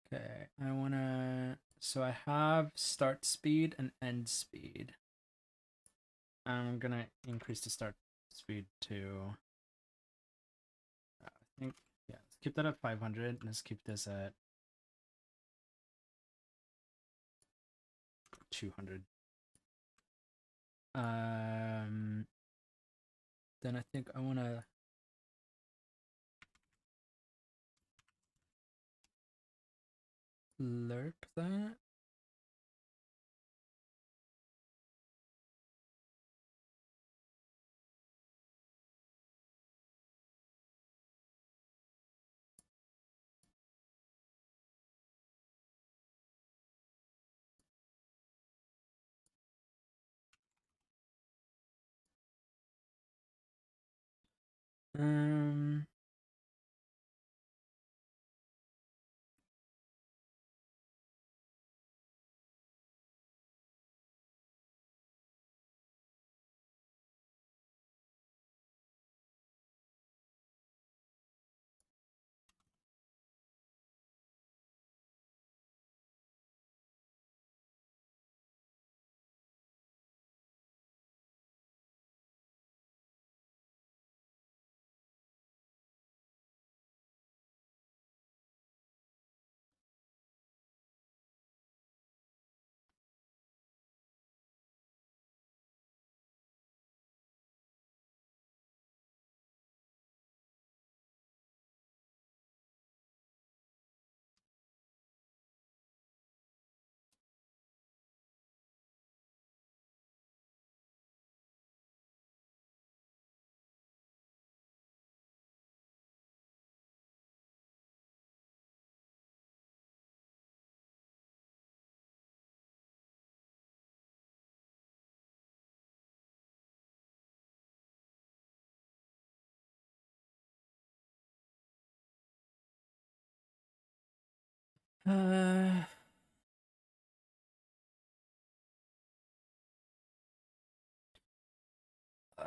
Okay, I wanna. So I have start speed and end speed. I'm gonna increase the start speed to. I think, yeah, let's keep that at 500. Let's keep this at 200. Then I think I wanna. Lerp that. Um. Uh.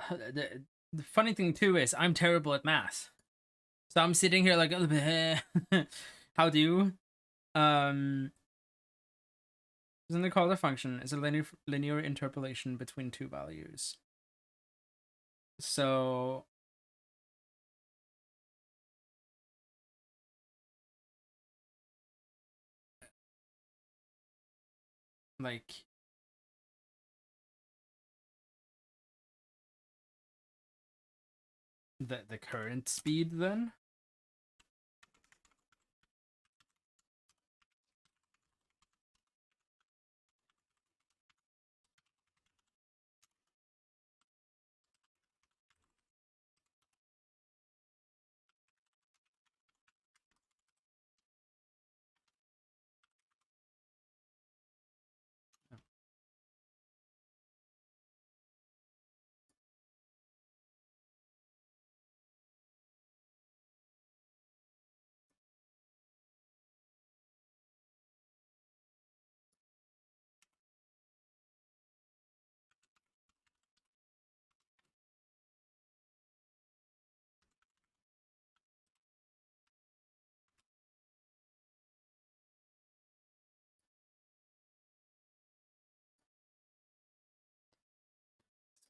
The funny thing too is I'm terrible at math, so I'm sitting here like, how do you? Isn't it called a function? It's a linear interpolation between two values. So like the current speed then.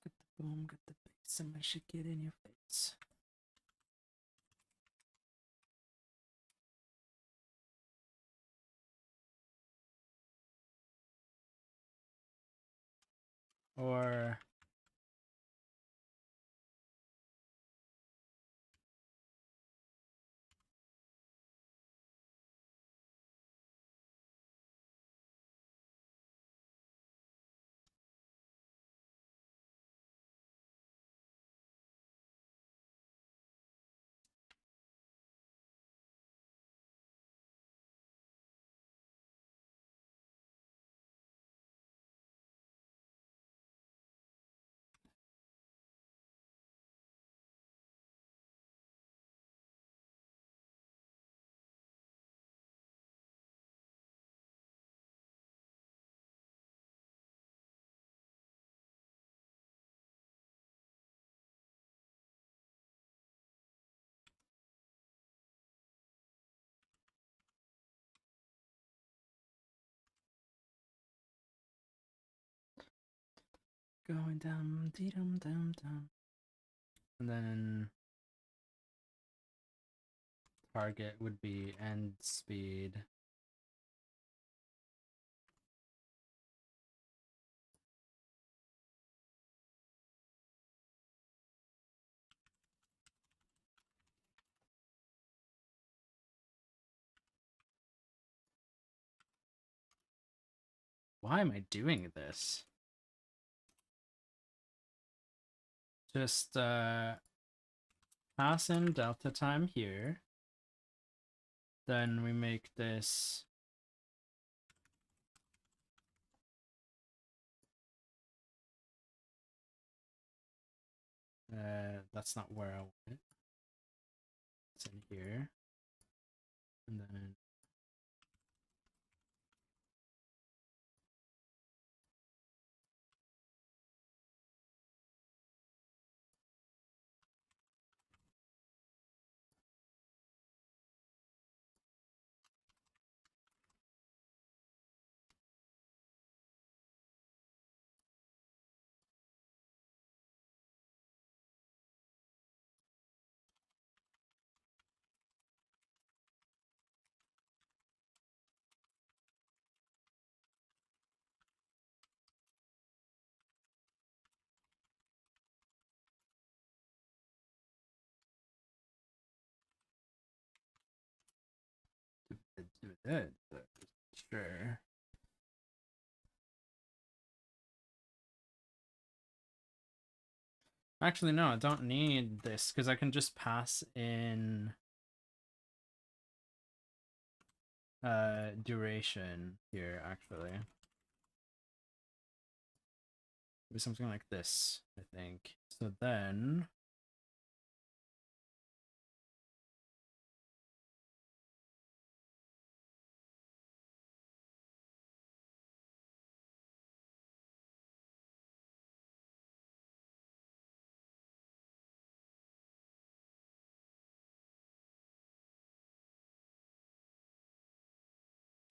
Get the boom, get the bass, and my shit get in your face. Or going down, dum dum dum. And then target would be end speed. Why am I doing this? Just pass in delta time here. Then we make this that's not where I want it. It's in here. And then sure. Actually, no, I don't need this because I can just pass in duration here, actually. Maybe something like this, I think. So then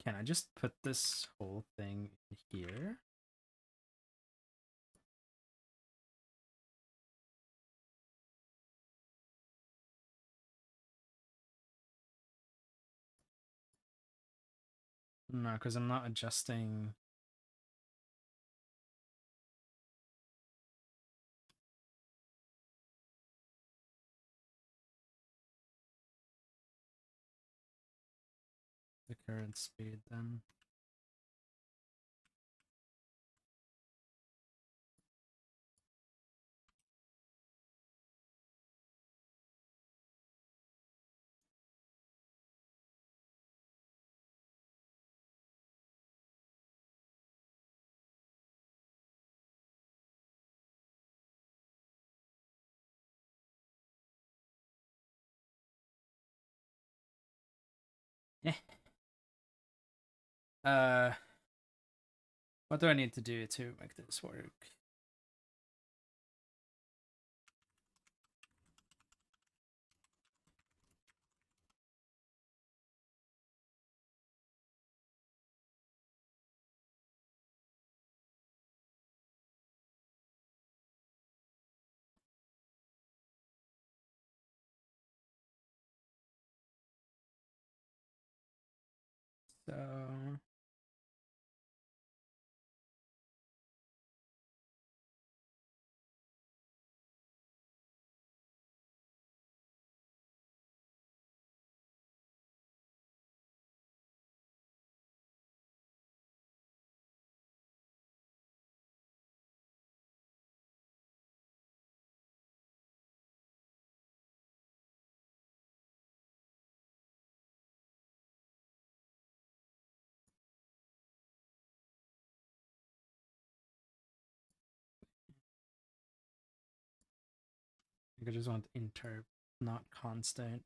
can I just put this whole thing in here? No, because I'm not adjusting. The current speed then. Eh. What do I need to do to make this work? So I just want interp, not constant.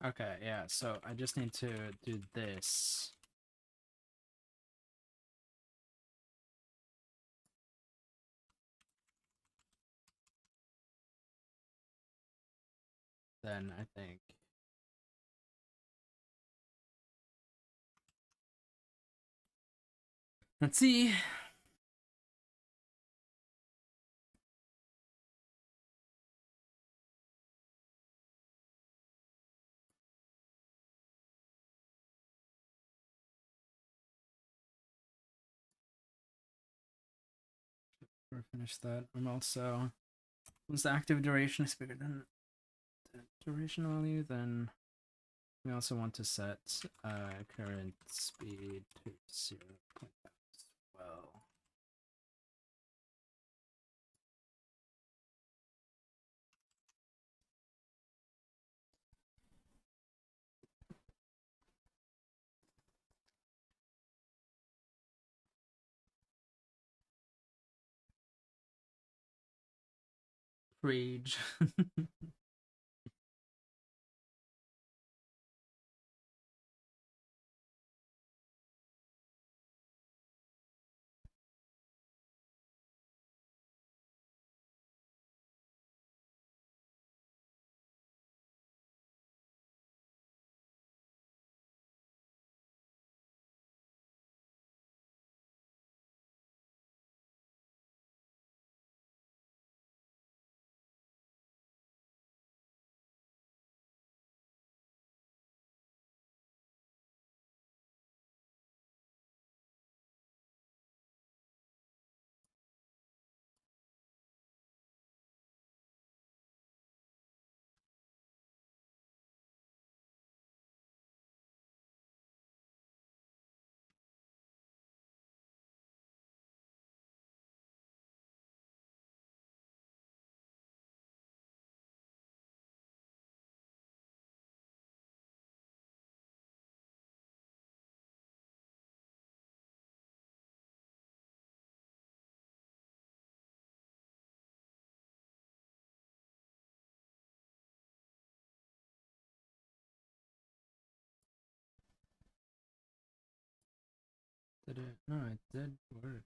Okay, yeah, so I just need to do this. Then I think. Let's see. Or finish that. I'm also, once the active duration is bigger than the duration value, then we also want to set current speed to 0.5 as well. Rage. Did it? No, it did work.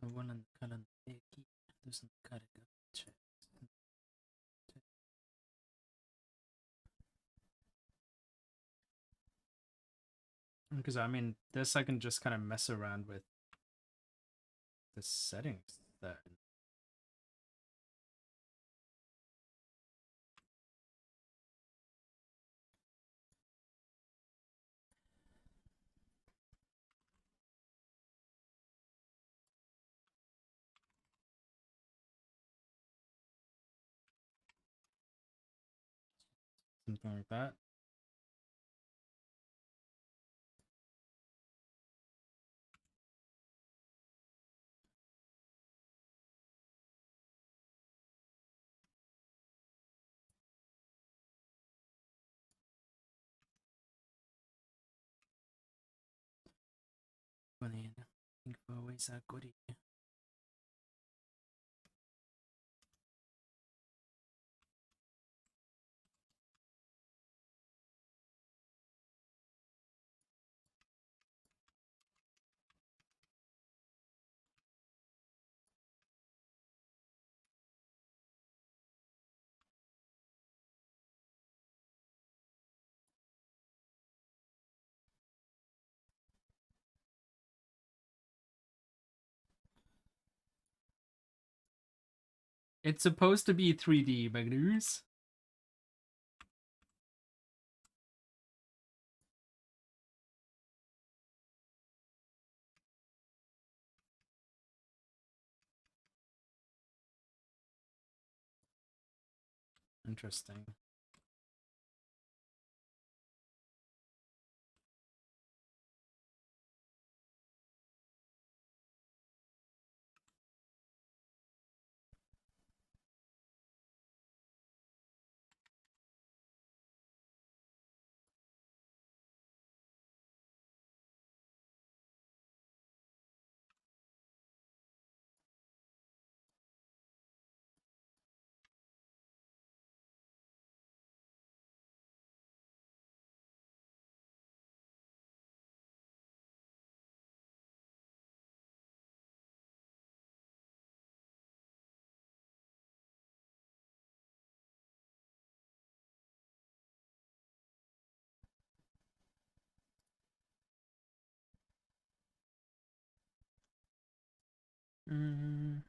원하는 그런 얘기 무슨 가르가 because I mean this I can just kind of mess around with the settings that something like that. Funny enough, I think for always a goodie. It's supposed to be 3D, Magnus. Interesting. Mm.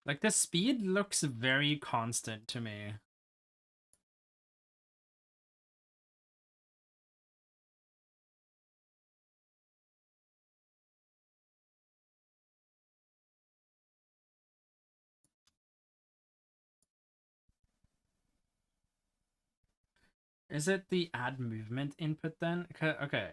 Like, the speed looks very constant to me. Is it the add movement input then? Okay.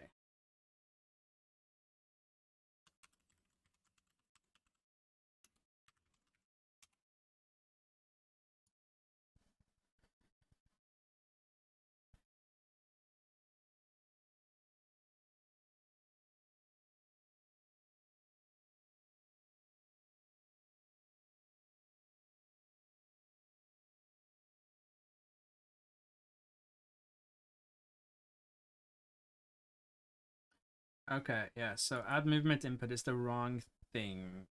Okay, yeah, so add movement input is the wrong thing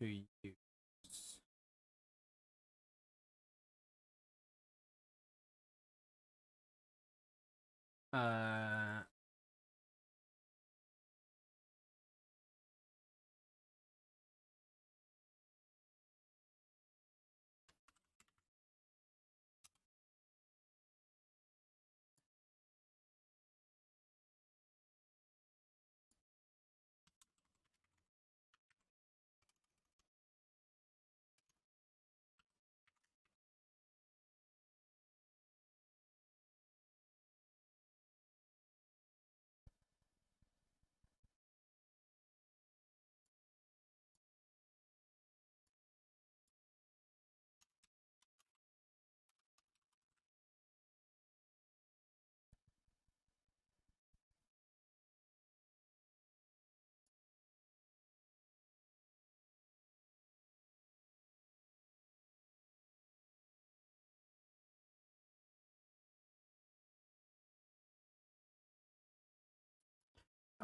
to use. Uh,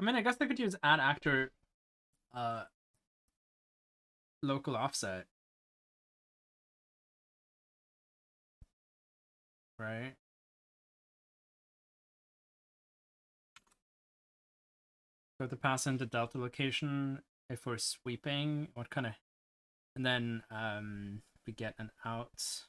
I mean, I guess they could use add actor local offset. Right? So to pass into delta location if we're sweeping, what kind of, and then we get an out.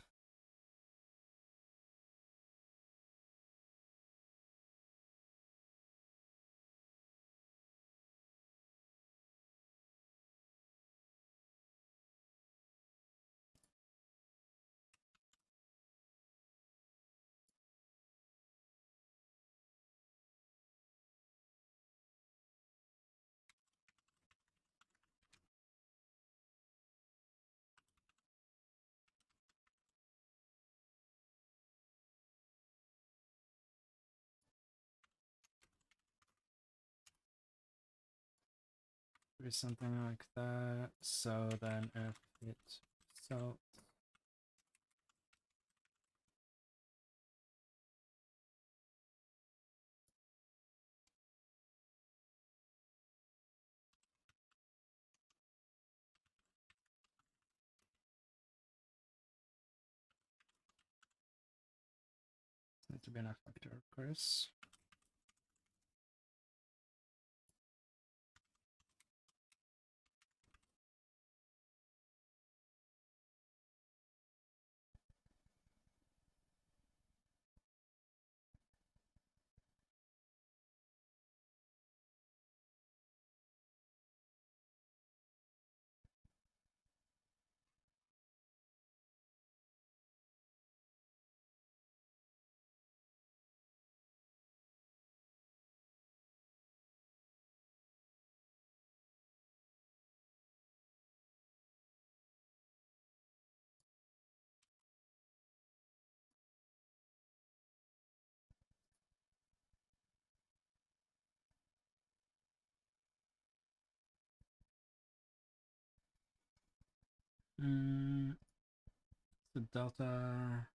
do something like that. So then if it's so need to be an F factor, of course. The delta.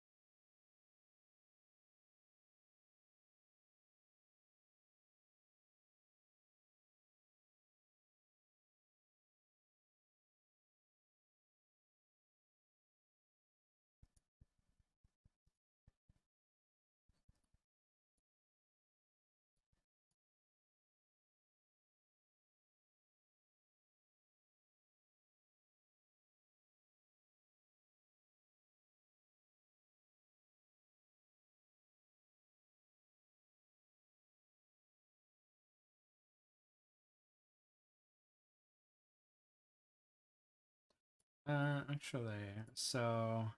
Actually, so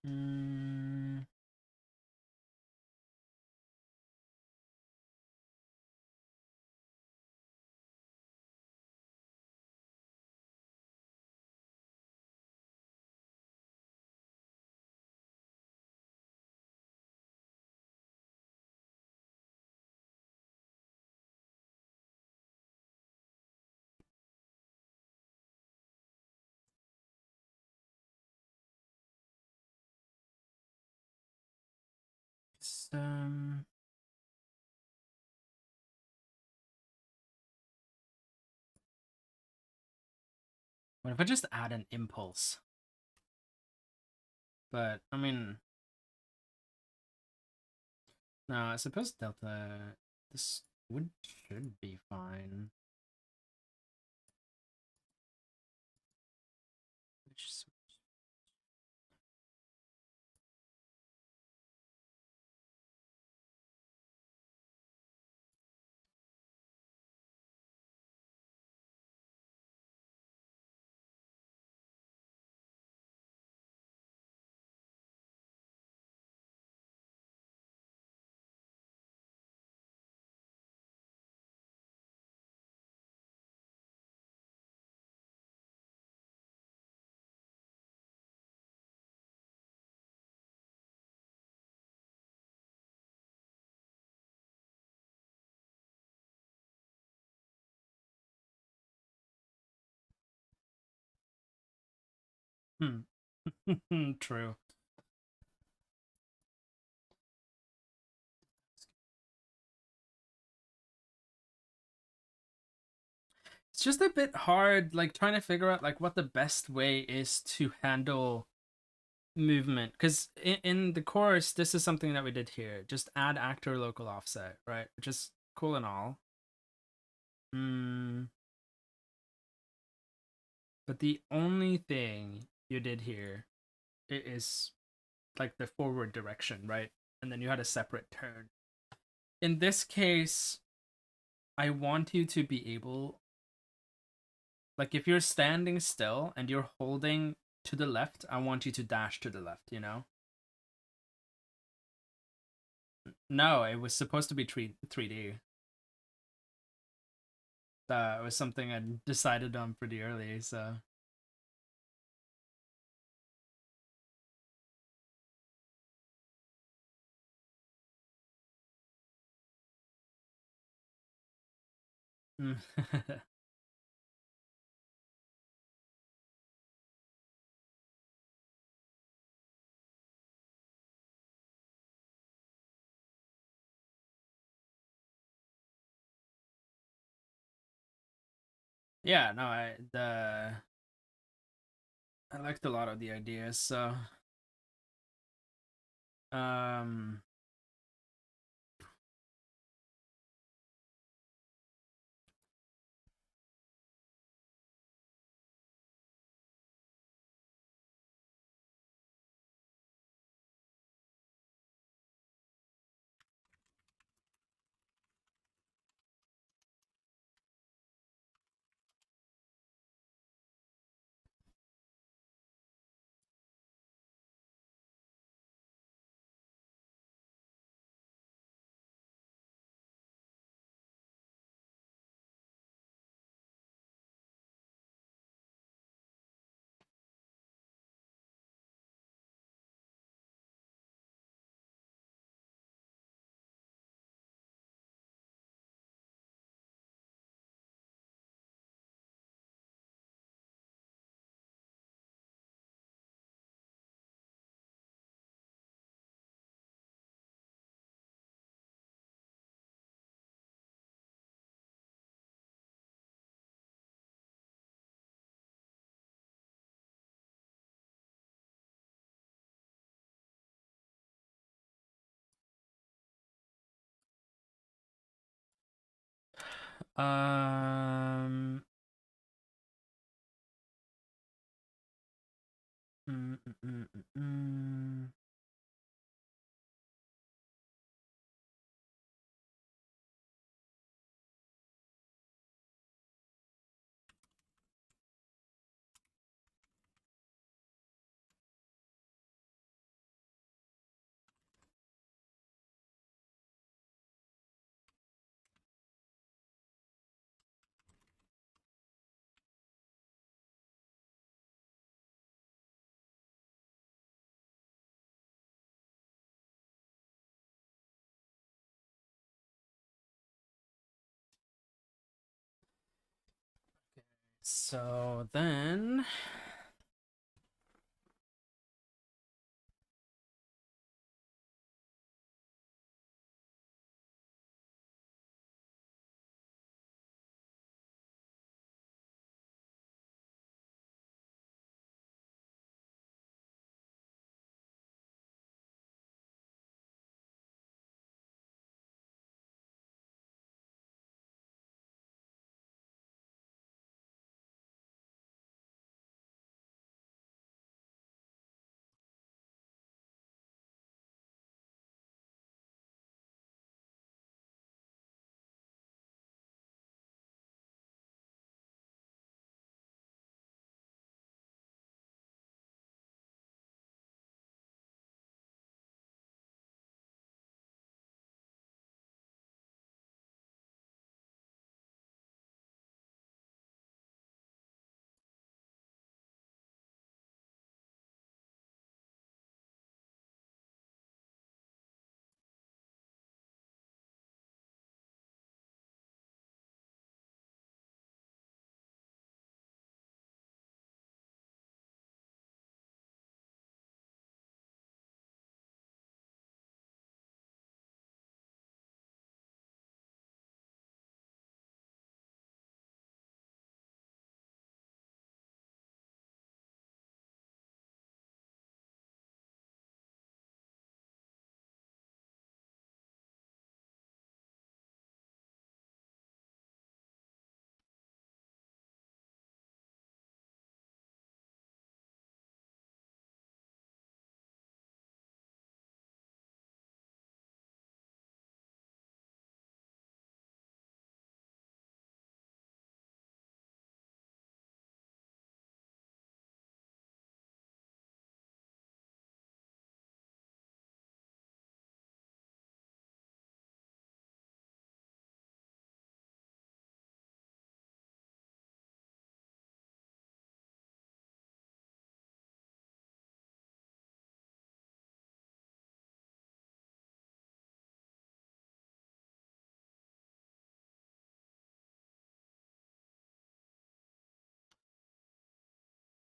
it's, what if I just add an impulse? But I mean, no, I suppose delta. This should be fine. True. It's just a bit hard, like trying to figure out like what the best way is to handle movement, because in the course, this is something that we did here. Just add actor local offset, right? Which is cool and all. But the only thing you did here is like the forward direction, right? And then you had a separate turn. In this case, I want you to be able, like if you're standing still and you're holding to the left, I want you to dash to the left, you know? No, it was supposed to be 3D. It was something I decided on pretty early, so... Yeah, no, I liked a lot of the ideas, so um mm, mm, mm, mm, mm. So then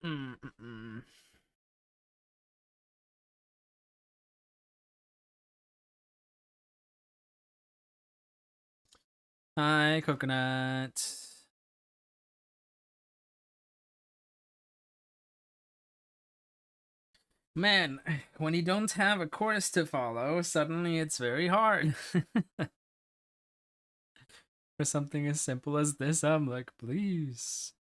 Mm-mm-mm. Hi, coconut. Man, when you don't have a course to follow, suddenly it's very hard. For something as simple as this, I'm like, please.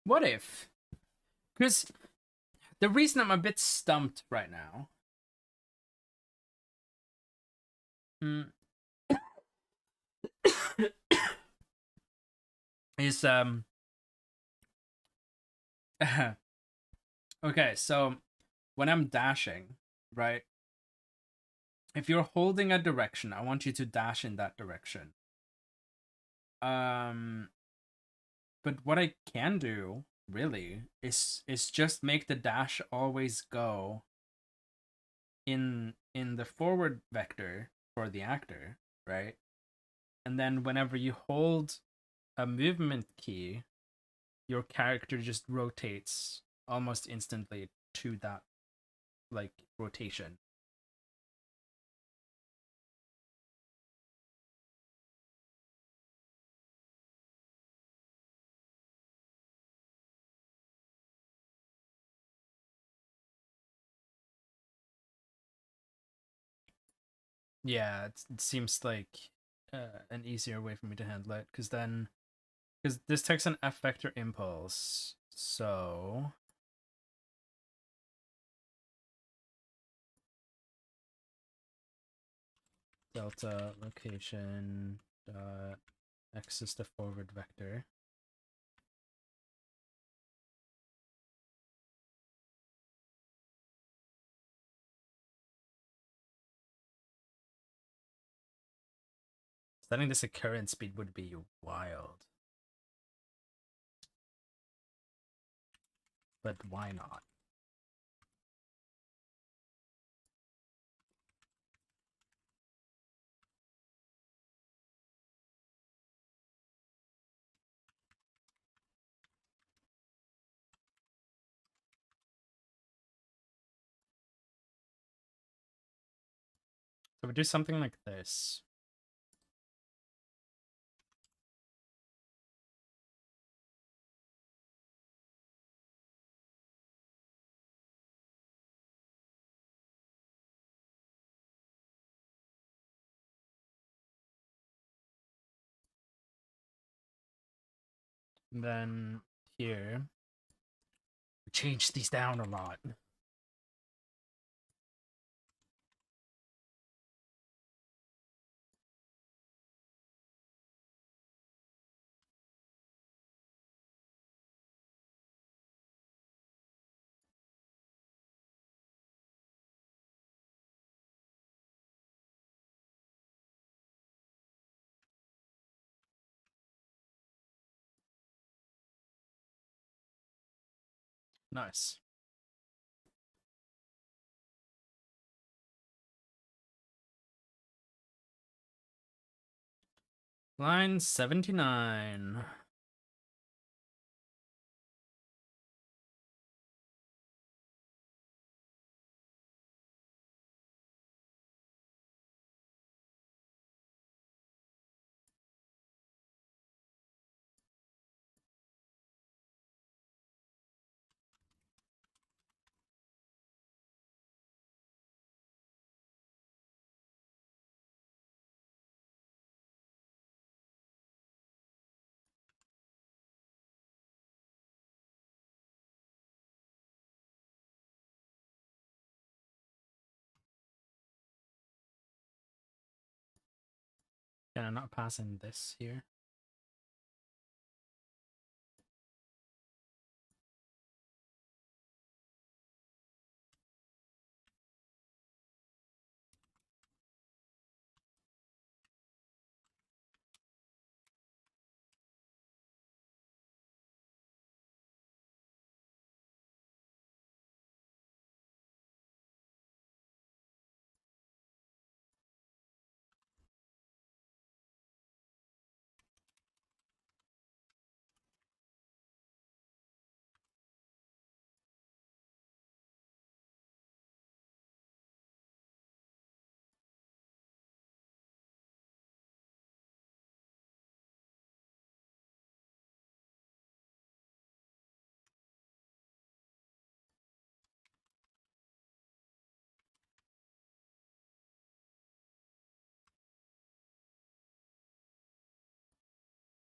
What if? Because the reason I'm a bit stumped right now is okay, so when I'm dashing, right? If you're holding a direction, I want you to dash in that direction. But what I can do really is just make the dash always go in the forward vector for the actor, right? And then whenever you hold a movement key, your character just rotates almost instantly to that like rotation. Yeah, it seems like an easier way for me to handle it, because this takes an F vector impulse, so delta location dot x is the forward vector. Setting this at current speed would be wild. But why not? So we do something like this. And then here, we change these down a lot. Nice. Line 79. Can I not pass in this here?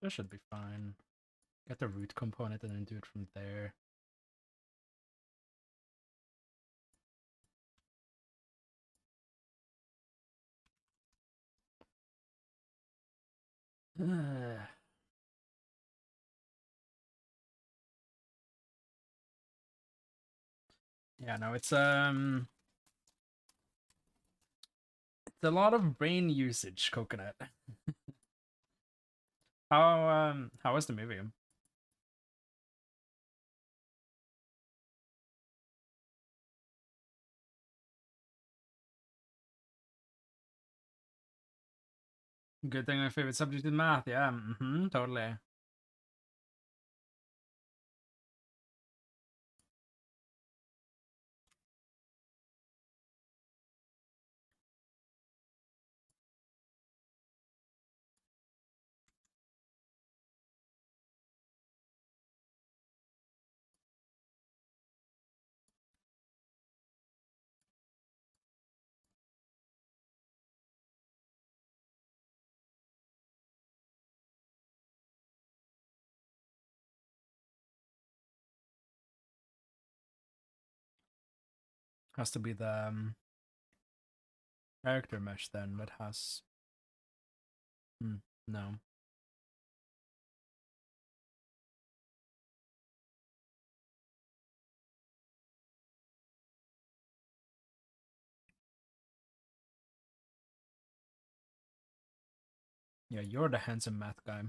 That should be fine. Get the root component and then do it from there. Yeah, no, it's a lot of brain usage, Coconut. How was the movie? Good thing my favorite subject is math, yeah. Totally. Has to be the character mesh then that has... no. Yeah, you're the handsome math guy.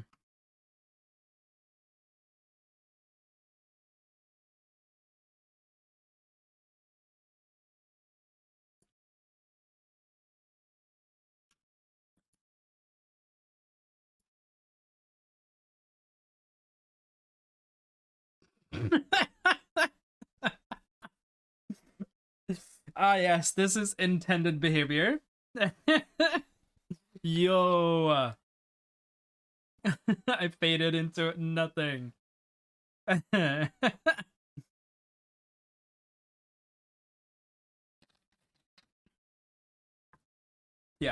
Ah, yes, this is intended behavior. Yo. I faded into nothing. Yeah,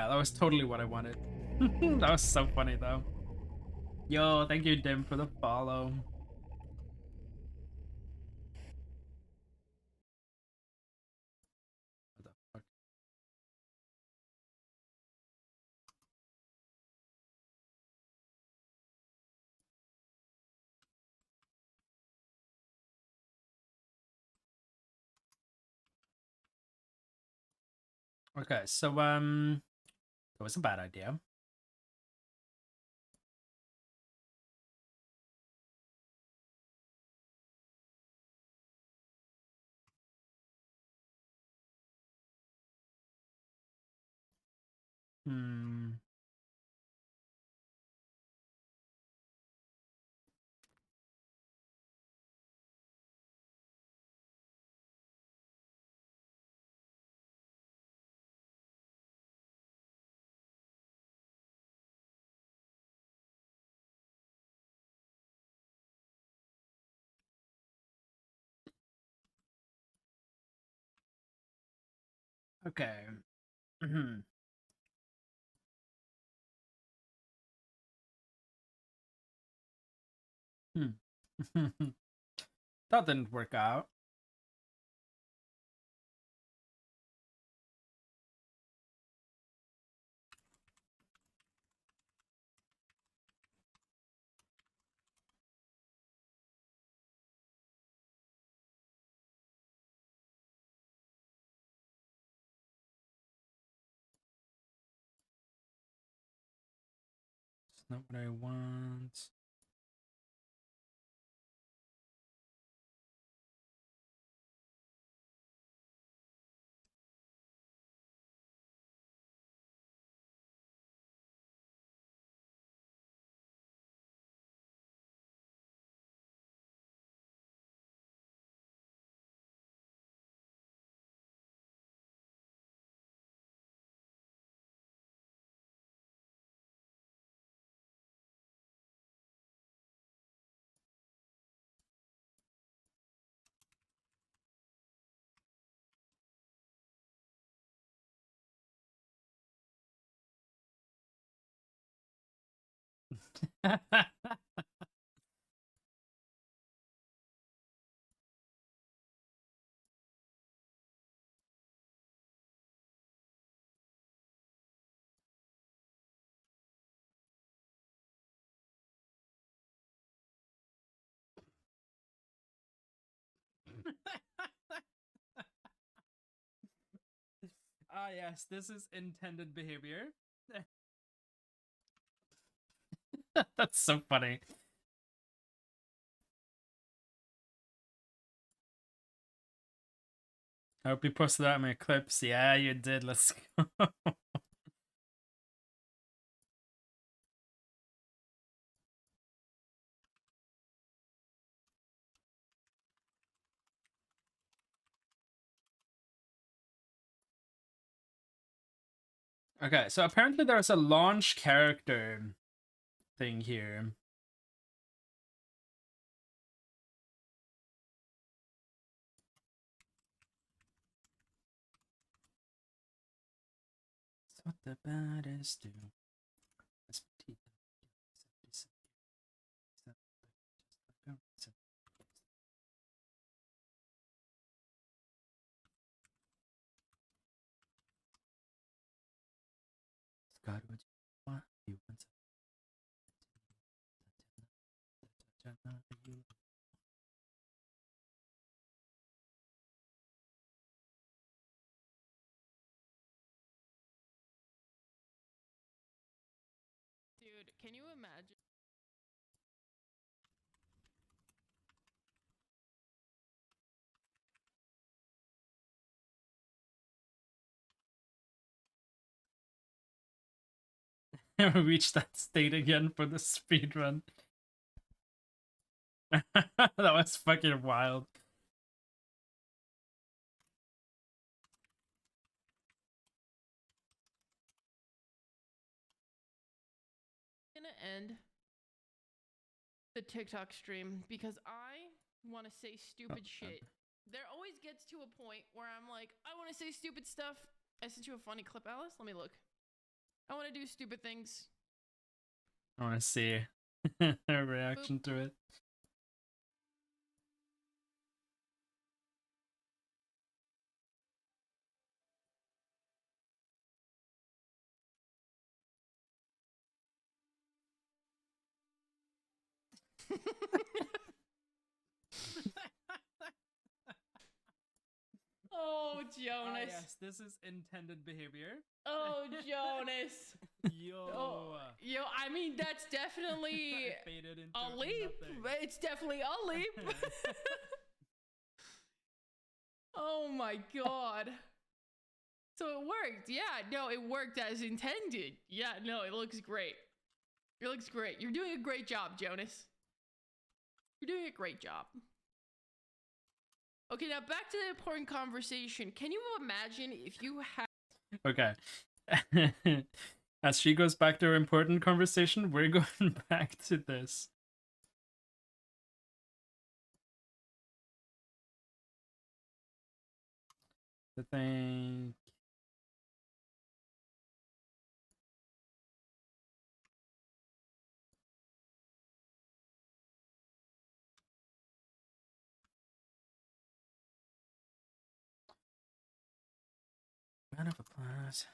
that was totally what I wanted. That was so funny, though. Yo, thank you, Dim, for the follow. What the fuck? Okay, so, that was a bad idea. Hmm. Okay. That didn't work out. not what I want. Ah, yes, this is intended behavior. That's so funny. I hope you posted that in my clips. Yeah, you did. Let's go. Okay, so apparently there's a launch character thing here. That's what the baddies do. God, what you want? You want some. Dude, can you imagine? Reach that state again for the speed run. That was fucking wild. Gonna end the TikTok stream because I want to say stupid shit. There always gets to a point where I'm like, I want to say stupid stuff. I sent you a funny clip, Alice. Let me look. I want to do stupid things. I want to see her reaction to it. Oh, Jonas. Yes, this is intended behavior. Oh, Jonas. Yo. Oh, yo, I mean, that's definitely I faded into a leap. nothing. It's definitely a leap. Oh my god. So it worked. Yeah, no, it worked as intended. Yeah, no, it looks great. It looks great. You're doing a great job, Jonas. You're doing a great job. Okay, now back to the important conversation. Can you imagine if you had... Okay. As she goes back to her important conversation, we're going back to this. The thing. Round of applause.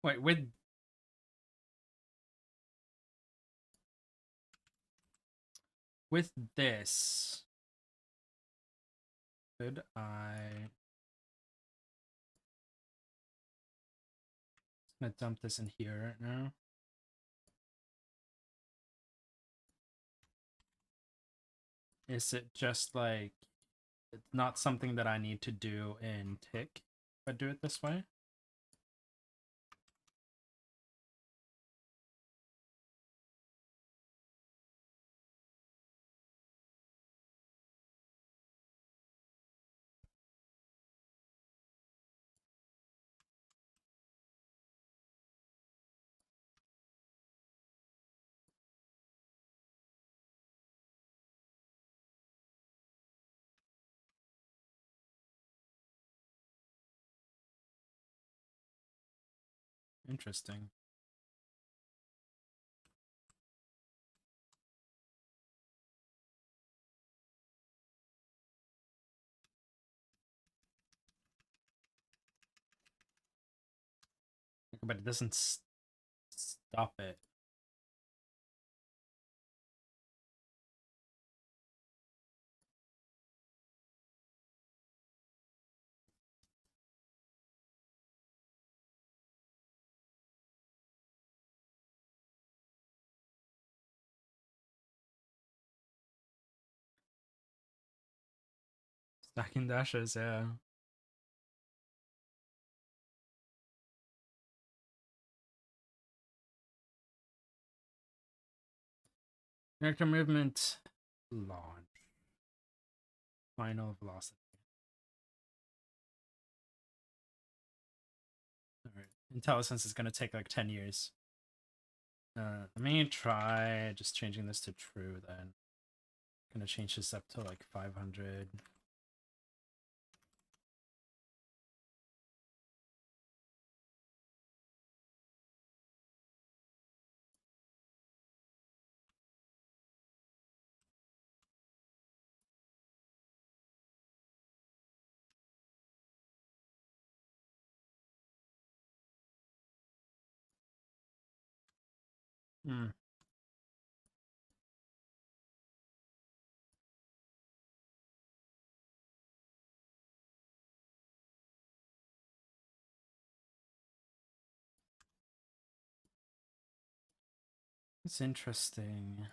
Wait, with with this, could I... I'm gonna dump this in here right now. Is it just like, it's not something that I need to do in Tick if I do it this way? Interesting. But it doesn't stop it. Stacking dashes, yeah. Character movement, launch. Final velocity. Alright. IntelliSense is gonna take like 10 years. Let me try just changing this to true then. Gonna change this up to like 500. Hmm. It's interesting.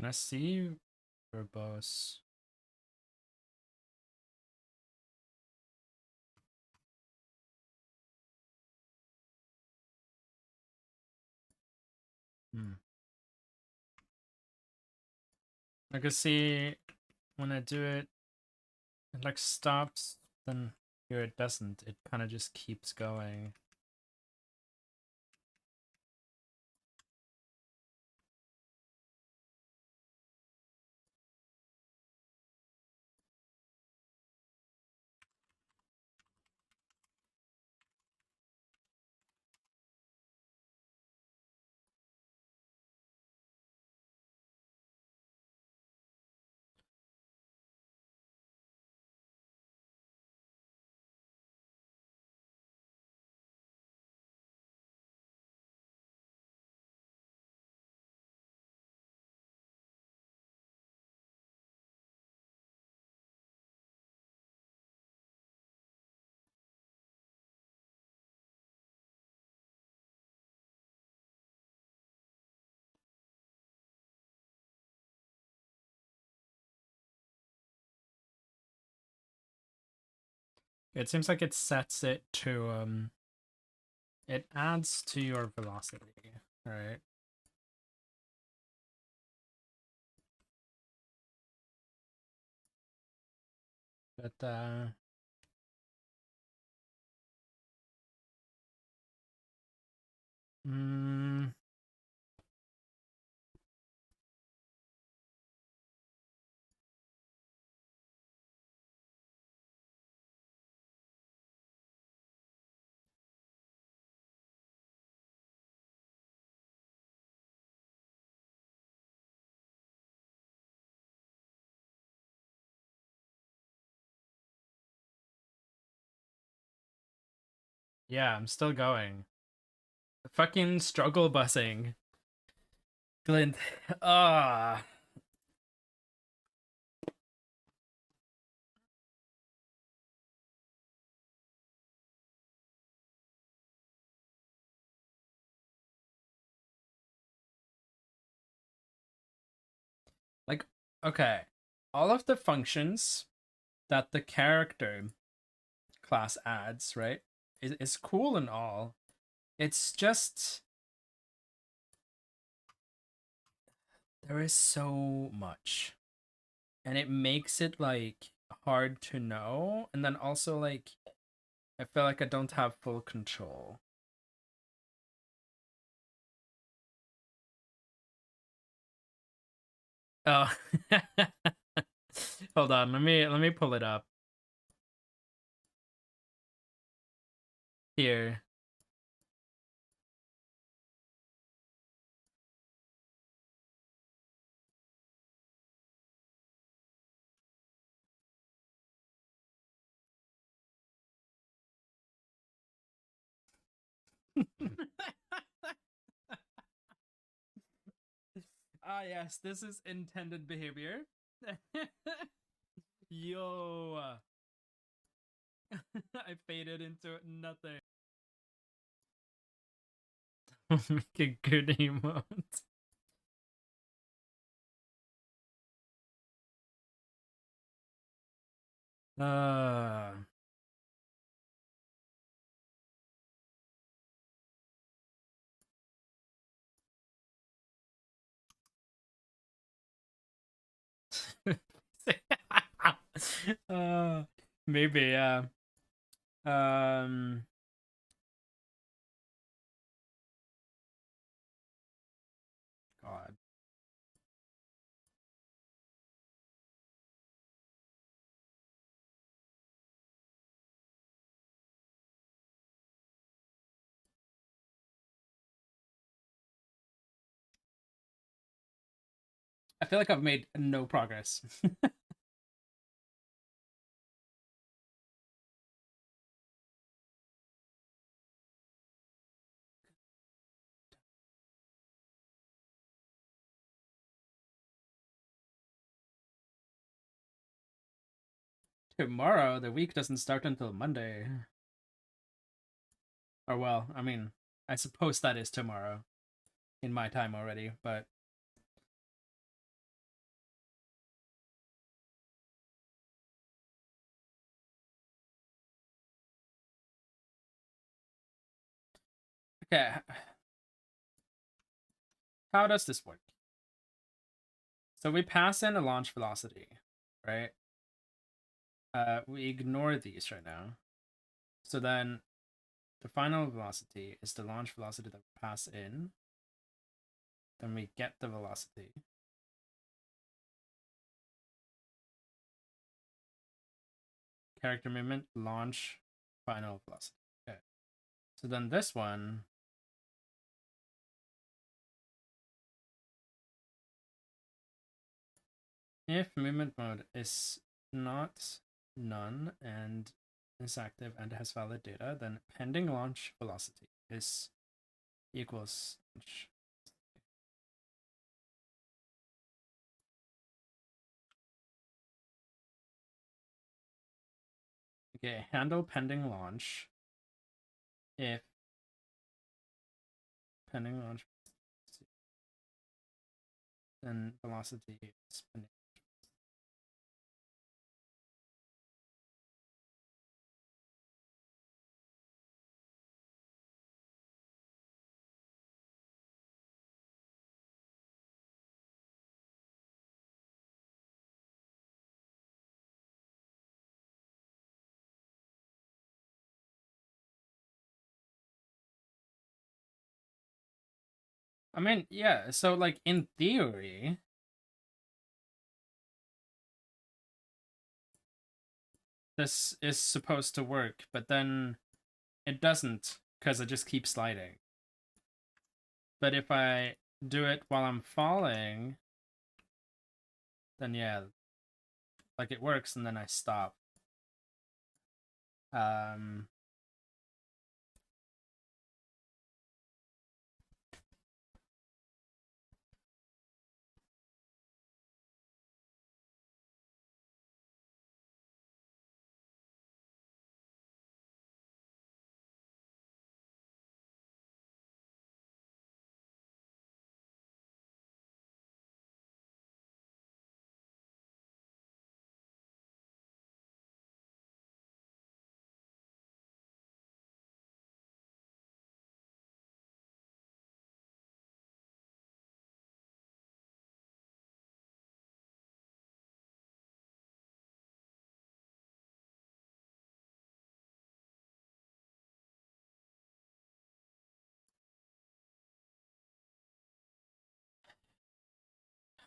Can I see verbose? Hmm. I can see when I do it, it like stops, then here it doesn't. It kind of just keeps going. It seems like it sets it to it adds to your velocity, right? But mm, yeah, I'm still going. Fucking struggle busing. Glint. Ah. Like, okay. All of the functions that the character class adds, right, is cool and all. It's just there is so much. And it makes it like hard to know. And then also like I feel like I don't have full control. Oh. Hold on, let me pull it up. Here. Ah, yes, this is intended behavior. Yo. I faded into nothing. Make a good emote. Uh uh, maybe, yeah. Um, God. I feel like I've made no progress. Tomorrow, the week doesn't start until Monday. Or well, I mean, I suppose that is tomorrow in my time already, but okay. How does this work? So we pass in a launch velocity, right? We ignore these right now. So then the final velocity is the launch velocity that we pass in. Then we get the velocity. Character movement, launch, final velocity. Okay. So then this one, if movement mode is not none and is active and has valid data, then pending launch velocity is equals launch. Okay, handle pending launch if pending launch then velocity is pending. mean, yeah, so like in theory, this is supposed to work, but then it doesn't because it just keeps sliding. But if I do it while I'm falling, then yeah, like it works and then I stop.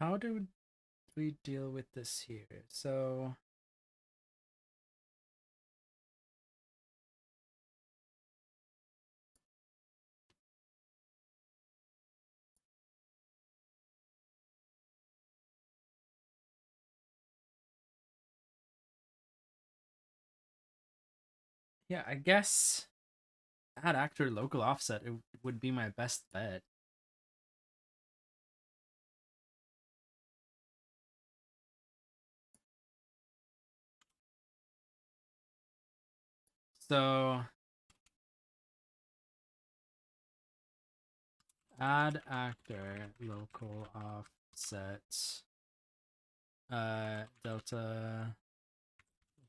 How do we deal with this here? So yeah, I guess add actor local offset it would be my best bet. So add actor local offset delta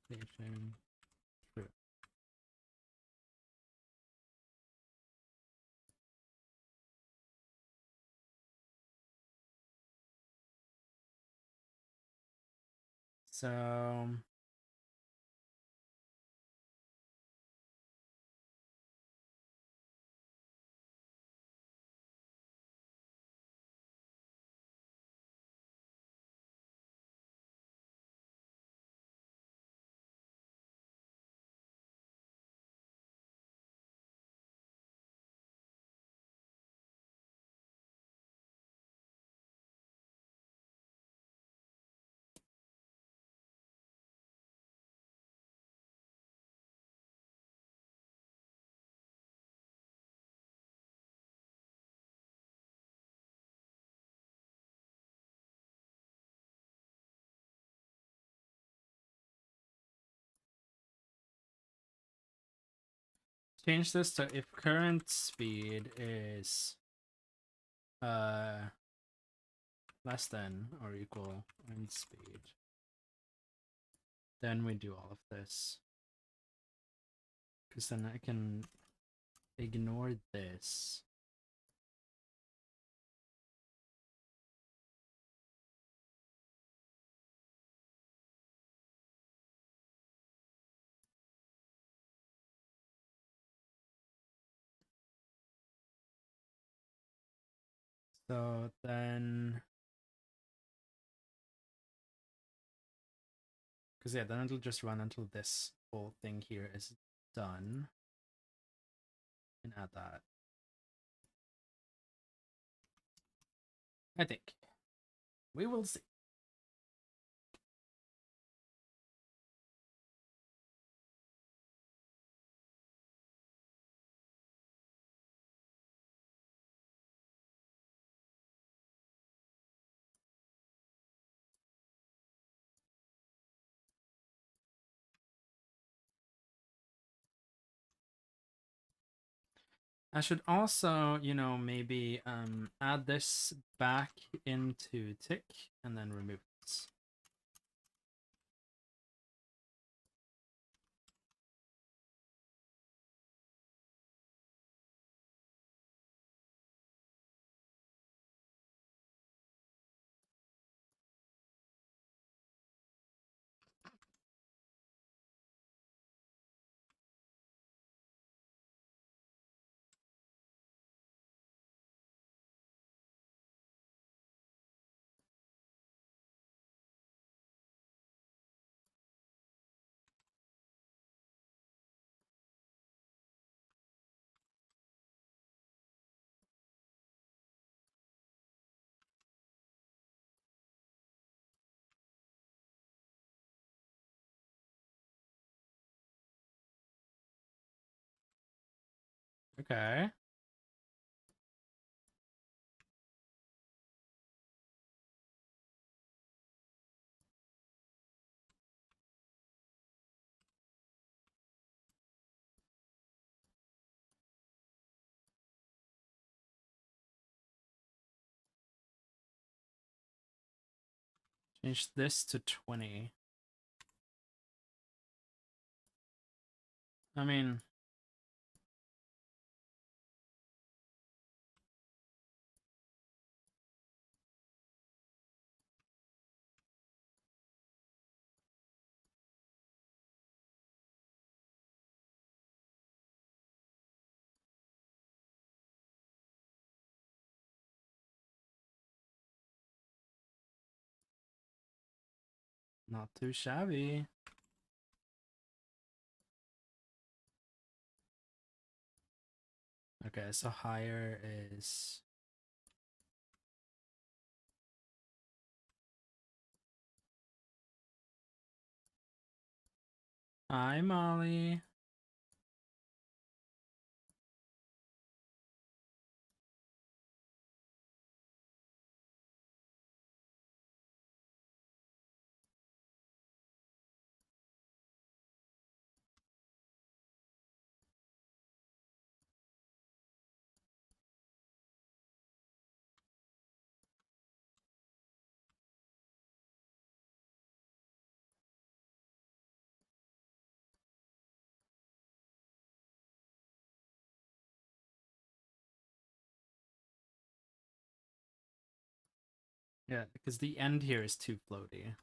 location true. So change this to if current speed is less than or equal wind speed, then we do all of this. Because then I can ignore this. So then, because yeah, then it'll just run until this whole thing here is done. And add that. I think. We will see. I should also, you know, maybe add this back into tick and then remove this. Okay. Change this to 20. I mean, not too shabby. Okay, so higher is hi, Molly. Yeah, because the end here is too floaty.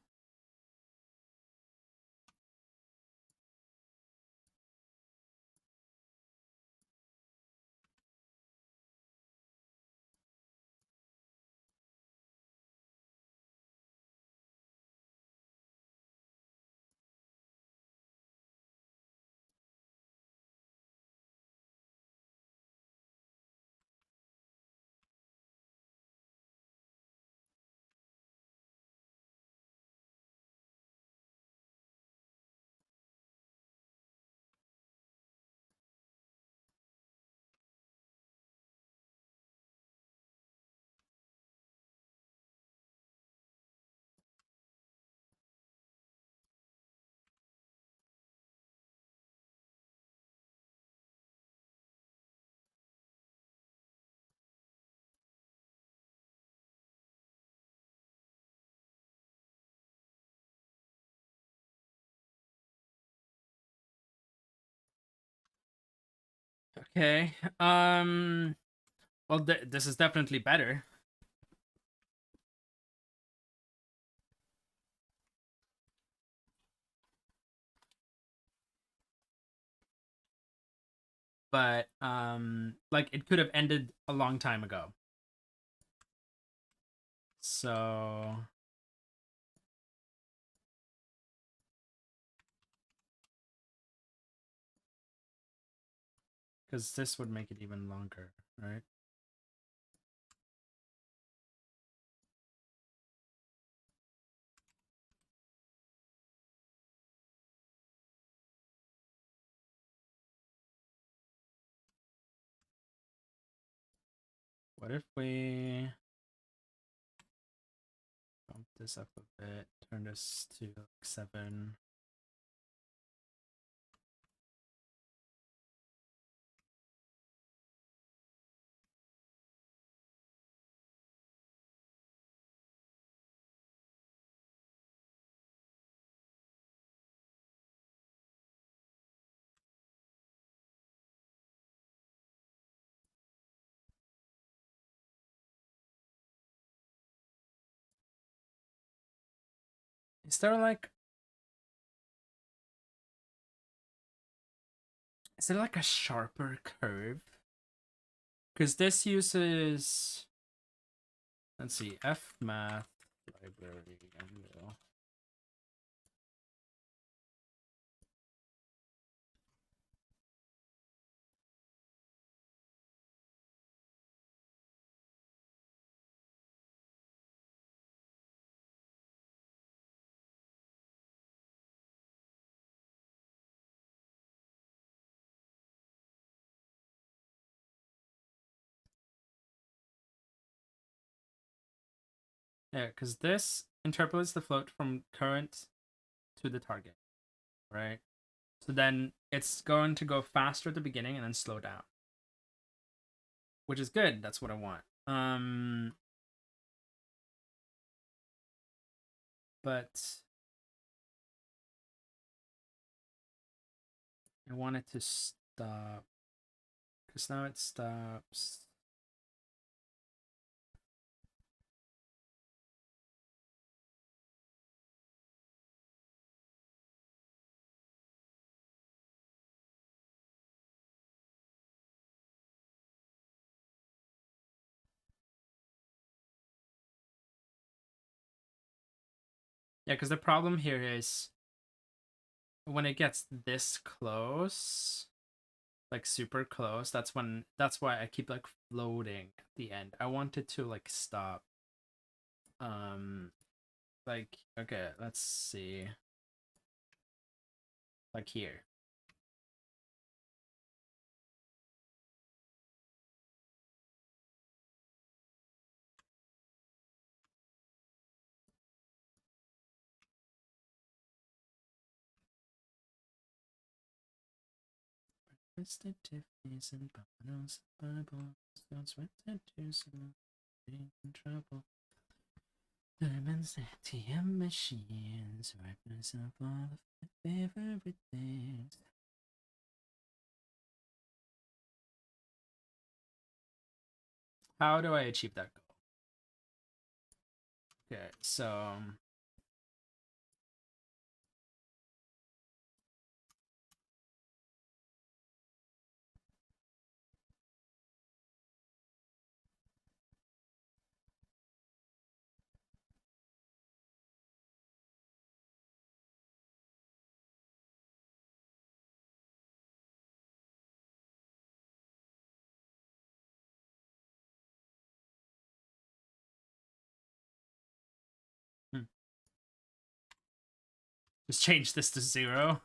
Okay. Well, this is definitely better. But like it could have ended a long time ago. So because this would make it even longer, right? What if we bump this up a bit, turn this to like 7? Is there like a sharper curve? Because this uses, let's see, F math library. Yeah, because this interpolates the float from current to the target, right? So then it's going to go faster at the beginning and then slow down, which is good. That's what I want. But I want it to stop because now it stops. Yeah, because the problem here is when it gets this close, like super close, that's why I keep like floating at the end. I want it to like stop. Like, okay, let's see. Like here. Twisted Tiffany's and bottles of Bibles. Don't sweat tattoos and in trouble. Diamonds, ATM machines, weapons of all of my favorite things. How do I achieve that goal? Okay, so just change this to 0.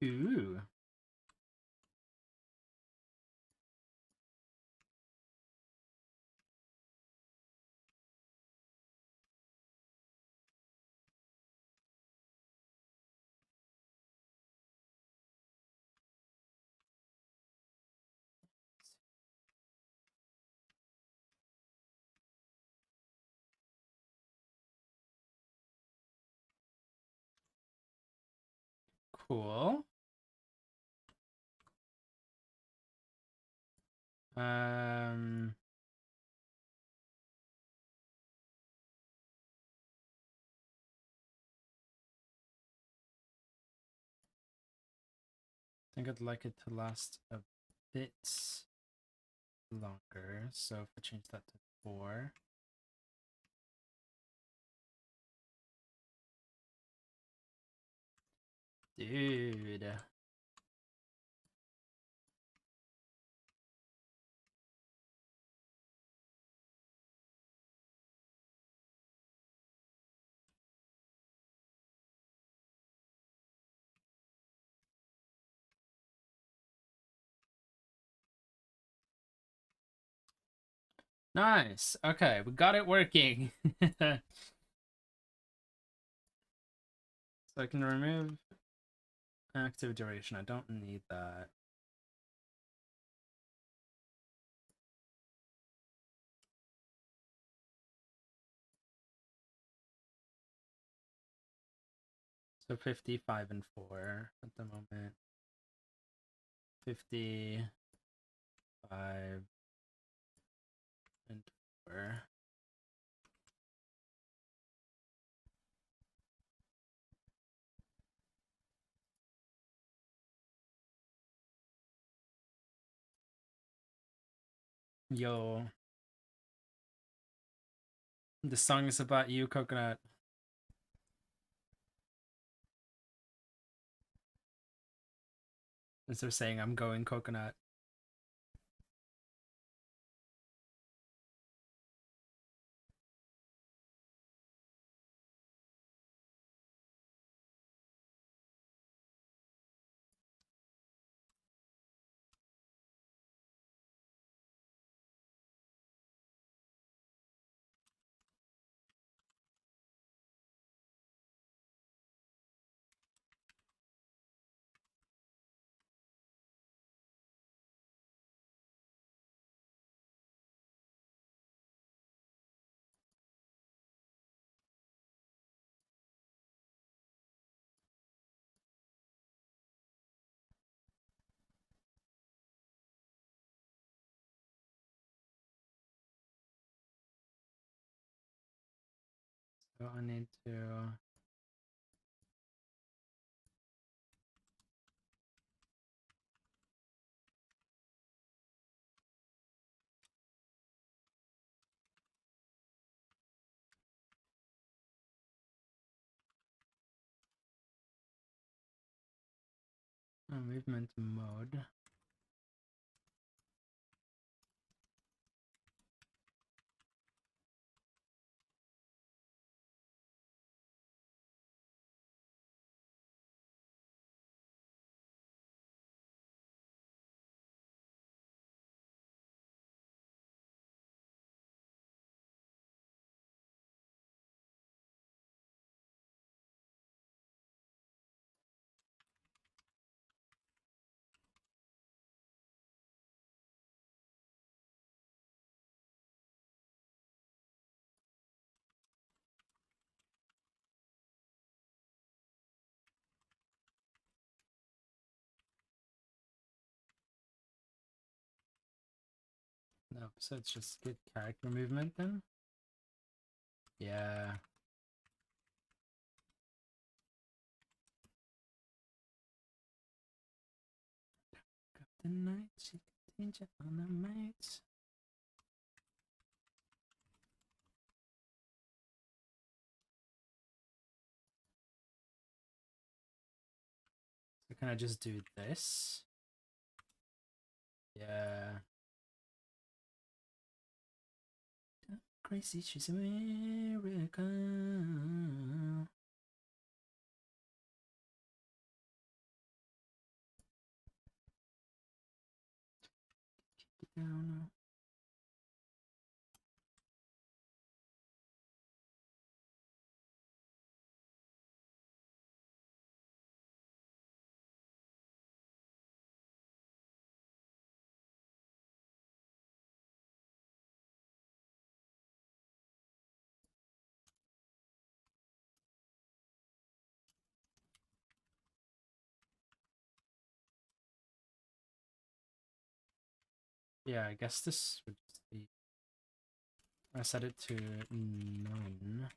Ooh. Cool. I think I'd like it to last a bit longer. So if I change that to 4. Dude. Nice. Okay, we got it working. So I can remove active duration. I don't need that. So 55 and 4 at the moment. 55 and 4. Yo. The song is about you, Coconut. Instead of saying I'm going Coconut. So I need to movement mode. No, so it's just good character movement then? Yeah. The night, she danger on the night. So can I just do this? Yeah. Crazy, she's America. Kick it down. Yeah, I guess this would just be. I set it to none.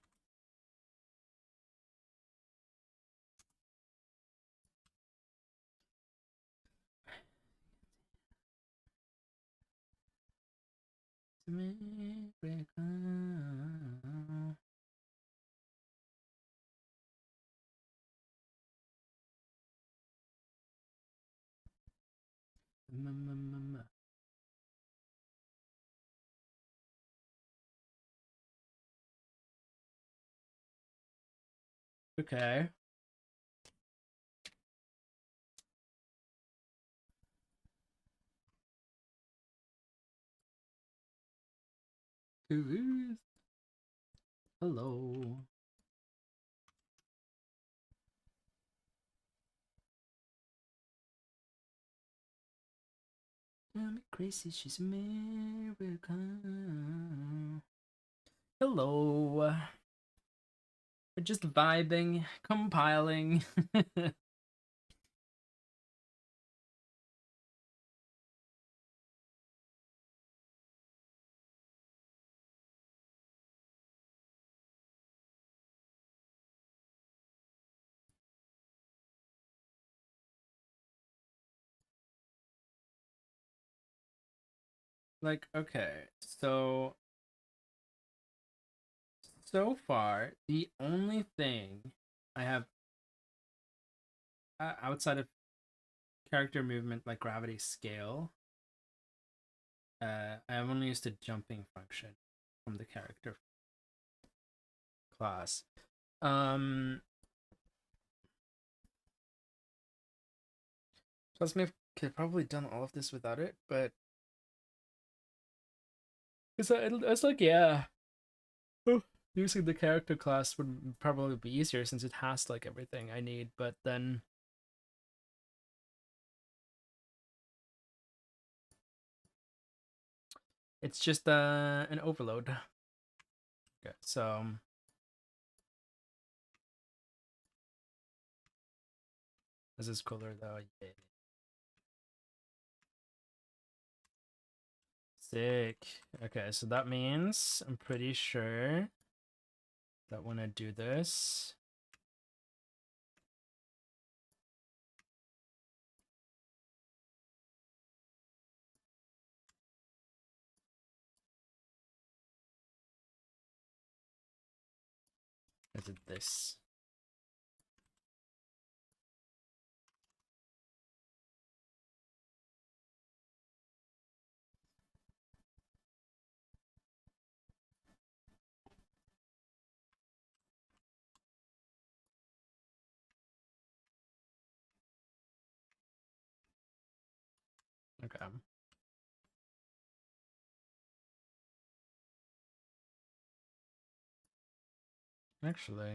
America. Okay. Hello. I'm crazy, she's American. Hello. We're just vibing, compiling. like, okay, so far, the only thing I have outside of character movement, like gravity scale, I have only used the jumping function from the character class. Plus, me could have probably done all of this without it, but it's like, yeah, using the character class would probably be easier since it has like everything I need. But then it's just an overload. Okay, so this is cooler though. Yeah. Sick. Okay, so that means I'm pretty sure that when I do this, is it this? Okay. Actually,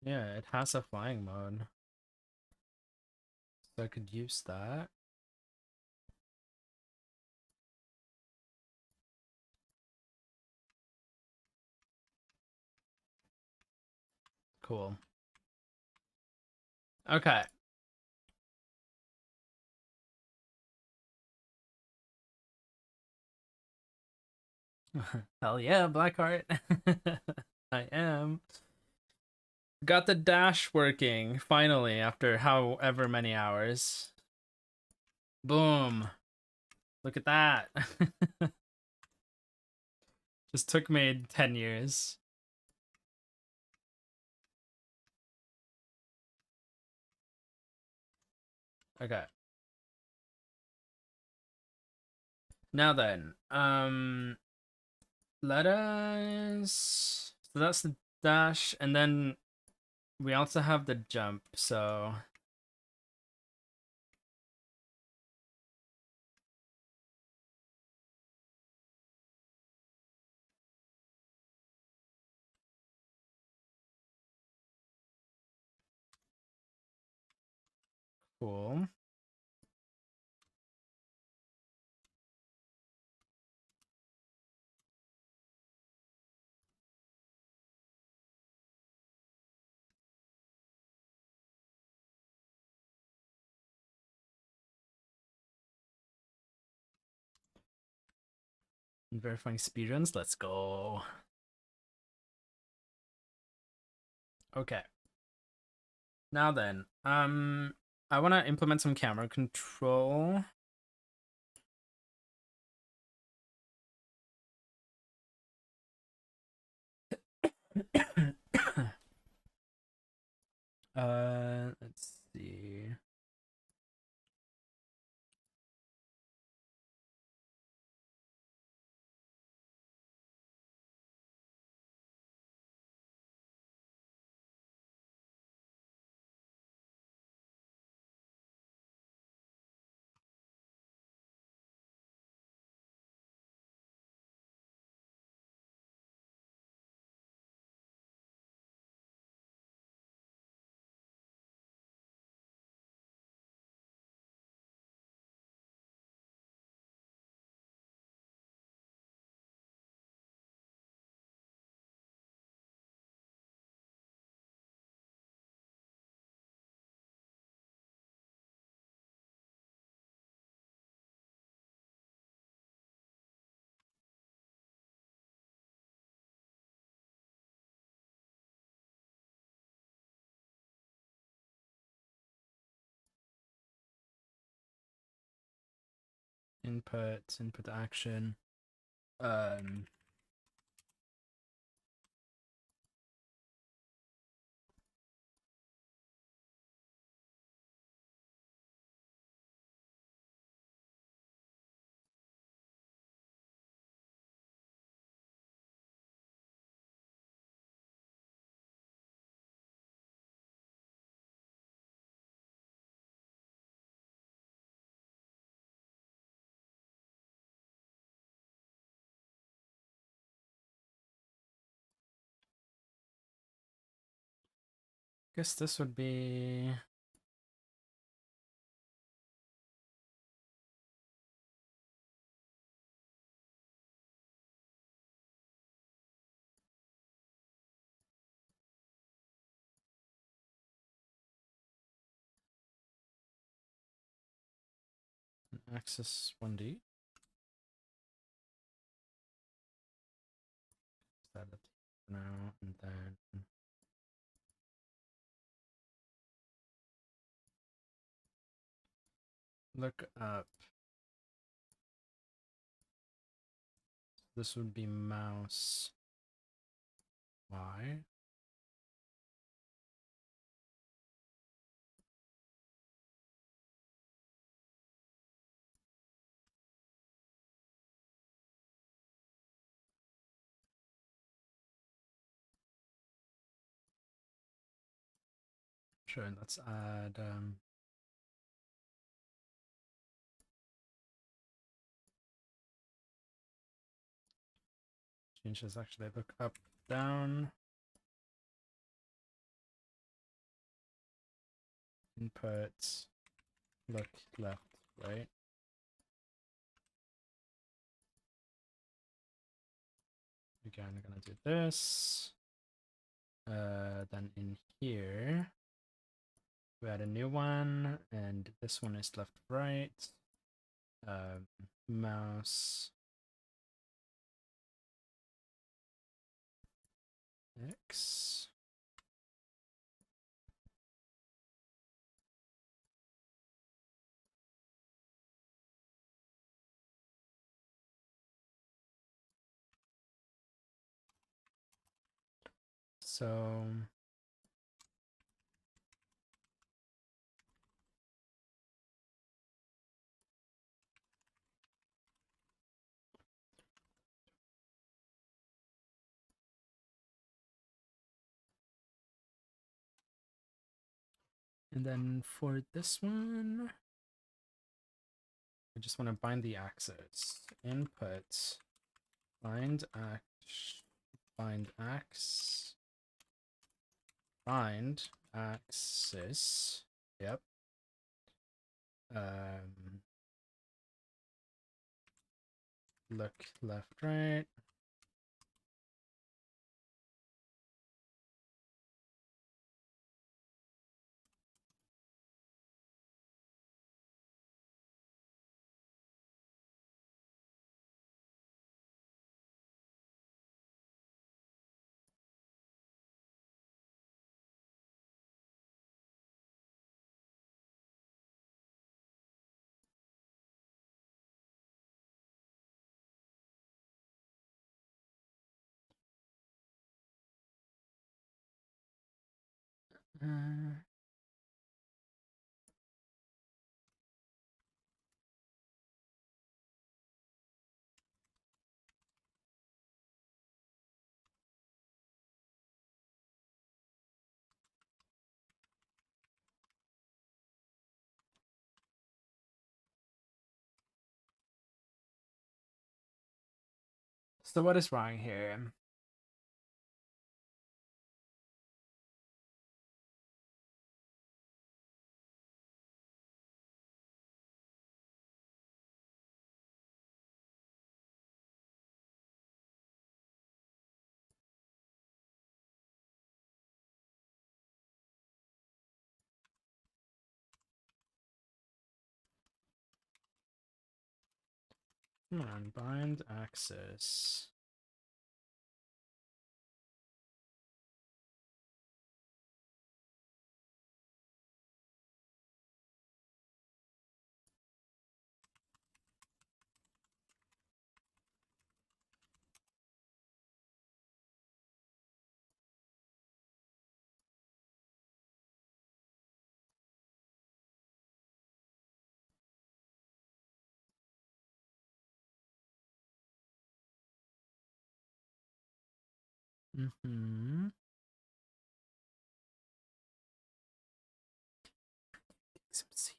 yeah, it has a flying mode. So I could use that. Cool. Okay. Hell yeah, Blackheart. I am. Got the dash working, finally, after however many hours. Boom. Look at that. Just took me 10 years. Okay. Now then, let us... So that's the dash, and then we also have the jump, so... Cool. Verifying speedruns, let's go. Okay. Now then, I want to implement some camera control. Let's see. input action. Guess this would be an axis 1D. That up now and then look up. This would be mouse Y. Sure, let's add change this actually. Look up, down, input, look left, right. Again, I'm gonna do this. Then in here, we add a new one, and this one is left, right. Mouse X. So and then for this one, I just want to bind the axis. Input bind ax bind axis. Yep. Look left, right. So what is wrong here? Come on, bind axis. Mm-hmm. Some seed.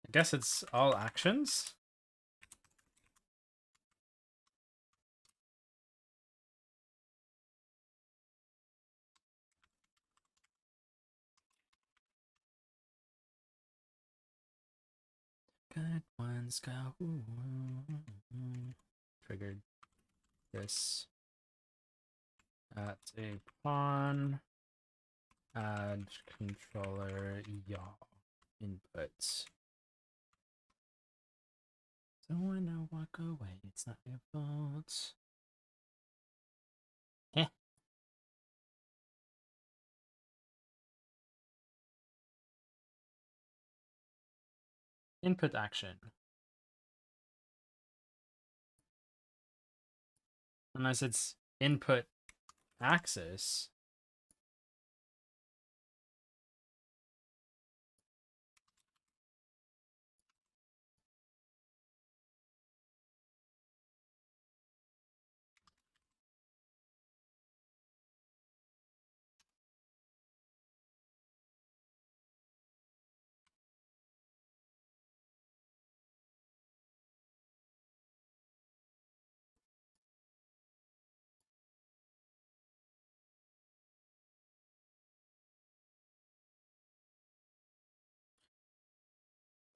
I guess it's all actions. Good ones go. Triggered this at a pawn. Add controller yaw inputs. So when I walk away, it's not your fault. Heh. Input action. Unless it's input axis.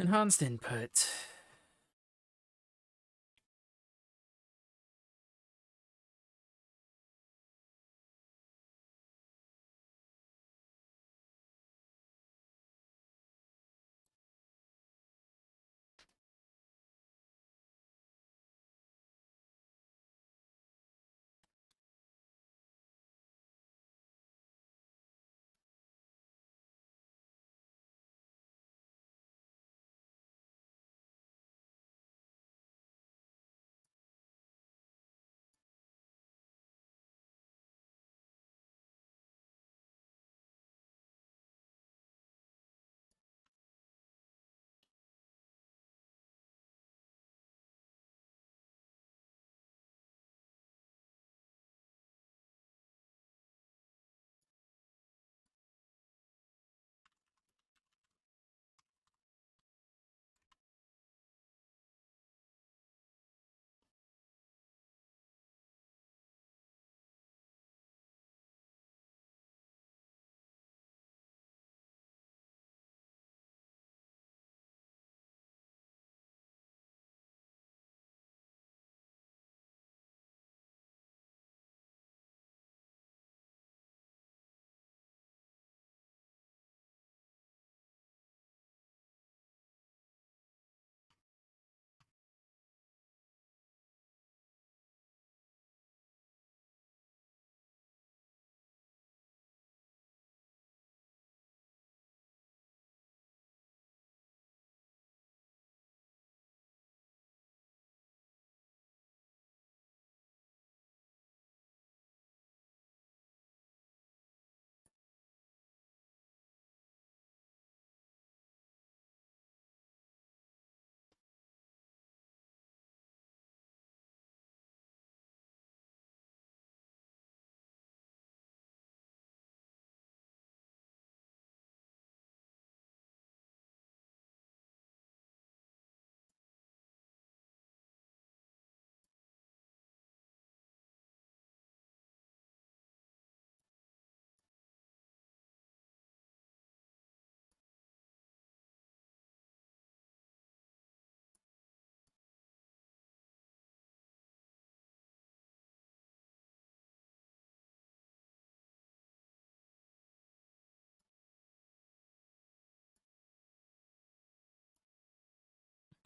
Enhanced input.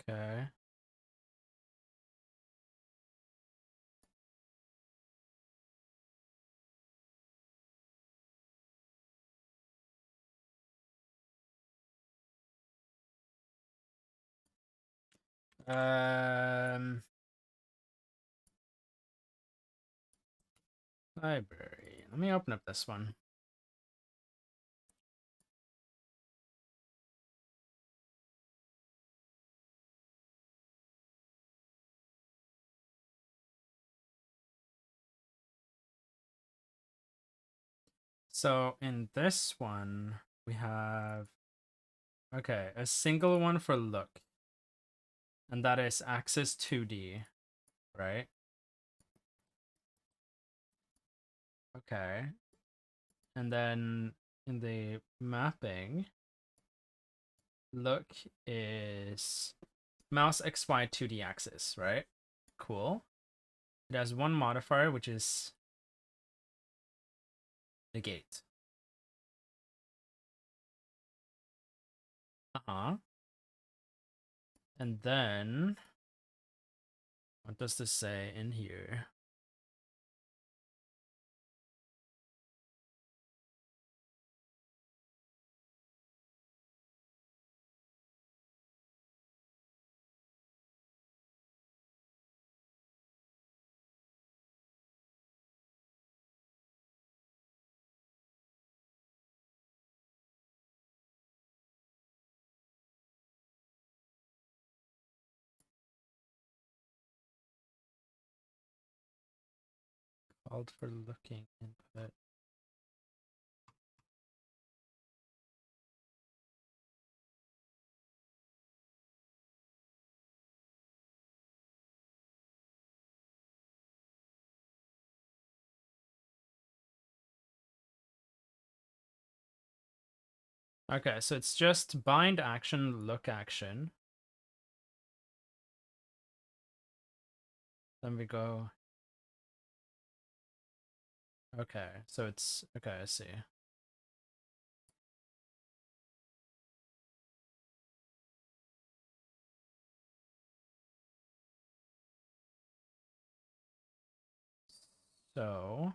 Okay. Library. Let me open up this one. So in this one, we have, okay, a single one for look. And that is axis 2D, right? Okay. And then in the mapping, look is mouse XY 2D axis, right? Cool. It has one modifier, which is negate. Uh-huh. And then, what does this say in here? Called for looking input. Okay, so it's just bind action, look action. Then we go. Okay, so it's, okay, I see. So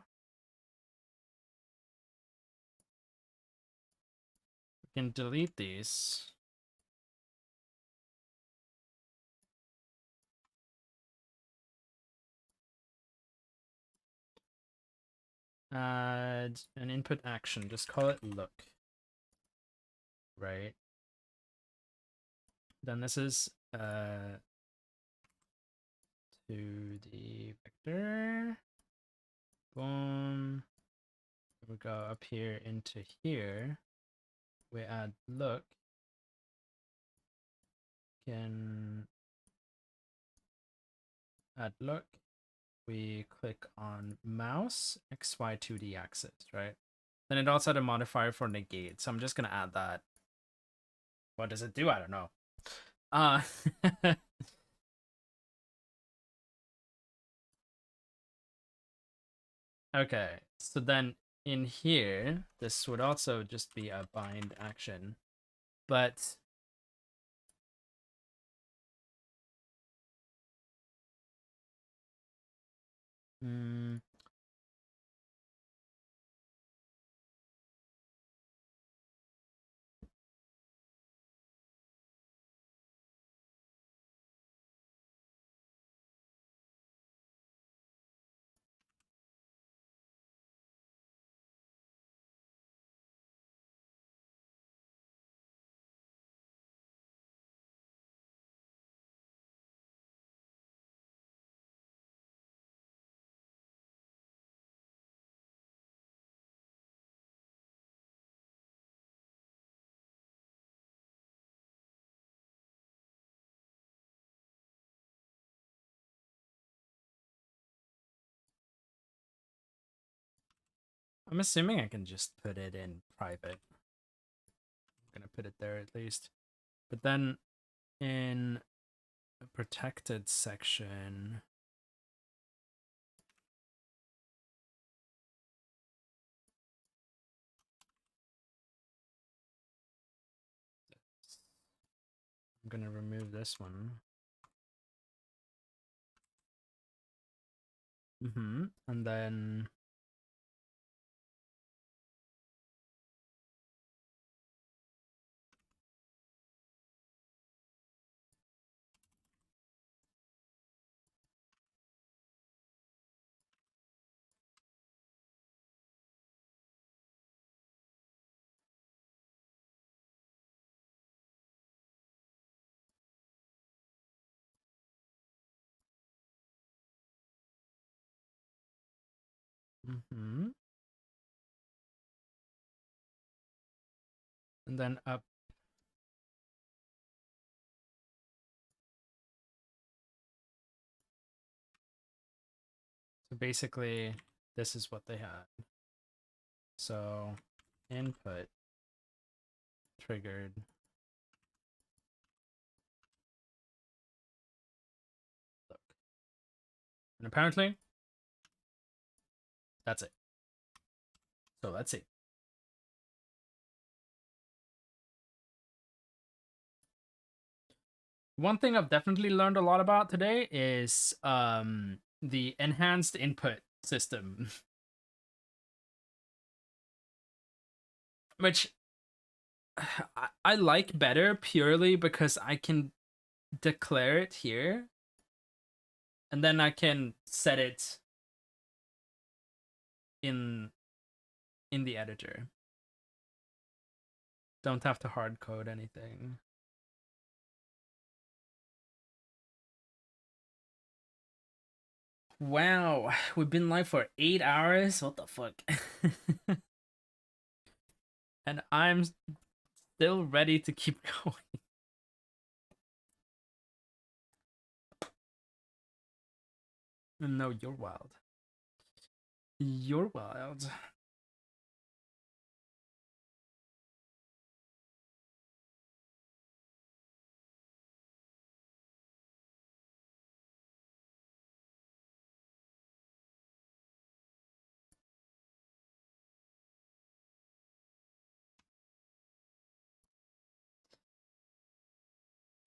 we can delete these. Add an input action, just call it look. Right. Then this is to the vector. Boom. We go up here into here. We add look. Can add look. We click on mouse XY 2D axis, right? Then it also had a modifier for negate, so I'm just gonna add that. What does it do? I don't know. Okay, so then in here, this would also just be a bind action, but I'm assuming I can just put it in private. I'm gonna put it there at least. But then in a protected section, I'm gonna remove this one. And then Mm-hmm. And then up. So basically, this is what they had. So input triggered. Look. And apparently, that's it. So let's see. One thing I've definitely learned a lot about today is the enhanced input system. Which I like better purely because I can declare it here. And then I can set it in the editor. Don't have to hard code anything. Wow, we've been live for 8 hours. What the fuck? And I'm still ready to keep going. No, you're wild. You're wild.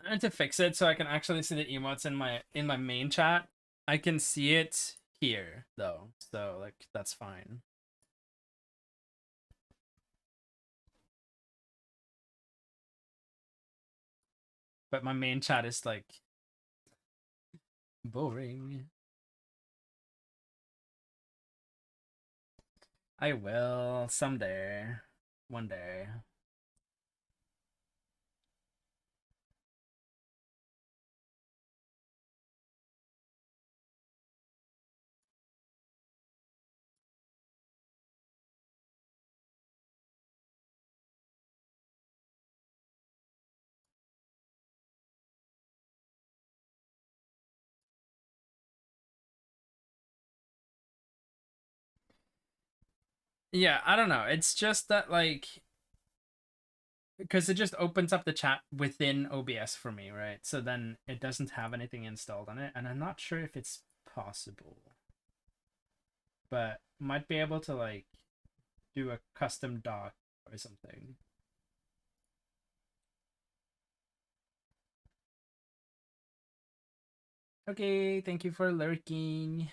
I need to fix it so I can actually see the emotes in my main chat. I can see it here though, so like that's fine. But my main chat is like boring. I will someday, one day. Yeah, I don't know. It's just that like because it just opens up the chat within OBS for me, right? So then it doesn't have anything installed on it, and I'm not sure if it's possible. But might be able to like do a custom doc or something. Okay, thank you for lurking.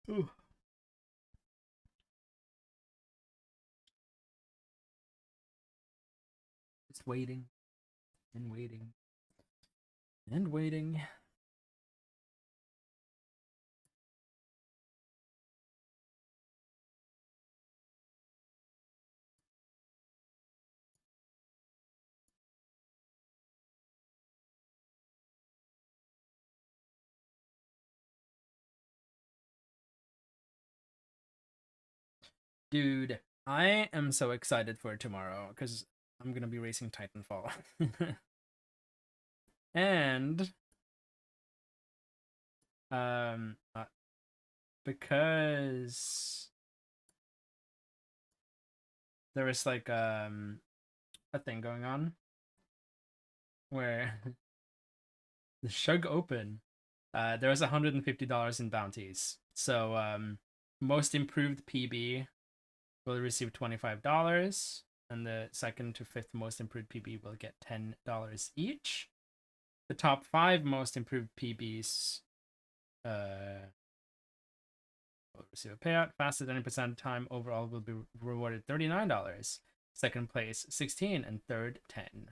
Ooh. Just waiting and waiting and waiting. Dude, I am so excited for tomorrow because I'm gonna be racing Titanfall. And because there is like a thing going on where the Shug Open, there was $150 in bounties. So most improved PB will receive $25, and the second to fifth most improved PB will get $10 each. The top 5 most improved PBs will receive a payout. Fastest any percent time overall will be rewarded $39. Second place 16 and third 10.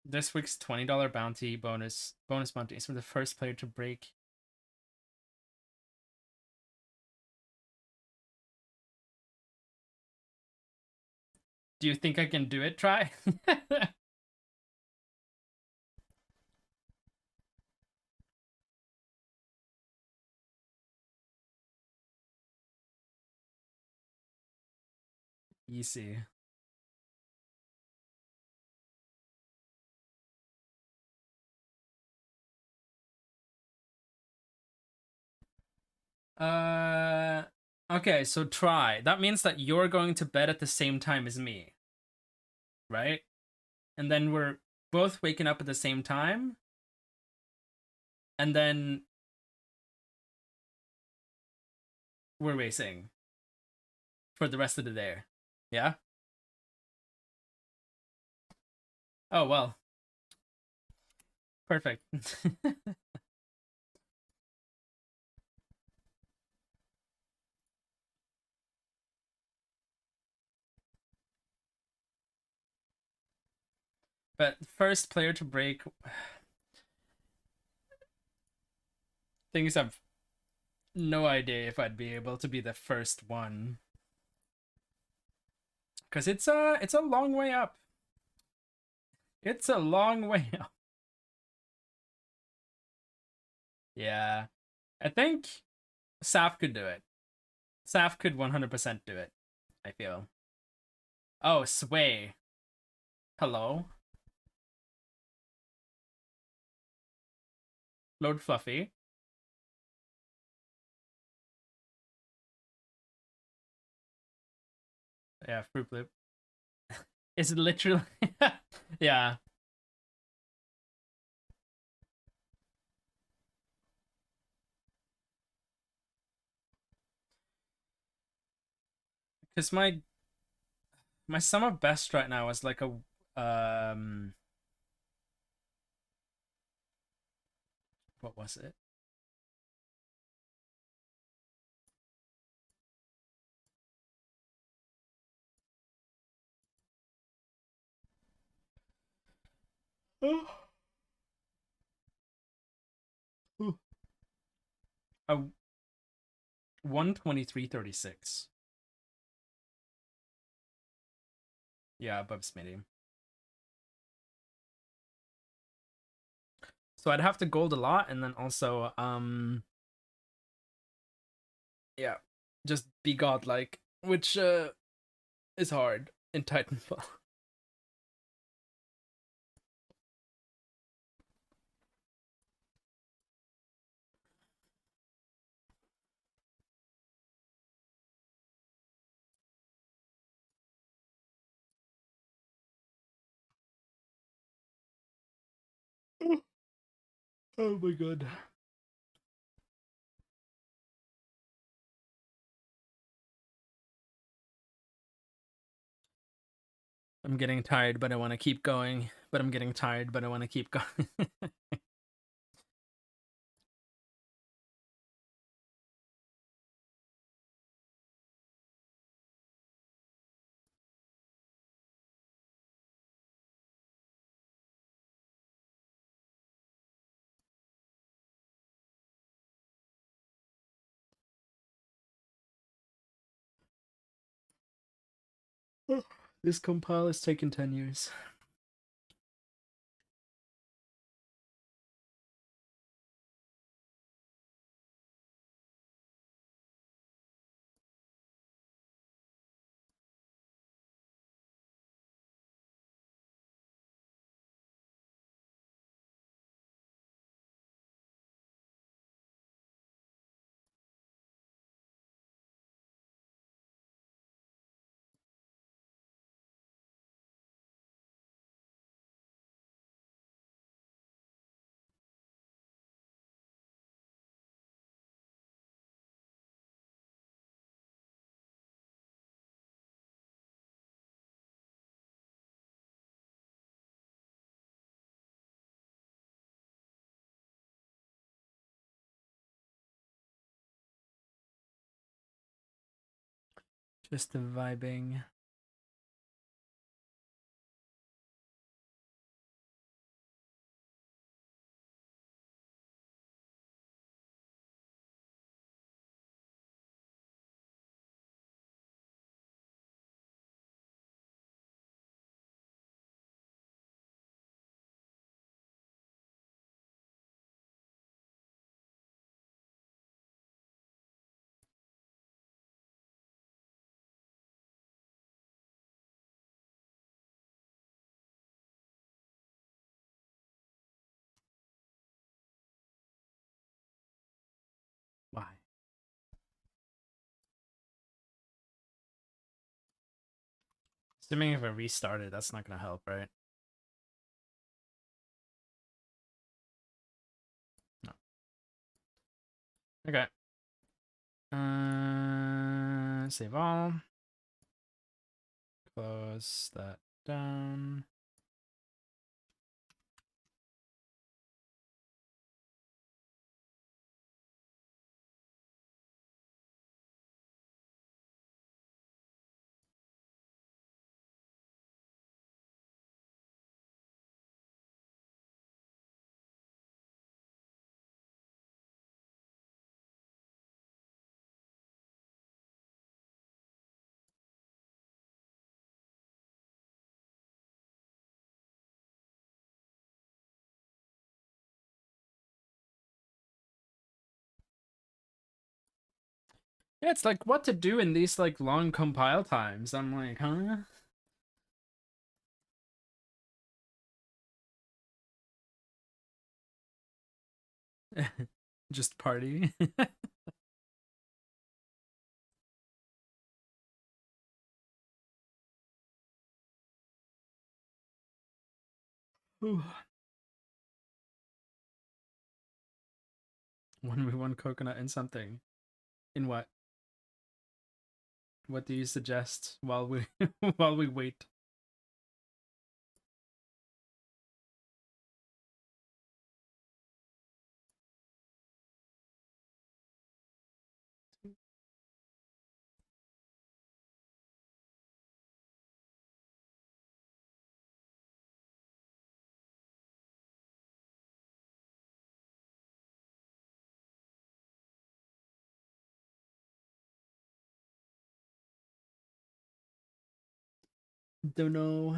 This week's $20 bounty bonus bounty is for the first player to break. Do you think I can do it? Try. Easy. Okay, so try. That means that you're going to bed at the same time as me. Right? And then we're both waking up at the same time. And then we're racing for the rest of the day. Yeah? Oh, well. Perfect. But first player to break. Things I've no idea if I'd be able to be the first one. Cause it's a long way up. It's a long way up. Yeah. I think Saf could do it. Saf could 100% do it, I feel. Oh, Sway. Hello? Lord Fluffy. Yeah, Fruit Loop. Is it literally? Yeah. Because my sum of best right now is like a what was it? A 123.36. Yeah, above Smitty. So I'd have to gold a lot and then also yeah, just be godlike, which is hard in Titanfall. Oh my god. I'm getting tired, but I want to keep going. But I'm getting tired, but I want to keep going. This compile has taken 10 years. Just vibing. Why? Assuming if I restart it, that's not gonna help, right? No. Okay. Save all. Close that down. Yeah, it's like what to do in these like long compile times. I'm like, huh? Just party. Ooh. 1v1 coconut and something. In what? What do you suggest while we while we wait? Don't know.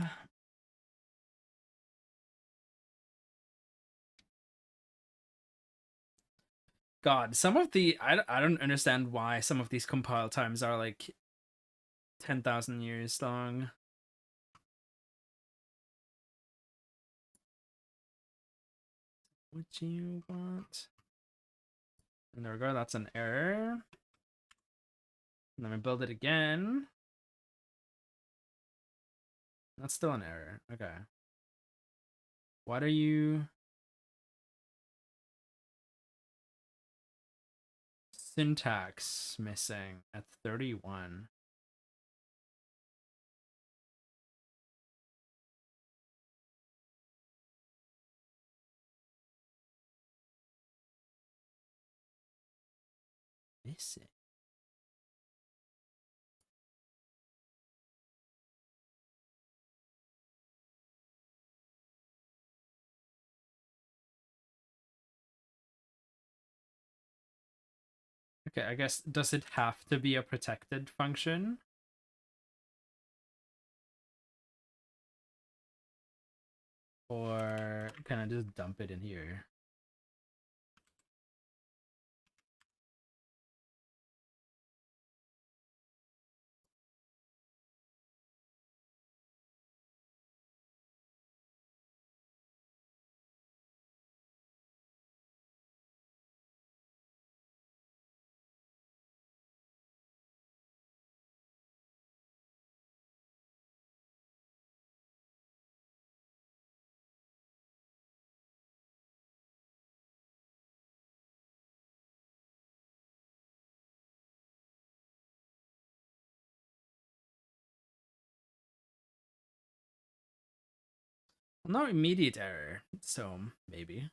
God, some of the I don't understand why some of these compile times are like 10,000 years long. What you want? And there we go, that's an error. And then we build it again. That's still an error. Okay. What are you? Syntax missing at 31. Missing. Okay, I guess, does it have to be a protected function? Or can I just dump it in here? No immediate error, so maybe.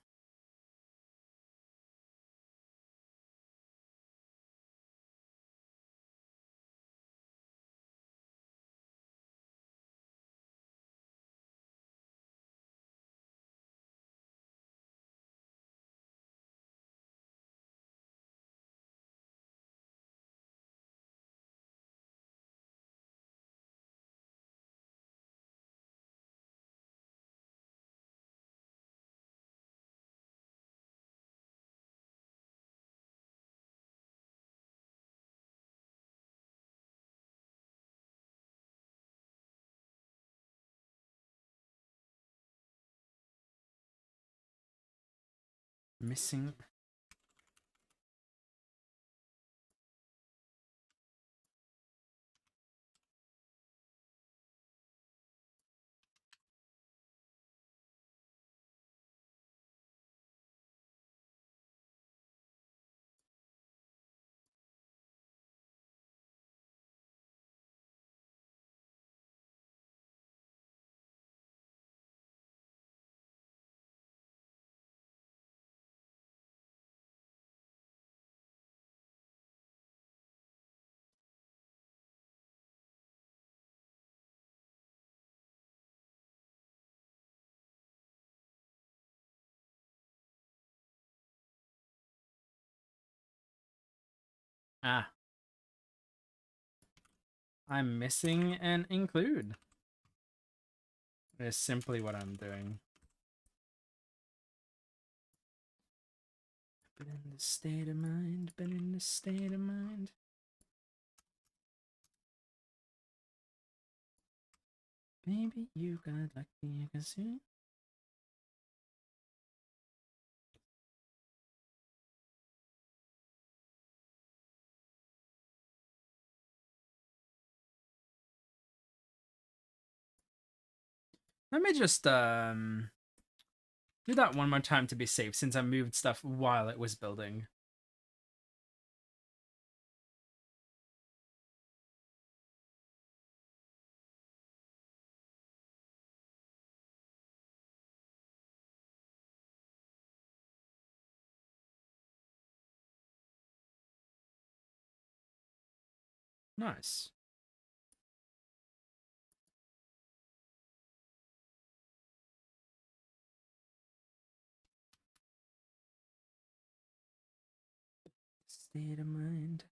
Missing. Ah. I'm missing an include. Is simply what I'm doing. Been in this state of mind, been in this state of mind. Maybe you got lucky, you can see. Let me just do that one more time to be safe, since I moved stuff while it was building. Nice. State of mind.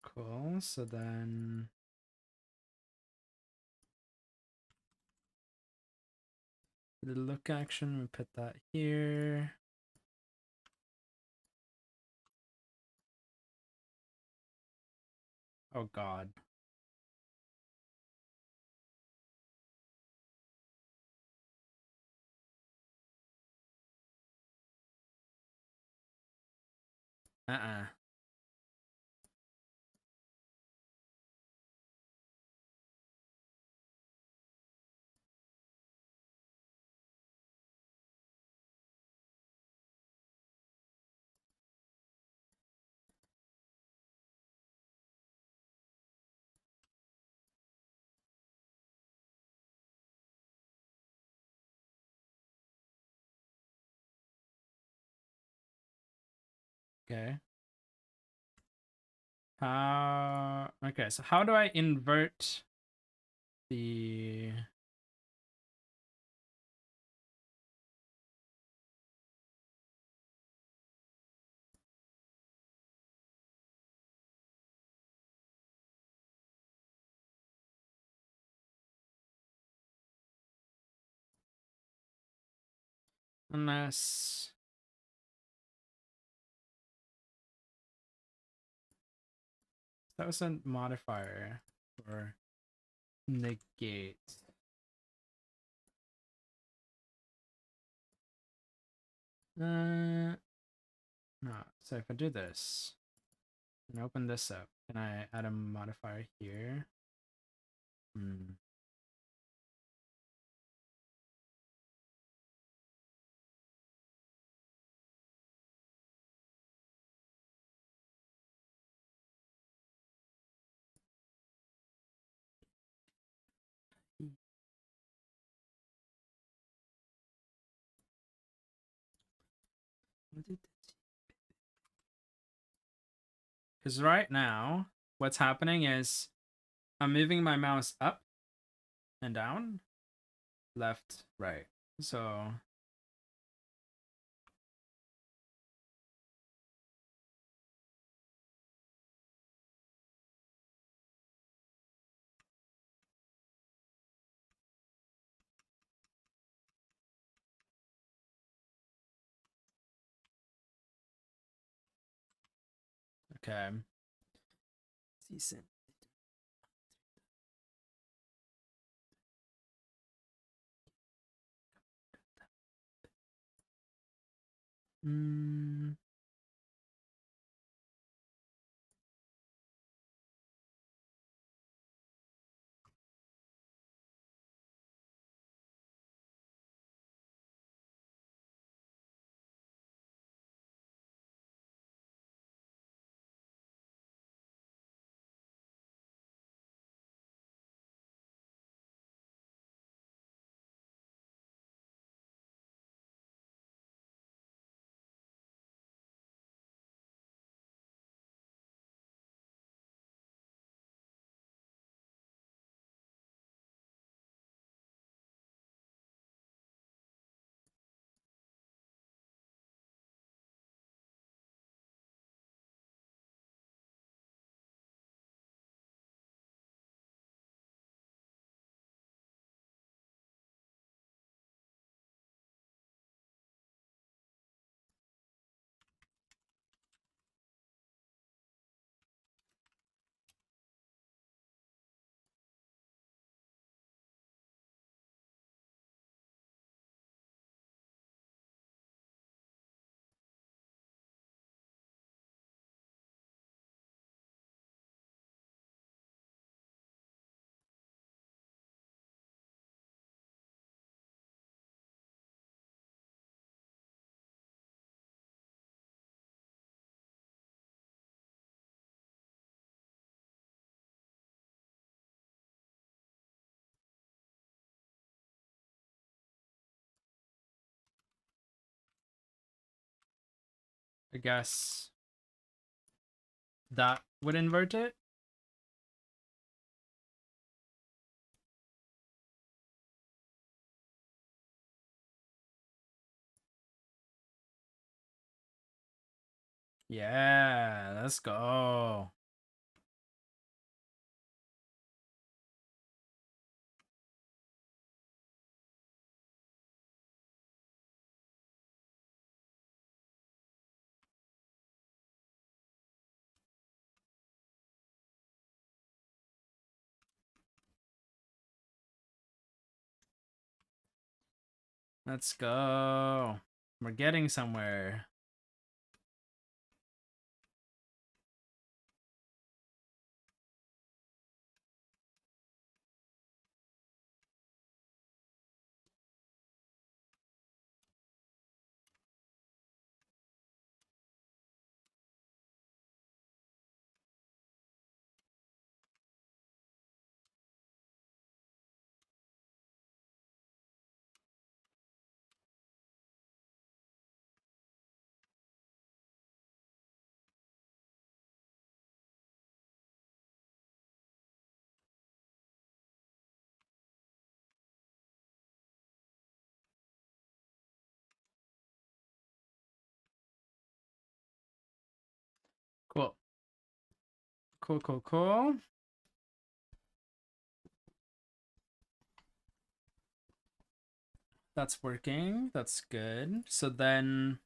Cool, so then the look action, we put that here. Oh god. Uh-uh. Okay. Okay, so how do I invert the unless that was a modifier for negate. No. So if I do this and open this up, can I add a modifier here? Because right now, what's happening is I'm moving my mouse up and down, left, right. So okay. Decent. Mm. I guess that would invert it. Yeah, let's go. Let's go. We're getting somewhere. Cool. Cool, cool, cool. That's working. That's good. So then...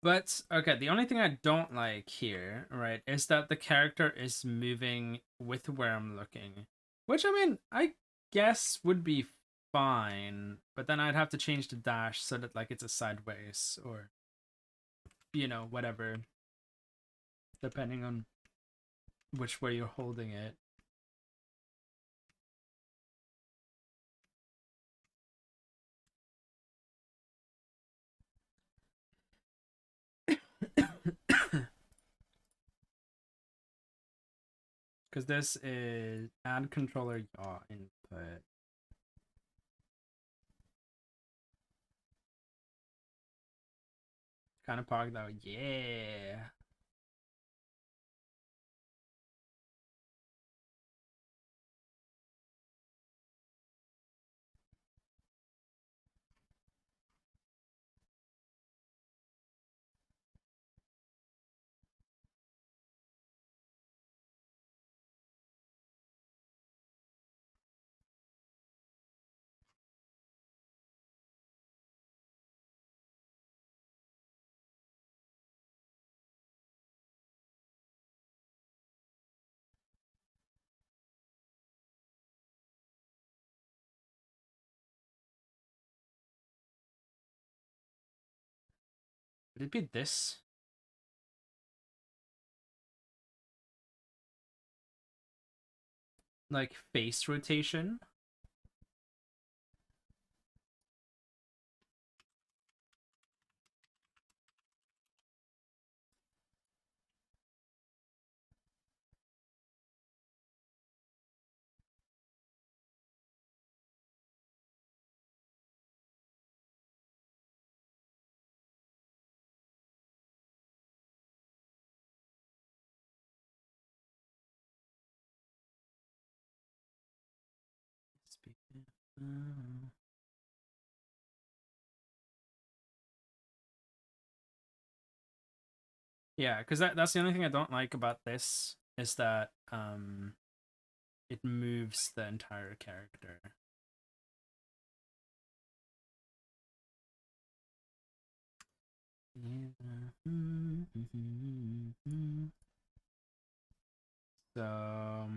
But, okay, the only thing I don't like here, right, is that the character is moving with where I'm looking. Which, I mean, I guess would be fine. But then I'd have to change the dash so that, like, it's a sideways or, you know, whatever. Depending on which way you're holding it. Because this is add controller yaw input. Kind of pog though, yeah. Would it be this? Like face rotation? Yeah, because that's the only thing I don't like about this is that it moves the entire character. So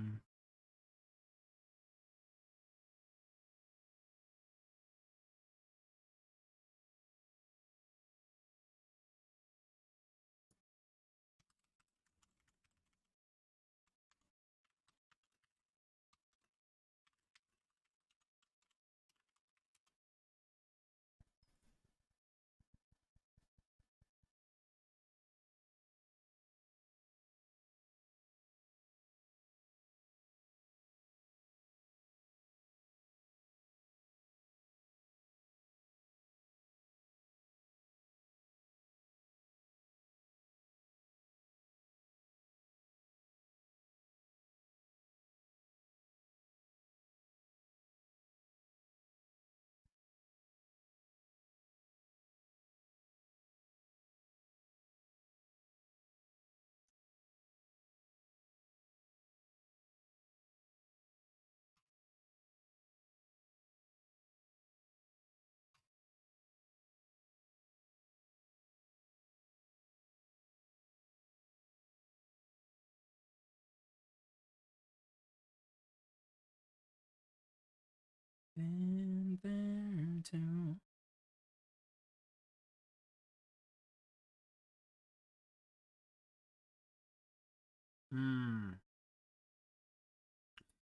been there too.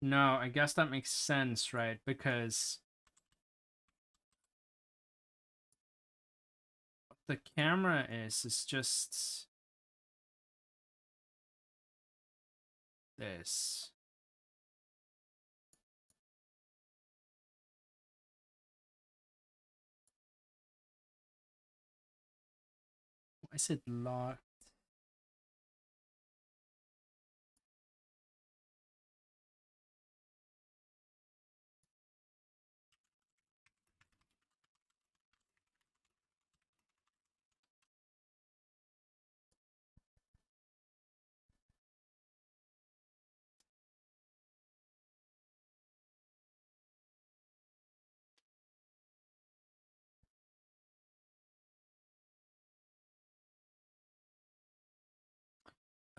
No, I guess that makes sense, right? Because what the camera is just this. Why is it locked?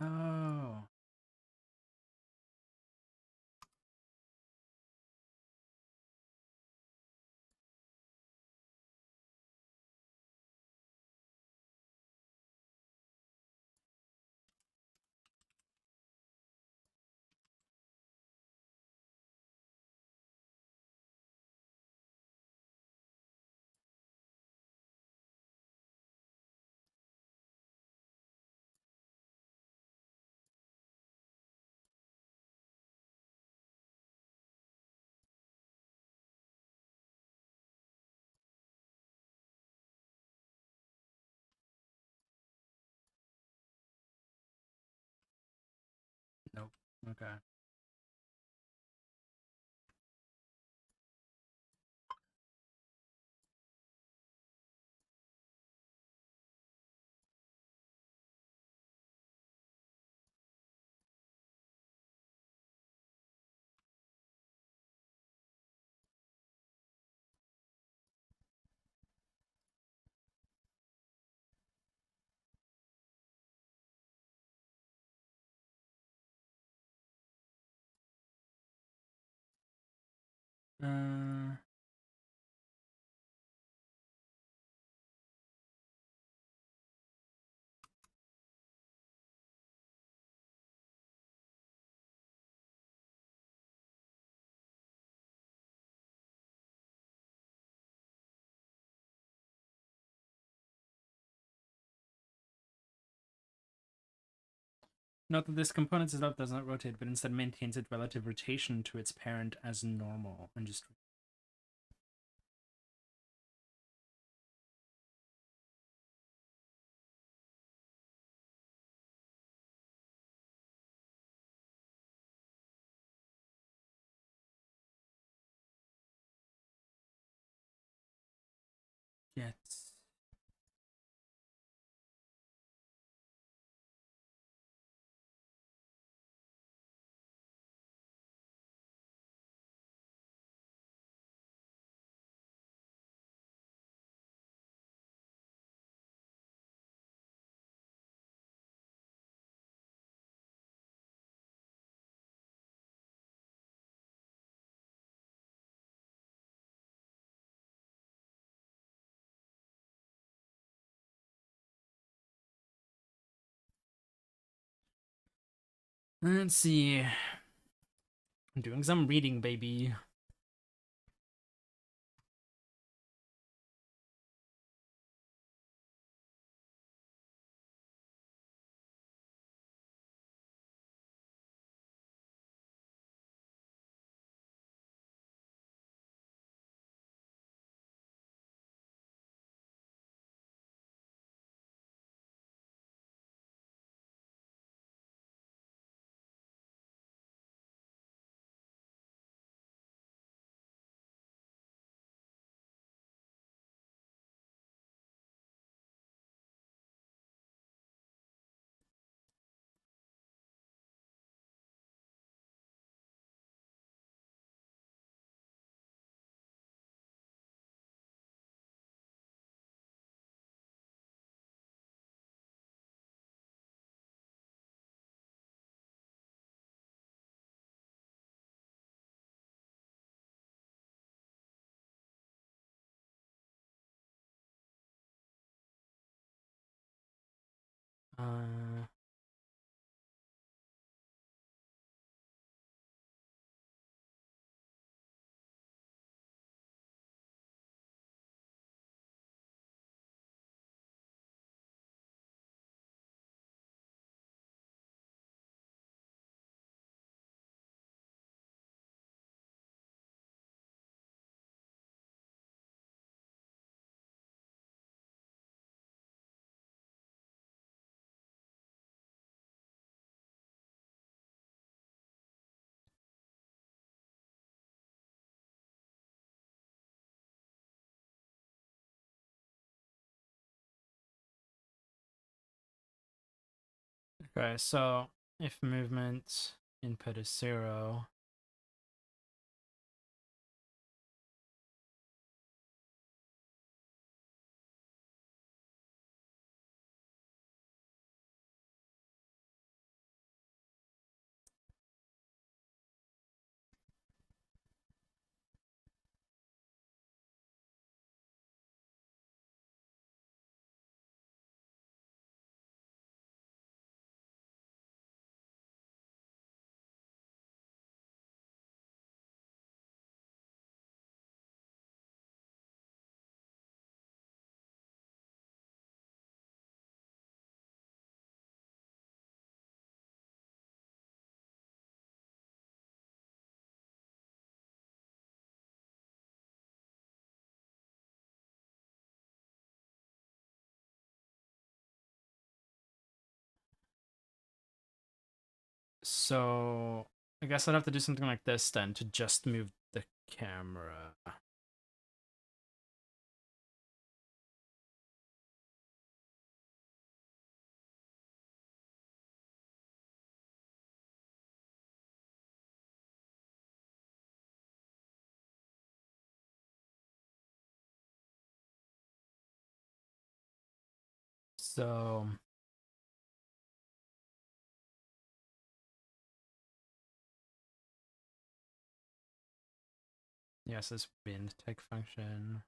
Oh. Nope. Okay. Uh, Note that this component itself does not rotate, but instead maintains its relative rotation to its parent as normal. And just get. Let's see. I'm doing some reading, baby. Uh, okay, so if movement input is 0, so I guess I'd have to do something like this then to just move the camera. So yes, this wind tech function.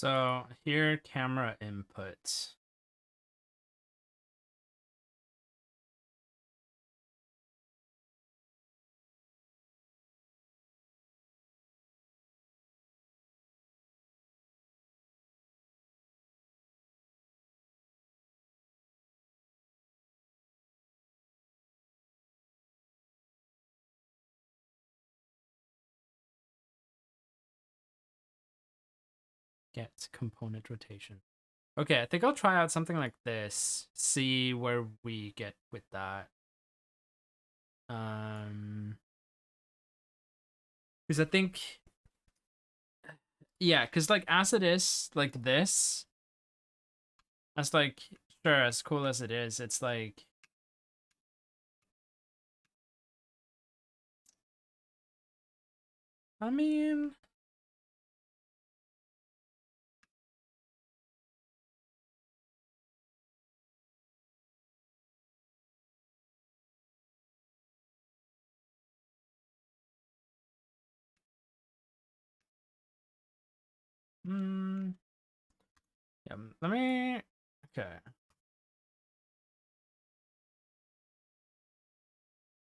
So here, camera input. Get component rotation. Okay, I think I'll try out something like this. See where we get with that. Because I think, yeah, because like as it is, like this, as like sure as cool as it is, it's like. I mean. Yeah, let me. Okay.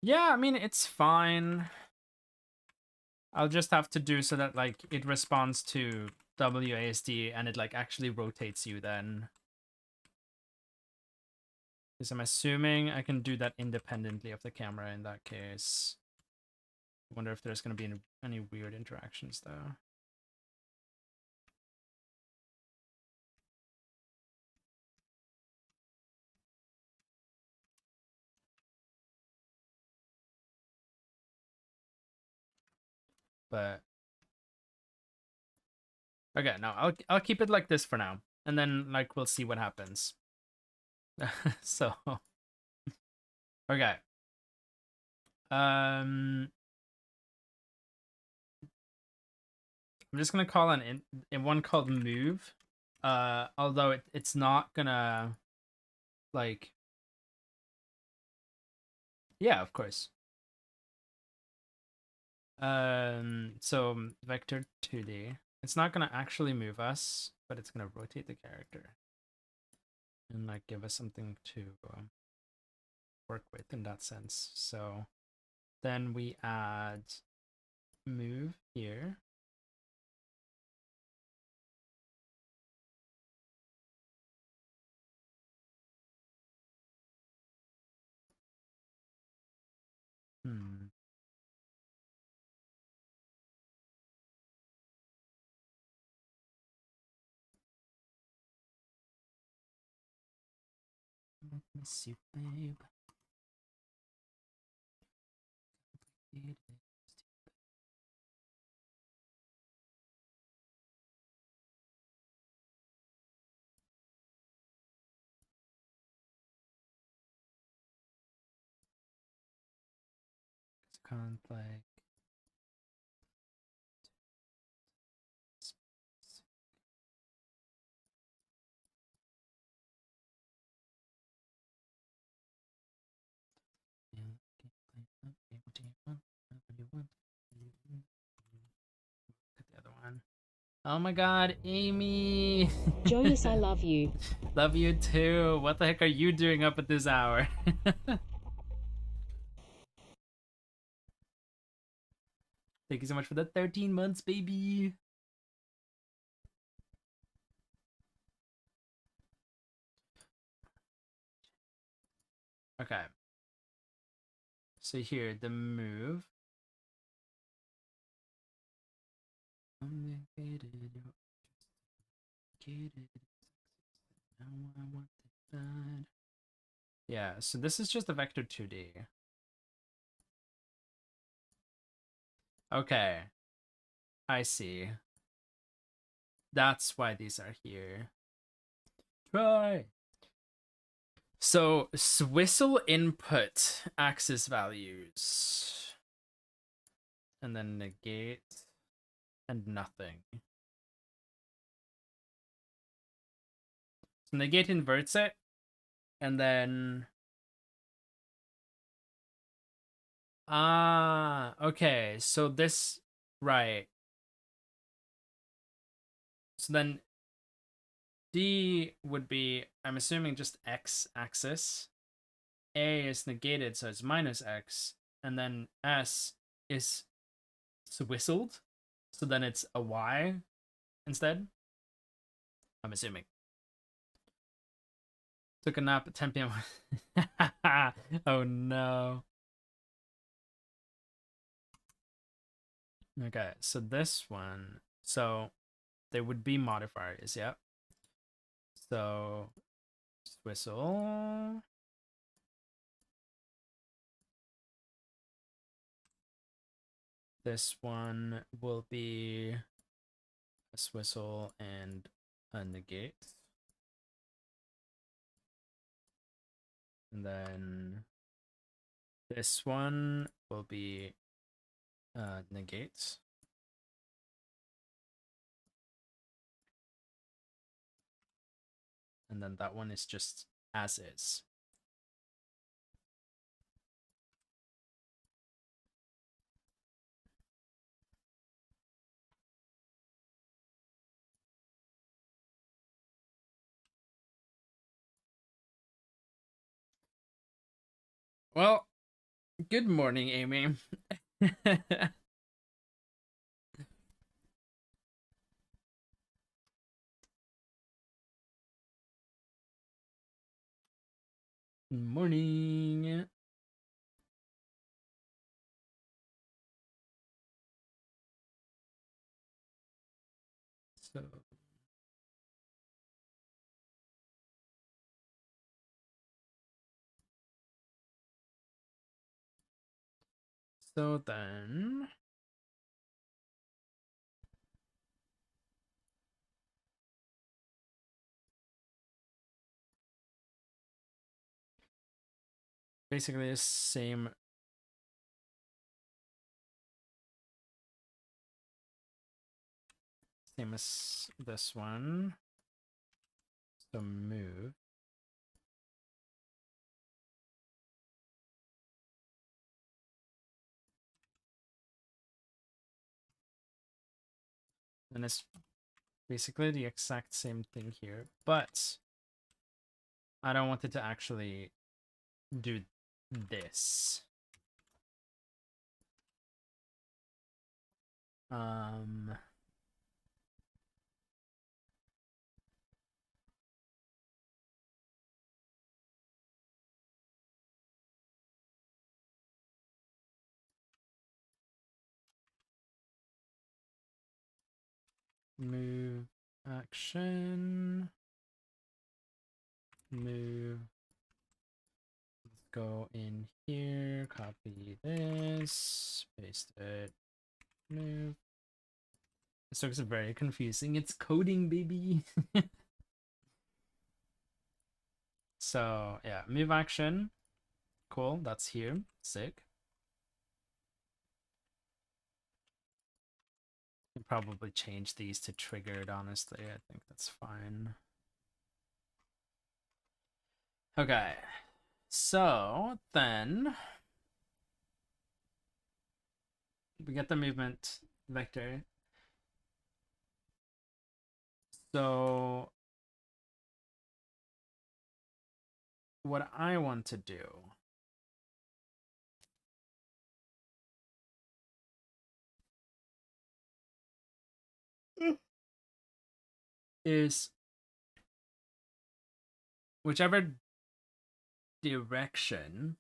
Yeah, I mean, it's fine. I'll just have to do so that, like, it responds to WASD and it, like, actually rotates you then. Because I'm assuming I can do that independently of the camera in that case. I wonder if there's going to be any weird interactions, though. But okay, no, I'll keep it like this for now, and then like we'll see what happens. So okay, I'm just gonna call in one called move, although it's not gonna like, yeah, of course. So vector 2D. It's not gonna actually move us, but it's gonna rotate the character and like give us something to work with in that sense. So then we add move here. Let me see, babe. Can't like. The other one. Oh my god, Amy! Jonas, I love you. Love you too. What the heck are you doing up at this hour? Thank you so much for the 13 months, baby. Okay. So here, the move. Yeah, so this is just a vector 2D. Okay. I see. That's why these are here. Try. So Swizzle input axis values. And then negate and nothing. So negate inverts it. And then okay. So this right. So then D would be, I'm assuming, just X axis. A is negated, so it's minus X. And then S is swissled, so then it's a Y instead. I'm assuming. Took a nap at 10 p.m. Oh no. Okay, so this one, so there would be modifiers, yeah. So whistle. This one will be a swistle and a negate. And then this one will be negate. And then that one is just as is. Well, good morning, Amy. Morning. So then basically the same as this one. So move. And it's basically the exact same thing here, but I don't want it to actually do this. Move action. Move. Let's go in here, copy this, paste it, move. This looks very confusing. It's coding, baby. So yeah, move action. Cool, that's here. Sick. Can probably change these to triggered, honestly. I think that's fine. Okay. So then we get the movement vector. So what I want to do is whichever direction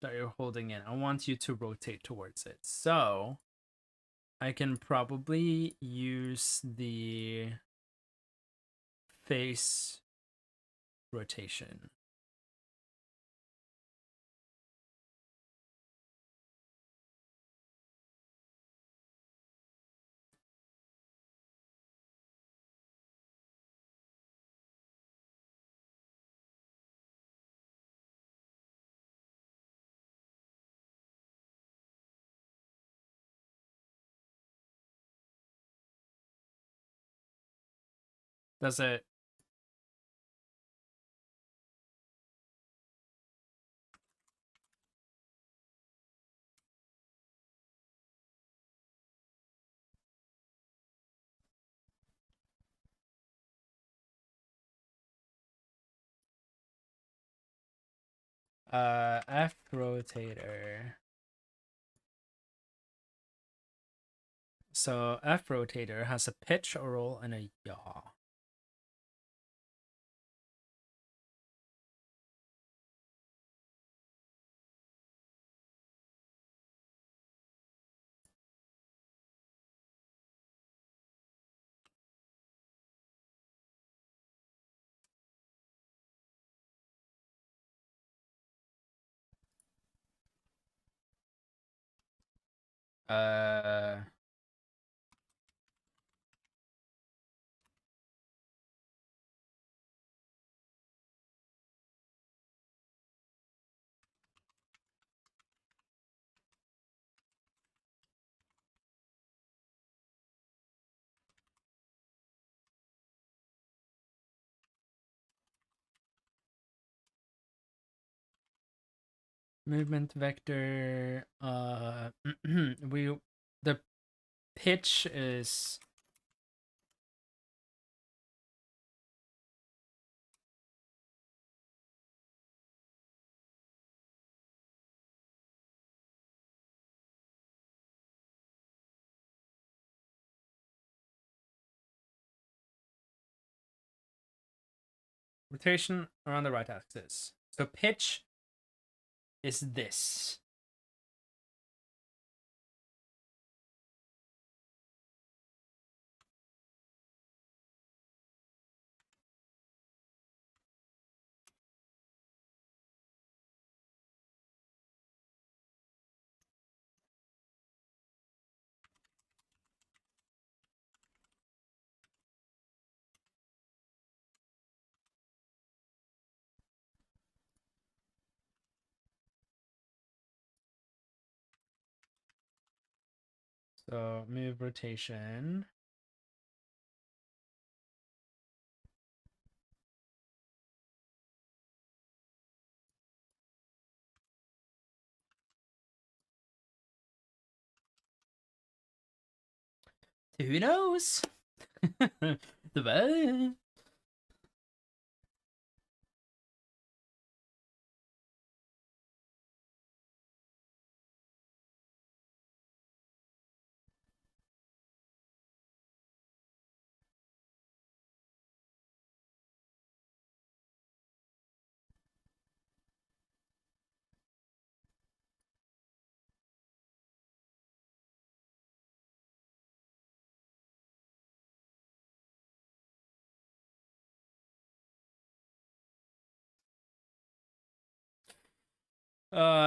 that you're holding in, I want you to rotate towards it. So I can probably use the face rotation. Does it? F rotator. So F rotator has a pitch, a roll, and a yaw. Uh, movement vector. The pitch is rotation around the right axis. So pitch is this. So move rotation. Who knows? The best.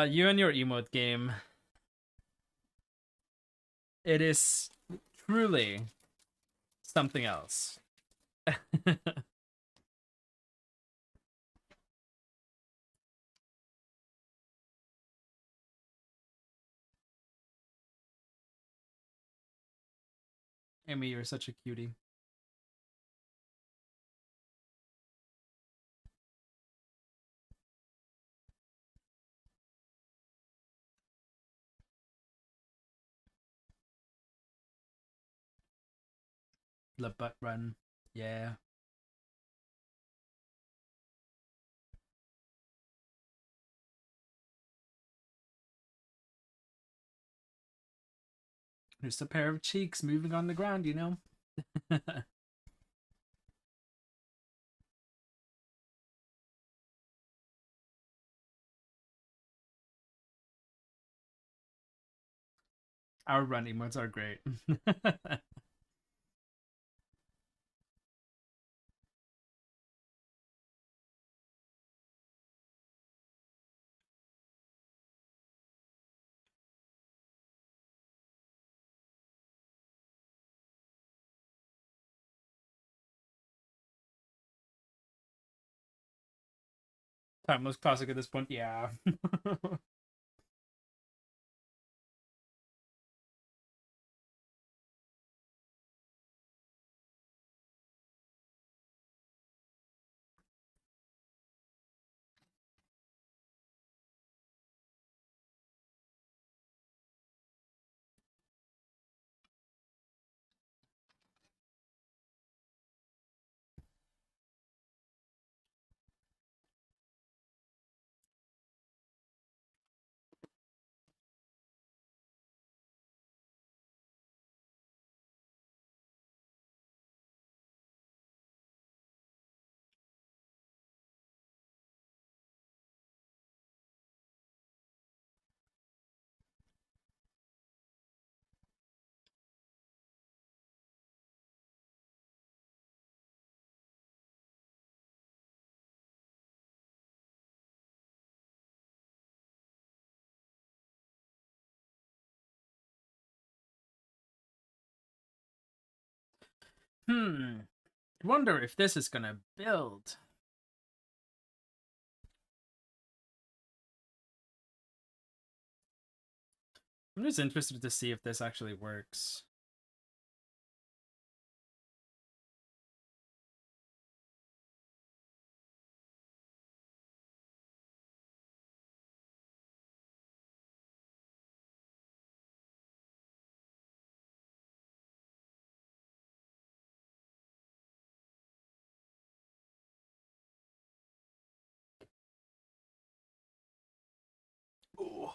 You and your emote game. It is truly something else. Amy, you're such a cutie. The butt run. Yeah. Just a pair of cheeks moving on the ground, you know? Our run emotes are great. Timeless classic at this point, yeah. Wonder if this is gonna build. I'm just interested to see if this actually works. Ooh.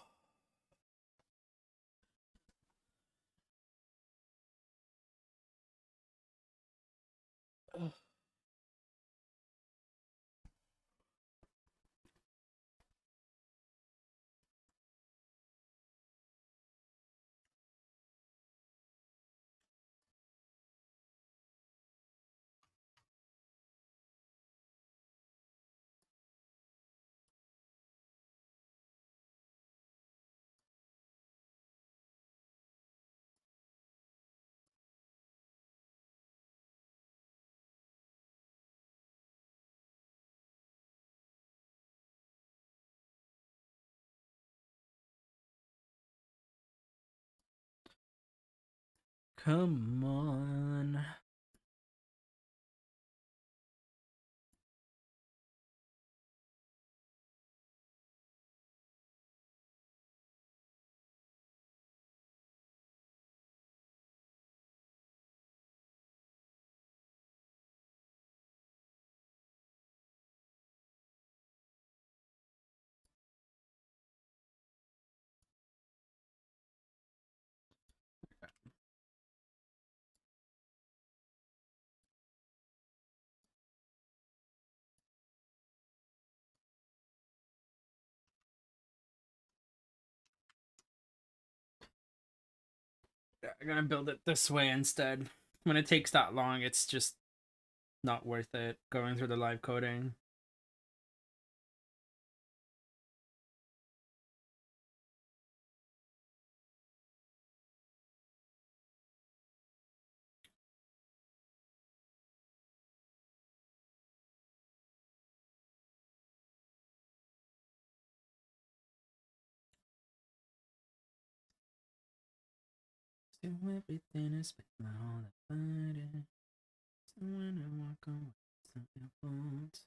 Come on. Yeah, I'm gonna build it this way instead. When it takes that long, it's just not worth it going through the live coding. So everything is been all about it. So when I walk away, it's not your fault.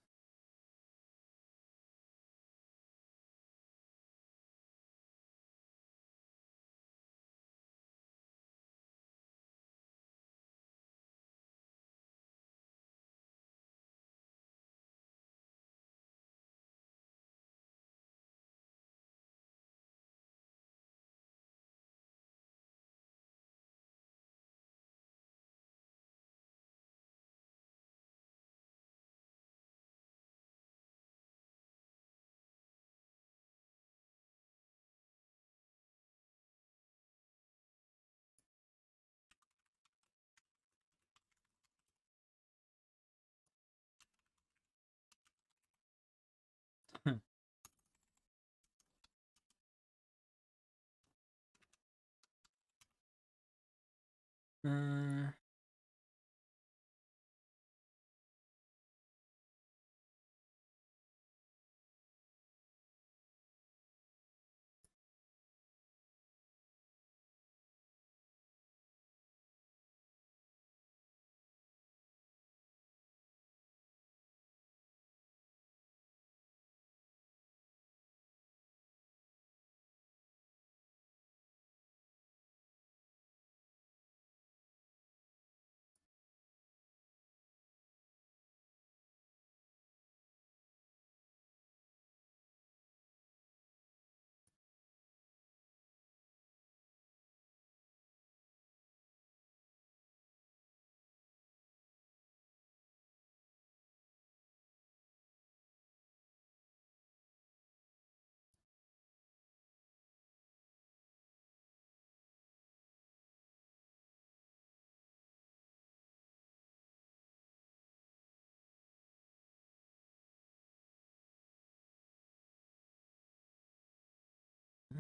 uh,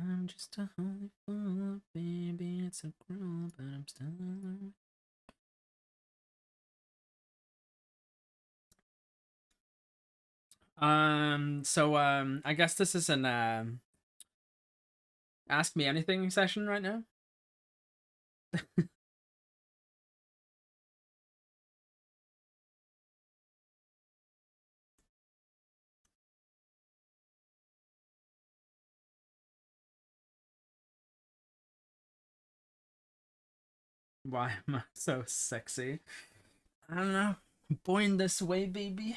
I'm just a holy fool, baby. It's a cruel, but I'm still. I guess this is an ask me anything session right now. Why am I so sexy? I don't know. Born this way, baby.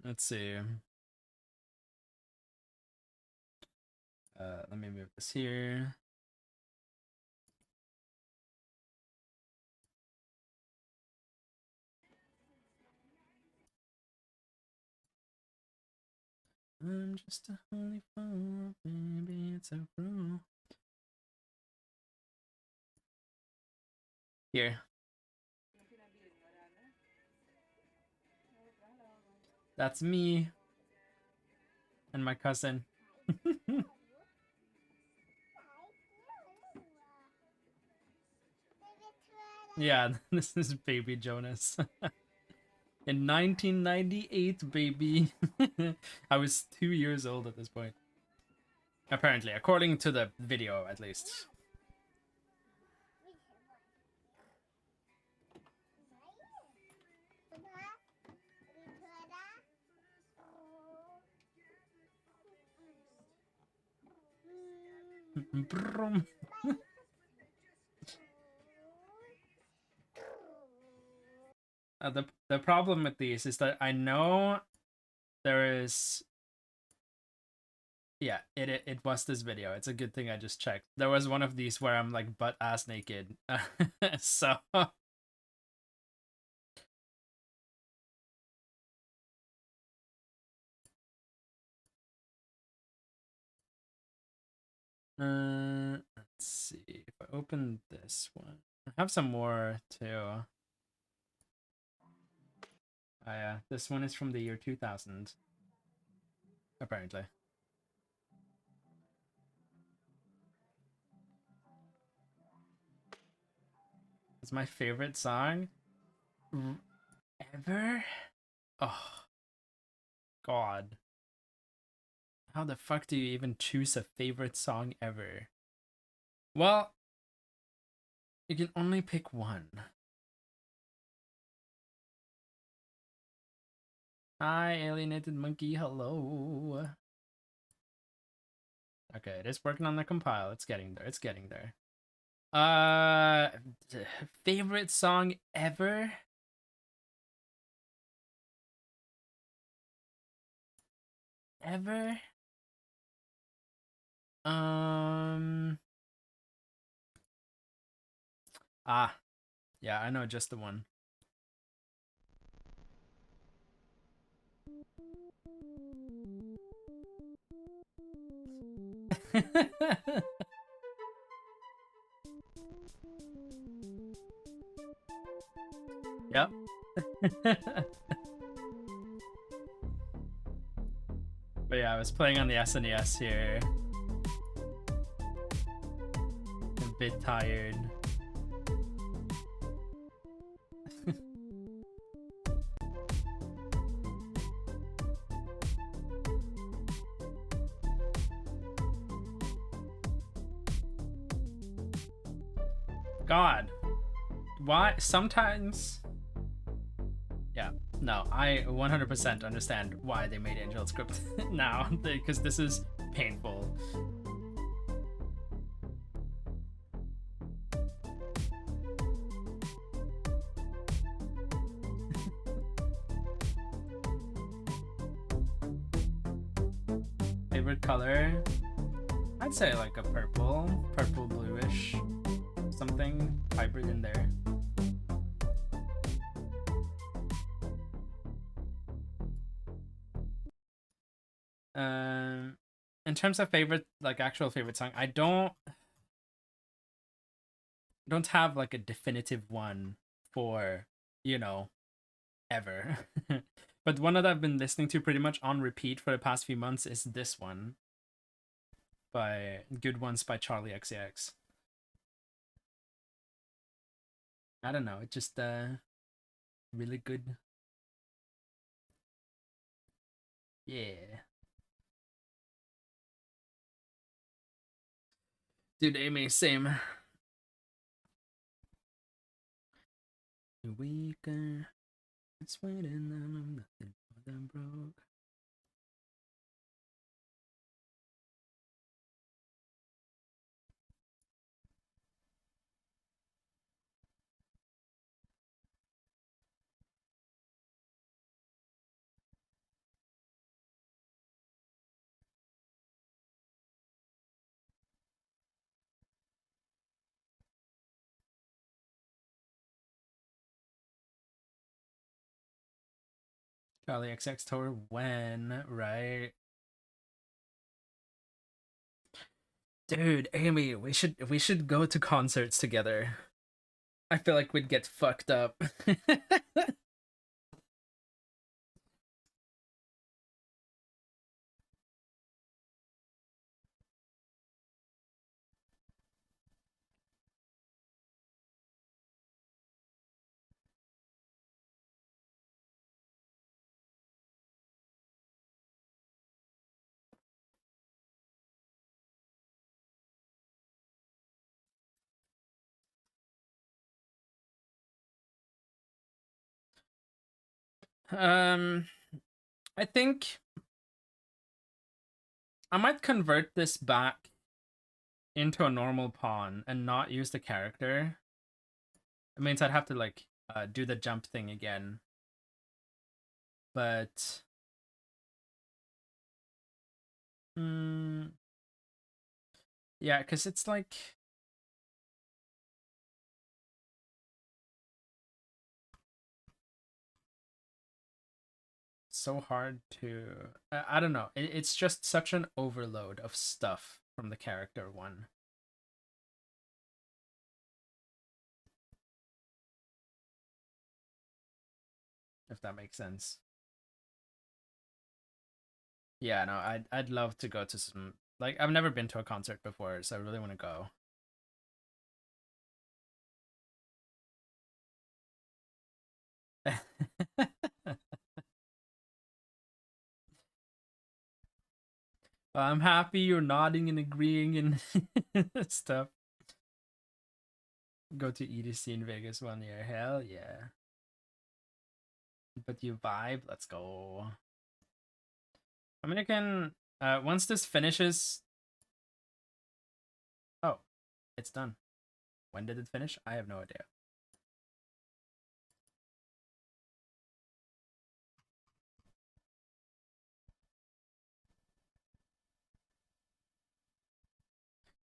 Let's see. Let me move this here. I'm just a holy fool, baby, it's so cruel. Here. That's me. And my cousin. Yeah, this is baby Jonas. In 1998, baby. I was 2 years old at this point. Apparently, according to the video, at least. Brum. The problem with these is that I know there is. Yeah, it was this video. It's a good thing I just checked. There was one of these where I'm like butt ass naked. So. Let's see if I open this one. I have some more too. Oh yeah, this one is from the year 2000. Apparently. It's my favorite song ever. Oh God. How the fuck do you even choose a favorite song ever? Well, you can only pick one. Hi, alienated monkey. Hello. Okay, it is working on the compile. It's getting there. It's getting there. Favorite song ever? Ever? Yeah, I know just the one. Yep. But yeah, I was playing on the SNES here. A bit tired. God. Why? Sometimes... Yeah, no, I 100% understand why they made Angel Script now, because this is painful. Favorite color? I'd say like a purple bluish, something hybrid in there. In terms of favorite, like actual favorite song, I don't have like a definitive one for, you know, ever. But one that I've been listening to pretty much on repeat for the past few months is this one by Good Ones by Charlie XCX. I don't know. It just really good. Yeah. Dude, Amy, same. Weaker. It's waiting and I'm nothing more than broke. Charlie XX tour when, right? Dude, Amy, we should go to concerts together. I feel like we'd get fucked up. I think I might convert this back into a normal pawn and not use the character. It means I'd have to like do the jump thing again. But yeah, because it's like so hard to I don't know. It's just such an overload of stuff from the character one. If that makes sense. Yeah, no, I'd love to go to some, like, I've never been to a concert before, so I really want to go. I'm happy you're nodding and agreeing and stuff. Go to EDC in Vegas one year. Hell yeah. But you vibe? Let's go. I mean, I can, once this finishes... Oh, it's done. When did it finish? I have no idea.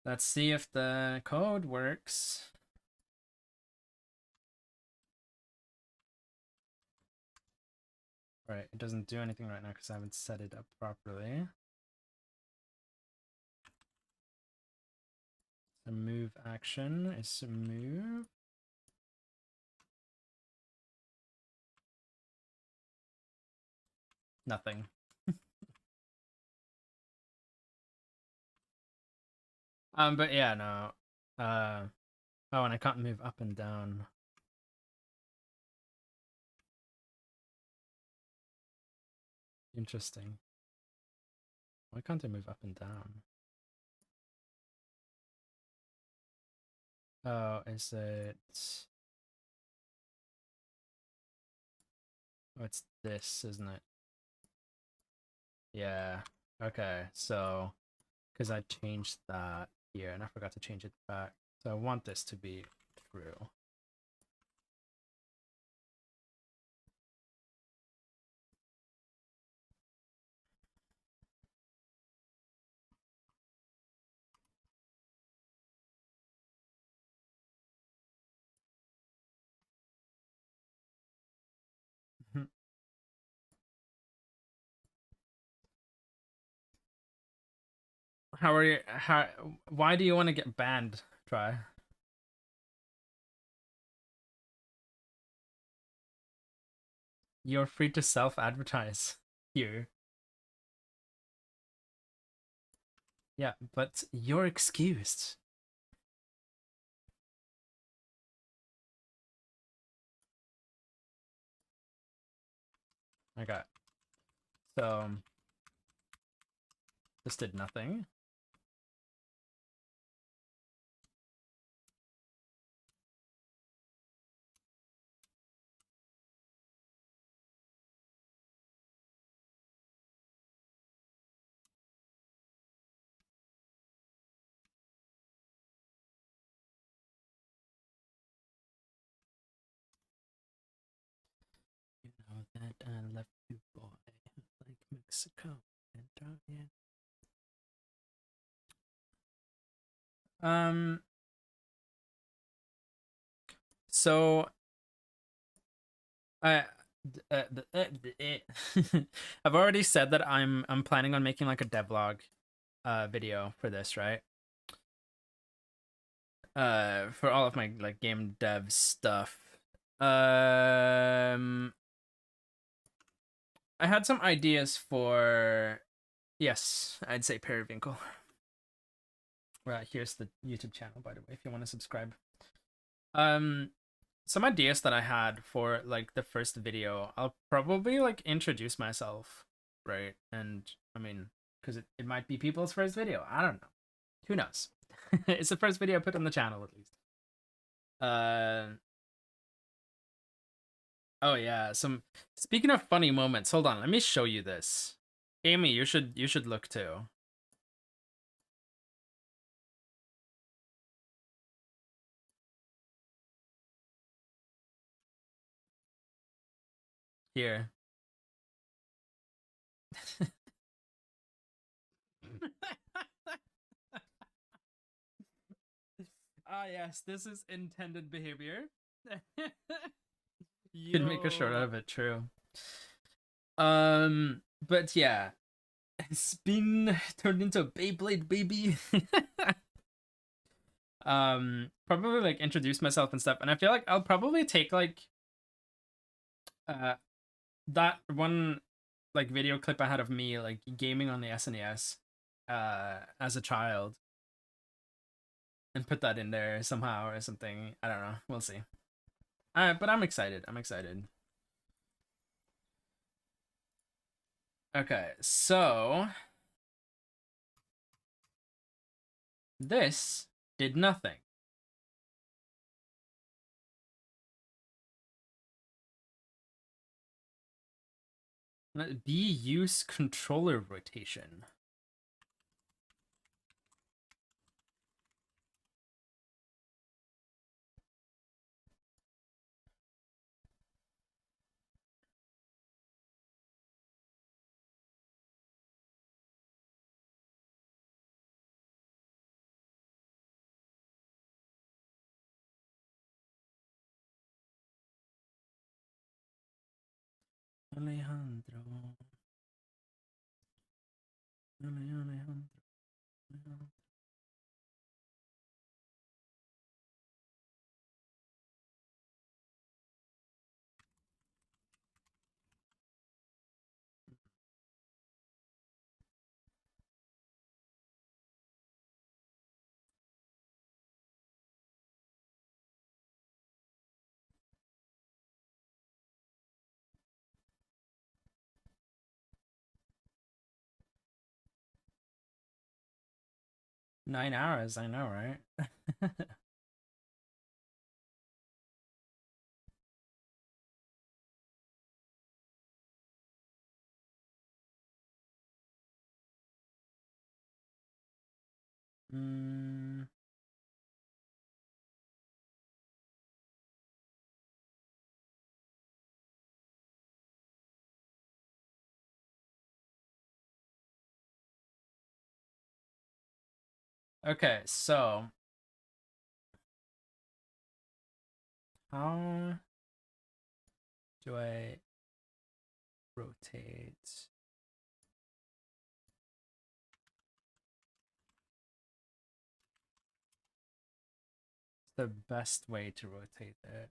Let's see if the code works. Right, it doesn't do anything right now because I haven't set it up properly. The move action is to move. Nothing. But yeah, no. Oh, and I can't move up and down. Interesting. Why can't I move up and down? Oh, is it... Oh, it's this, isn't it? Yeah. Okay, so... Because I changed that here, and I forgot to change it back. So I want this to be true. How are you? Why do you want to get banned? Try. You're free to self-advertise here. Yeah, but you're excused. Okay. So this did nothing. You know that I left you, boy, like Mexico and Italian. So I I've already said that I'm planning on making like a devlog video for this, right? For all of my like game dev stuff. I had some ideas for, yes, I'd say Periwinkle. Right, here's the YouTube channel, by the way, if you want to subscribe. Some ideas that I had for like the first video. I'll probably like introduce myself, right? And I mean, because it might be people's first video. I don't know. Who knows? It's the first video I put on the channel, at least. Oh yeah. Speaking of funny moments, hold on. Let me show you this. Amy, you should look too. Here. Ah, yes, this is intended behavior. Could make a short out of it, true. But yeah, it's been turned into a Beyblade baby. Probably like introduce myself and stuff, and I feel like I'll probably take like that one like video clip I had of me like gaming on the SNES as a child and put that in there somehow or something. I don't know. We'll see. But I'm excited. I'm excited. Okay, so this did nothing. Use controller rotation. Alejandro. 9 hours, I know, right? Okay, so how do I rotate? The best way to rotate it.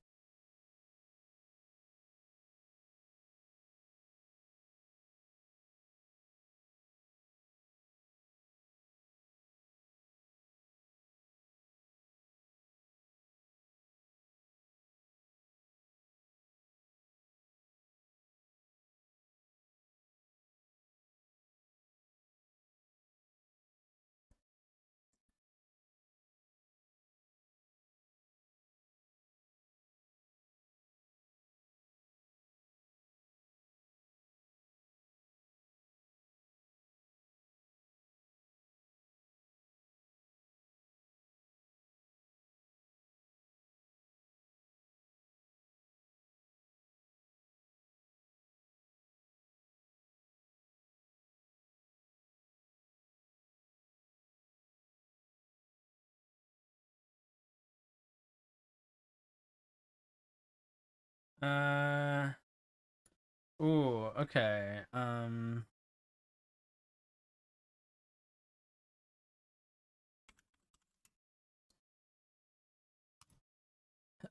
Ooh, okay.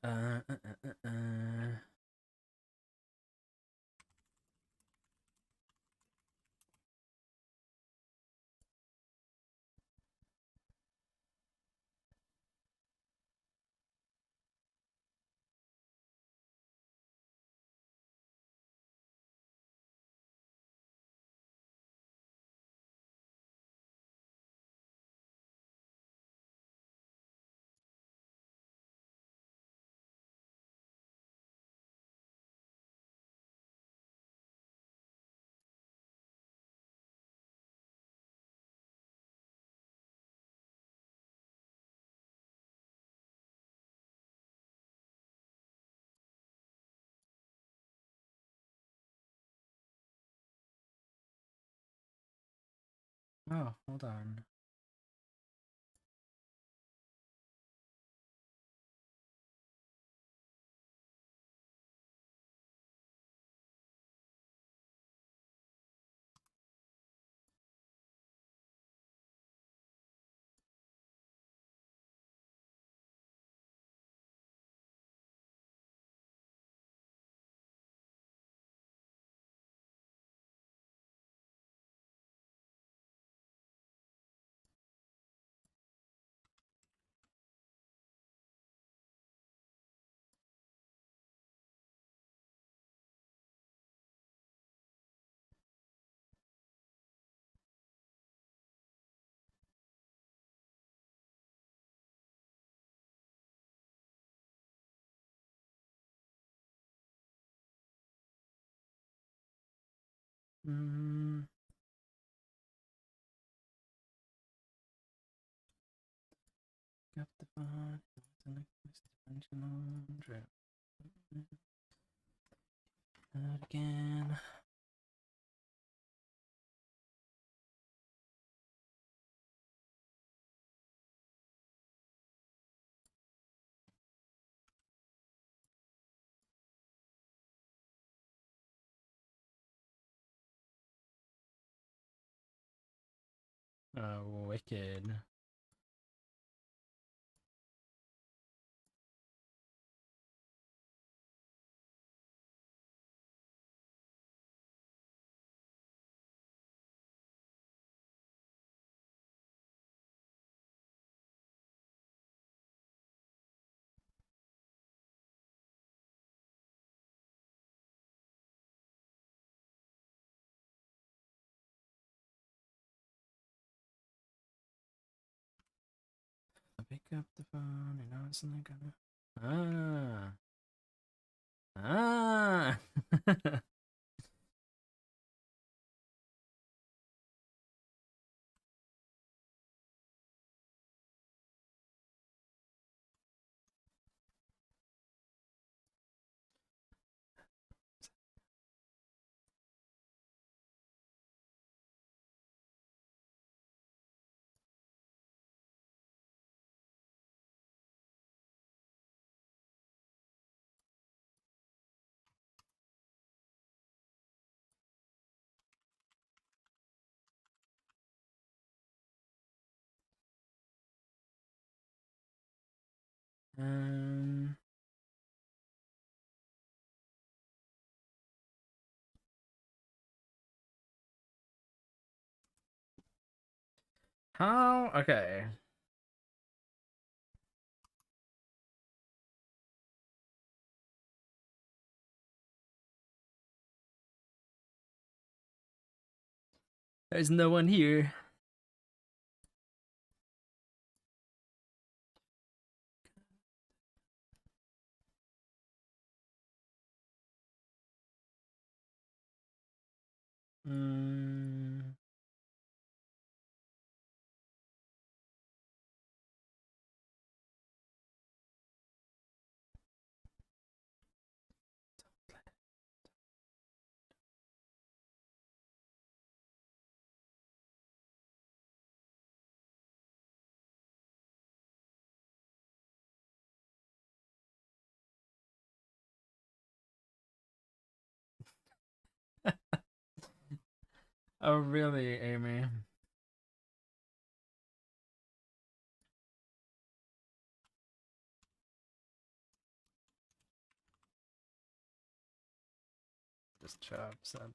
Uh, uh, uh, uh, uh. Oh, hold on. Mm. Got the fun. Not again. Oh, wicked. I pick up the phone and I was like, ah, ah. um, how? Okay. There's no one here. Mm. Oh, really, Amy? Just chop said.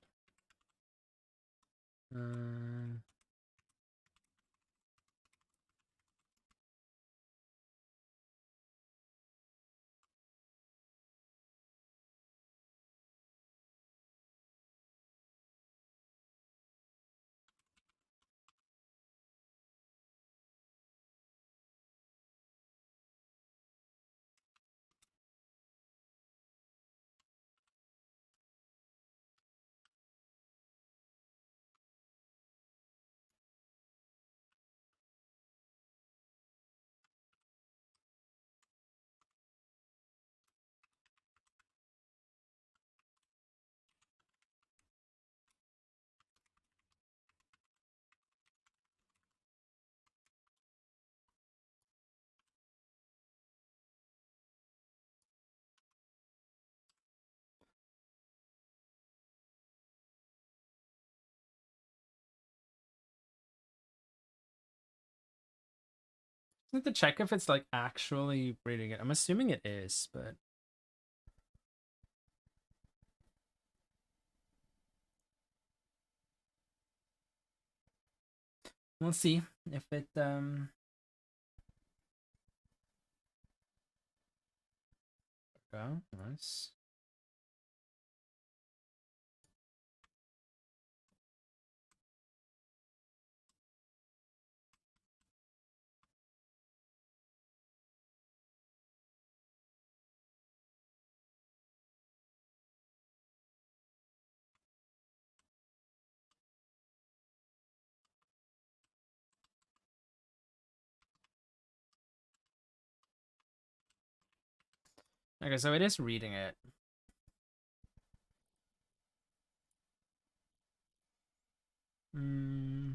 I have to check if it's like actually reading it. I'm assuming it is, but we'll see if it oh, nice. Okay, so it is reading it. Hmm.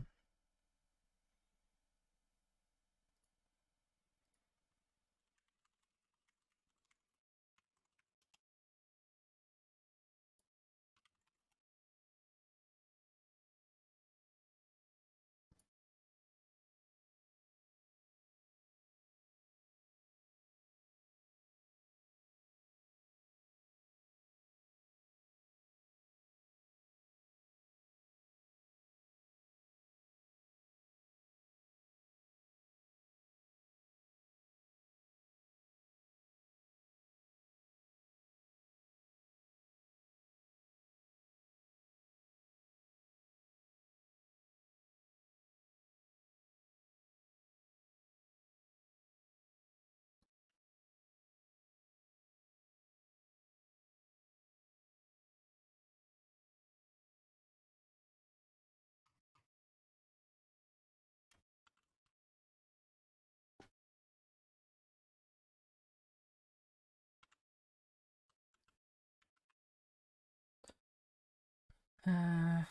Uh,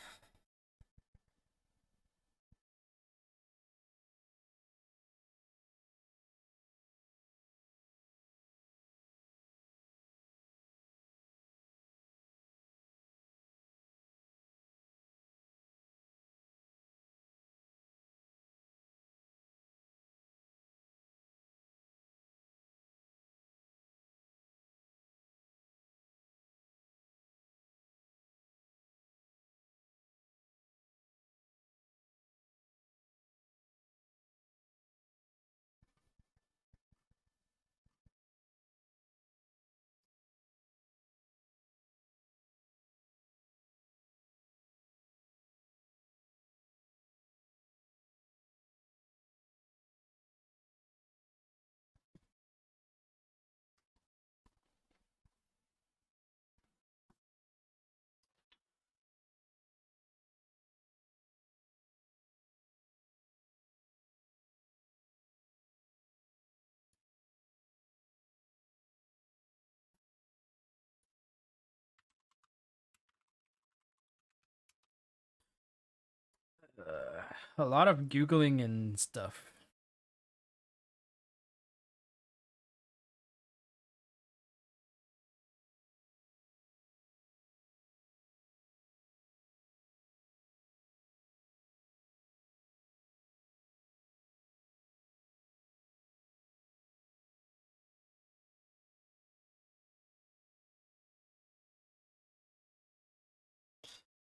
a lot of googling and stuff.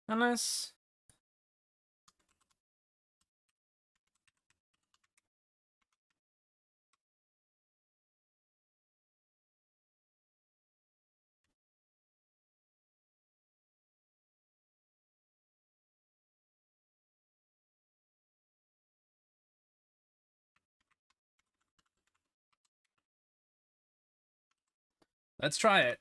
Unless... Let's try it.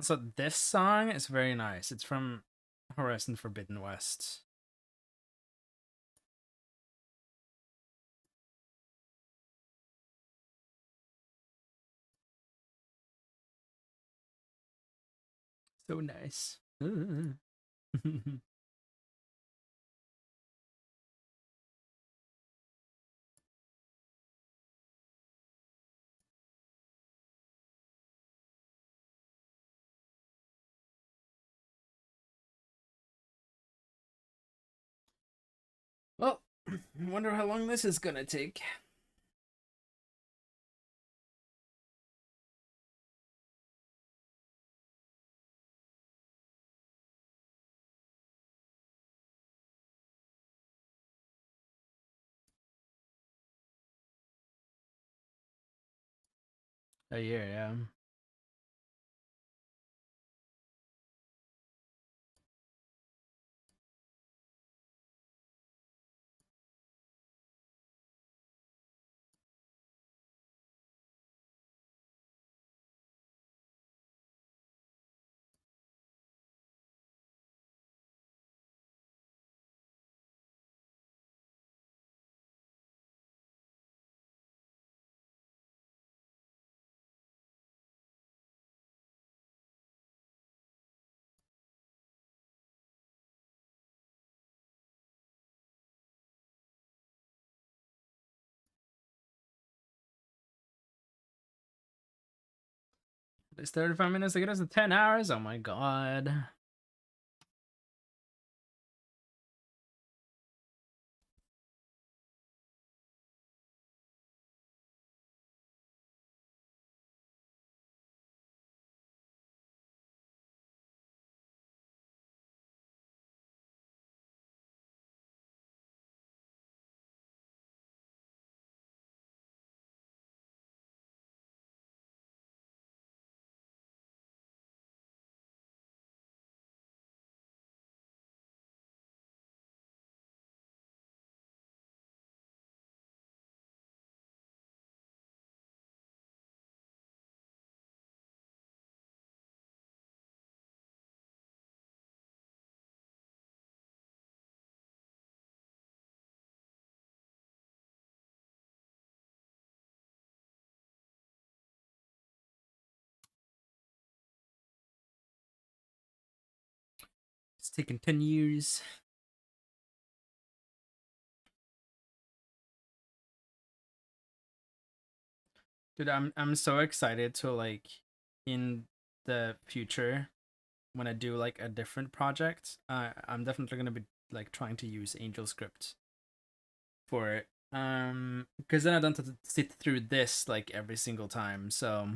So this song is very nice. It's from Horizon Forbidden West. So nice. Well, I wonder how long this is gonna take. A year, yeah. It's 35 minutes to get us to 10 hours. Oh my god. It's taken 10 years. Dude, I'm so excited to like in the future when I do like a different project, I'm definitely gonna be like trying to use AngelScript for it. Because then I don't have to sit through this like every single time. So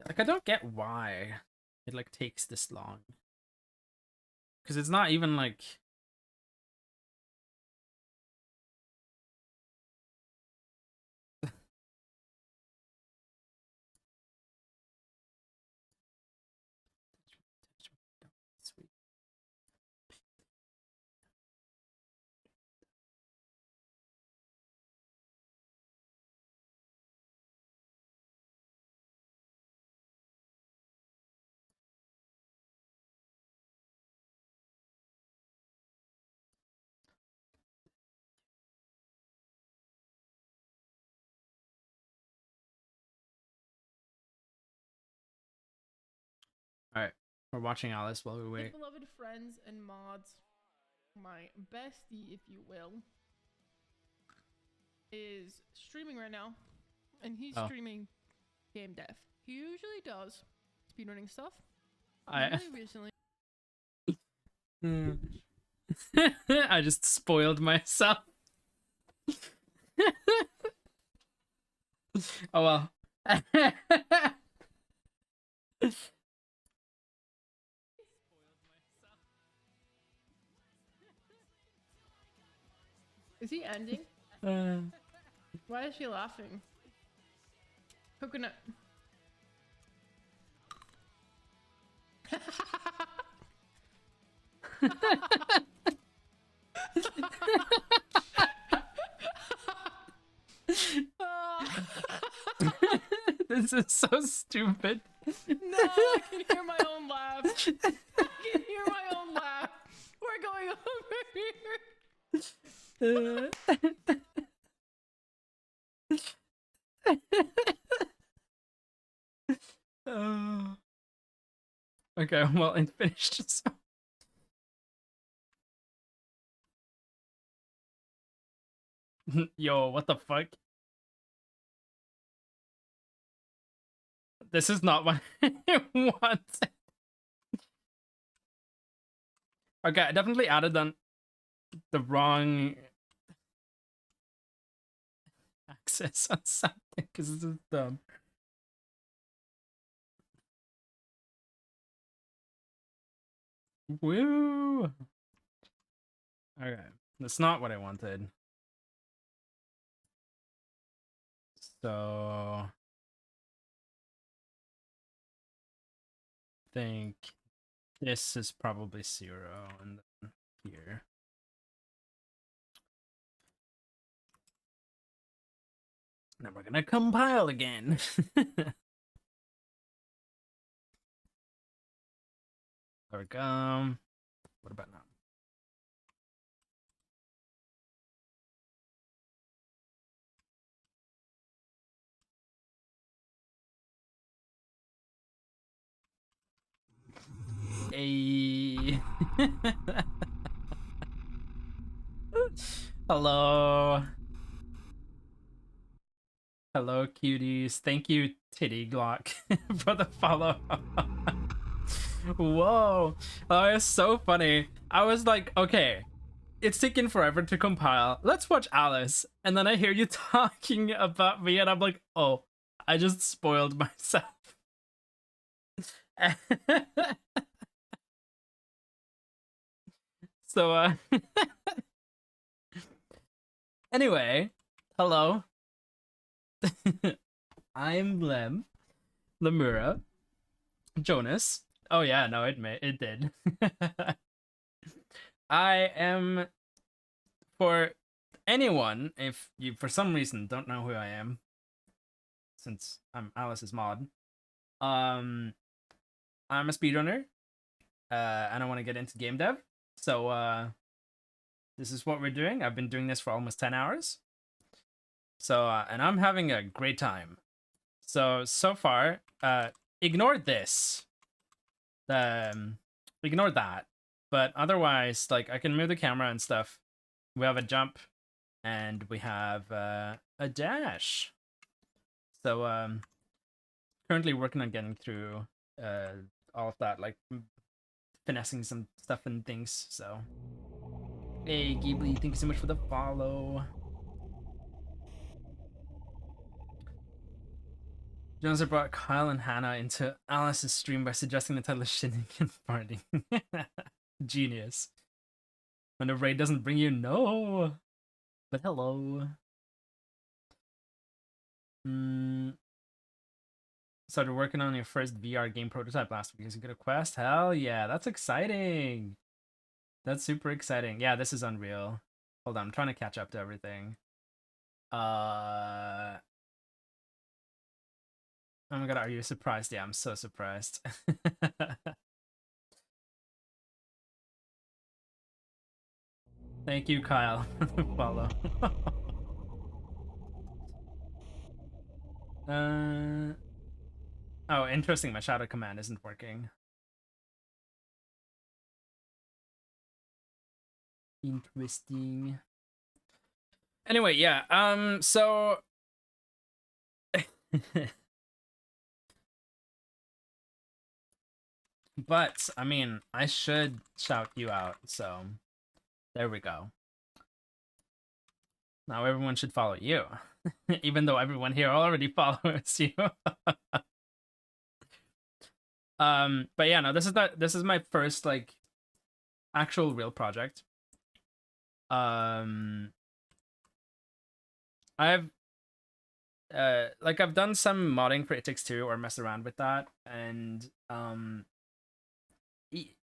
like I don't get why it like takes this long. Because it's not even like sweet. We're watching Alice while we My wait. beloved friends and mods, my bestie, if you will, is streaming right now, and he's Oh. streaming game dev. He usually does speedrunning stuff. I Really recently. I just spoiled myself. Oh well. Is he ending? Why is she laughing? Coconut. This is so stupid. No, I can hear my own laugh. I can hear my own laugh. We're going over here. Okay, well, it finished. So. Yo, what the fuck? This is not what I wanted. Okay, I definitely added on the wrong access on something because this is dumb. Woo! Okay, that's not what I wanted. So, think this is probably 0 and then here. Now we're gonna compile again. There we go. What about now? Hey. Hello. Hello, cuties. Thank you, Titty Glock, for the follow. Whoa. Oh, it's so funny. I was like, okay, it's taking forever to compile. Let's watch Alice. And then I hear you talking about me, and I'm like, oh, I just spoiled myself. So, anyway, hello. I'm Lemura, Jonas. Oh yeah, no, it did. I am, for anyone, if you for some reason don't know who I am, since I'm Alice's mod, I'm a speedrunner, and I want to get into game dev. So, this is what we're doing. I've been doing this for almost 10 hours. So, and I'm having a great time. So far, ignore this. Ignore that. But otherwise, like, I can move the camera and stuff. We have a jump, and we have a dash. So, currently working on getting through all of that, like, finessing some stuff and things, so. Hey, Ghibli, thank you so much for the follow. Jones brought Kyle and Hannah into Alice's stream by suggesting the title is Shitting and Farting. Genius. When the raid doesn't bring you, no. But hello. Started working on your first VR game prototype last week. Is it good a quest? Hell yeah, that's exciting. That's super exciting. Yeah, this is Unreal. Hold on, I'm trying to catch up to everything. Oh my god, are you surprised? Yeah, I'm so surprised. Thank you, Kyle. Follow. Oh, interesting. My shadow command isn't working. Interesting. Anyway, yeah. So but I mean, I should shout you out. So there we go. Now everyone should follow you, even though everyone here already follows you. But yeah, no, this is my first like actual real project. I've like I've done some modding for It Takes Two or messed around with that, and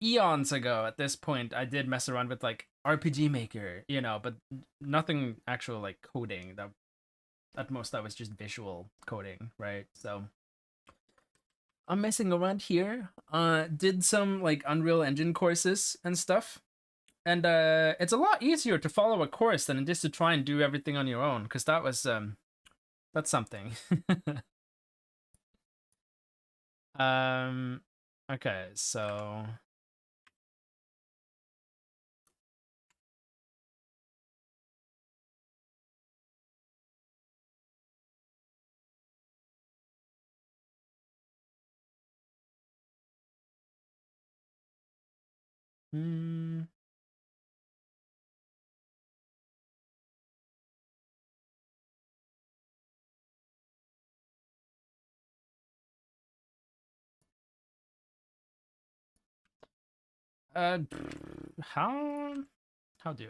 eons ago at this point I did mess around with like RPG Maker, you know, but nothing actual like coding. That at most that was just visual coding, right? So I'm messing around here. Did some like Unreal Engine courses and stuff. And it's a lot easier to follow a course than it is to try and do everything on your own, because that was that's something. Okay, so uh how do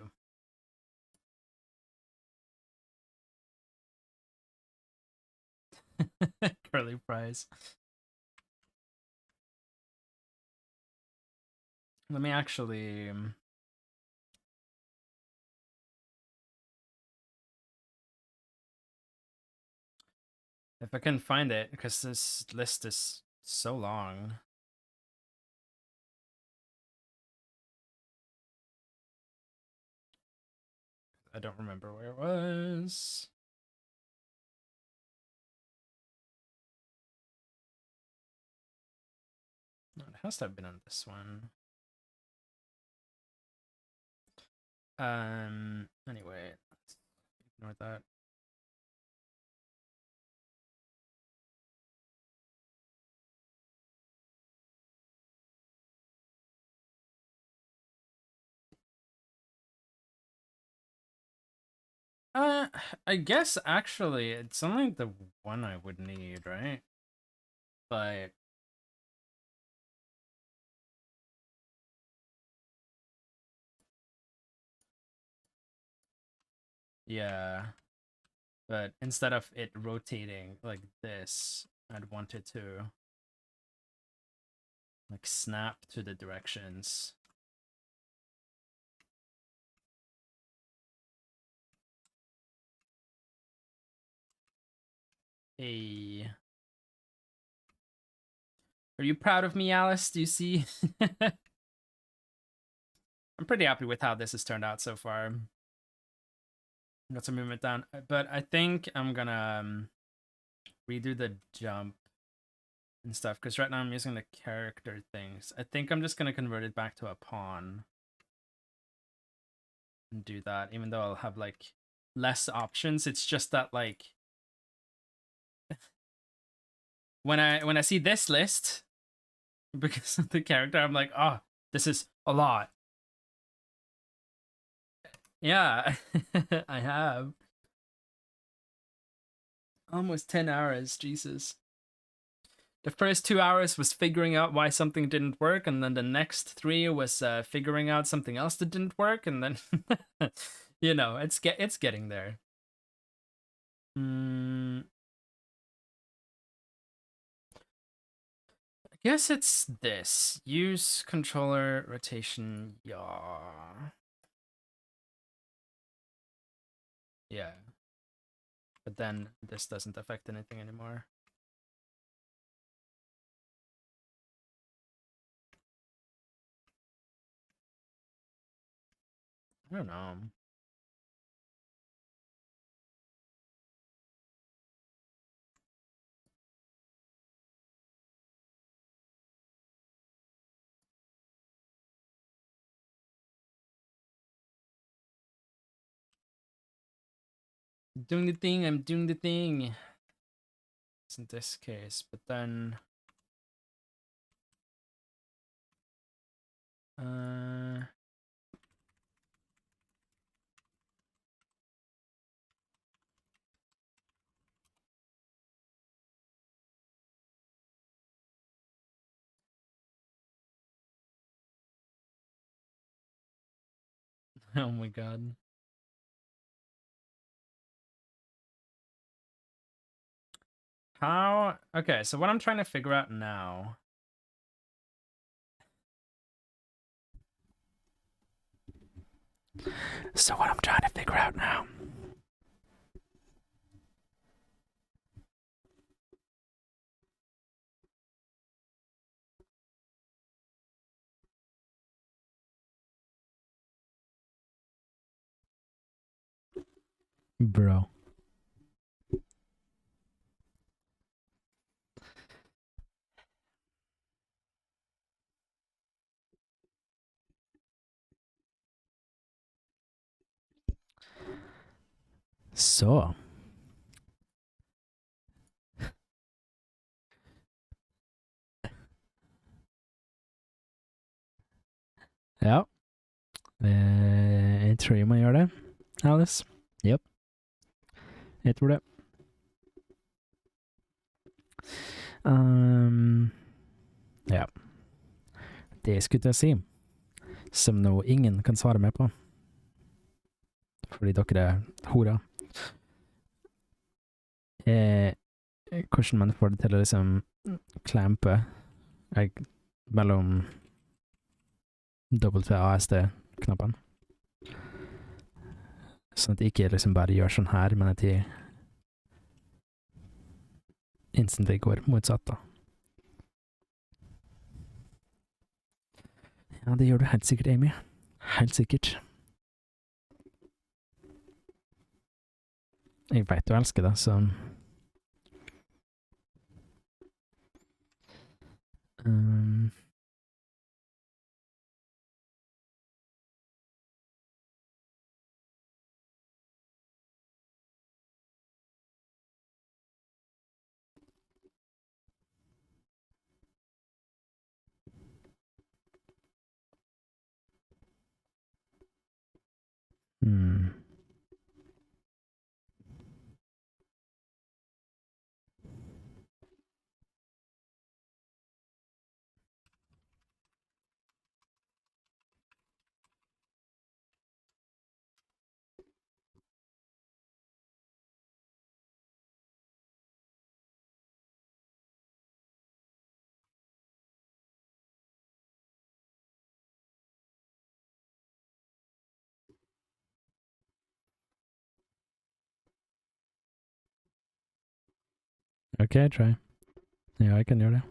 curly fries. Let me actually if I can find it, because this list is so long. I don't remember where it was. No, it has to have been on this one. Anyway, let's ignore that. I guess actually it's only the one I would need, right? But yeah, but instead of it rotating like this, I'd want it to like snap to the directions. Hey. Are you proud of me, Alice? Do you see? I'm pretty happy with how this has turned out so far. Got some movement down, but I think I'm gonna redo the jump and stuff, because right now I'm using the character things. I think I'm just gonna convert it back to a pawn and do that, even though I'll have like less options. It's just that like when I see this list because of the character, I'm like, oh, this is a lot. Yeah, I have almost 10 hours. Jesus. The first 2 hours was figuring out why something didn't work, and then the next 3 was figuring out something else that didn't work, and then you know, it's getting there. I guess it's this. Use controller rotation, yeah. Yeah. But then this doesn't affect anything anymore. I don't know. Doing the thing, I'm doing the thing. It's in this case, but then oh my god. How? Okay, so what I'm trying to figure out now. So what I'm trying to figure out now. Bro. Så. Ja. Jeg tror jeg må gjøre det, Alice. Jep. Jeg tror det. Ja. Det skulle jeg si, som nå ingen kan svare meg på. Fordi dere er horer. Hvordan man får det til å liksom klempe mellom WASD-knappen. Sånn at jeg ikke liksom bare gjør sånn her, men at jeg instantly går motsatt da. Ja, det gjør du helt sikkert, Amy. Helt sikkert. Jeg vet du elsker det, så... Ok, try. Ja, jeg kan gjøre det.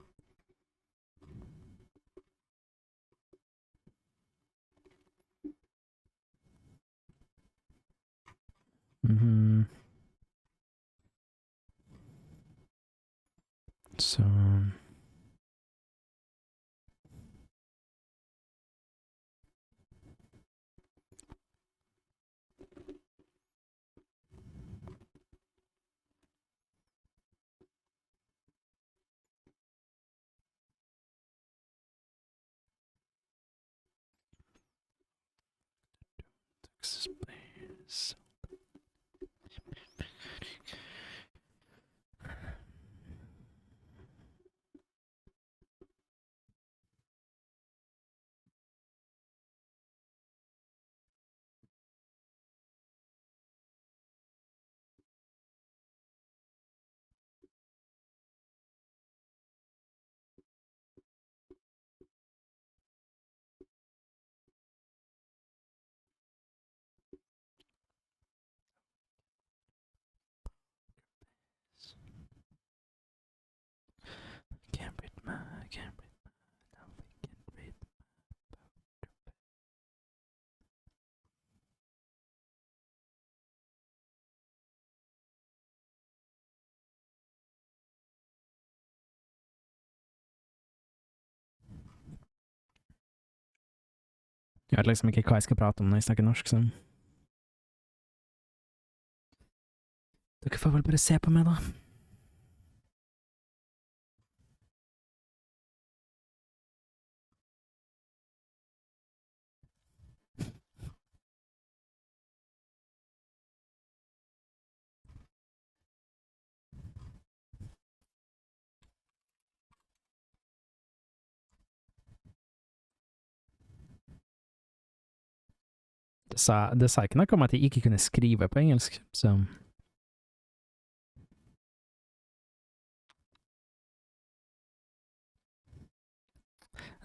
Så... Space. Can't read my, can't read my, now we can read my poker face. Jeg vet liksom ikke hva jeg skal prate om når jeg snakker norsk, så... Dere får vel bare se på meg, da. Det sa ikke noe om at jeg ikke kunne skrive på engelsk, så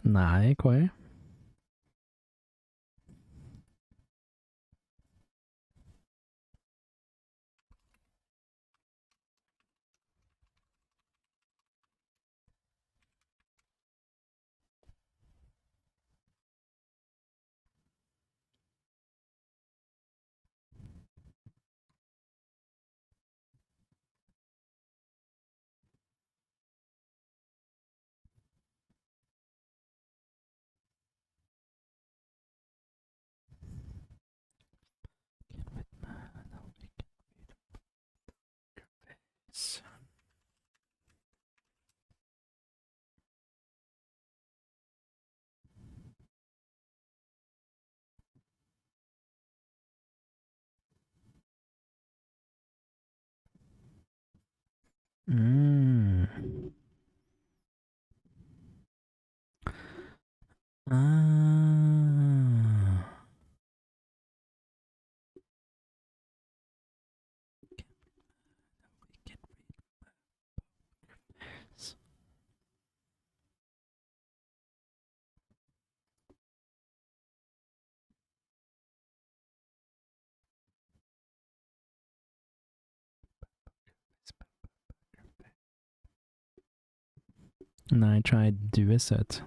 Nei, hva? Mm. Ah. Nei, try Duiset.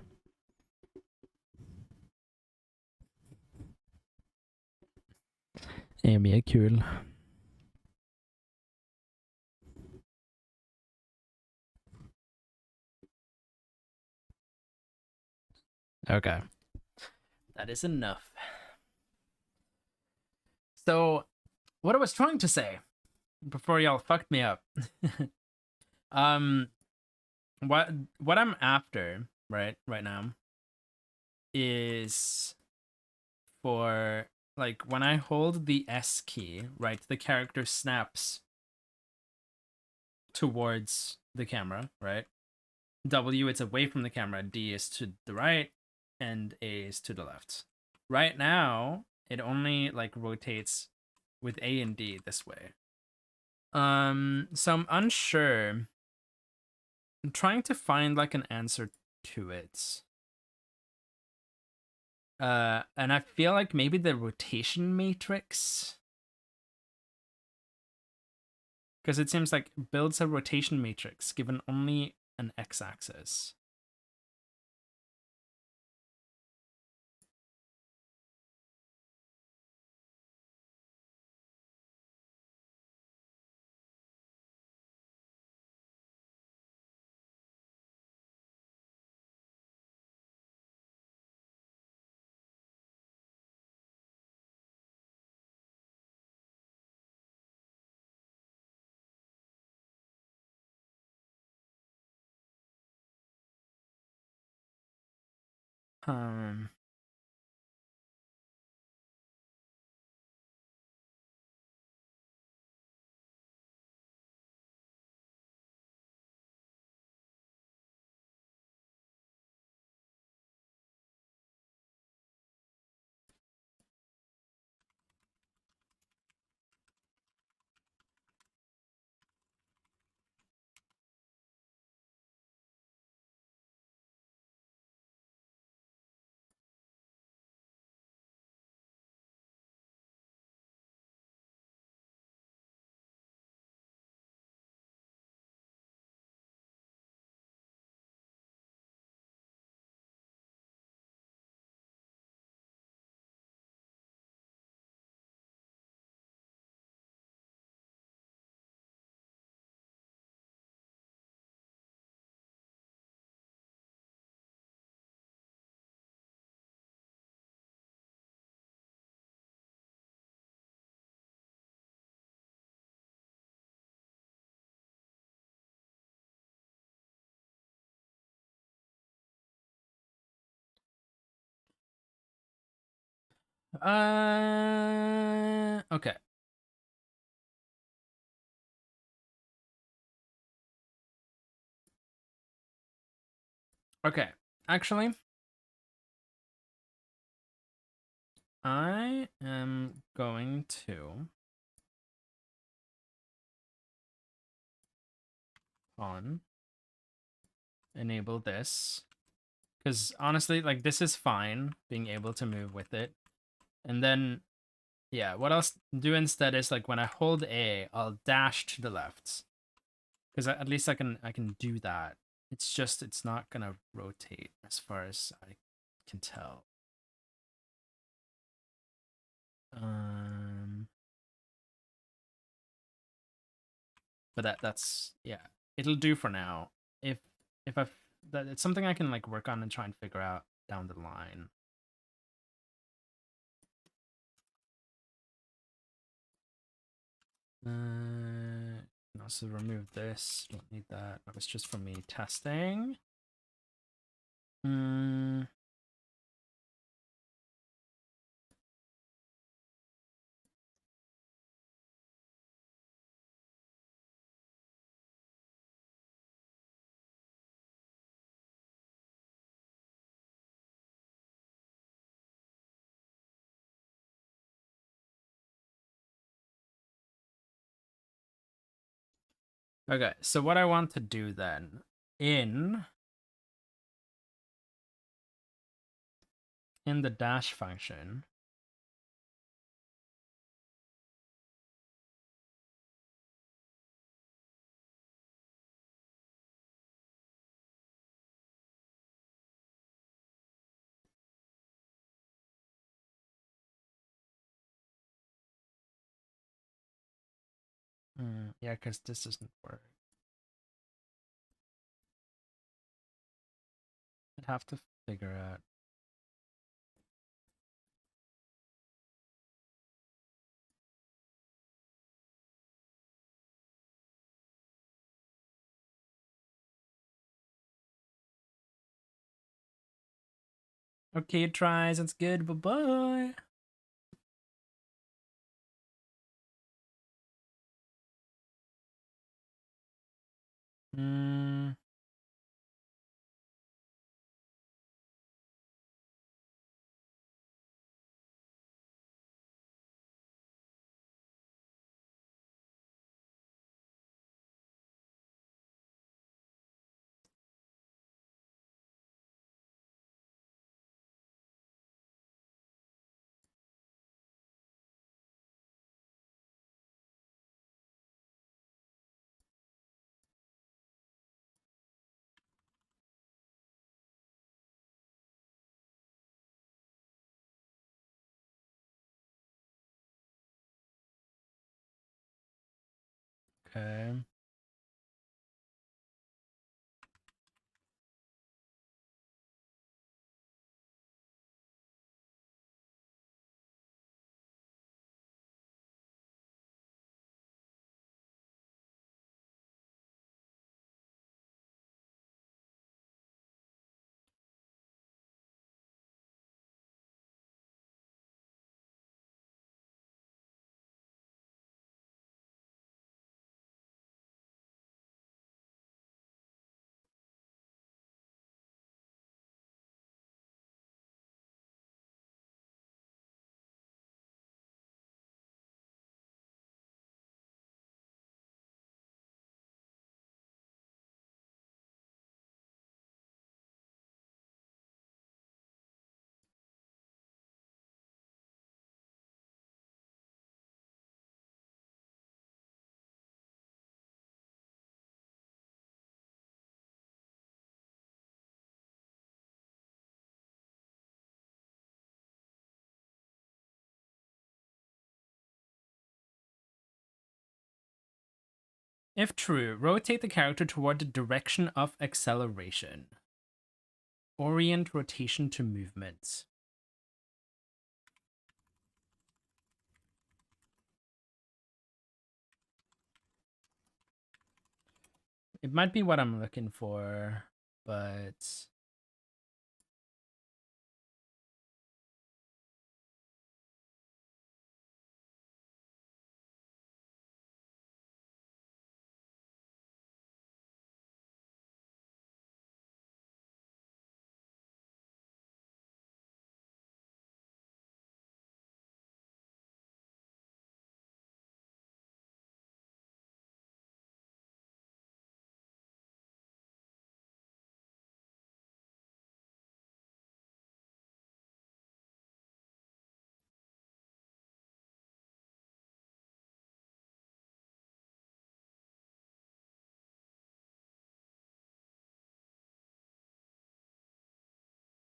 Amy er kul. Okay. That is enough. So, what I was trying to say before y'all fucked me up. What I'm after, right now is for like when I hold the S key, right, the character snaps towards the camera, right? W, it's away from the camera, D is to the right, and A is to the left. Right now, it only like rotates with A and D this way. So I'm unsure. I'm trying to find like an answer to it. And I feel like maybe the rotation matrix, because it seems like builds a rotation matrix given only an x-axis. Um, Okay. Okay. Actually, I am going to enable this, because honestly, like, this is fine being able to move with it. And then, yeah, what I'll do instead is, like, when I hold A, I'll dash to the left, because at least I can do that. It's just it's not gonna rotate as far as I can tell. But that's, yeah, it'll do for now. If I that it's something I can, like, work on and try and figure out down the line. Can also remove this. Don't need that. That was just for me testing. Okay, so what I want to do then in the dash function, yeah, because this doesn't work. I'd have to figure out. Okay, it tries. It's good. Bye bye. Okay. If true, rotate the character toward the direction of acceleration. Orient rotation to movement. It might be what I'm looking for, but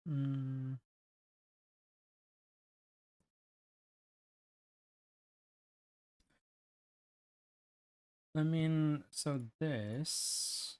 Mm. I mean, so this.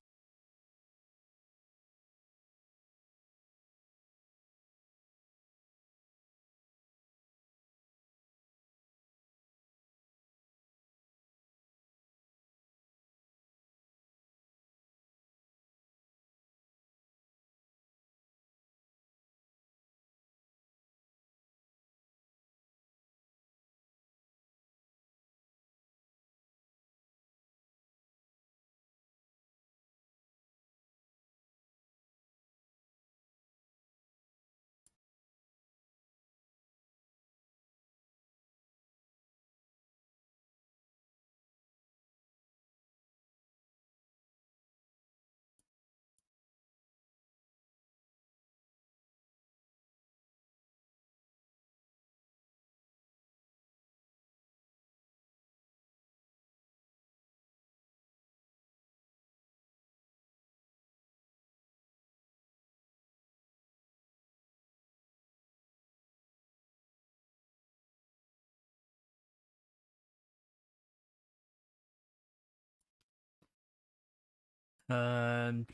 Um,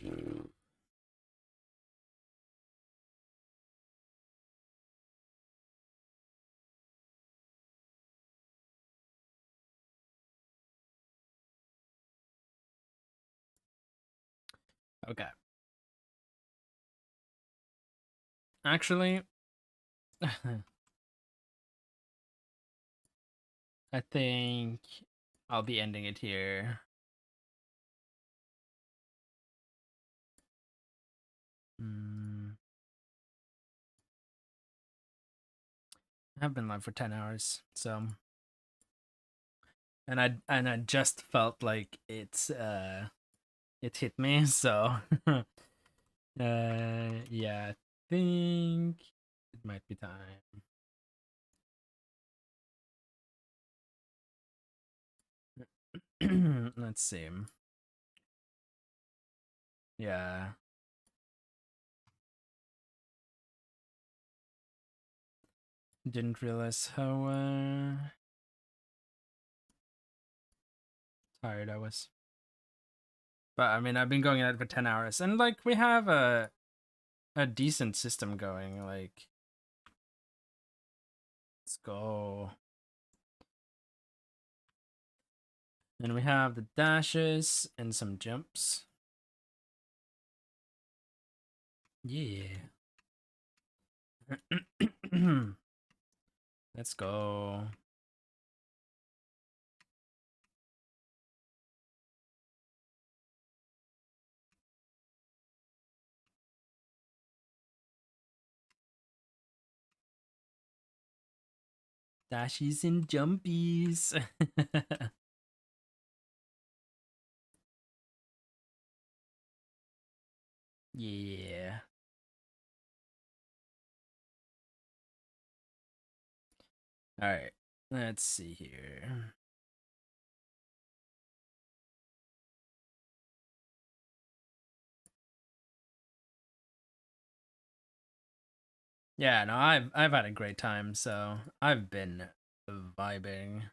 okay. Actually, I think I'll be ending it here. I've been live for 10 hours, so and I just felt like it hit me, so yeah, I think it might be time. Let's see. Yeah. Didn't realize how tired I was. But I mean, I've been going at it for 10 hours, and like we have a decent system going. Like, let's go. And we have the dashes and some jumps. Yeah. Let's go. Dashies and jumpies. Yeah. All right. Let's see here. Yeah, no, I've had a great time, so I've been vibing.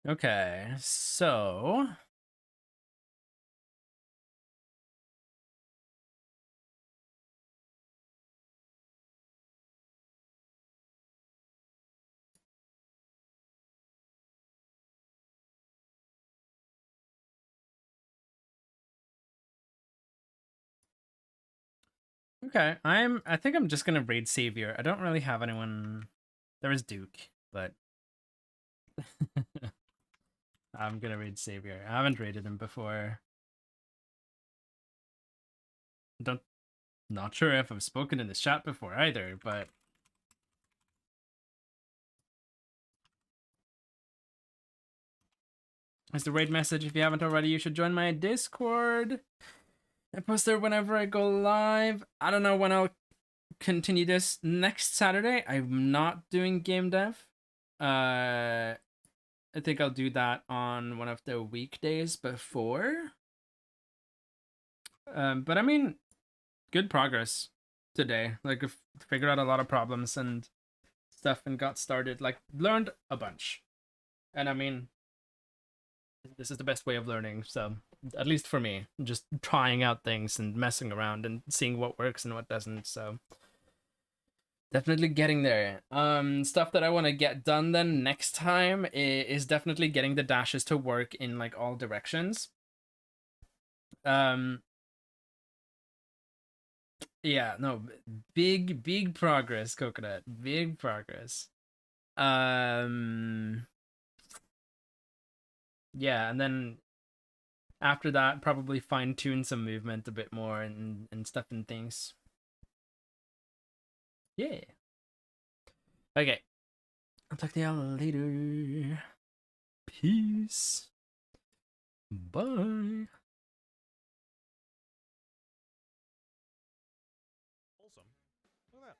Okay, so okay, I think I'm just gonna raid Savior. I don't really have anyone. There is Duke, but I'm gonna raid Savior. I haven't raided him before. Not sure if I've spoken in this chat before either, but here's the raid message. If you haven't already, you should join my Discord. I post there whenever I go live. I don't know when I'll continue this. Next Saturday, I'm not doing game dev. I think I'll do that on one of the weekdays before. But I mean, good progress today. Like, I've figured out a lot of problems and stuff and got started. Like, learned a bunch. And I mean, this is the best way of learning. So, at least for me, just trying out things and messing around and seeing what works and what doesn't. So, definitely getting there. Stuff that I want to get done then next time is definitely getting the dashes to work in like all directions. Yeah, no, big progress, Coconut. Big progress. Yeah, and then after that, probably fine tune some movement a bit more and stuff and things. Yeah. Okay. I'll talk to y'all later. Peace. Bye. Wholesome. Look at that.